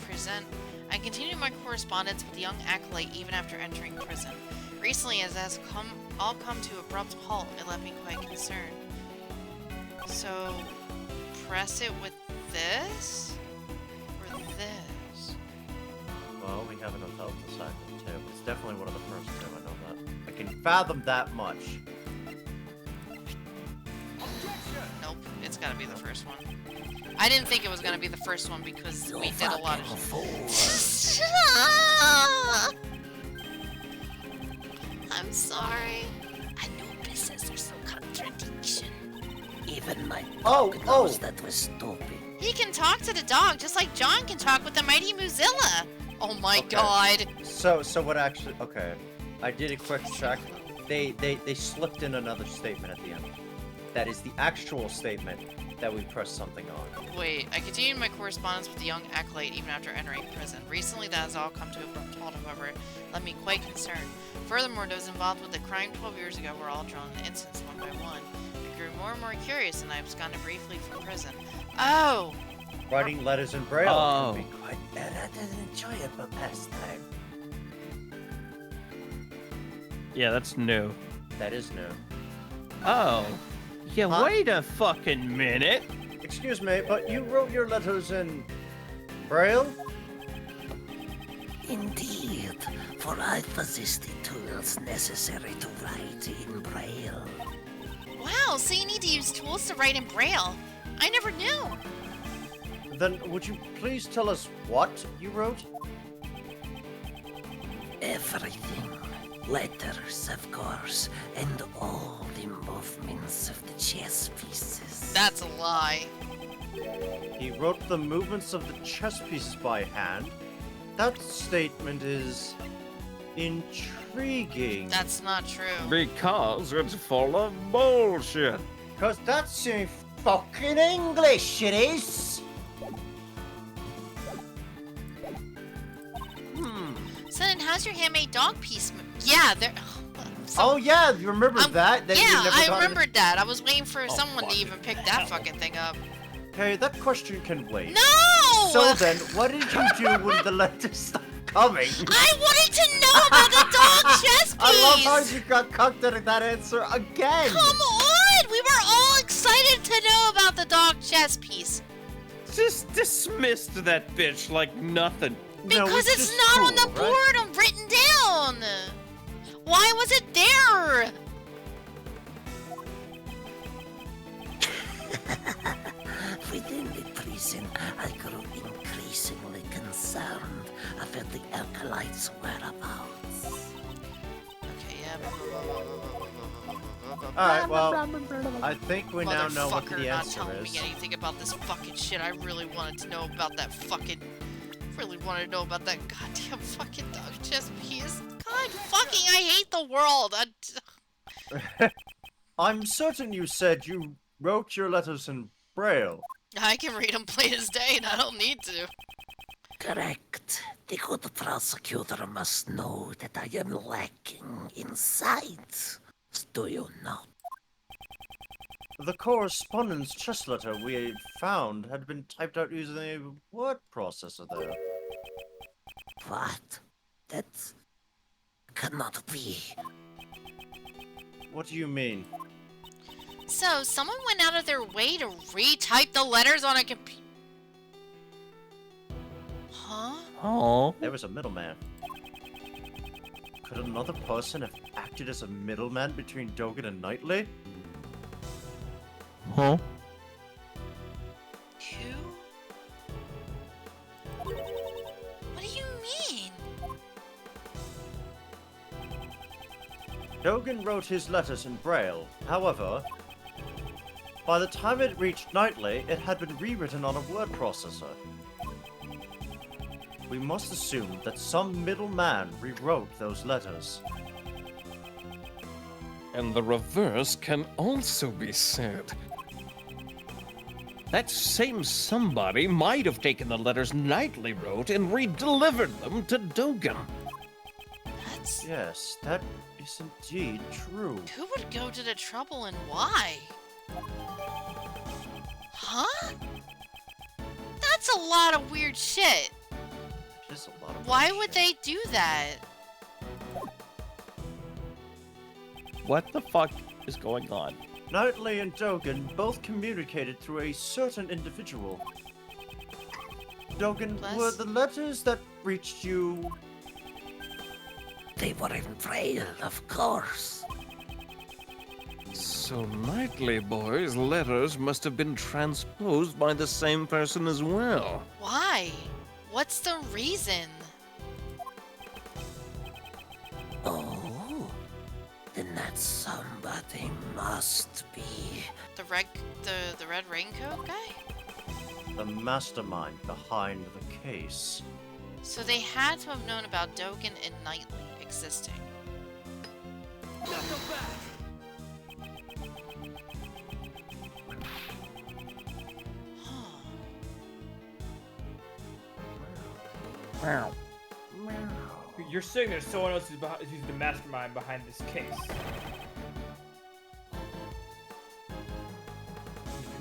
present. I continue my correspondence with the young acolyte even after entering prison. Recently, as has all come to abrupt halt, it left me quite concerned. So, press it with this or this? Well, we haven't until the second two. It's definitely one of the first two, I know that. I can fathom that much. Nope, it's gotta be the first one. I didn't think it was gonna be the first one because we did a lot of. Shut up! I'm sorry. Anubis is no contradiction. Even my Oh, dog knows that was stupid. He can talk to the dog just like John can talk with the mighty Mozilla. Oh my Okay. god. So what actually? Okay, I did a quick check. They slipped in another statement at the end. That is the actual statement that we pressed something on. Wait, I continued my correspondence with the young acolyte even after entering prison. Recently, that has all come to a abrupt halt, however, it left me quite concerned. Furthermore, those involved with the crime 12 years ago were all drawn in instance one by one. I grew more and more curious, and I absconded briefly from prison. Oh! Writing letters in Braille Oh. can be quite an enjoyable pastime. Yeah, that's new. That is new. Oh. Yeah, Huh? wait a fucking minute. Excuse me, but you wrote your letters in Braille? Indeed, for I possess the tools necessary to write in Braille. Wow, so you need to use tools to write in Braille. I never knew. Then would you please tell us what you wrote? Everything. Letters, of course, and all the movements of the chess pieces. That's a lie. He wrote the movements of the chess pieces by hand. That statement is intriguing. That's not true. Because it's full of bullshit. Cause that's in fucking English, it is. So then, how's your handmade dog piece? Yeah, there. Oh yeah, you remember that? That you Yeah, never I got- remembered that. I was waiting for someone to even pick that fucking thing up. Okay, that question can wait. No! So then, what did you do when the letters stopped coming? I wanted to know about the dog chess piece! I love how you got cocked at that answer again. Come on! We were all excited to know about the dog chess piece. Just dismissed that bitch like nothing. Because it's not on the board or written down. Why was it there? Within the prison, I grew increasingly concerned about the acolyte's whereabouts. Okay, yeah. Alright, well, I think we now know what Motherfucker the not answer telling is. me anything about this fucking shit. I really wanted to know about that fucking... Really wanted to know about that goddamn fucking dog chess piece. God fucking, I hate the world. I'm certain you said you wrote your letters in Braille. I can read them plain as day and I don't need to. Correct. The good prosecutor must know that I am lacking in sight. Do you not? The correspondence chess letter we found had been typed out using a word processor there. What? That cannot be. What do you mean? So, someone went out of their way to retype the letters on a computer. Huh? Oh. There was a middleman. Could another person have acted as a middleman between Dogen and Knightley? Huh? Who? What do you mean? Dogen wrote his letters in Braille. However, by the time it reached Knightley, it had been rewritten on a word processor. We must assume that some middleman rewrote those letters. And the reverse can also be said. That same somebody might have taken the letters Knightley wrote and re-delivered them to Dogen. That's... Yes, that is indeed true. Who would go to the trouble and why? Huh? That's a lot of weird shit. It is a lot of Why weird would shit. they do that? What the fuck is going on? Knightley and Dogen both communicated through a certain individual. Dogen, Bless. were the letters that reached you... They were in Braille, of course. So Knightley Boy's letters must have been transposed by the same person as well. Why? What's the reason? Oh, then that somebody must be. The red raincoat guy? the mastermind behind the case. So they had to have known about Dogen and Knightley existing. Wow. You're saying there's someone else who's the mastermind behind this case.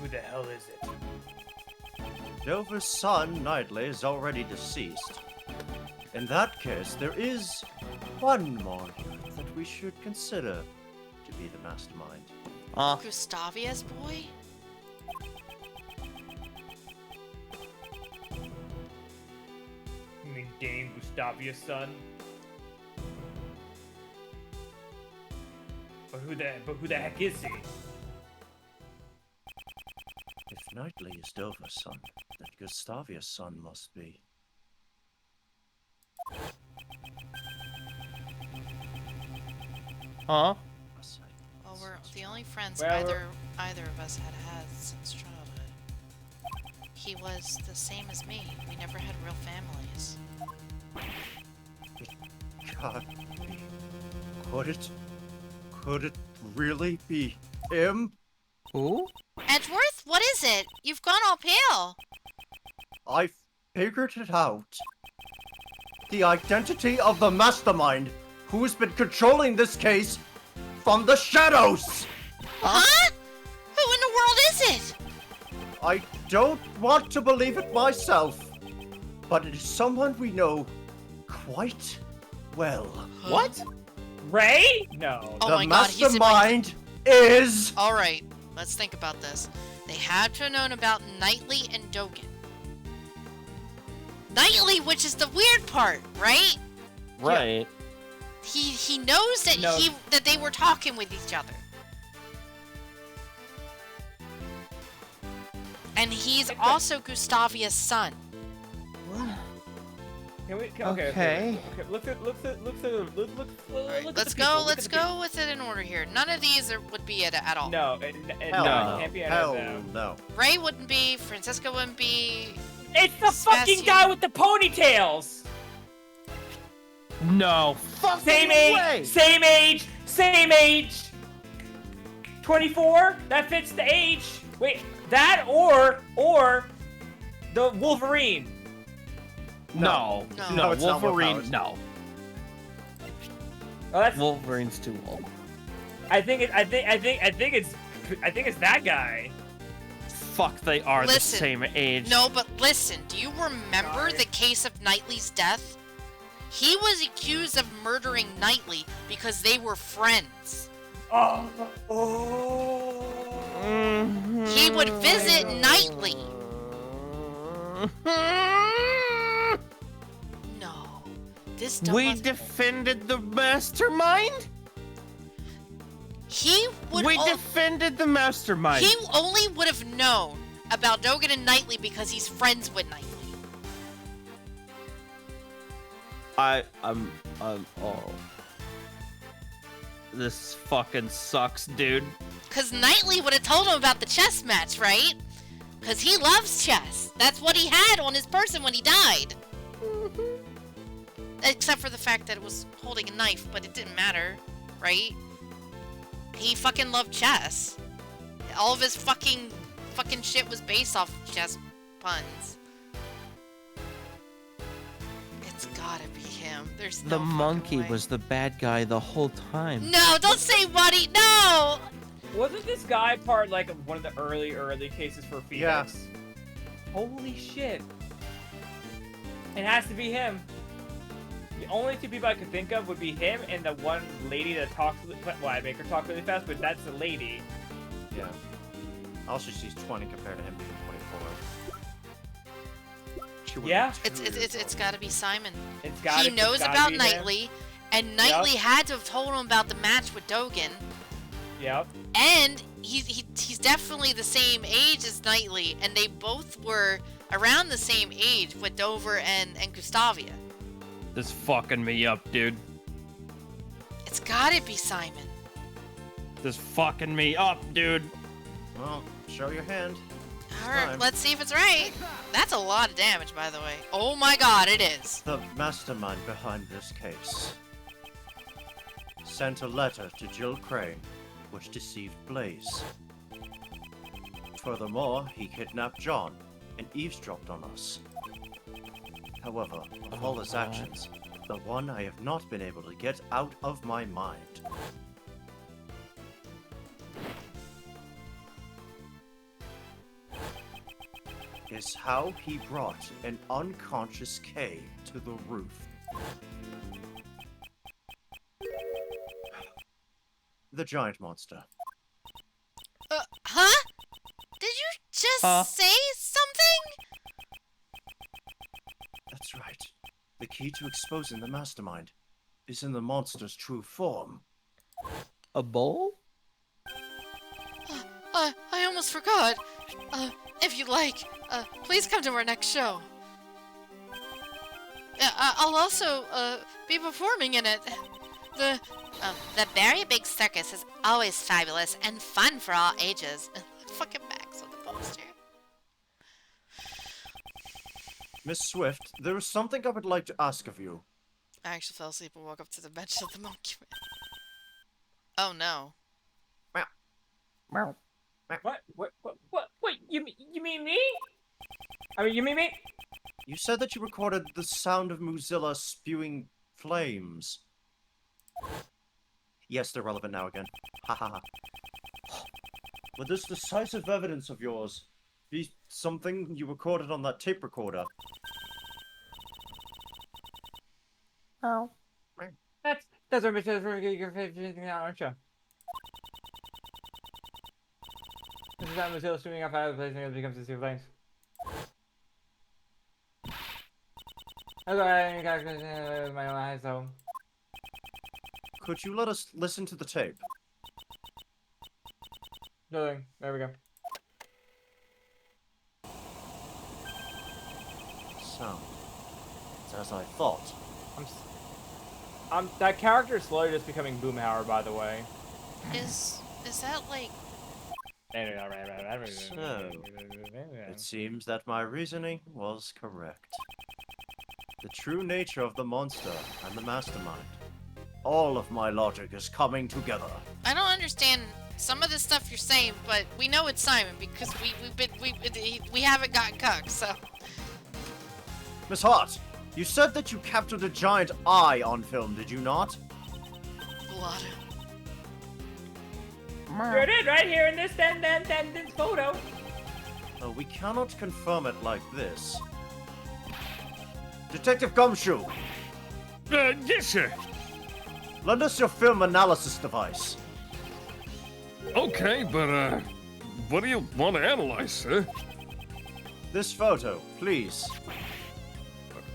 Who the hell is it? Dover's son, Knightley, is already deceased. In that case, there is one more that we should consider to be the mastermind. Gustavia's boy? You mean Dame Gustavia's son? But who the heck is he? If Knightley is Dover's son, then Gustavia's son must be. Huh? Well, we're the only friends Well, either of us had since childhood. He was the same as me. We never had real families. God, could it really be him? Who? Edgeworth, what is it? You've gone all pale. I figured it out. The identity of the mastermind who has been controlling this case from the shadows! Huh? Who in the world is it? I don't want to believe it myself, but it is someone we know quite well. What? Ray? No. Oh the my God, he's in my- mastermind is... Alright, let's think about this. They had to have known about Knightley and Dogen. Knightley, which is the weird part, right? Right. He knows that No. that they were talking with each other. And he's also Gustavia's son. Can Okay. Look at Let's go with it in order here. None of these would be it at all. No, can't be Hell them. no. Ray wouldn't be. Francisco wouldn't be. It's the fucking guy with the ponytails. No. Same age. Same age. Same age. 24. That fits the age. Wait, that or the Wolverine. No. No, it's not Wolverine. Wolverine. No. Oh, that's. Wolverine's too old. I think it's that guy. Fuck, they are the Listen. same age. No, but listen. Do you remember the case of Knightley's death? He was accused of murdering Knightley because they were friends. He would visit Knightley. No. This We defended the mastermind? He would We defended the mastermind. He only would have known about Dogen and Knightley because he's friends with Knightley. Oh. This fucking sucks, dude. Because Knightley would have told him about the chess match, right? Because he loves chess. That's what he had on his person when he died. Except for the fact that it was holding a knife, but it didn't matter, right? He fucking loved chess. All of his fucking shit was based off chess puns. It's gotta be him. There's no The fucking monkey way. was the bad guy the whole time. No, don't say Buddy. No. Wasn't this guy part like of one of the early cases for Phoenix? Yeah. Holy shit! It has to be him. The only two people I could think of would be him and the one lady that talks. Well, I make her talk really fast, but that's the lady. Yeah. Also, she's 20 compared to him being 24. Yeah. It's got to be Simon. It's got. He knows about Knightley, and Knightley had to have told him about the match with Dogen. Yep. And he's definitely the same age as Knightley, and they both were around the same age with Dover and Gustavia. This fucking me up, dude. It's gotta be Simon. This fucking me up, dude. Well, show your hand. Alright, let's see if it's right. That's a lot of damage, by the way. Oh my god, it is. The mastermind behind this case sent a letter to Jill Crane, which deceived Blaze. Furthermore, he kidnapped John and eavesdropped on us. However, of all his actions, the one I have not been able to get out of my mind is how he brought an unconscious Kay to the roof. The giant monster. Huh? Did you just say something? That's right. The key to exposing the mastermind is in the monster's true form. A bowl? I almost forgot. If you'd like, please come to our next show. I'll also, be performing in it. The Very Big Circus is always fabulous and fun for all ages. Fucking Max on the poster. Miss Swift, there is something I would like to ask of you. I actually fell asleep and woke up to the bench of the monkey man. Oh no. Meow. What? Wait, you mean me? I mean, you mean me? You said that you recorded the sound of Mozilla spewing flames. Yes, they're relevant now again. Ha ha ha. Would this decisive evidence of yours be something you recorded on that tape recorder? Oh. That's what your favorite thing on our show. This is how Mozilla streaming off out of the place and it becomes a super flames. Okay, guys, my own eyes, so. Could you let us listen to the tape? There we go. So, as I thought. That character is slowly just becoming Boomhauer, by the way. Is that like? So, it seems that my reasoning was correct. The true nature of the monster and the mastermind. All of my logic is coming together. I don't understand some of the stuff you're saying, but we know it's Simon because we haven't gotten cucked, so. Miss Hart, you said that you captured a giant eye on film, did you not? Blood. Here it is, right here in this this photo. We cannot confirm it like this. Detective Gumshoe! Yes, sir. Lend us your film analysis device. Okay, but, what do you want to analyze, sir? This photo, please.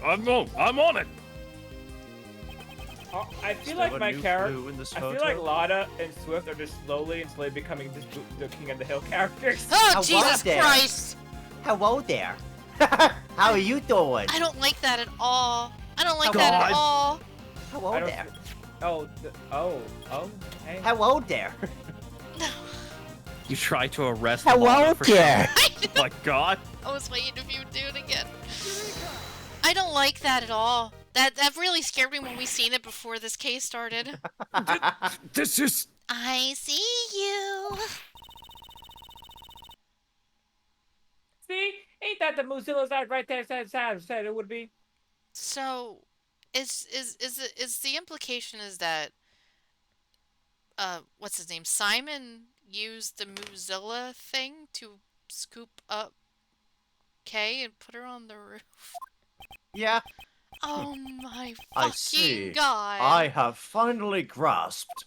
I'm on it. Oh, I feel Still like a my new character. clue in this I feel photo? like Lada and Swift are just slowly becoming the King of the Hill characters. Oh, Jesus Christ! Hello there. How are you doing? I don't like that at all. I don't like that at all. Hello there. Hey. Hello there. You try to arrest Hello Lana for there. something. Oh my God. I was waiting if you would do it again. I don't like that at all. That really scared me when we seen it before this case started. This is... I see you. See, ain't that the Mozilla's ad right there said it would be? So, is the implication is that what's his name? Simon used the Mozilla thing to scoop up Kay and put her on the roof? Yeah, Oh my I see. fucking god. I have finally grasped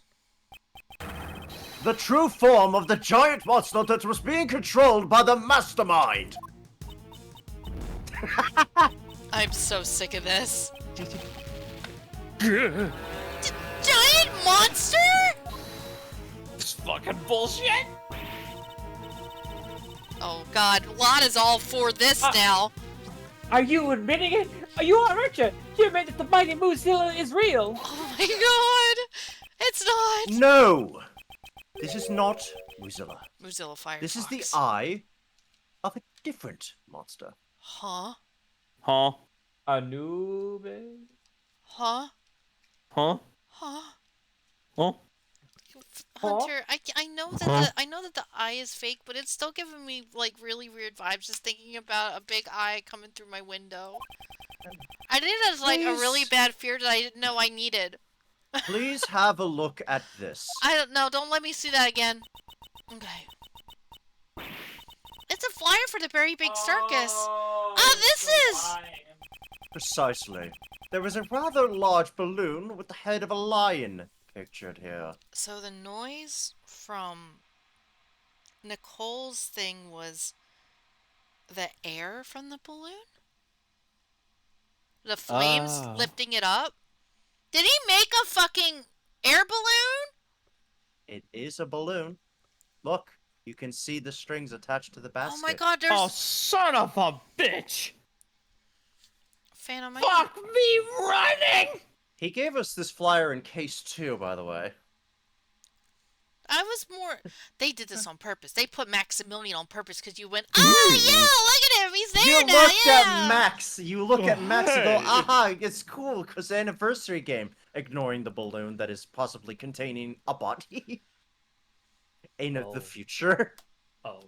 the true form of the giant monster that was being controlled by the mastermind. I'm so sick of this. This Giant monster? fucking bullshit. Oh god, Lana's all for this now. Are you admitting it? You are, aren't you? You admit that the mighty Mozilla is real. Oh my god. It's not. No! This is not Mozilla. Mozilla Firefox. This is the eye of a different monster. Huh? Huh? Anubis? Huh? Huh? Huh? Huh? Hunter, I know that I know that the eye is fake, but it's still giving me like really weird vibes just thinking about a big eye coming through my window. I did it as like a really bad fear that I didn't know I needed. Please have a look at this. I don't know. Don't let me see that again. Okay. It's a flyer for the Very Big Circus. Oh, this is. Precisely. There is a rather large balloon with the head of a lion pictured here. So the noise from Nicole's thing was the air from the balloon? The flames lifting it up? Did he make a fucking air balloon? It is a balloon. Look, you can see the strings attached to the basket. Oh my god, there's... Oh, son of a bitch! Phantom, Fuck me running! He gave us this flyer in case 2, by the way. I was more... They did this on purpose. They put Maximilian on purpose because you went, oh, yeah, look at him, he's there You now, looked yeah. at Max. You look at Max and go, aha, it's cool because the anniversary game. Ignoring the balloon that is possibly containing a body. In the future. Oh.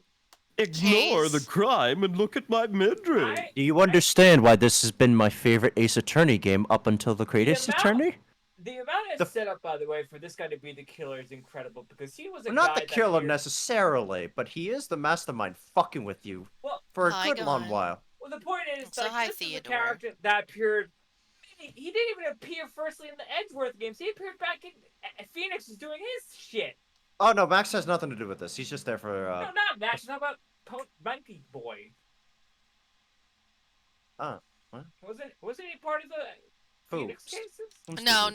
Ignore the crime and look at my midriff. Do you understand why this has been my favorite Ace Attorney game up until the Ace Attorney? The amount of setup, by the way, for this guy to be the killer is incredible because he was a Well, guy not the that killer feared- necessarily, but he is the mastermind fucking with you for a good long while. Well, the point is, So like, hi, this is a Theodore. character that appeared. He didn't even appear firstly in the Edgeworth games. He appeared back in Phoenix is doing his shit. Oh no, Max has nothing to do with this. He's just there for. No, not Max. How about Monkey Boy? What? Wasn't he part of the Phoenix cases? No.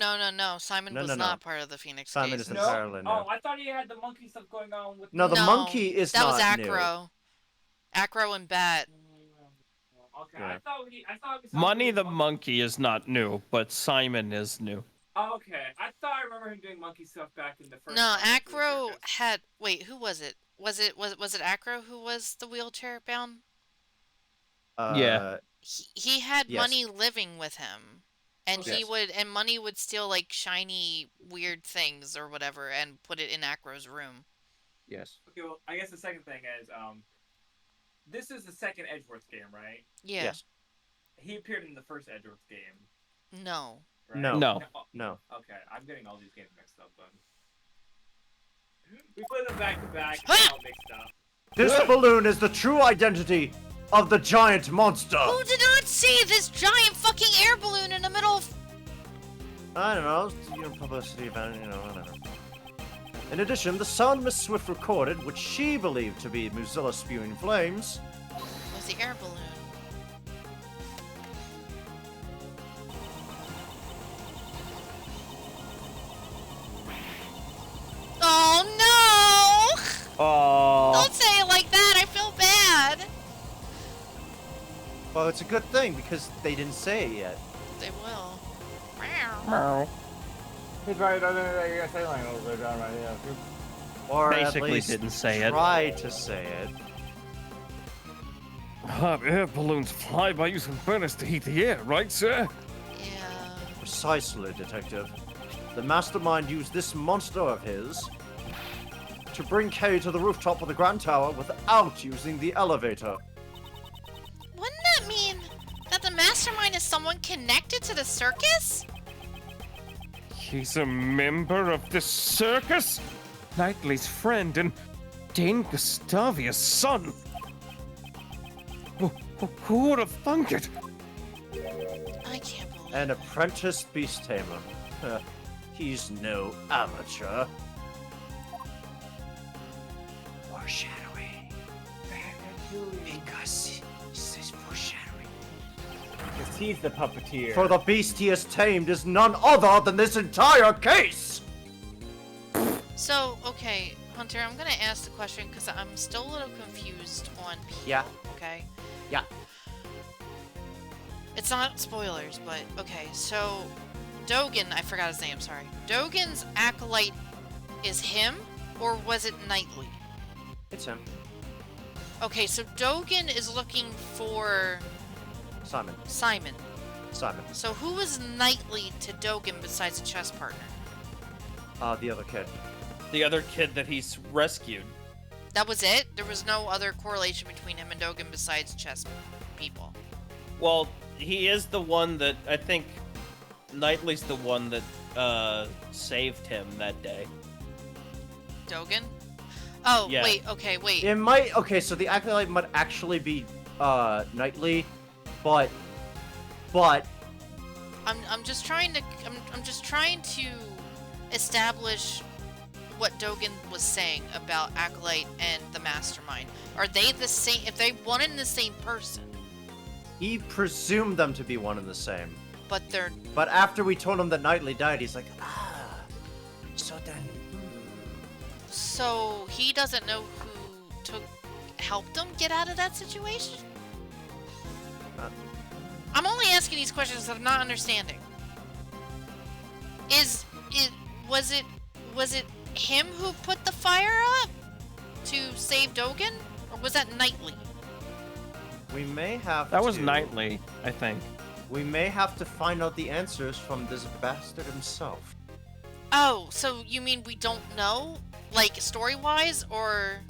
Simon No, was no, no. not part of the Phoenix Simon cases. is entirely new. Oh, I thought he had the monkey stuff going on with. No, the monkey is that not was new. Acro. Acro and Bat. Okay. Yeah. I thought we saw Money him the doing Monkey is not new, but Simon is new. Oh, okay. I thought I remember him doing monkey stuff back in the first. No, Monkey Food Acro Circus. had. Wait, who was it? Was it Acro who was the wheelchair bound? Yeah. He had Yes. Money living with him, and Yes. Money would steal like shiny weird things or whatever and put it in Acro's room. Yes. Okay, well, I guess the second thing is, this is the second Edgeworth game, right? Yeah. Yes. He appeared in the first Edgeworth game. No. Right? No. No. No. Okay, I'm getting all these games mixed up then. We played them back to back, Ah! all mixed up. This balloon is the true identity of the giant monster. Who did not see this giant fucking air balloon in the middle of... I don't know, publicity event, whatever. In addition, the sound Miss Swift recorded, which she believed to be Muzilla spewing flames, was the air balloon. Oh no! Oh. Don't say it like that, I feel bad. well, it's a good thing because they didn't say it yet. They will. He's right, I guess I like a little bit on my Or Basically at least didn't say it. try to say it. Air balloons fly by using burners to heat the air, right, sir? Yeah. Precisely, Detective. The mastermind used this monster of his to bring Kay to the rooftop of the Grand Tower without using the elevator. Wouldn't that mean that the mastermind is someone connected to the circus? He's a member of the circus? Knightley's friend and Dane Gustavia's son. Who would have thunk it? I can't believe An apprentice beast tamer. He's no amateur. Foreshadowing. Because this is foreshadowing. Because he's the puppeteer. For the beast he has tamed is none other than this entire case! So, okay, Hunter, I'm gonna ask the question because I'm still a little confused on people, Yeah. okay? Yeah. It's not spoilers, but okay, so Dogen, I forgot his name, sorry. Dogen's acolyte is him, or was it Knightley? It's him. Okay, so Dogen is looking for Simon. Simon. Simon. So who is Knightley to Dogen besides a chess partner? The other kid. The other kid that he's rescued. That was it? There was no other correlation between him and Dogen besides chess people? Well, he is the one that I think Knightley's the one that saved him that day. Dogen? Oh, Yeah. wait, okay, wait. It might. Okay, so the acolyte might actually be Knightley, but I'm just trying to I'm just trying to establish what Dogen was saying about Acolyte and the Mastermind. Are they the same? If they one and the same person, he presumed them to be one and the same. but they're But after we told him that Knightley died, he's like, so then. so he doesn't know who helped him get out of that situation. I'm only asking these questions because I'm not understanding. Was it him who put the fire up to save Dogen, or was that Knightley? We may have That to. was Knightley, I think. We may have to find out the answers from this bastard himself. Oh, so you mean we don't know, like story-wise, or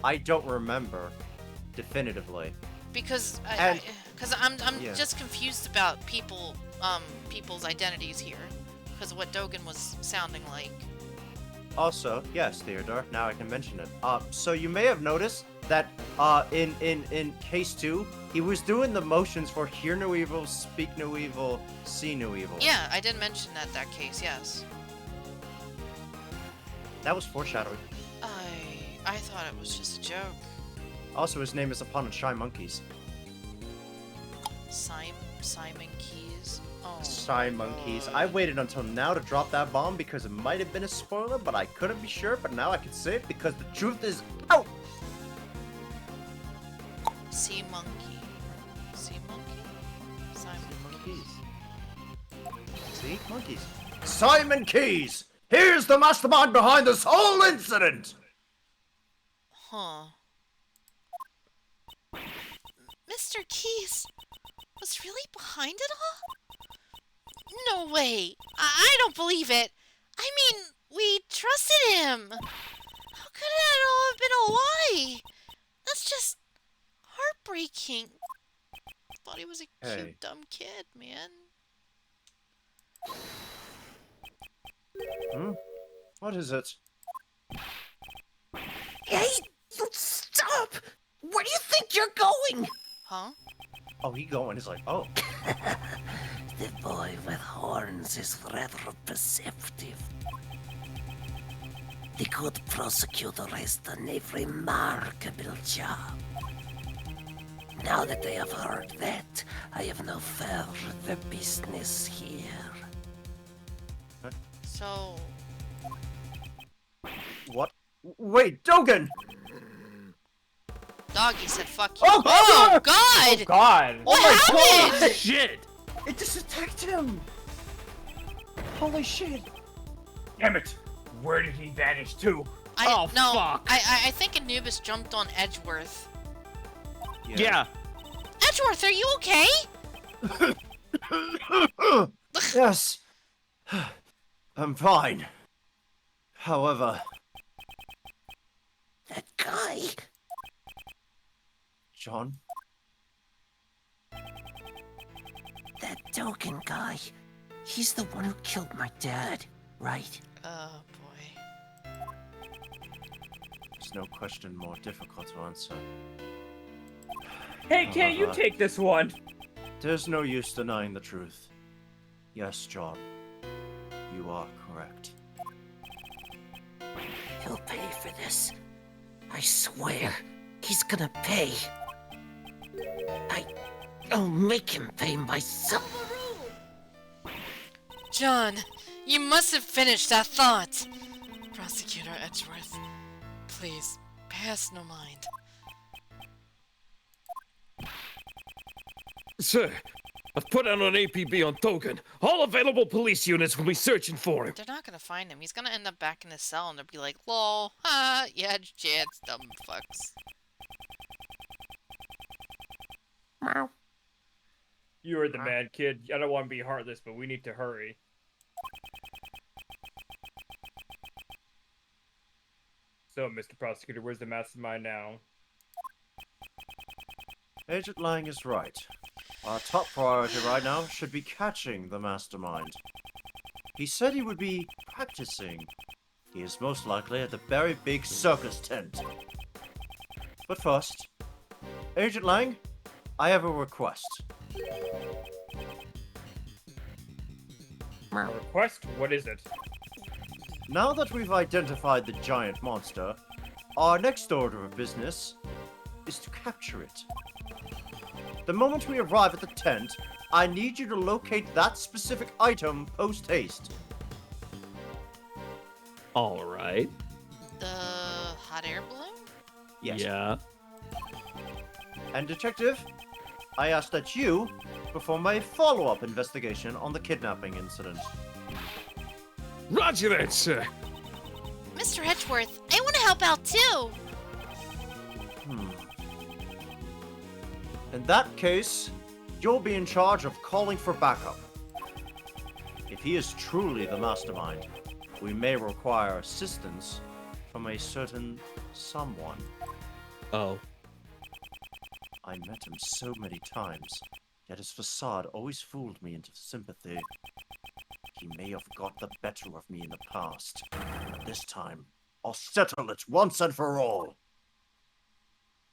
I don't remember definitively. because And- I'm yeah. just confused about people's identities here, because what Dogen was sounding like. Also, yes, Theodore, now I can mention it. So you may have noticed that in case 2, he was doing the motions for hear no evil, speak no evil, see no evil. Yeah, I did mention that case. Yes. That was foreshadowing. I thought it was just a joke. Also, his name is upon Shy Monkeys. Simon Keys. Oh. Shy Monkeys. I waited until now to drop that bomb because it might have been a spoiler, but I couldn't be sure, but now I can say it because the truth is out! Sea monkey. Sea monkey? Simon Keys. See? Monkeys. Simon Keys! Here's the mastermind behind this whole incident! Huh. Mr. Keys was really behind it all? No way! I don't believe it! I mean, we trusted him! How could that all have been a lie? That's just heartbreaking. Thought he was a cute, Hey. dumb kid, man. Hmm? What is it? Hey, stop! Where do you think you're going? Huh? Oh, he going. He's like, oh. The boy with horns is rather perceptive. The good prosecutor has done a remarkable job. Now that they have heard that, I have no further business here. So, What? Wait, Dogen! Doggy said fuck you. Oh, Oh, God! Oh God! What happened? Shit! It just attacked him! Holy shit! Damn it! Where did he vanish to? Oh, no, fuck. I think Anubis jumped on Edgeworth. Yeah. Edgeworth, are you okay? Yes. I'm fine. However, That guy? John, That Dogen guy. He's the one who killed my dad, right? Oh, boy. there's no question more difficult to answer. Hey, can't you take this one? There's no use denying the truth. Yes, John. You are correct. He'll pay for this. I swear, he's gonna pay. I'll make him pay myself. John, you must have finished that thought. Prosecutor Edgeworth, please, pass no mind. Sir, I've put out an APB on Dogen. All available police units will be searching for him. They're not gonna find him. He's gonna end up back in his cell and they'll be like, lol, ha, yeah, it's dumb fucks. You are the man, kid. I don't want to be heartless, but we need to hurry. So, Mr. Prosecutor, where's the mastermind now? Agent Lang is right. Our top priority right now should be catching the mastermind. He said he would be practicing. He is most likely at the very big circus tent. But first, Agent Lang, I have a request. A request? What is it? Now that we've identified the giant monster, our next order of business is to capture it. The moment we arrive at the tent, I need you to locate that specific item post-haste. All right. The hot air balloon? Yes. Yeah. And Detective, I ask that you perform a follow-up investigation on the kidnapping incident. Roger that, sir. Mr. Edgeworth, I want to help out too. In that case, you'll be in charge of calling for backup. If he is truly the mastermind, we may require assistance from a certain someone. Oh. I met him so many times, yet his facade always fooled me into sympathy. He may have got the better of me in the past, but this time, I'll settle it once and for all.